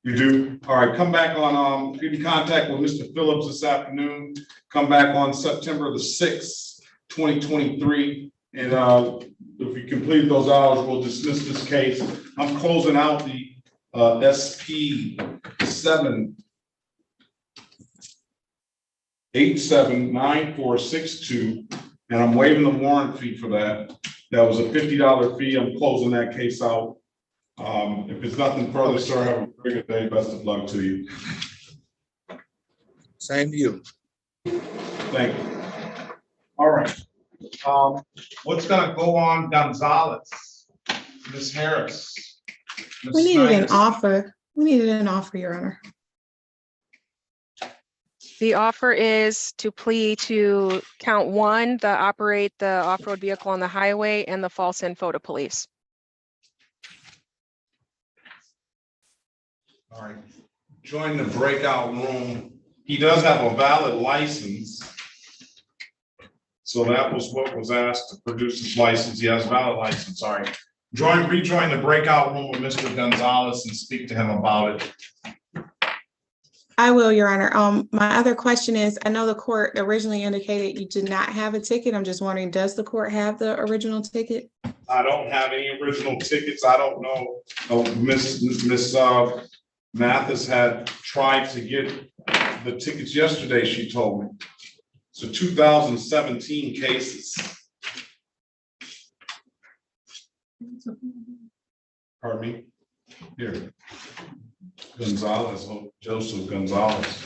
You do? All right, come back on, get in contact with Mr. Phillips this afternoon. Come back on September the 6th, 2023. And if you complete those hours, we'll dismiss this case. I'm closing out the SP 879462, and I'm waiving the warrant fee for that. That was a $50 fee. I'm closing that case out. If it's nothing further, sir, have a very good day. Best of luck to you. Same to you. Thank you. All right. What's gonna go on Gonzalez? Ms. Harris? Ms. We needed an Snyder? offer. We needed an offer, Your Honor. The offer is to plea to count one, the operate the off-road vehicle on the highway, and the false info to police. All right. Join the breakout room. He does have a valid license. So that was what was asked to produce his license. He has a valid license, sorry. Rejoin the breakout room with Mr. Gonzalez and speak to him about it. I will, Your Honor. My other question is, I know the court originally indicated you did not have a ticket. I'm just wondering, does the court have the original ticket? I don't have any original tickets. I don't know. Miss Mathis had tried to get the tickets yesterday, she told me. So 2017 cases. Pardon me? Here. Gonzalez, Joseph Gonzalez.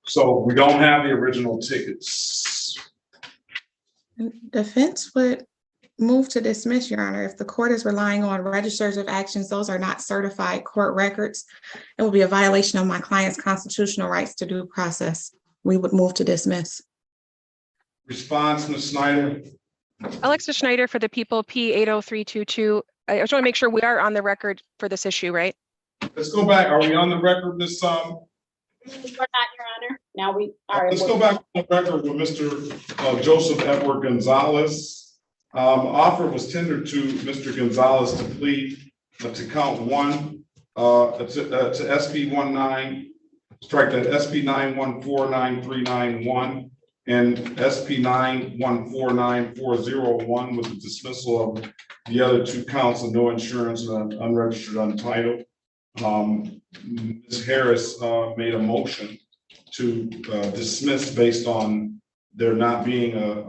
So we don't have the original tickets. Defense would move to dismiss, Your Honor. If the court is relying on registers of actions, those are not certified court records. It will be a violation of my client's constitutional rights to due process. We would move to dismiss. Response, Ms. Snyder. Alexis Schneider for the people, P80322. I just want to make sure we are on the record for this issue, right? Let's go back. Are we on the record, Ms. We're not, Your Honor. Now we are. Let's go back on the record with Mr. Joseph Edward Gonzalez. Offer was tendered to Mr. Gonzalez to plead to count one to SP 19, strike that SP 9149391 and SP 9149401 with the dismissal of the other two counts of no insurance and unregistered untitled. Ms. Harris made a motion to dismiss based on there not being a,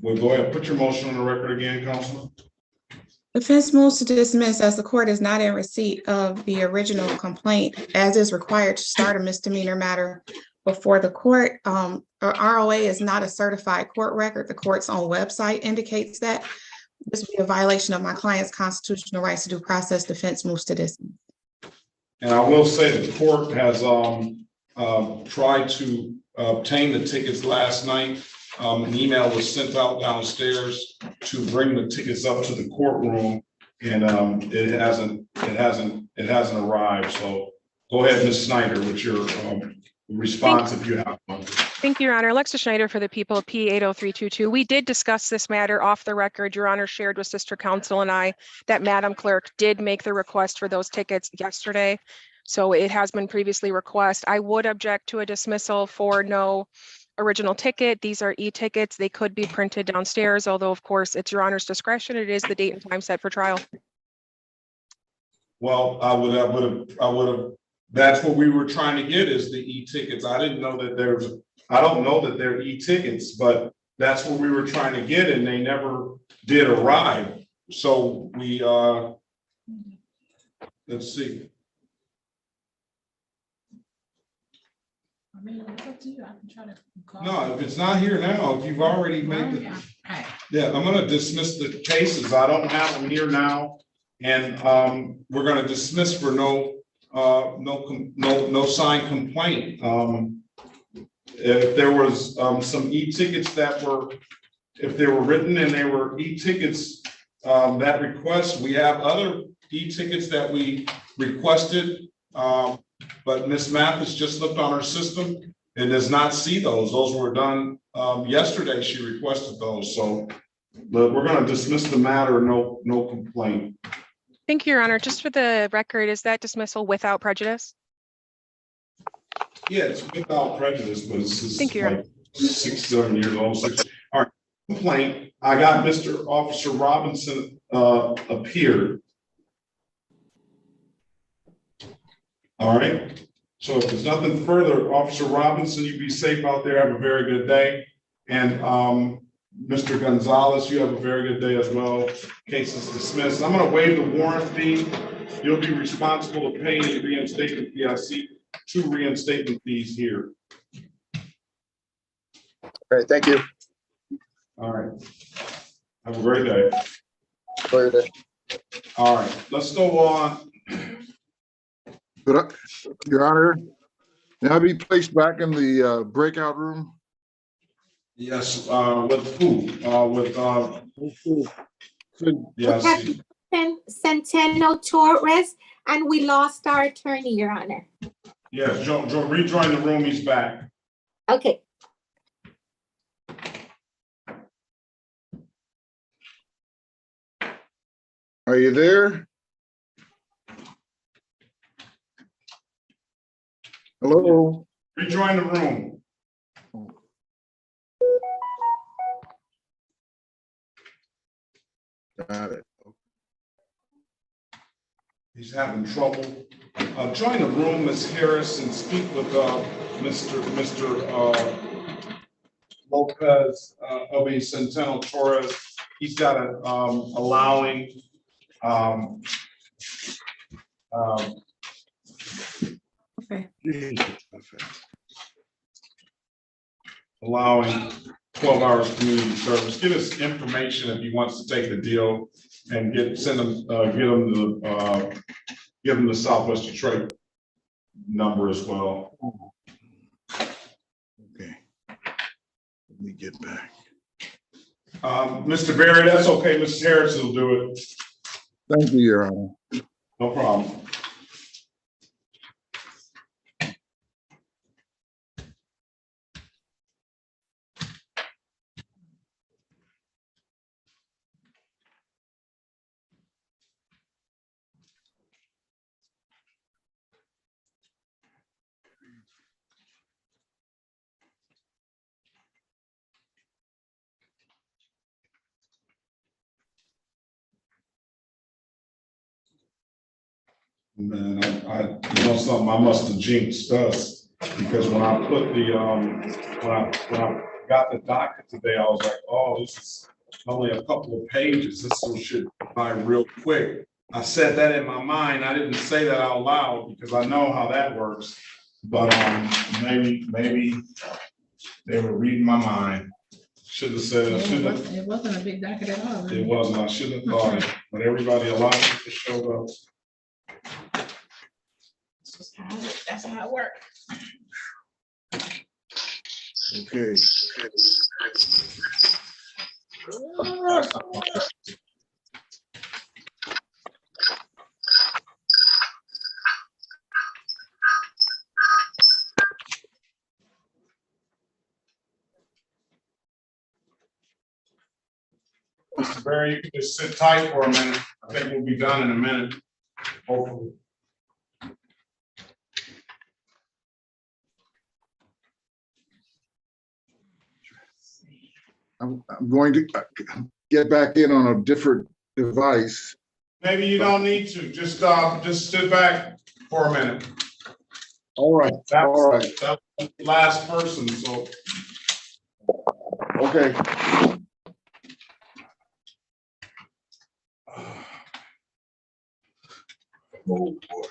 well, go ahead, put your motion on the record again, Councilman. Defense moves to dismiss as the court is not in receipt of the original complaint as is required to start a misdemeanor matter before the court. ROA is not a certified court record. The court's own website indicates that. This would be a violation of my client's constitutional rights to due process. Defense moves to dismiss. And I will say the court has tried to obtain the tickets last night. An email was sent out downstairs to bring the tickets up to the courtroom, and it hasn't arrived. So go ahead, Ms. Snyder, with your response if you have one. Thank you, Your Honor. Alexis Schneider for the people, P80322. We did discuss this matter off the record. Your Honor shared with Sister Counsel and I that Madam Clerk did make the request for those tickets yesterday. So it has been previously requested. I would object to a dismissal for no original ticket. These are e-tickets. They could be printed downstairs, although of course it's Your Honor's discretion. It is the date and time set for trial. Well, I would have, that's what we were trying to get is the e-tickets. I didn't know that I don't know that they're e-tickets, but that's what we were trying to get and they never did arrive. So we, let's see. I mean, it's up to you. I can try to call. No, if it's not here now, if you've already made the, yeah, I'm gonna dismiss the cases. I don't have them here now. And we're gonna dismiss for no signed complaint. If there was some e-tickets that were, if they were written and they were e-tickets, that request, we have other e-tickets that we requested. But Ms. Mathis just looked on her system and does not see those. Those were done yesterday. She requested those. So we're going to dismiss the matter. No complaint. Thank you, Your Honor. Just for the record, is that dismissal without prejudice? Yeah, it's without prejudice, but it's Thank you, like 6, 7 years old. All right, complaint. I got Mr. Officer Robinson appeared. All right. So if there's nothing further, Officer Robinson, you be safe out there. Have a very good day. And Mr. Gonzalez, you have a very good day as well. Case is dismissed. I'm going to waive the warrant fee. You'll be responsible to pay any reinstatement fee. I see 2 reinstatement fees here. Great, thank you. All right. Have a great day. Great day. All right, let's go on Your Honor, now be placed back in the breakout room. Yes, with who? Yes. Centeno Torres, and we lost our attorney, Your Honor. Yes, Joe, rejoin the room, he's back. Okay. Are you there? Hello? Rejoin the room. Got it. He's having trouble. Join the room, Ms. Harris, and speak with Mr. Lopez, Centeno Torres. He's got a allowing allowing 12 hours community service. Give us information if he wants to take the deal and give him the Southwest Detroit number as well. Okay. Let me get back. Mr. Barry, that's okay. Mrs. Harris will do it. Thank you, Your Honor. No problem. Man, I you know something, I must have jinxed us, because when I put the when I got the docket today, I was like, oh, this is only a couple of pages. This one should buy real quick. I said that in my mind. I didn't say that out loud because I know how that works. But maybe they were reading my mind. Should have said It wasn't a big docket at all. it wasn't. I should have thought it. But everybody, a lot of people showed up. That's how it works. Okay. Mr. Barry, you can just sit tight for a minute. I think we'll be done in a minute, hopefully. I'm going to get back in on a different device. Maybe you don't need to. Just sit back for a minute. All right. All right. That was the last person, so. Okay. Oh, boy.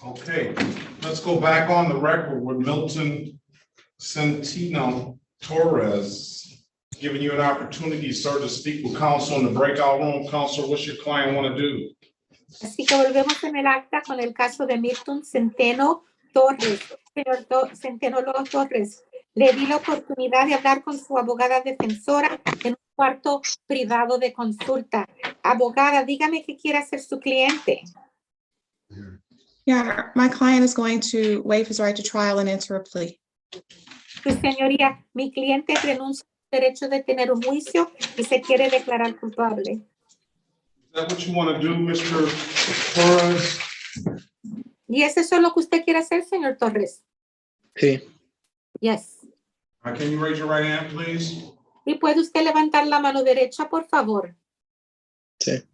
Okay, let's go back on the record with Milton Centino Torres, giving you an opportunity, sir, to speak with counsel in the breakout room. Counsel, what's your client want to do? Así que volvemos en el acta con el caso de Milton Centeno Torres. Señor Centeno Torres, le di la oportunidad de hablar con su abogada defensora en un cuarto privado de consulta. Abogada, dígame qué quiere hacer su cliente. Your Honor, my client is going to waive his right to trial and enter a plea. Su señoría, mi cliente renuncia al derecho de tener un juicio y se quiere declarar culpable. Is that what you want to do, Mr. Torres? ¿Y es eso lo que usted quiere hacer, señor Torres? Sí. Yes. Can you raise your right hand, please? ¿Y puede usted levantar la mano derecha, por favor? Sí.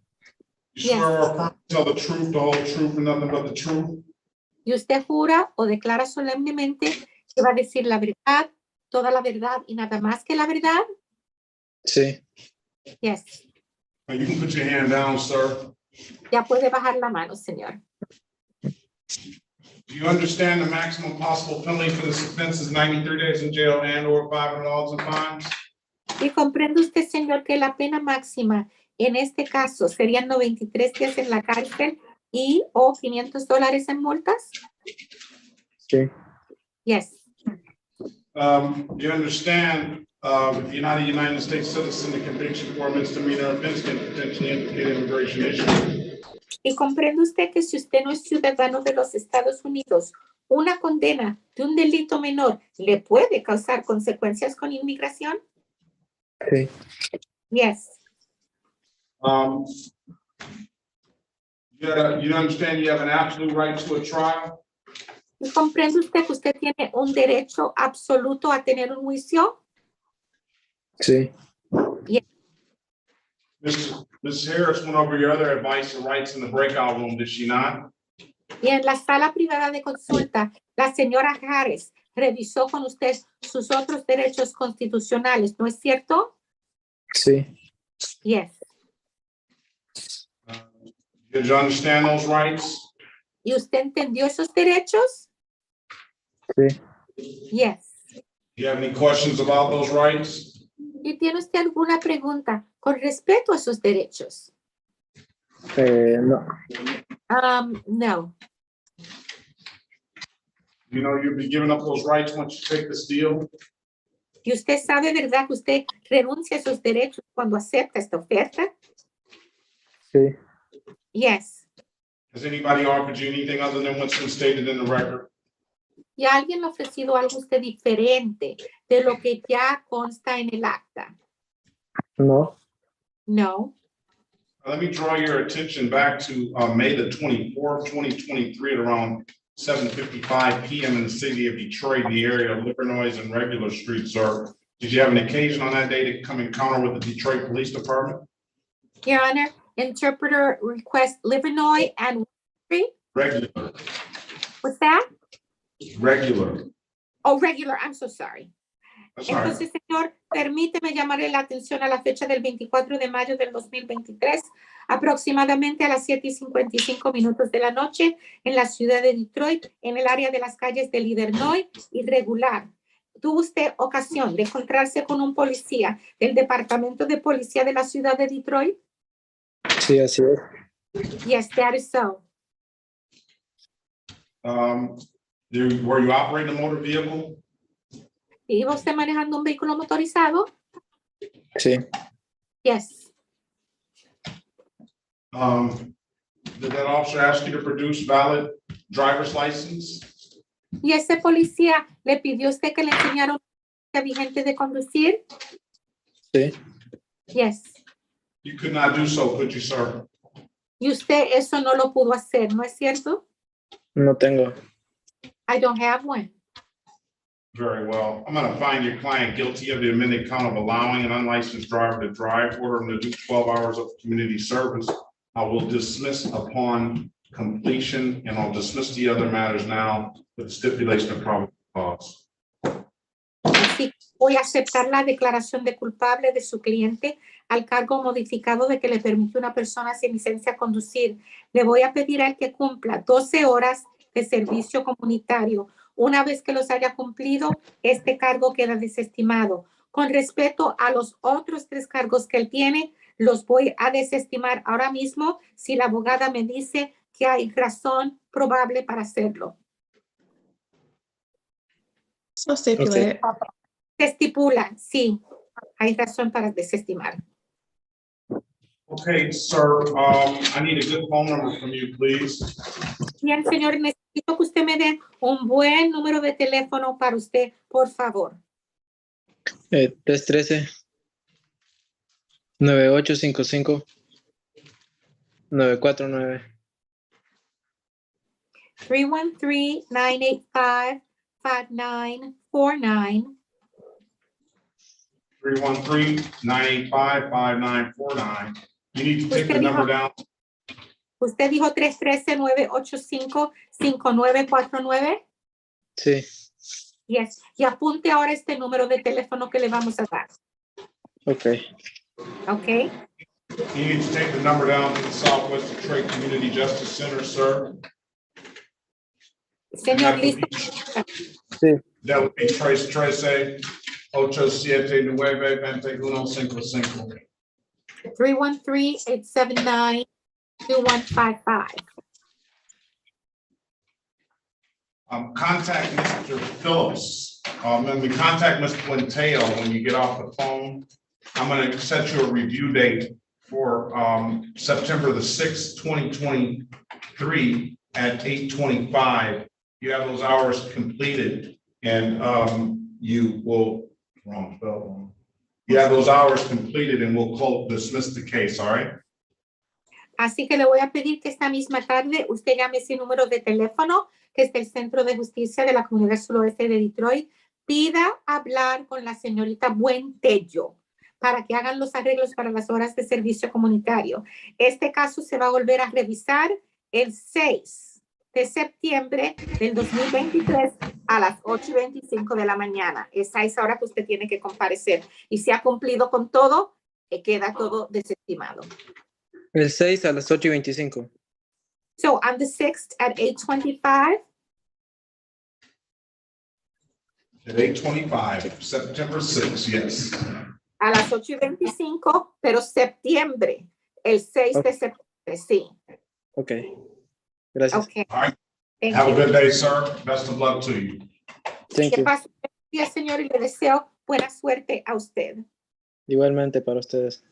You swear or affirm to tell the truth, the whole truth, and nothing but the truth? Y usted jura o declara solemnemente que va a decir la verdad, toda la verdad y nada más que la verdad? Sí. Yes. You can put your hand down, sir. Ya puede bajar la mano, señor. Do you understand the maximum possible penalty for this offense is 93 days in jail and or $500 in fines? ¿Y comprende usted, señor, que la pena máxima en este caso serían 93 días en la cárcel y o $500 en multas? Sí. Yes. You understand if you're not a United States citizen, the conviction for a misdemeanor offense can potentially implicate immigration issues. ¿Y comprende usted que si usted no es ciudadano de los Estados Unidos, una condena de un delito menor le puede causar consecuencias con inmigración? Sí. Yes. You understand you have an absolute right to a trial? ¿Y comprende usted que usted tiene un derecho absoluto a tener un juicio? Sí. Yes. Ms. Harris went over your other advice and rights in the breakout room, did she not? Y en la sala privada de consulta, la señora Harris revisó con usted sus otros derechos constitucionales, ¿no es cierto? Sí. Yes. Did you understand those rights? ¿Y usted entendió esos derechos? Sí. Yes. Do you have any questions about those rights? ¿Y tiene usted alguna pregunta con respecto a esos derechos? No. No. You know you'll be giving up those rights once you take this deal? ¿Y usted sabe, verdad, que usted renuncia a esos derechos cuando acepta esta oferta? Sí. Yes. Has anybody offered you anything other than what's been stated in the record? ¿Y alguien le ha ofrecido algo a usted diferente de lo que ya consta en el acta? No. No. Let me draw your attention back to May the 24th, 2023 at around 7:55 p.m. in the city of Detroit, the area of Livernois and Regular Street, sir. Did you have an occasion on that day to come encounter with the Detroit Police Department? Your Honor, interpreter request Livernois and Street? Regular. What's that? Regular. Oh, regular. I'm so sorry. That's all right. Entonces, señor, Permíteme llamarle la atención a la fecha del 24 de mayo del 2023, aproximadamente a las 7:55 de la noche, en la ciudad de Detroit, en el área de las calles del Illinois, irregular. ¿Tuvo usted ocasión de encontrarse con un policía del Departamento de Policía de la ciudad de Detroit? Sí, así es. Yes, that is so. Were you operating a motor vehicle? ¿Iba usted manejando un vehículo motorizado? Sí. Yes. Did that officer ask you to produce valid driver's license? ¿Y ese policía le pidió a usted que le enseñara una vigente de conducir? Sí. Yes. You could not do so, could you, sir? Y usted eso no lo pudo hacer, ¿no es cierto? No tengo. I don't have one. Very well. I'm gonna find your client guilty of the amended count of allowing an unlicensed driver to drive, order him to do 12 hours of community service. I will dismiss upon completion, and I'll dismiss the other matters now with stipulation of probable cause. Así que voy a aceptar la declaración de culpable de su cliente al cargo modificado de que le permite a una persona sin licencia conducir. Le voy a pedir al que cumpla 12 horas de servicio comunitario. Una vez que los haya cumplido, este cargo queda desestimado. Con respecto a los otros 3 cargos que él tiene, los voy a desestimar ahora mismo si la abogada me dice que hay razón probable para hacerlo. So stipulated. Se estipula, sí, hay razón para desestimar. Okay, sir, I need a good phone number from you, please. Bien, señor, necesito que usted me dé un buen número de teléfono para usted, por favor. 313-9855-949. 313-985-5949. 313-985-5949. You need to take the number down. ¿Usted dijo 313-985-5949? Sí. Yes. Y apunte ahora este número de teléfono que le vamos a dar. Okay. Okay. You need to take the number down to the Southwest Detroit Community Justice Center, sir. Señor, listo. Sí. That would be 313-921-55. 313-879-2155. Contact Mr. Phillips. When we contact Mr. Quinteo, when you get off the phone, I'm going to set you a review date for September the 6th, 2023 at 8:25. You have those hours completed and you will, you have those hours completed and we'll dismiss the case, all right? Así que le voy a pedir que esta misma tarde usted llame ese número de teléfono que es del Centro de Justicia de la Comunidad Suroeste de Detroit. Pida hablar con la señorita Buentello para que hagan los arreglos para las horas de servicio comunitario. Este caso se va a volver a revisar el 6 de septiembre del 2023 a las 8:25 de la mañana. Esa es la hora que usted tiene que comparecer. Y si ha cumplido con todo, queda todo desestimado. El 6 a las 8:25. So on the 6th at 8:25. At 8:25, September 6th, yes. A las 8:25, pero septiembre, el 6 de septiembre, sí. Okay. Gracias. Okay. All right. Thank Have you. a good day, sir. Best of luck to you. Thank Que you. pase un buen día, señor, y le deseo buena suerte a usted. Igualmente para ustedes.